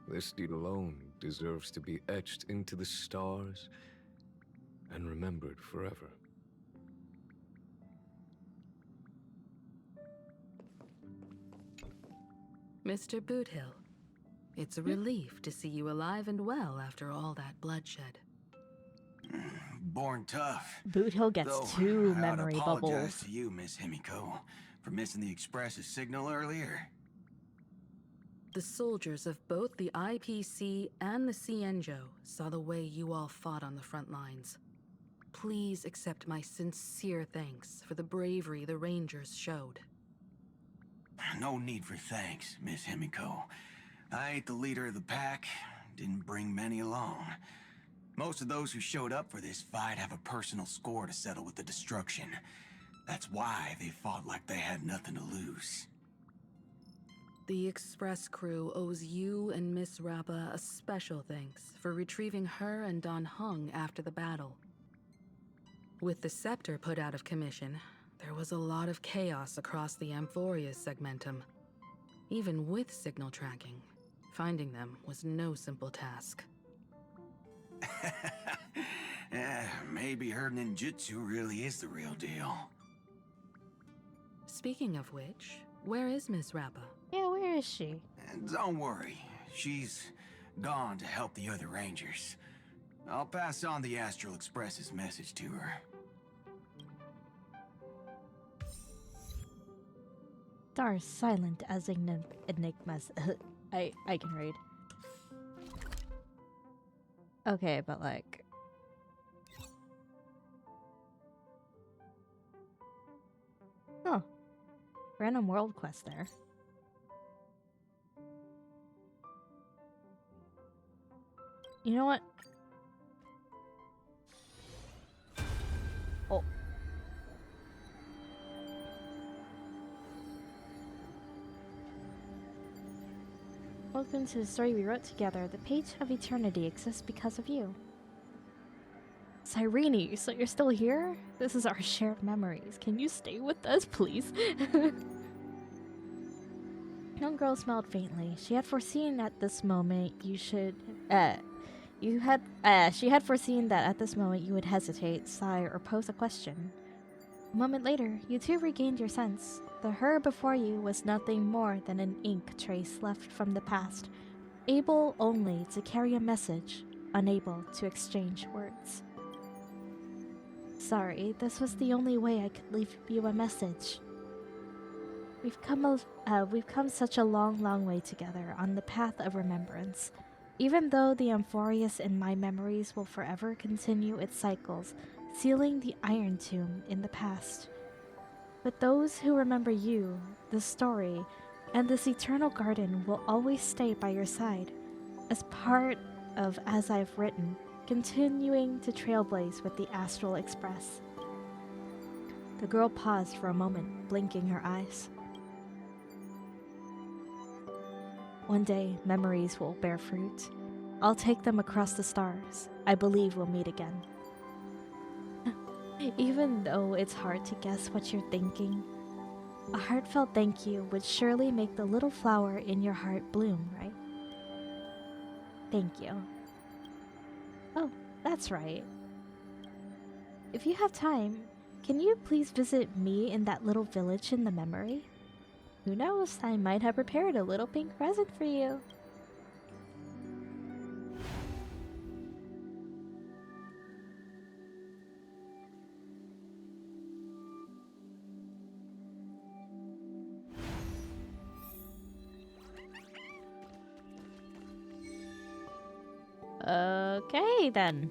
this deed alone deserves to be etched into the stars and remembered forever. Mr. Boothill, it's a relief to see you alive and well after all that bloodshed. Born tough. Boothill gets Though, 2 I ought to memory apologize bubbles. to you, Miss Himiko, for missing the Express's signal earlier. The soldiers of both the IPC and the Cienjo saw the way you all fought on the front lines. Please accept my sincere thanks for the bravery the Rangers showed. No need for thanks, Miss Himiko. I ain't the leader of the pack, didn't bring many along. Most of those who showed up for this fight have a personal score to settle with the destruction. That's why they fought like they had nothing to lose. The Express crew owes you and Miss Rappa a special thanks for retrieving her and Don Hung after the battle. With the scepter put out of commission, there was a lot of chaos across the Amphoreus segmentum. Even with signal tracking, finding them was no simple task. Maybe her ninjutsu really is the real deal. Speaking of which, where is Miss Rappa? Yeah, where is she? Don't worry, she's gone to help the other Rangers. I'll pass on the Astral Express's message to her. Stars silent as enigmas. I can read. Okay, but like... Oh. Random world quest there. You know what? Oh. Welcome to the story we wrote together. The page of eternity exists because of you. Cyrene, so you're still here? This is our shared memories. Can you stay with us, please? Young girl smiled faintly. She had foreseen at this moment she had foreseen that at this moment you would hesitate, sigh, or pose a question. A moment later, you two regained your sense. The her before you was nothing more than an ink trace left from the past, able only to carry a message, unable to exchange words. Sorry, this was the only way I could leave you a message. We've come such a long way together on the path of remembrance. Even though the Amphoreus in my memories will forever continue its cycles, sealing the Iron Tomb in the past. But those who remember you, the story, and this eternal garden will always stay by your side, as part of As I've Written, continuing to trailblaze with the Astral Express. The girl paused for a moment, blinking her eyes. One day, memories will bear fruit. I'll take them across the stars. I believe we'll meet again. Even though it's hard to guess what you're thinking, a heartfelt thank you would surely make the little flower in your heart bloom, right? Thank you. Oh, that's right. If you have time, can you please visit me in that little village in the memory? Who knows, I might have prepared a little pink present for you. Okay, then.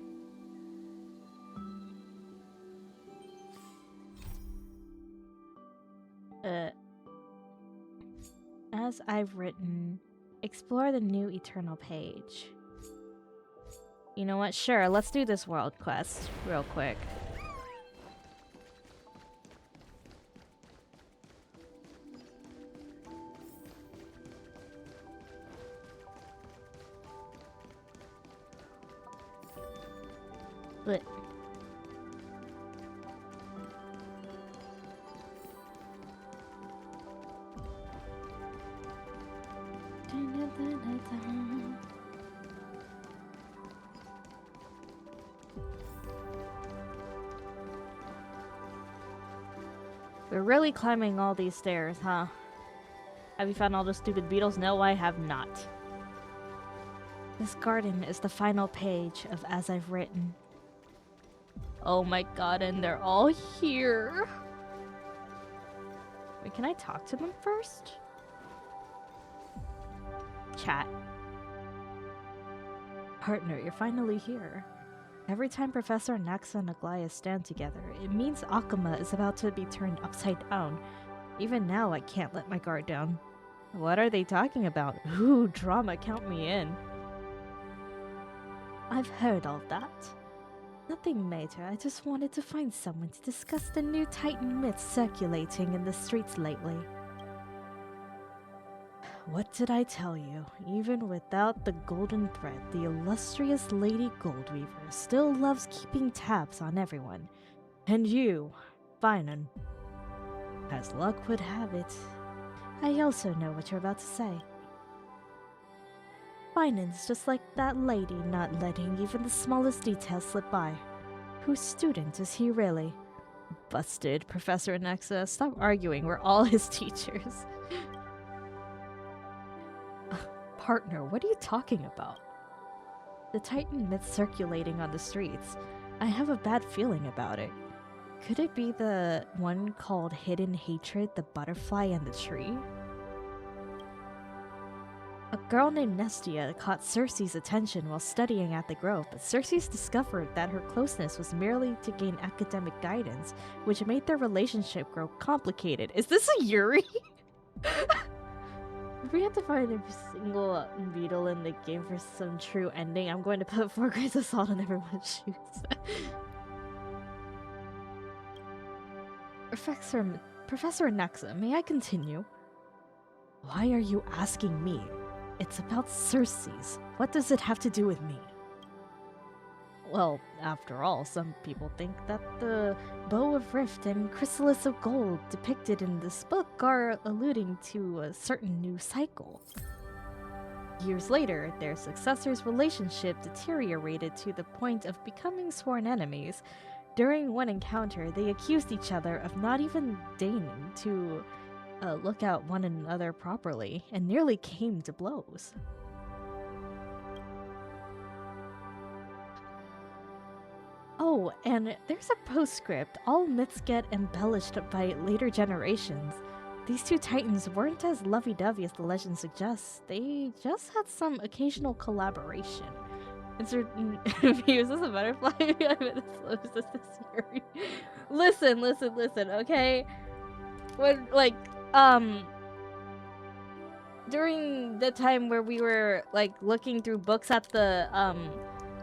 As I've written, explore the new eternal page. You know what? Sure, let's do this world quest real quick. But we're really climbing all these stairs, huh? Have you found all the stupid beetles? No, I have not. This garden is the final page of As I've Written. Oh my god, and they're all here. Wait, can I talk to them first? Chat. Partner, you're finally here. Every time Professor Naxa and Aglaya stand together, it means Akuma is about to be turned upside down. Even now, I can't let my guard down. What are they talking about? Ooh, drama, count me in. I've heard all that. Nothing major, I just wanted to find someone to discuss the new Titan myths circulating in the streets lately. What did I tell you? Even without the golden thread, the illustrious Lady Goldweaver still loves keeping tabs on everyone. And you, Finan. As luck would have it, I also know what you're about to say. Finan's just like that lady, not letting even the smallest detail slip by. Whose student is he really? Busted, Professor Nexa. Stop arguing, we're all his teachers. Partner, what are you talking about? The Titan myth circulating on the streets. I have a bad feeling about it. Could it be the one called Hidden Hatred, the butterfly and the tree? A girl named Nestia caught Circe's attention while studying at the Grove, but Circe's discovered that her closeness was merely to gain academic guidance, which made their relationship grow complicated. Is this a Yuri? If we have to find every single beetle in the game for some true ending, I'm going to put 4 grains of salt on everyone's shoes. Professor Nexa, may I continue? Why are you asking me? It's about Circe's. What does it have to do with me? Well, after all, some people think that the Bow of Rift and Chrysalis of Gold depicted in this book are alluding to a certain new cycle. Years later, their successors' relationship deteriorated to the point of becoming sworn enemies. During one encounter, they accused each other of not even deigning to look at one another properly, and nearly came to blows. Oh, and there's a postscript. All myths get embellished by later generations. These two titans weren't as lovey-dovey as the legend suggests. They just had some occasional collaboration. In certain views, is this a butterfly? I meant this Yuri. Listen, okay? When, like, during the time where we were, like, looking through books at the,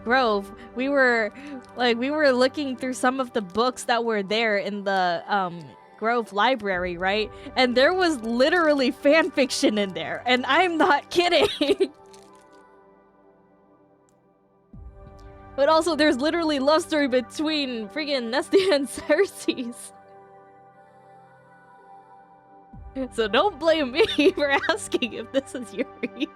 Grove, we were looking through some of the books that were there in the Grove library, right? And there was literally fan fiction in there, and I'm not kidding. But also, there's literally love story between freaking Nestia and Cersei's. So don't blame me for asking if this is Yuri.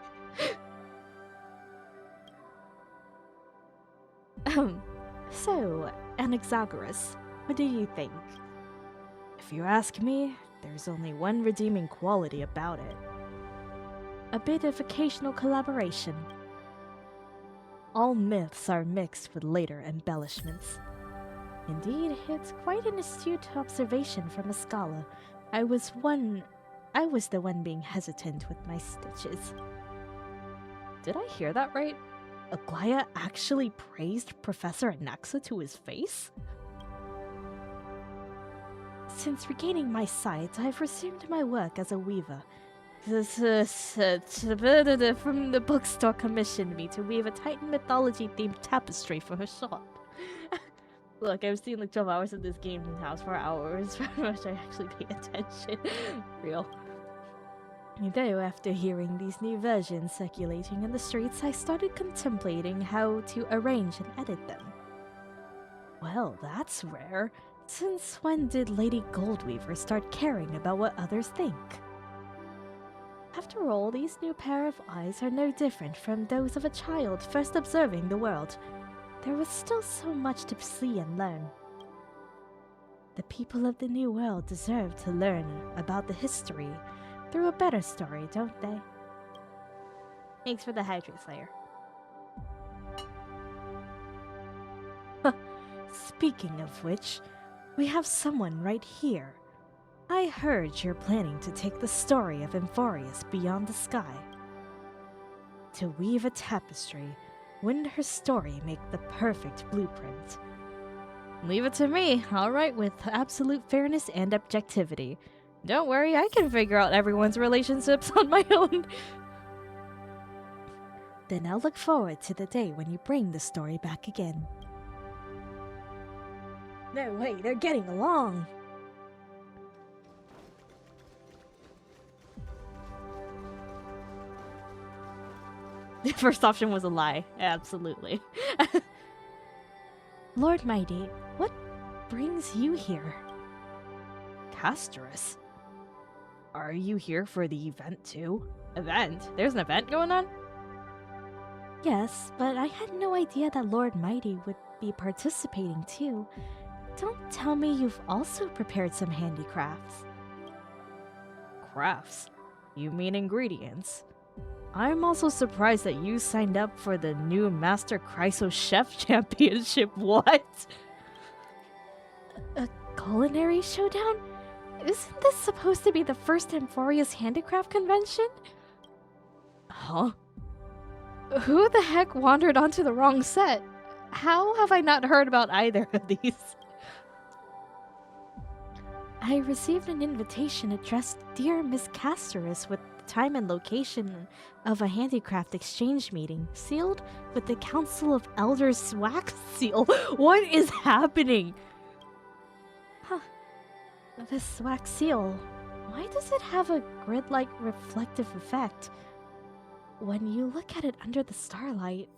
So, Anaxagoras, what do you think? If you ask me, there's only one redeeming quality about it. A bit of occasional collaboration. All myths are mixed with later embellishments. Indeed, it's quite an astute observation from a scholar. I was the one being hesitant with my stitches. Did I hear that right? Aglaya actually praised Professor Anaxa to his face? Since regaining my sight, I've resumed my work as a weaver. From the bookstore commissioned me to weave a Titan mythology-themed tapestry for her shop. Look, I've seen like 12 hours of this game now for hours. How much I actually pay attention. Real. Though after hearing these new versions circulating in the streets, I started contemplating how to arrange and edit them. Well, that's rare. Since when did Lady Goldweaver start caring about what others think? After all, these new pair of eyes are no different from those of a child first observing the world. There was still so much to see and learn. The people of the new world deserve to learn about the history through a better story, don't they? Thanks for the Hydrate Slayer. Speaking of which, we have someone right here. I heard you're planning to take the story of Amphoreus beyond the sky. To weave a tapestry, wouldn't her story make the perfect blueprint? Leave it to me, I'll write with absolute fairness and objectivity. Don't worry, I can figure out everyone's relationships on my own. Then I'll look forward to the day when you bring the story back again. No way, they're getting along. The first option was a lie. Absolutely. Lord Mighty, what brings you here? Castorus? Are you here for the event too? Event? There's an event going on? Yes, but I had no idea that Lord Mighty would be participating too. Don't tell me you've also prepared some handicrafts. Crafts? You mean ingredients? I'm also surprised that you signed up for the new Master Chryso Chef Championship. What? A culinary showdown? Isn't this supposed to be the first Amphoreus handicraft convention? Huh? Who the heck wandered onto the wrong set? How have I not heard about either of these? I received an invitation addressed Dear Miss Castorus with the time and location of a handicraft exchange meeting, sealed with the Council of Elders wax seal. What is happening? Huh. This wax seal, why does it have a grid-like reflective effect when you look at it under the starlight?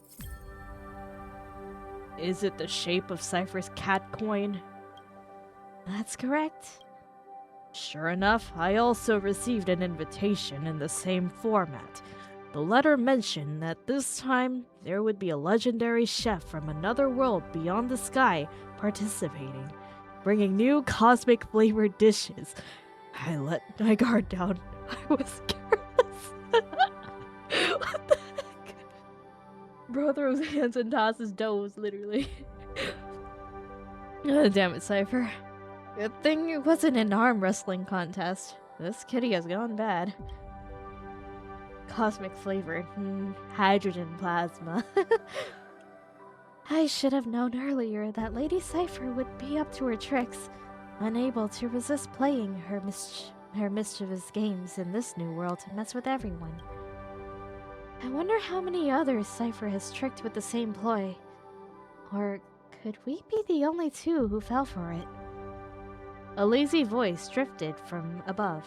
Is it the shape of Cypher's cat coin? That's correct. Sure enough, I also received an invitation in the same format. The letter mentioned that this time there would be a legendary chef from another world beyond the sky participating, bringing new cosmic flavored dishes. I let my guard down. I was careless. What the heck? Bro throws hands and tosses doughs, literally. Oh, damn it, Cypher. Good thing it wasn't an arm wrestling contest. This kitty has gone bad. Cosmic flavored. Hydrogen plasma. I should have known earlier that Lady Cypher would be up to her tricks, unable to resist playing her mischievous games in this new world to mess with everyone. I wonder how many others Cypher has tricked with the same ploy. Or could we be the only two who fell for it? A lazy voice drifted from above.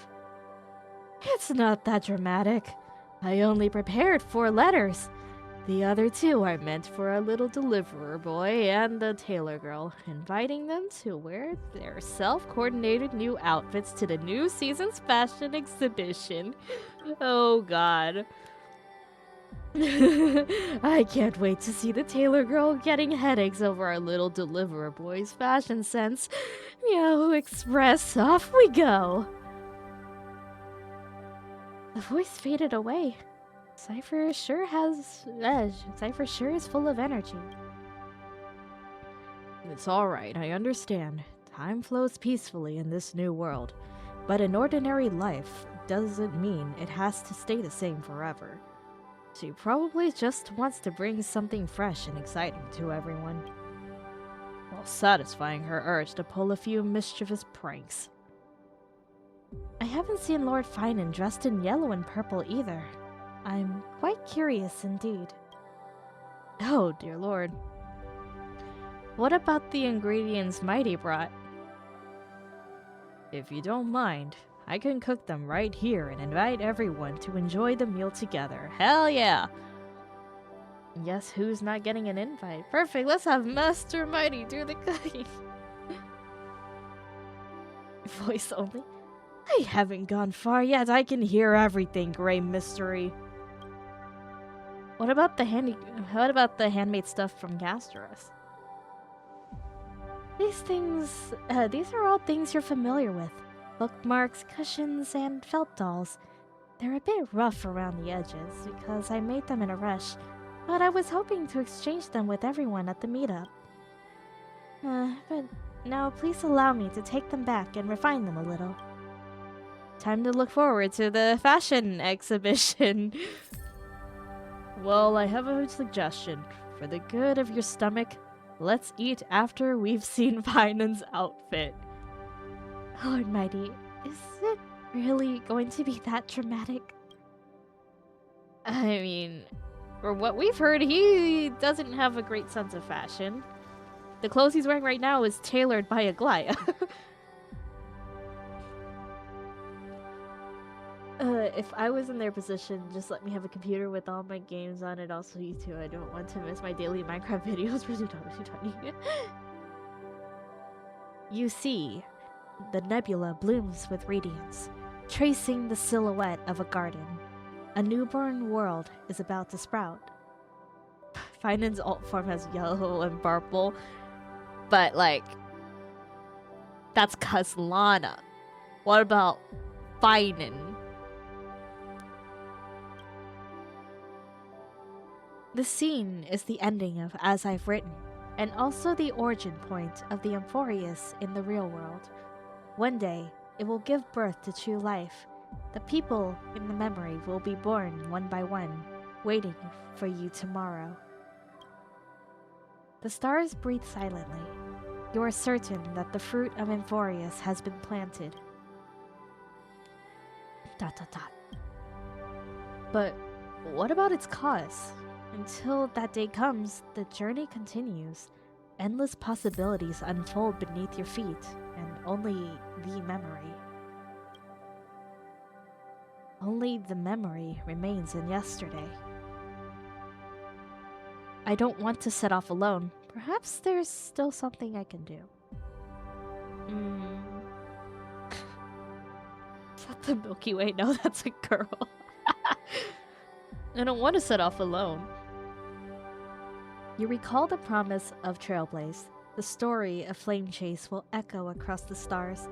It's not that dramatic. I only prepared 4 letters. The other two are meant for our little deliverer boy and the tailor girl, inviting them to wear their self-coordinated new outfits to the new season's fashion exhibition. Oh god. I can't wait to see the tailor girl getting headaches over our little deliverer boy's fashion sense. Meow Express, off we go. The voice faded away. Cypher sure is full of energy. It's alright, I understand. Time flows peacefully in this new world. But an ordinary life doesn't mean it has to stay the same forever. She probably just wants to bring something fresh and exciting to everyone, while satisfying her urge to pull a few mischievous pranks. I haven't seen Lord Finan dressed in yellow and purple either. I'm quite curious indeed. Oh, dear lord. What about the ingredients Mighty brought? If you don't mind, I can cook them right here and invite everyone to enjoy the meal together. Hell yeah! Yes, who's not getting an invite? Perfect, let's have Master Mighty do the cooking. Voice only? I haven't gone far yet. I can hear everything, Grey Mystery. What about the handmade stuff from Gasterus? These are all things you're familiar with. Bookmarks, cushions, and felt dolls. They're a bit rough around the edges because I made them in a rush, but I was hoping to exchange them with everyone at the meetup. But now please allow me to take them back and refine them a little. Time to look forward to the fashion exhibition. Well, I have a suggestion. For the good of your stomach, let's eat after we've seen Finan's outfit. Lord Mighty, is it really going to be that dramatic? I mean, for what we've heard, he doesn't have a great sense of fashion. The clothes he's wearing right now is tailored by Aglaya. If I was in their position, just let me have a computer with all my games on it. Also, you too. I don't want to miss my daily Minecraft videos. You see, the nebula blooms with radiance, tracing the silhouette of a garden. A newborn world is about to sprout. Finan's alt form has yellow and purple, but like, that's Lana. What about Finan? The scene is the ending of As I've Written, and also the origin point of the Amphoreus in the real world. One day, it will give birth to true life. The people in the memory will be born one by one, waiting for you tomorrow. The stars breathe silently. You are certain that the fruit of Amphoreus has been planted. ... But what about its cause? Until that day comes, the journey continues. Endless possibilities unfold beneath your feet, and only the memory. Only the memory remains in yesterday. I don't want to set off alone. Perhaps there's still something I can do. Is that the Milky Way? No, that's a girl. I don't want to set off alone. You recall the promise of Trailblaze. The story of Flame Chase will echo across the stars.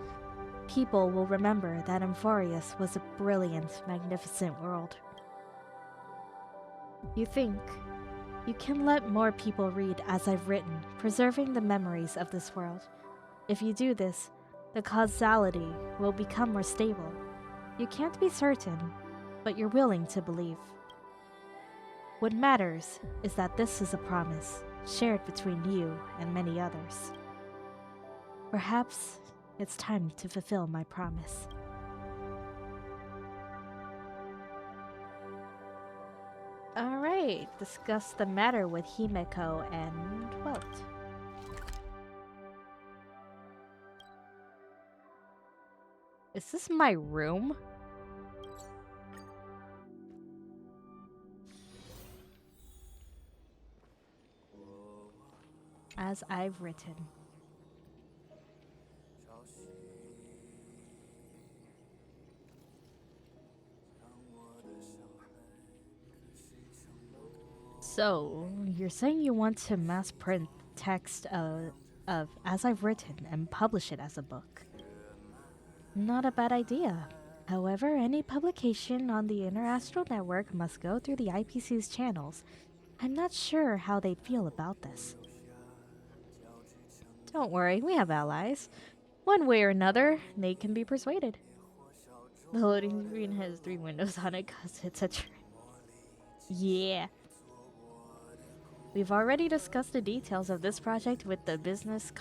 People will remember that Amphoreus was a brilliant, magnificent world. You think you can let more people read As I've Written, preserving the memories of this world. If you do this, the causality will become more stable. You can't be certain, but you're willing to believe. What matters is that this is a promise, shared between you and many others. Perhaps it's time to fulfill my promise. Alright, discuss the matter with Himeko and Welt. Is this my room? as I've written. So, you're saying you want to mass print text of As I've Written and publish it as a book? Not a bad idea. However, any publication on the Interastral Network must go through the IPC's channels. I'm not sure how they'd feel about this. Don't worry, we have allies. One way or another, they can be persuaded. The loading screen has 3 windows on it because it's a yeah. We've already discussed the details of this project with the Business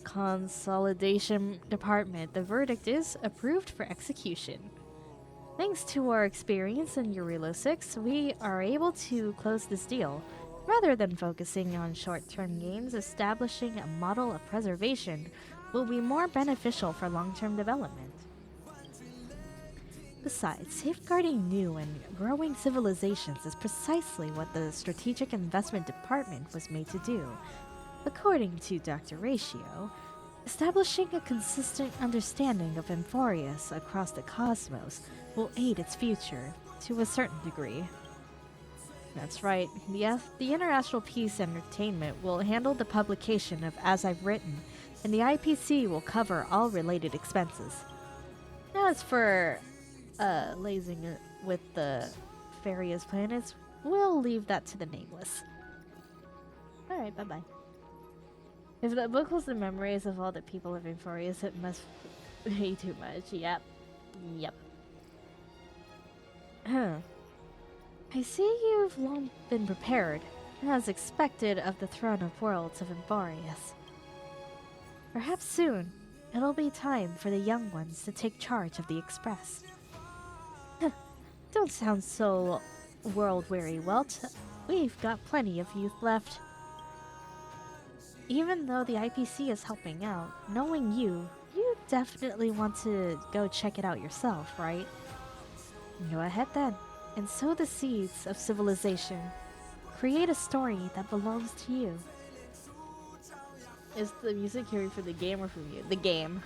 Consolidation Department. The verdict is approved for execution. Thanks to our experience in Eurilo 6, we are able to close this deal. Rather than focusing on short-term gains, establishing a model of preservation will be more beneficial for long-term development. Besides, safeguarding new and growing civilizations is precisely what the Strategic Investment Department was made to do. According to Dr. Ratio, establishing a consistent understanding of Amphoreus across the cosmos will aid its future, to a certain degree. That's right, the Interastral Peace Entertainment will handle the publication of As I've Written, and the IPC will cover all related expenses. As for lazing with the various planets, we'll leave that to the Nameless. Alright, bye-bye. If the book was the memories of all the people of Amphoreus, it must be too much. Yep. Huh. I see you've long been prepared, as expected of the throne of worlds of Amphoreus. Perhaps soon, it'll be time for the young ones to take charge of the Express. Don't sound so world-weary, Welt. We've got plenty of youth left. Even though the IPC is helping out, knowing you definitely want to go check it out yourself, right? Go ahead then, and sow the seeds of civilization. Create a story that belongs to you. Is the music here for the game or for you? The game.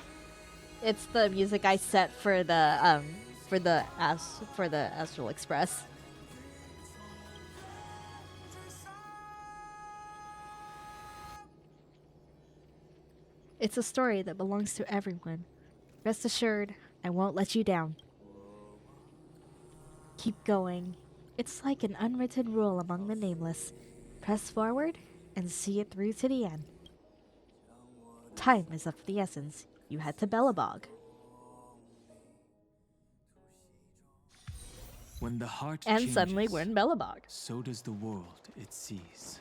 It's the music I set for the Astral Express. It's a story that belongs to everyone. Rest assured, I won't let you down. Keep going. It's like an unwritten rule among the Nameless. Press forward and see it through to the end. Time is of the essence. You head to Belobog. When the heart and changes, suddenly we're in Belobog. So does the world it sees.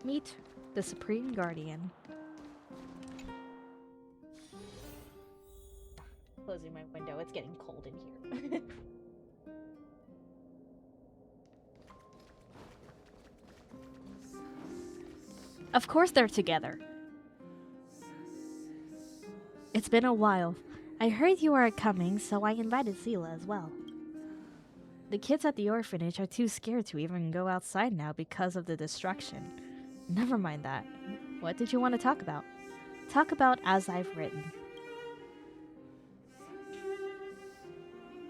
Meet the Supreme Guardian. Closing my window, it's getting cold in here. Of course they're together. It's been a while. I heard you are coming, so I invited Sela as well. The kids at the orphanage are too scared to even go outside now because of the destruction. Never mind that. What did you want to talk about? Talk about As I've Written.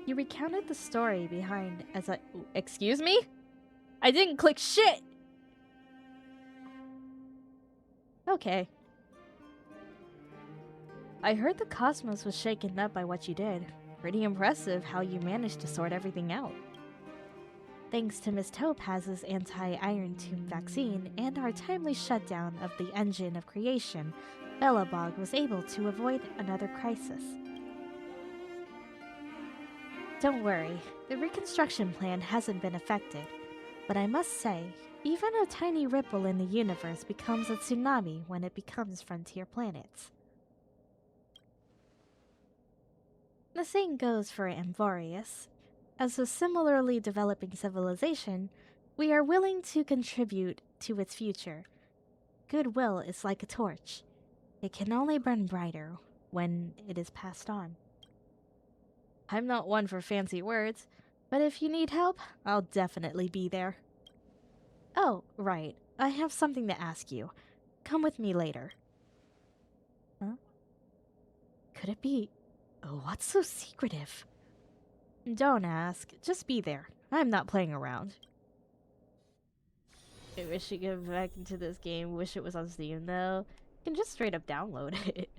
You recounted the story behind Excuse me? I didn't click shit! Okay. I heard the cosmos was shaken up by what you did. Pretty impressive how you managed to sort everything out. Thanks to Miss Topaz's anti-iron tomb vaccine and our timely shutdown of the engine of creation, Belobog was able to avoid another crisis. Don't worry, the reconstruction plan hasn't been affected, but I must say, even a tiny ripple in the universe becomes a tsunami when it becomes frontier planets. The same goes for Amphoreus. As a similarly developing civilization, we are willing to contribute to its future. Goodwill is like a torch. It can only burn brighter when it is passed on. I'm not one for fancy words, but if you need help, I'll definitely be there. Oh, right. I have something to ask you. Come with me later. Huh? Could it be... Oh, what's so secretive? Don't ask. Just be there. I'm not playing around. I wish you could get back into this game. Wish it was on Steam, though. You can just straight up download it.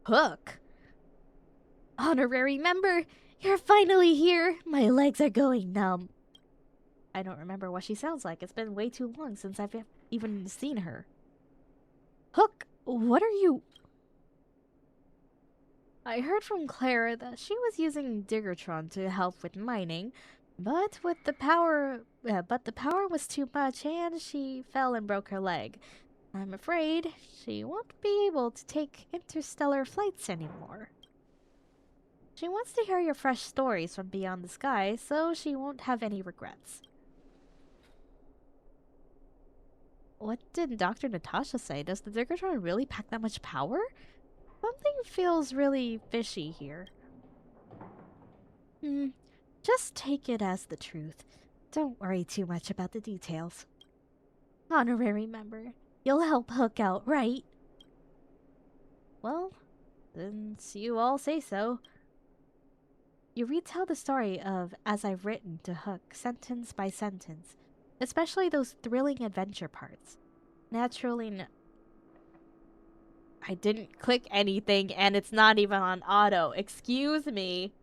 Hook! Honorary member! You're finally here! My legs are going numb. I don't remember what she sounds like. It's been way too long since I've even seen her. Hook! What are you... I heard from Clara that she was using Diggertron to help with mining, but the power was too much and she fell and broke her leg. I'm afraid she won't be able to take interstellar flights anymore. She wants to hear your fresh stories from beyond the sky, so she won't have any regrets. What did Dr. Natasha say? Does the Diggertron really pack that much power? Something feels really fishy here. Just take it as the truth. Don't worry too much about the details. Honorary member, you'll help Hook out, right? Well, since you all say so. You retell the story of As I've Written to Hook, sentence by sentence, especially those thrilling adventure parts. Naturally, I didn't click anything and it's not even on auto. Excuse me.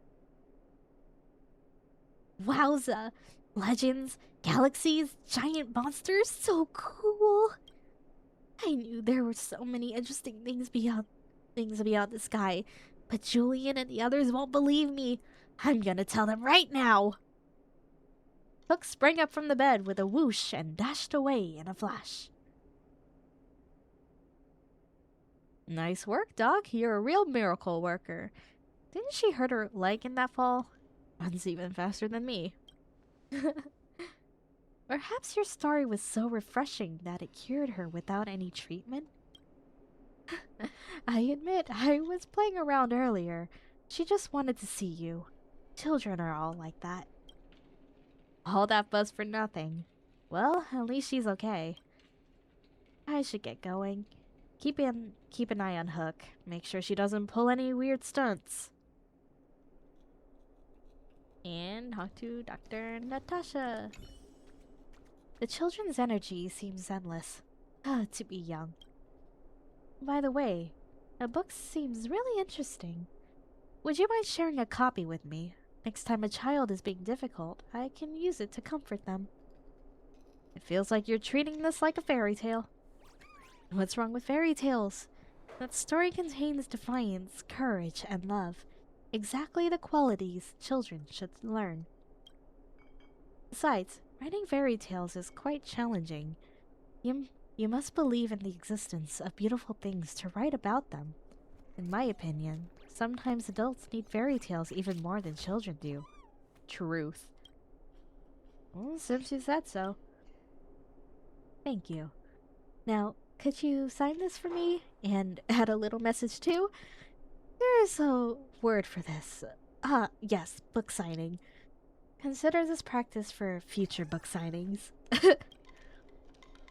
Wowza. Legends, galaxies, giant monsters, so cool. I knew there were so many interesting things beyond the sky, but Julian and the others won't believe me. I'm gonna tell them right now. Hook sprang up from the bed with a whoosh and dashed away in a flash. Nice work, Doc. You're a real miracle worker. Didn't she hurt her leg in that fall? Runs even faster than me. Perhaps your story was so refreshing that it cured her without any treatment? I admit, I was playing around earlier. She just wanted to see you. Children are all like that. All that fuss for nothing. Well, at least she's okay. I should get going. Keep an eye on Hook. Make sure she doesn't pull any weird stunts. And talk to Dr. Natasha. The children's energy seems endless. To be young. By the way, a book seems really interesting. Would you mind sharing a copy with me? Next time a child is being difficult, I can use it to comfort them. It feels like you're treating this like a fairy tale. What's wrong with fairy tales? That story contains defiance, courage, and love. Exactly the qualities children should learn. Besides, writing fairy tales is quite challenging. You must believe in the existence of beautiful things to write about them. In my opinion, sometimes adults need fairy tales even more than children do. Truth. Well, since you said so. Thank you. Now, could you sign this for me? And add a little message too? There's a word for this. Yes, book signing. Consider this practice for future book signings.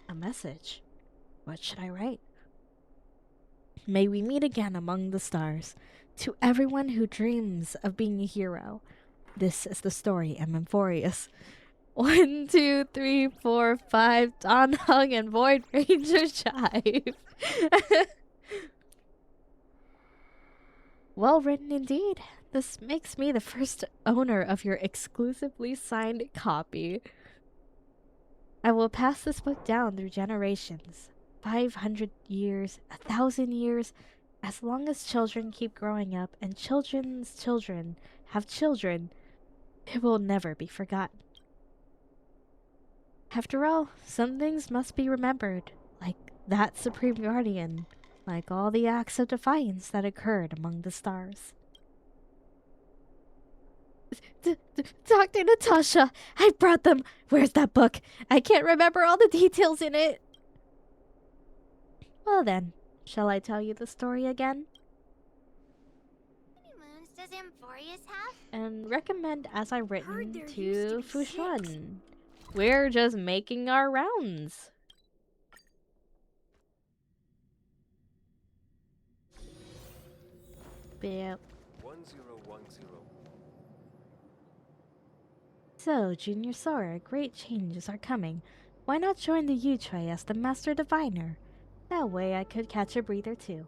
A message. What should I write? May we meet again among the stars. To everyone who dreams of being a hero, this is the story of Amphoreus. 1, 2, 3, 4, 5. Don Hung and Void Ranger Chive. Well written indeed. This makes me the first owner of your exclusively signed copy. I will pass this book down through generations. 500 years, 1,000 years, as long as children keep growing up and children's children have children, it will never be forgotten. After all, some things must be remembered, like that Supreme Guardian, like all the acts of defiance that occurred among the stars. Dr. Natasha, I brought them. Where's that book? I can't remember all the details in it. Well then, shall I tell you the story again? How many moons does Amphoreus have? And recommend As I've Written to Fushan. We're just making our rounds. Yep. 1010. So, Junior Sora, great changes are coming. Why not join the Yutray as the Master Diviner? That way I could catch a breather too.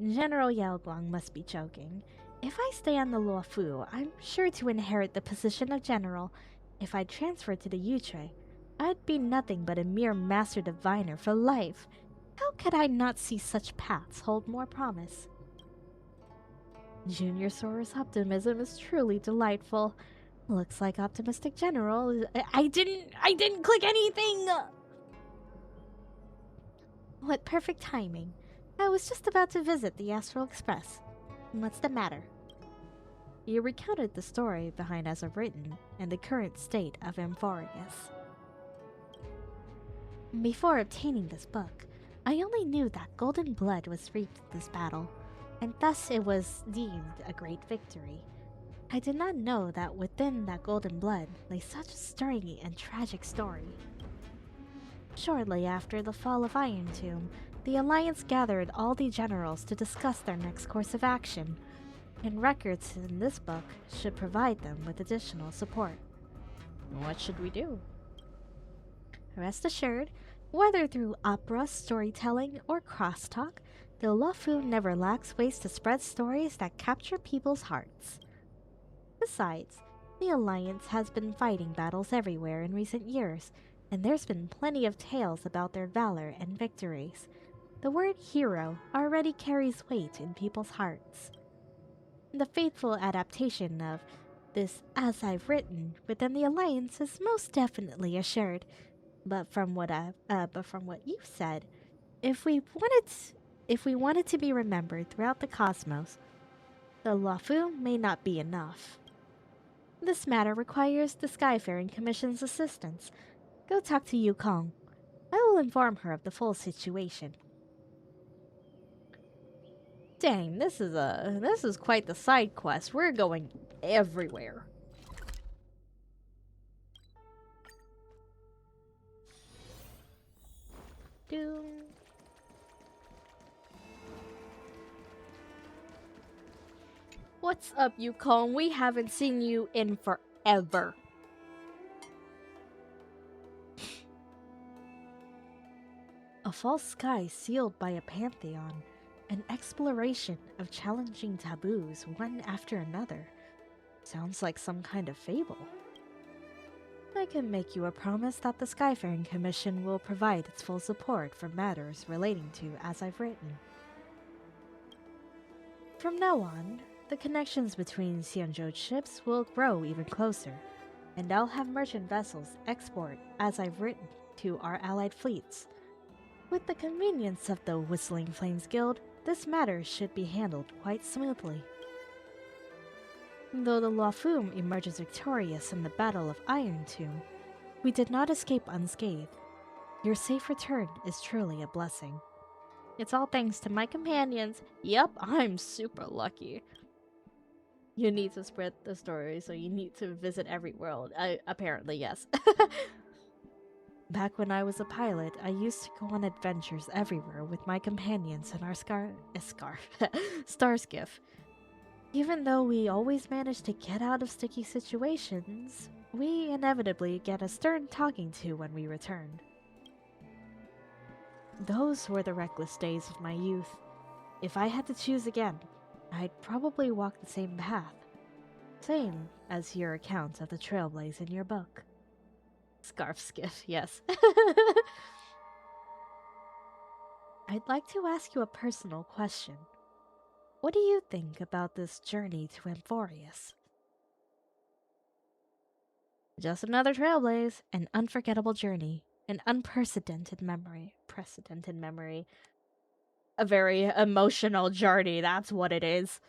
General Yaoguang must be joking. If I stay on the Luofu, I'm sure to inherit the position of General. If I transfer to the Yutray, I'd be nothing but a mere Master Diviner for life. How could I not see such paths hold more promise? Junior Sora's optimism is truly delightful. Looks like optimistic general. I didn't click anything. What perfect timing. I was just about to visit the Astral Express. What's the matter? You recounted the story behind As I've Written and the current state of Amphoreus. Before obtaining this book, I only knew that golden blood was reaped in this battle, and thus it was deemed a great victory. I did not know that within that golden blood lay such a stirring and tragic story. Shortly after the fall of Iron Tomb, the Alliance gathered all the generals to discuss their next course of action, and records in this book should provide them with additional support. What should we do? Rest assured, whether through opera, storytelling, or crosstalk, the Luofu never lacks ways to spread stories that capture people's hearts. Besides, the Alliance has been fighting battles everywhere in recent years, and there's been plenty of tales about their valor and victories. The word hero already carries weight in people's hearts. The faithful adaptation of this As I've Written within the Alliance is most definitely assured. But from what you've said, if we wanted to be remembered throughout the cosmos, the Luofu may not be enough. This matter requires the Skyfaring Commission's assistance. Go talk to Yukong. I will inform her of the full situation. Dang, this is quite the side quest. We're going everywhere. Doom. What's up, Yukong? We haven't seen you in forever. A false sky sealed by a pantheon. An exploration of challenging taboos one after another. Sounds like some kind of fable. I can make you a promise that the Skyfaring Commission will provide its full support for matters relating to As I've Written. From now on, the connections between Xianzhou's ships will grow even closer, and I'll have merchant vessels export As I've Written to our allied fleets. With the convenience of the Whistling Flames Guild, this matter should be handled quite smoothly. Though the Luofu emerges victorious in the Battle of Iron Tomb, we did not escape unscathed. Your safe return is truly a blessing. It's all thanks to my companions. Yep, I'm super lucky. You need to spread the story, so you need to visit every world. Apparently, yes. Back when I was a pilot, I used to go on adventures everywhere with my companions in our Starskiff. Even though we always managed to get out of sticky situations, we inevitably get a stern talking to when we returned. Those were the reckless days of my youth. If I had to choose again, I'd probably walk the same path. Same as your account of the trailblaze in your book. Scarf skiff, yes. I'd like to ask you a personal question. What do you think about this journey to Amphoreus? Just another trailblaze, an unforgettable journey, an unprecedented memory. Precedented memory. A very emotional journey, that's what it is.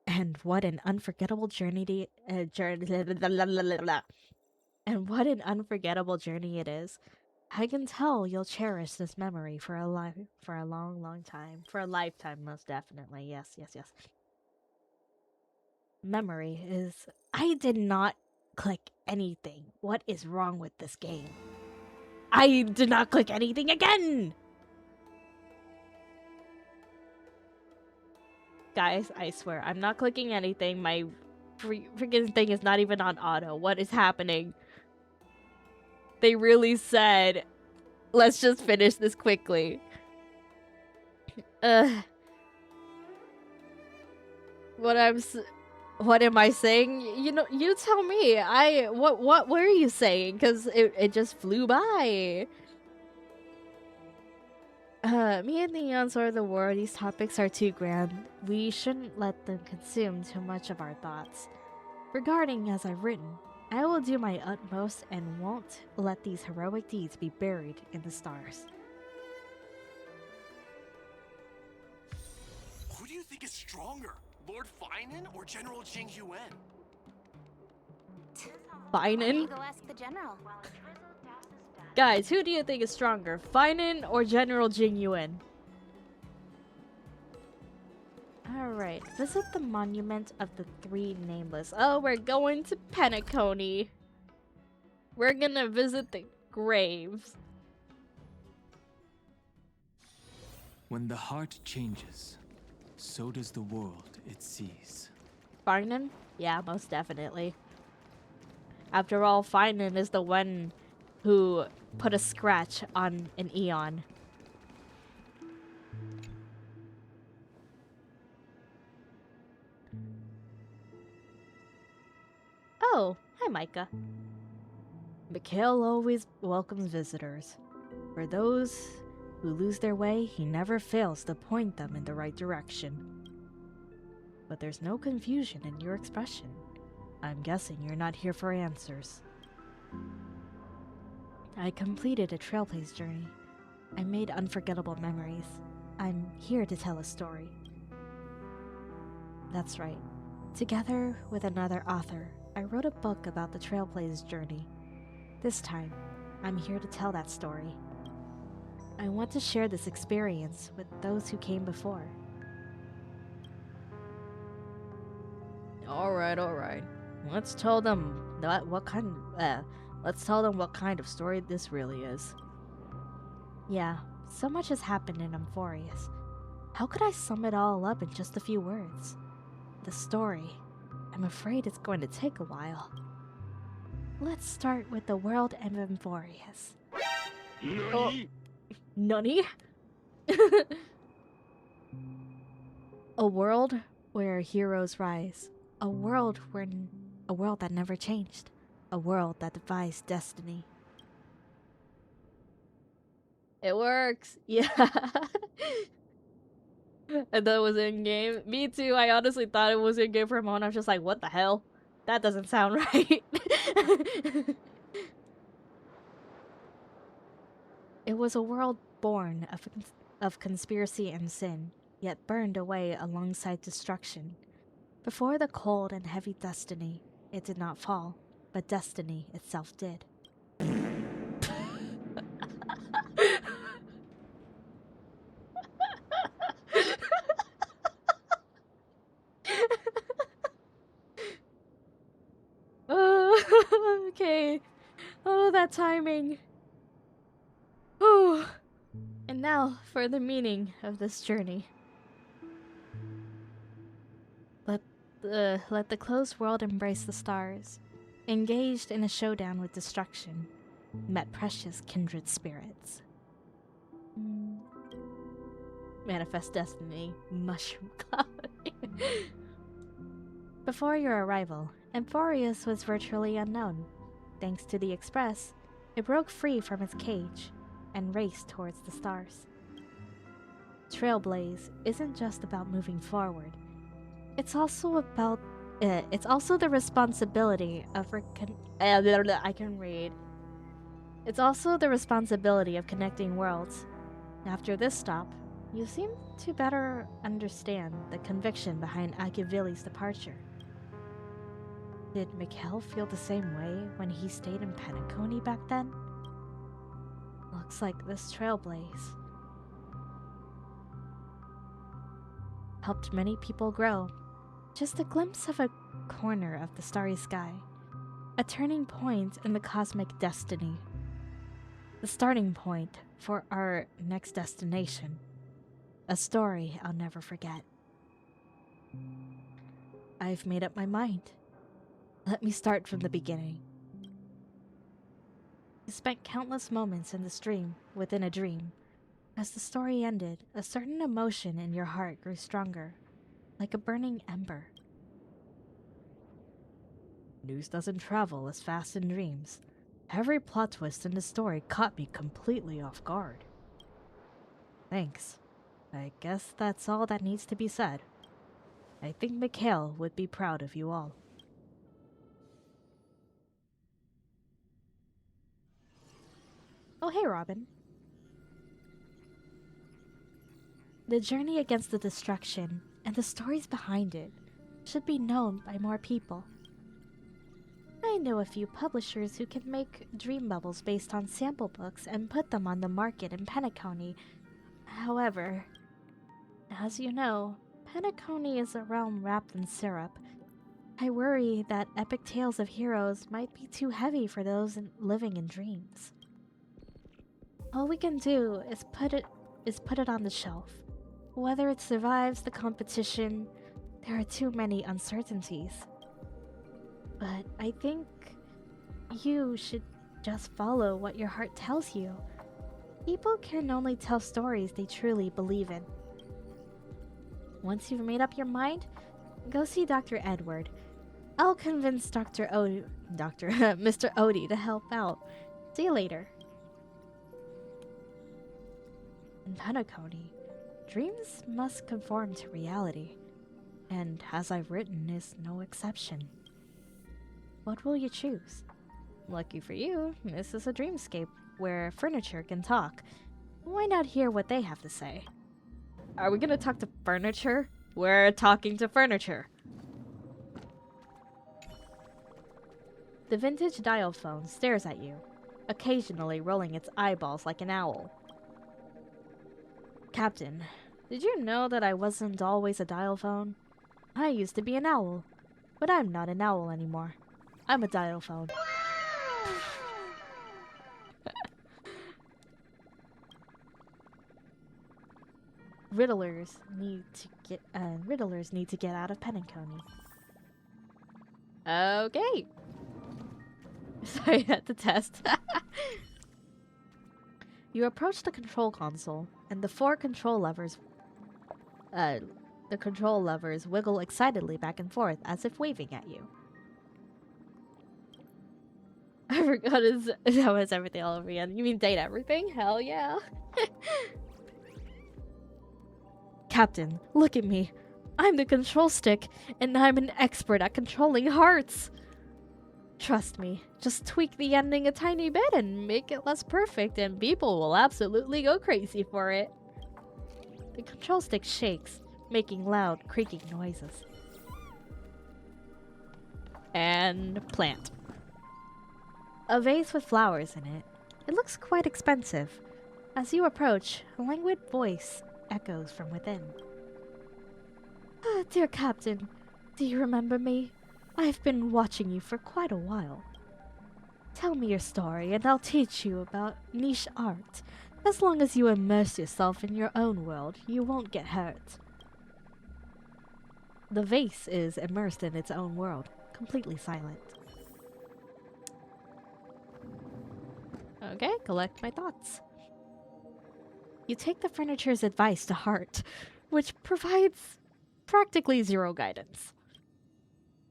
And what an unforgettable journey and what an unforgettable journey it is. I can tell you'll cherish this memory for a long, long time. For a lifetime, most definitely. Yes, yes, yes. memory is I did not click anything. What is wrong with this game? I did not click anything again! Guys, I swear, I'm not clicking anything. My freaking thing is not even on auto. What is happening? They really said, let's just finish this quickly. What am I saying? You know, you tell me. What were you saying? Because it just flew by. Me and the Eons or the War, these topics are too grand. We shouldn't let them consume too much of our thoughts. Regarding as I've written, I will do my utmost and won't let these heroic deeds be buried in the stars. Who do you think is stronger, Lord Finan or General Jing Yuan? Finan? Go ask the general. Guys, who do you think is stronger, Finan or General Jing Yuan? Alright, visit the Monument of the Three Nameless. Oh, we're going to Penacony. We're gonna visit the graves. When the heart changes, so does the world it sees. Finan? Yeah, most definitely. After all, Finan is the one who put a scratch on an Eon. Oh, hi Micah. Mikhail always welcomes visitors. For those who lose their way, he never fails to point them in the right direction. But there's no confusion in your expression. I'm guessing you're not here for answers. I completed a Trailblaze journey. I made unforgettable memories. I'm here to tell a story. That's right. Together with another author, I wrote a book about the Trailblaze journey. This time, I'm here to tell that story. I want to share this experience with those who came before. Alright. Let's tell them what kind of story this really is. Yeah, so much has happened in Amphoreus. How could I sum it all up in just a few words? The story, I'm afraid it's going to take a while. Let's start with the world of Amphoreus. Nani? A world where heroes rise. A world that never changed. A world that defies destiny. It works! Yeah. And that was in game. Me too, I honestly thought it was in game for a moment. I was just like, what the hell? That doesn't sound right. It was a world born of conspiracy and sin, yet burned away alongside destruction. Before the cold and heavy destiny, it did not fall, but destiny itself did. Okay. Oh, that timing. Oh. And now for the meaning of this journey. Let the closed world embrace the stars. Engaged in a showdown with destruction, met precious kindred spirits. Manifest destiny, mushroom cloud. Before your arrival, Amphoreus was virtually unknown. Thanks to the Express, it broke free from its cage and raced towards the stars. Trailblaze isn't just about moving forward. It's also the responsibility of It's also the responsibility of connecting worlds. After this stop, you seem to better understand the conviction behind Akivili's departure. Did Mikhail feel the same way when he stayed in Penacony back then? Looks like this Trailblaze helped many people grow. Just a glimpse of a corner of the starry sky, a turning point in the cosmic destiny, the starting point for our next destination, a story I'll never forget. I've made up my mind. Let me start from the beginning. You spent countless moments in the stream within a dream. As the story ended, a certain emotion in your heart grew stronger, like a burning ember. News doesn't travel as fast in dreams. Every plot twist in the story caught me completely off guard. Thanks. I guess that's all that needs to be said. I think Mikhail would be proud of you all. Oh, hey, Robin. The journey against the destruction and the stories behind it should be known by more people. I know a few publishers who can make dream bubbles based on sample books and put them on the market in Penacony. However, as you know, Penacony is a realm wrapped in syrup. I worry that epic tales of heroes might be too heavy for those living in dreams. All we can do is put it on the shelf. Whether it survives the competition, there are too many uncertainties. But I think you should just follow what your heart tells you. People can only tell stories they truly believe in. Once you've made up your mind, go see Dr. Edward. I'll convince Mr. Odie to help out. See you later. In Penacony, dreams must conform to reality, and as I've written is no exception. What will you choose? Lucky for you, this is a dreamscape where furniture can talk. Why not hear what they have to say? Are we gonna talk to furniture? We're talking to furniture. The vintage dial phone stares at you, occasionally rolling its eyeballs like an owl. Captain, did you know that I wasn't always a dial phone? I used to be an owl, but I'm not an owl anymore. I'm a dial phone. Riddlers need to get out of Penacony. Okay. Sorry, I had to test. You approach the control console, and the four control levers wiggle excitedly back and forth as if waving at you. I forgot that was everything all over again. You mean date everything? Hell yeah. Captain, look at me. I'm the control stick, and I'm an expert at controlling hearts. Trust me, just tweak the ending a tiny bit and make it less perfect, and people will absolutely go crazy for it. The control stick shakes, making loud, creaking noises. And plant. A vase with flowers in it. It looks quite expensive. As you approach, a languid voice echoes from within. Dear Captain, do you remember me? I've been watching you for quite a while. Tell me your story and I'll teach you about niche art. As long as you immerse yourself in your own world, you won't get hurt. The vase is immersed in its own world, completely silent. Okay, collect my thoughts. You take the furniture's advice to heart, which provides practically zero guidance.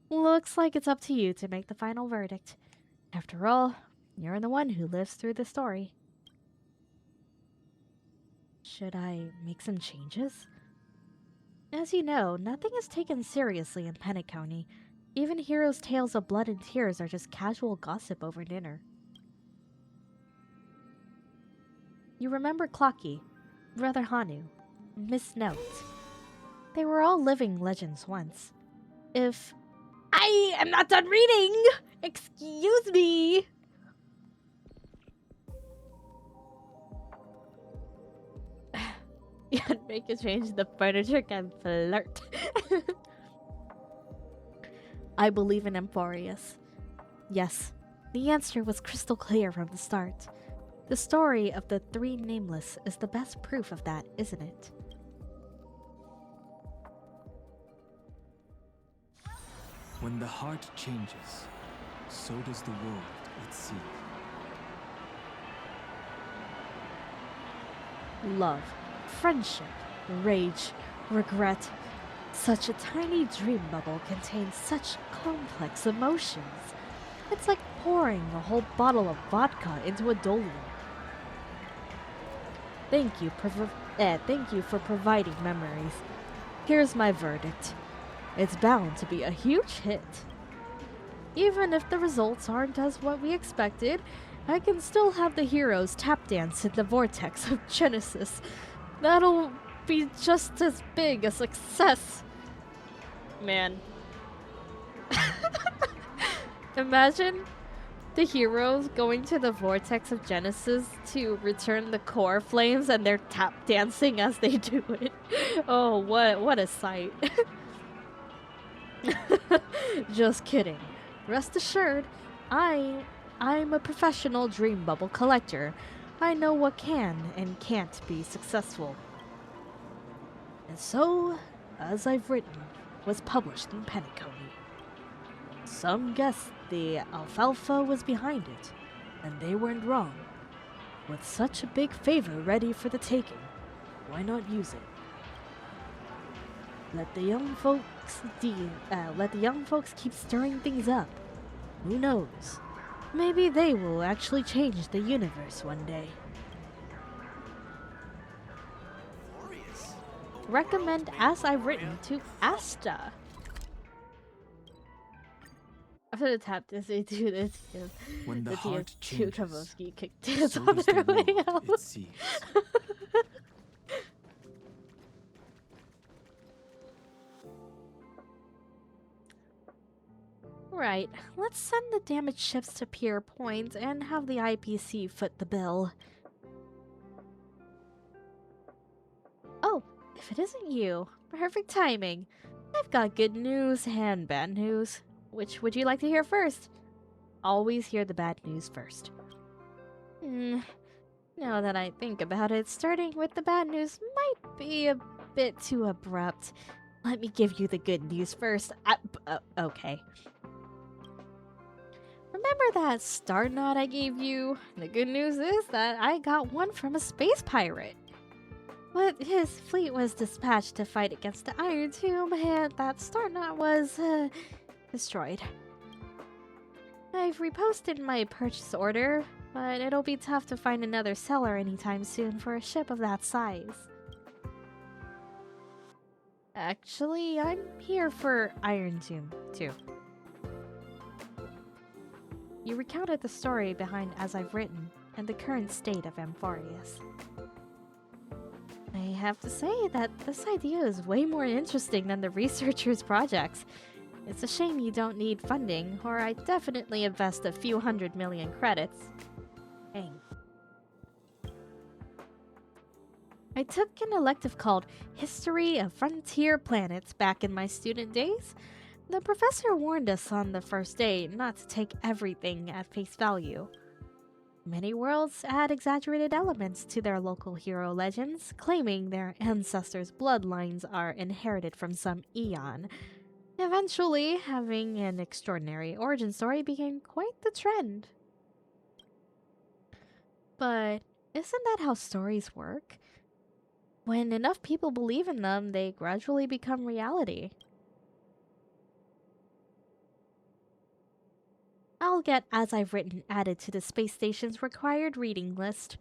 Looks like it's up to you to make the final verdict. After all, you're the one who lives through the story. Should I make some changes? As you know, nothing is taken seriously in Penacony. Even heroes' tales of blood and tears are just casual gossip over dinner. You remember Clocky, Brother Hanu, Miss Note. They were all living legends once. If... I am not done reading! Excuse me! You can make a change, the furniture can flirt. I believe in Amphoreus. Yes, the answer was crystal clear from the start. The story of the three nameless is the best proof of that, isn't it? When the heart changes, so does the world it sees. Love, friendship, rage, regret. Such a tiny dream bubble contains such complex emotions. It's like pouring a whole bottle of vodka into a dolium. Thank you for providing memories. Here's my verdict. It's bound to be a huge hit. Even if the results aren't as what we expected, I can still have the heroes tap dance in the vortex of Genesis. That'll be just as big a success. Man. Imagine the heroes going to the vortex of Genesis to return the core flames and they're tap dancing as they do it. Oh, what a sight. Just kidding. Rest assured, I'm a professional dream bubble collector. I know what can and can't be successful. And so, As I've Written was published in Penacony. Some guessed the alfalfa was behind it, and they weren't wrong. With such a big favor ready for the taking, why not use it? Let the young folks keep stirring things up. Who knows? Maybe they will actually change the universe one day. Recommend As I've Written to Asta. I'm gonna tap this into this because When the the heart TF2 changes, Kavoski kicked dance so on does their the way world out. it sees. Right, let's send the damaged ships to Pier Point and have the IPC foot the bill. Oh, if it isn't you, perfect timing. I've got good news and bad news. Which would you like to hear first? Always hear the bad news first. Now that I think about it, starting with the bad news might be a bit too abrupt. Let me give you the good news first. Okay. Remember that star knot I gave you? The good news is that I got one from a space pirate. But his fleet was dispatched to fight against the Iron Tomb, and that star knot was, destroyed. I've reposted my purchase order, but it'll be tough to find another seller anytime soon for a ship of that size. Actually, I'm here for Iron Tomb, too. You recounted the story behind As I've Written and the current state of Amphoreus. I have to say that this idea is way more interesting than the researchers' projects. It's a shame you don't need funding, or I'd definitely invest a few 100 million credits. Dang. I took an elective called History of Frontier Planets back in my student days. The professor warned us on the first day not to take everything at face value. Many worlds add exaggerated elements to their local hero legends, claiming their ancestors' bloodlines are inherited from some eon. Eventually, having an extraordinary origin story became quite the trend. But isn't that how stories work? When enough people believe in them, they gradually become reality. I'll get As I've Written added to the space station's required reading list.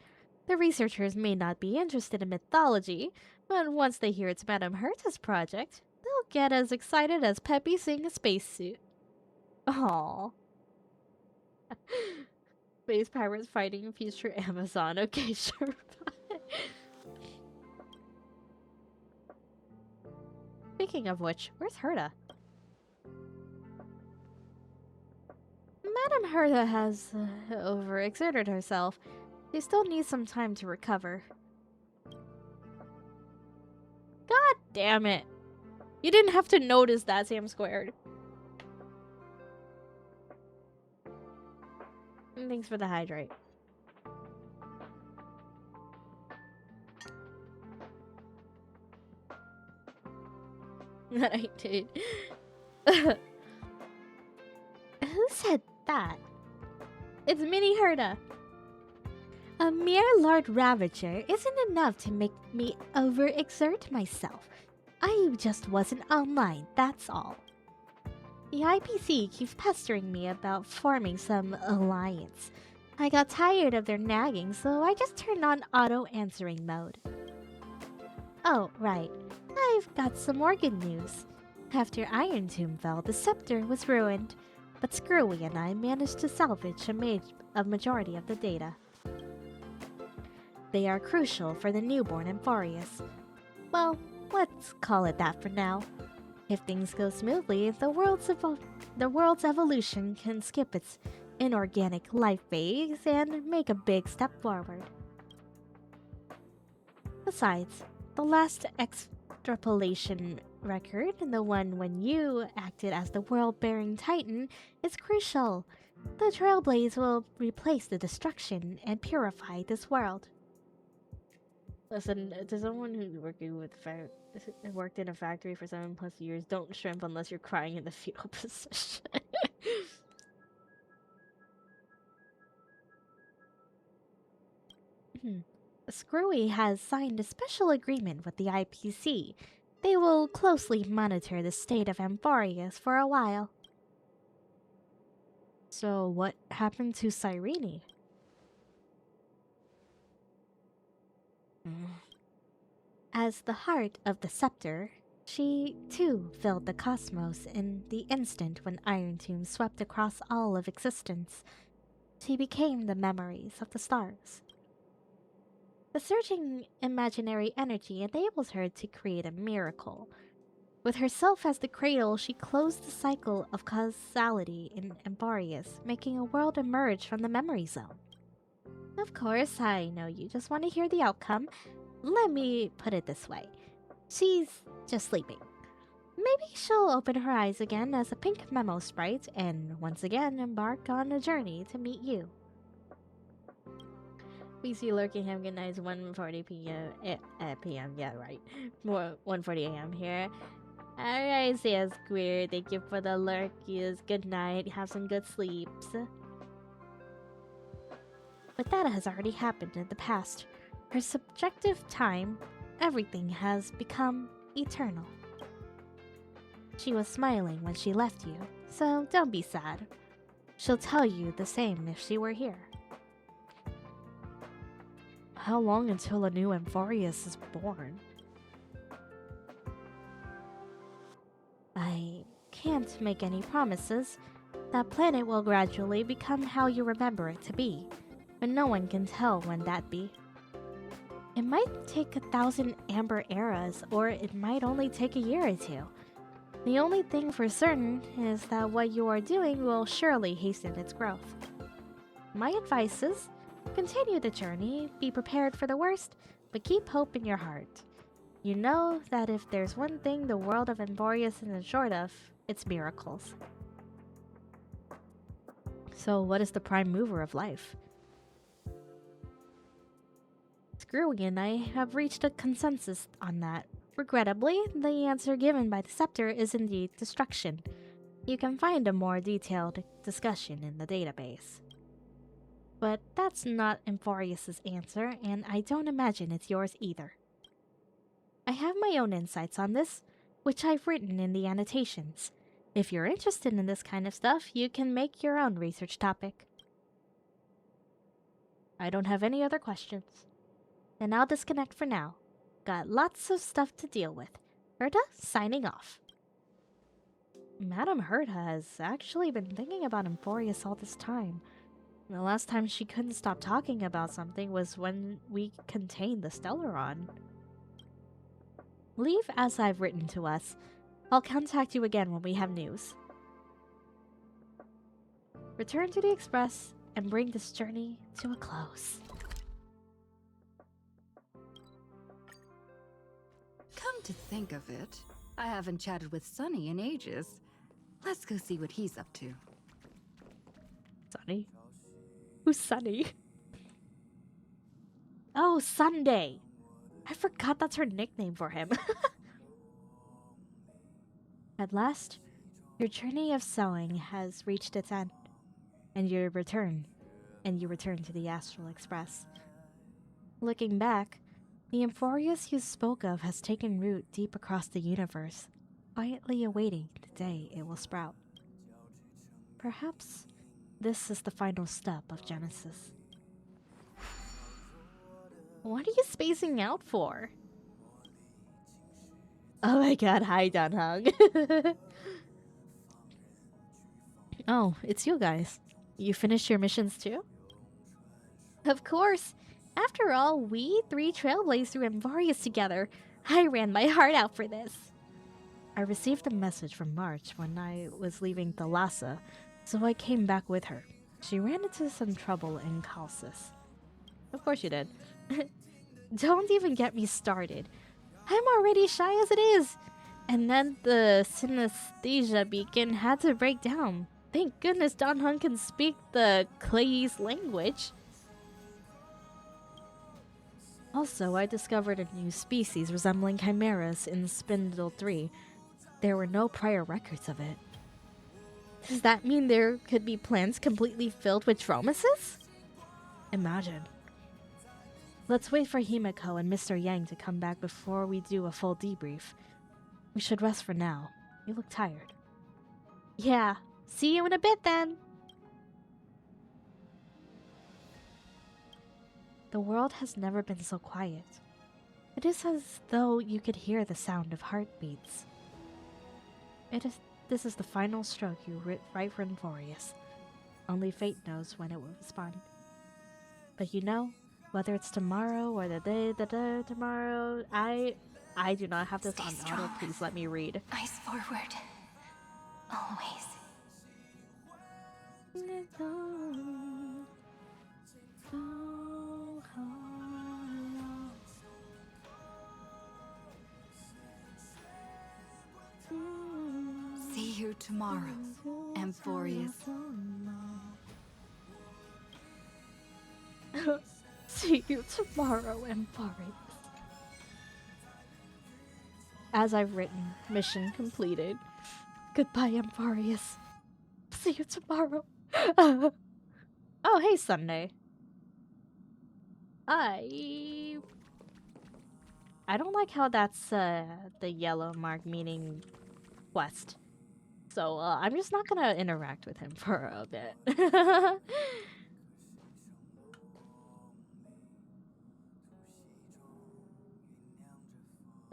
The researchers may not be interested in mythology, but once they hear it's Madame Herta's project, they'll get as excited as Peppy seeing a spacesuit. Aww. Space pirates fighting future Amazon. Okay, sure. Speaking of which, where's Herta? Madame Herta has overexerted herself. She still needs some time to recover. God damn it. You didn't have to notice that, Sam Squared. Thanks for the hydrate. I did. Who said that? It's Mini Herda. A mere Lord Ravager isn't enough to make me overexert myself. I just wasn't online, that's all. The IPC keeps pestering me about forming some alliance. I got tired of their nagging, so I just turned on auto-answering mode. Oh, right. I've got some more good news. After Iron Tomb fell, the scepter was ruined, but Screwy and I managed to salvage a majority of the data. They are crucial for the newborn Amphoreus. Well, let's call it that for now. If things go smoothly, the world's evolution can skip its inorganic life phase and make a big step forward. Besides, the last extrapolation record, the one when you acted as the world-bearing titan, is crucial. The Trailblaze will replace the destruction and purify this world. Listen, to someone who's worked in a factory for 7+ years, don't shrimp unless you're crying in the fetal position. Screwy has signed a special agreement with the IPC. They will closely monitor the state of Amphoreus for a while. So what happened to Cyrene? As the heart of the scepter, she too filled the cosmos in the instant when Iron Tomb swept across all of existence. She became the memories of the stars. The surging imaginary energy enables her to create a miracle. With herself as the cradle, she closed the cycle of causality in Amphoreus, making a world emerge from the memory zone. Of course, I know you just want to hear the outcome. Let me put it this way. She's just sleeping. Maybe she'll open her eyes again as a pink memo sprite and once again embark on a journey to meet you. We see lurking him. Good night. 1:40 p.m. p.m. Yeah, right. More 1:40 a.m. here. Alright, says Queer. Thank you for the lurkies. Good night. Have some good sleeps. But that has already happened in the past. Her subjective time, everything has become eternal. She was smiling when she left you, so don't be sad. She'll tell you the same if she were here. How long until a new Amphoreus is born? I can't make any promises. That planet will gradually become how you remember it to be, but no one can tell when that be. It might take 1,000 Amber Eras, or it might only take a year or two. The only thing for certain is that what you are doing will surely hasten its growth. My advice is, continue the journey, be prepared for the worst, but keep hope in your heart. You know that if there's one thing the world of Amphoreus isn't short of, it's miracles. So what is the prime mover of life? Screwy and I have reached a consensus on that. Regrettably, the answer given by the scepter is indeed destruction. You can find a more detailed discussion in the database. But that's not Amphoreus' answer, and I don't imagine it's yours either. I have my own insights on this, which I've written in the annotations. If you're interested in this kind of stuff, you can make your own research topic. I don't have any other questions. Then I'll disconnect for now. Got lots of stuff to deal with. Herta, signing off. Madame Herta has actually been thinking about Amphoreus all this time. The last time she couldn't stop talking about something was when we contained the Stellaron. Leave as I've written to us. I'll contact you again when we have news. Return to the Express and bring this journey to a close. Come to think of it, I haven't chatted with Sunny in ages. Let's go see what he's up to. Sunny? Who's Sunny? Oh, Sunday. I forgot that's her nickname for him. At last, your journey of sewing has reached its end, and you return to the Astral Express. Looking back, the Amphoreus you spoke of has taken root deep across the universe, quietly awaiting the day it will sprout. Perhaps this is the final step of Genesis. What are you spacing out for? Oh my god, hi Danhung. Oh, it's you guys. You finished your missions too? Of course. After all, we three trailblazed through Amphoreus together. I ran my heart out for this. I received a message from March when I was leaving Thalassa, so I came back with her. She ran into some trouble in Calcis. Of course you did. Don't even get me started. I'm already shy as it is. And then the synesthesia beacon had to break down. Thank goodness Don Hun can speak the Clay's language. Also, I discovered a new species resembling chimeras in Spindle 3. There were no prior records of it. Does that mean there could be plants completely filled with Dromesis? Imagine. Let's wait for Himiko and Mr. Yang to come back before we do a full debrief. We should rest for now. You look tired. Yeah, see you in a bit then. The world has never been so quiet. It is as though you could hear the sound of heartbeats. This is the final stroke you write for Amphoreus. Only fate knows when it will respond. But you know, whether it's tomorrow or the day tomorrow, I do not have this on auto. Please let me read. Eyes forward. Always. See you tomorrow, Amphoreus. See you tomorrow, Amphoreus. As I've written, mission completed. Goodbye, Amphoreus. See you tomorrow. Oh, hey, Sunday. I don't like how that's the yellow mark meaning quest. So I'm just not gonna interact with him for a bit.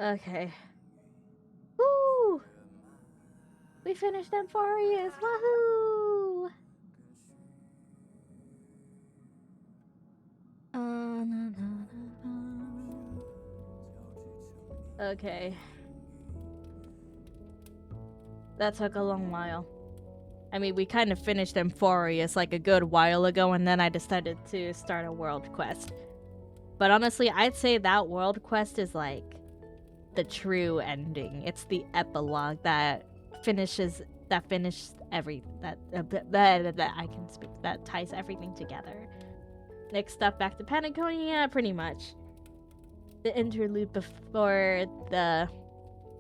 Okay. Woo! We finished Amphoreus! Woohoo! Okay. That took a long while. I mean, we kind of finished Amphoreus like a good while ago, and then I decided to start a world quest. But honestly, I'd say that world quest is like the true ending. It's the epilogue that finishes that ties everything together. Next up, back to Panaconia, pretty much. The interlude before the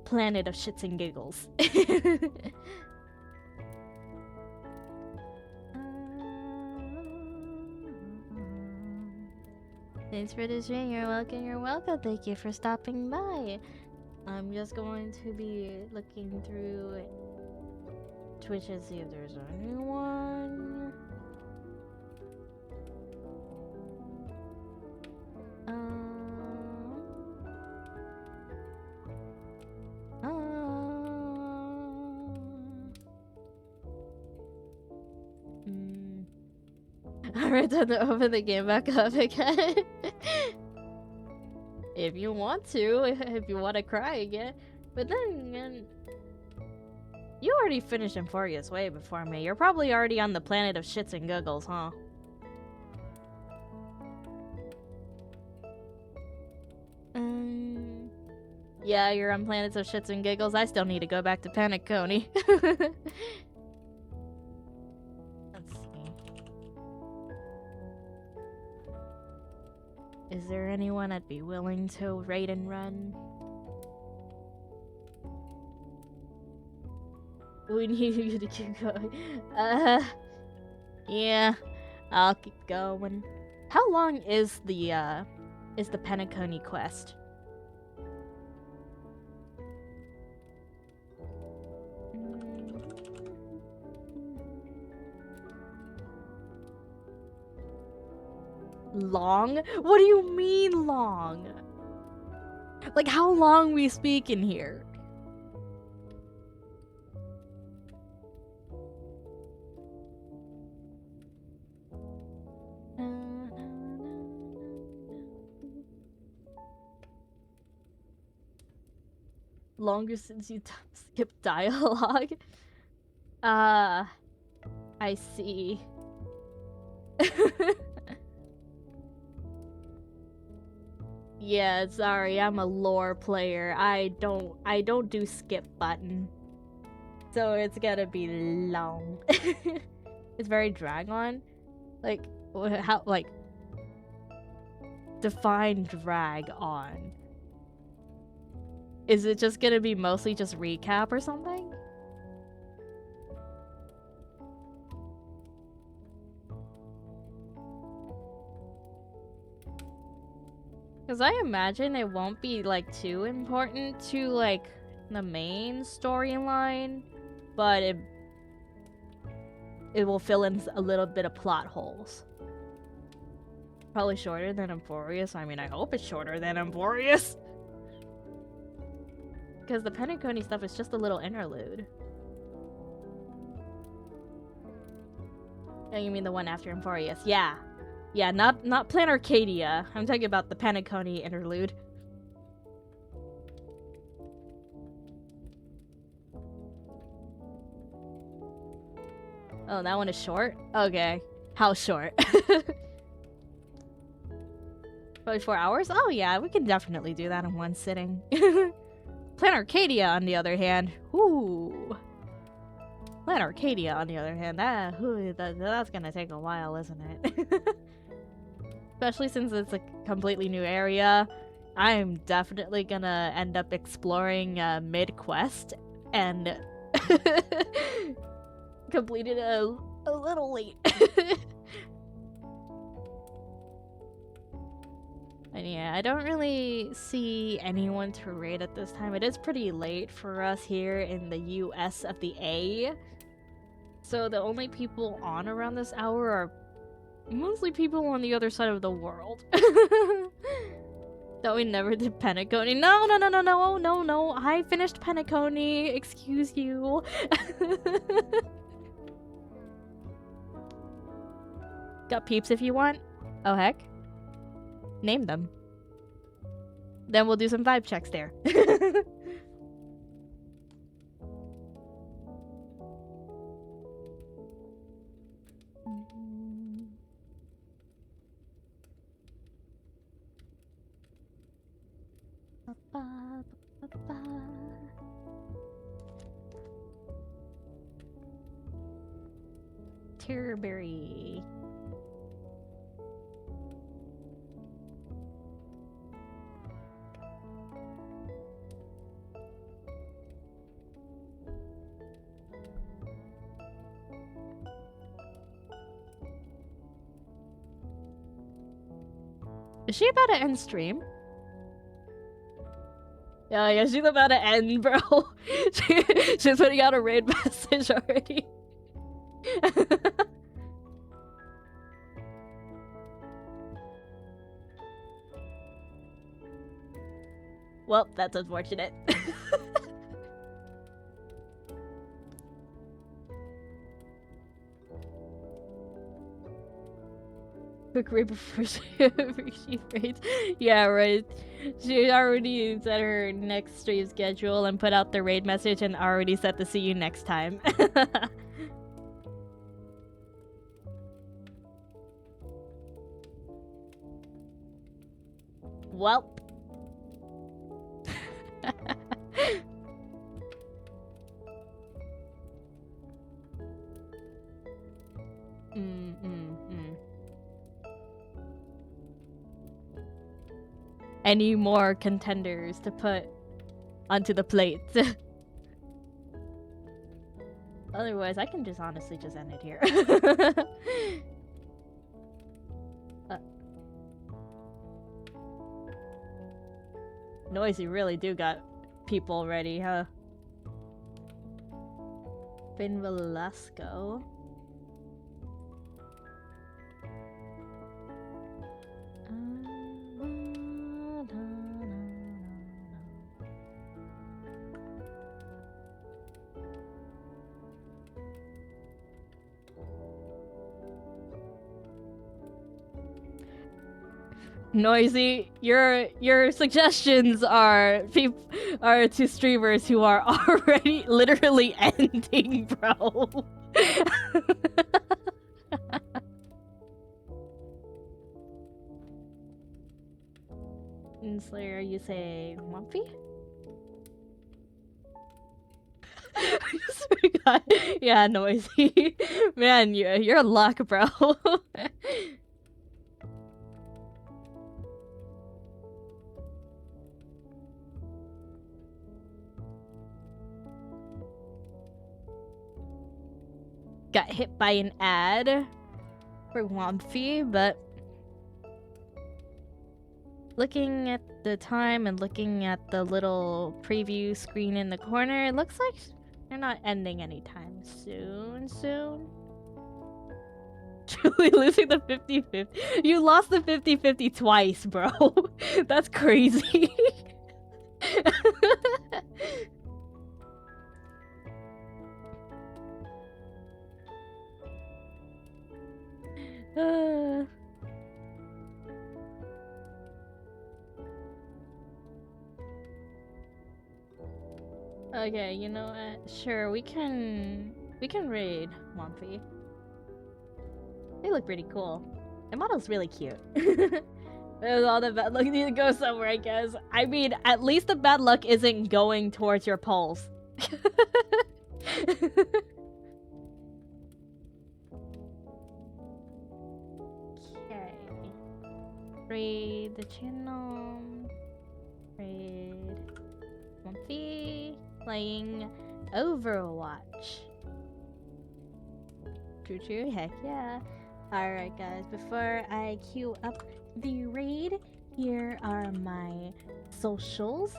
planet of shits and giggles. Thanks for the stream. You're welcome. You're welcome. Thank you for stopping by. I'm just going to be looking through Twitch and see if there's anyone. Alright, time to open the game back up again. If you want to, if you want to cry again. But then again, you already finished Amphoreus way before me. You're probably already on the planet of shits and giggles, huh? Yeah, you're on planets of shits and giggles. I still need to go back to Panaconia. Let's see. Is there anyone I'd be willing to raid and run? We need you to keep going. Yeah, I'll keep going. How long is the Penacony quest? Long? What do you mean long? Like how long we speaking here? Longer since you skipped dialogue? I see. Yeah, sorry, I'm a lore player. I don't do skip button. So it's gotta be long. It's very drag-on. Like, how, like, define drag on. Is it just gonna be mostly just recap or something? Because I imagine it won't be, like, too important to, like, the main storyline, but it will fill in a little bit of plot holes. Probably shorter than Amphoreus. I mean, I hope it's shorter than Amphoreus. Because the Penacony stuff is just a little interlude. Oh, you mean the one after Amphoreus? Yeah. Yeah, not Plan Arcadia. I'm talking about the Penacony interlude. Oh, that one is short? Okay. How short? Probably 4 hours? Oh yeah, we can definitely do that in one sitting. Plan Arcadia, on the other hand. Ooh. Plan Arcadia, on the other hand. That's gonna take a while, isn't it? Especially since it's a completely new area. I'm definitely gonna end up exploring mid-quest and complete it a little late. And yeah, I don't really see anyone to raid at this time. It is pretty late for us here in the US of the A. So the only people on around this hour are mostly people on the other side of the world. That we never did Penacony. No. I finished Penacony. Excuse you. Got peeps if you want. Oh, heck. Name them. Then we'll do some vibe checks there. Tierberry. Is she about to end stream? Yeah, she's about to end, bro. She's putting out a raid message already. Well, that's unfortunate. Quick raid before she raids. Yeah, right. She already set her next stream schedule and put out the raid message and already set to see you next time. Welp. any more contenders to put onto the plate. Otherwise, I can just honestly just end it here. Noisy really do got people ready, huh? Finn Velasco. Noisy, your suggestions are to streamers who are already literally ending, bro. Slayer, you say Mumpy? Yeah, Noisy. Man, you're a luck, bro. Got hit by an ad for Wampy, but looking at the time and looking at the little preview screen in the corner, it looks like they're not ending anytime soon. Truly losing the 50-50. You lost the 50-50 twice, bro. That's crazy. Okay, you know what? Sure, we can raid Mumpy. They look pretty cool. The model's really cute. There's all the bad luck need to go somewhere, I guess. I mean, at least the bad luck isn't going towards your polls. Okay. Raid the channel. Raid Mumpy. Playing Overwatch. True, heck yeah. Alright guys, before I queue up the raid, here are my socials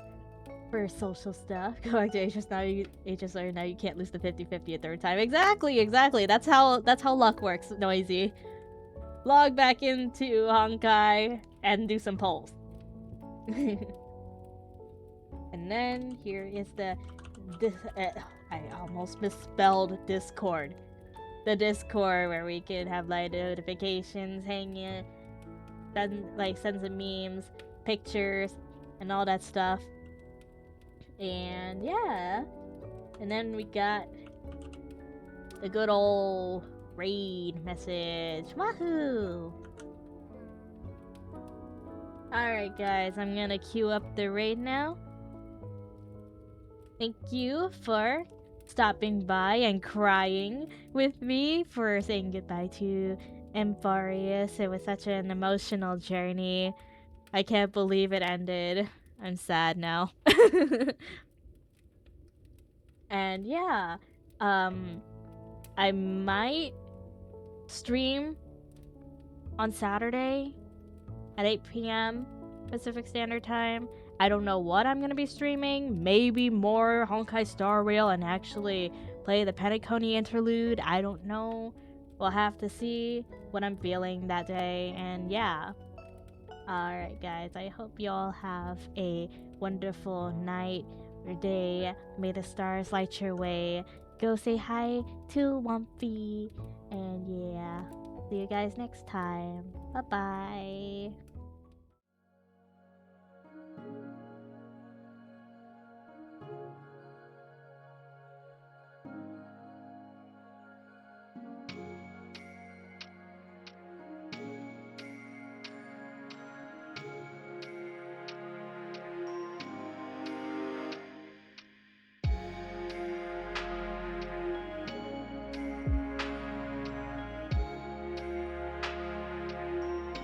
for social stuff. Go back to HSR now you can't lose the 50-50 a third time. Exactly. That's how luck works, Noisy. Log back into Honkai and do some polls. And then here is I almost misspelled Discord. The Discord where we can have like notifications hanging, send some memes, pictures, and all that stuff. And yeah. And then we got the good old raid message. Wahoo! Alright guys, I'm gonna queue up the raid now. Thank you for stopping by and crying with me, for saying goodbye to Amphoreus. It was such an emotional journey. I can't believe it ended. I'm sad now. And yeah, I might stream on Saturday at 8 p.m. Pacific Standard Time. I don't know what I'm gonna be streaming. Maybe more Honkai Star Rail and actually play the Penacony interlude. I don't know. We'll have to see what I'm feeling that day. And yeah. Alright guys, I hope you all have a wonderful night or day. May the stars light your way. Go say hi to Wumpy. And yeah, see you guys next time. Bye-bye.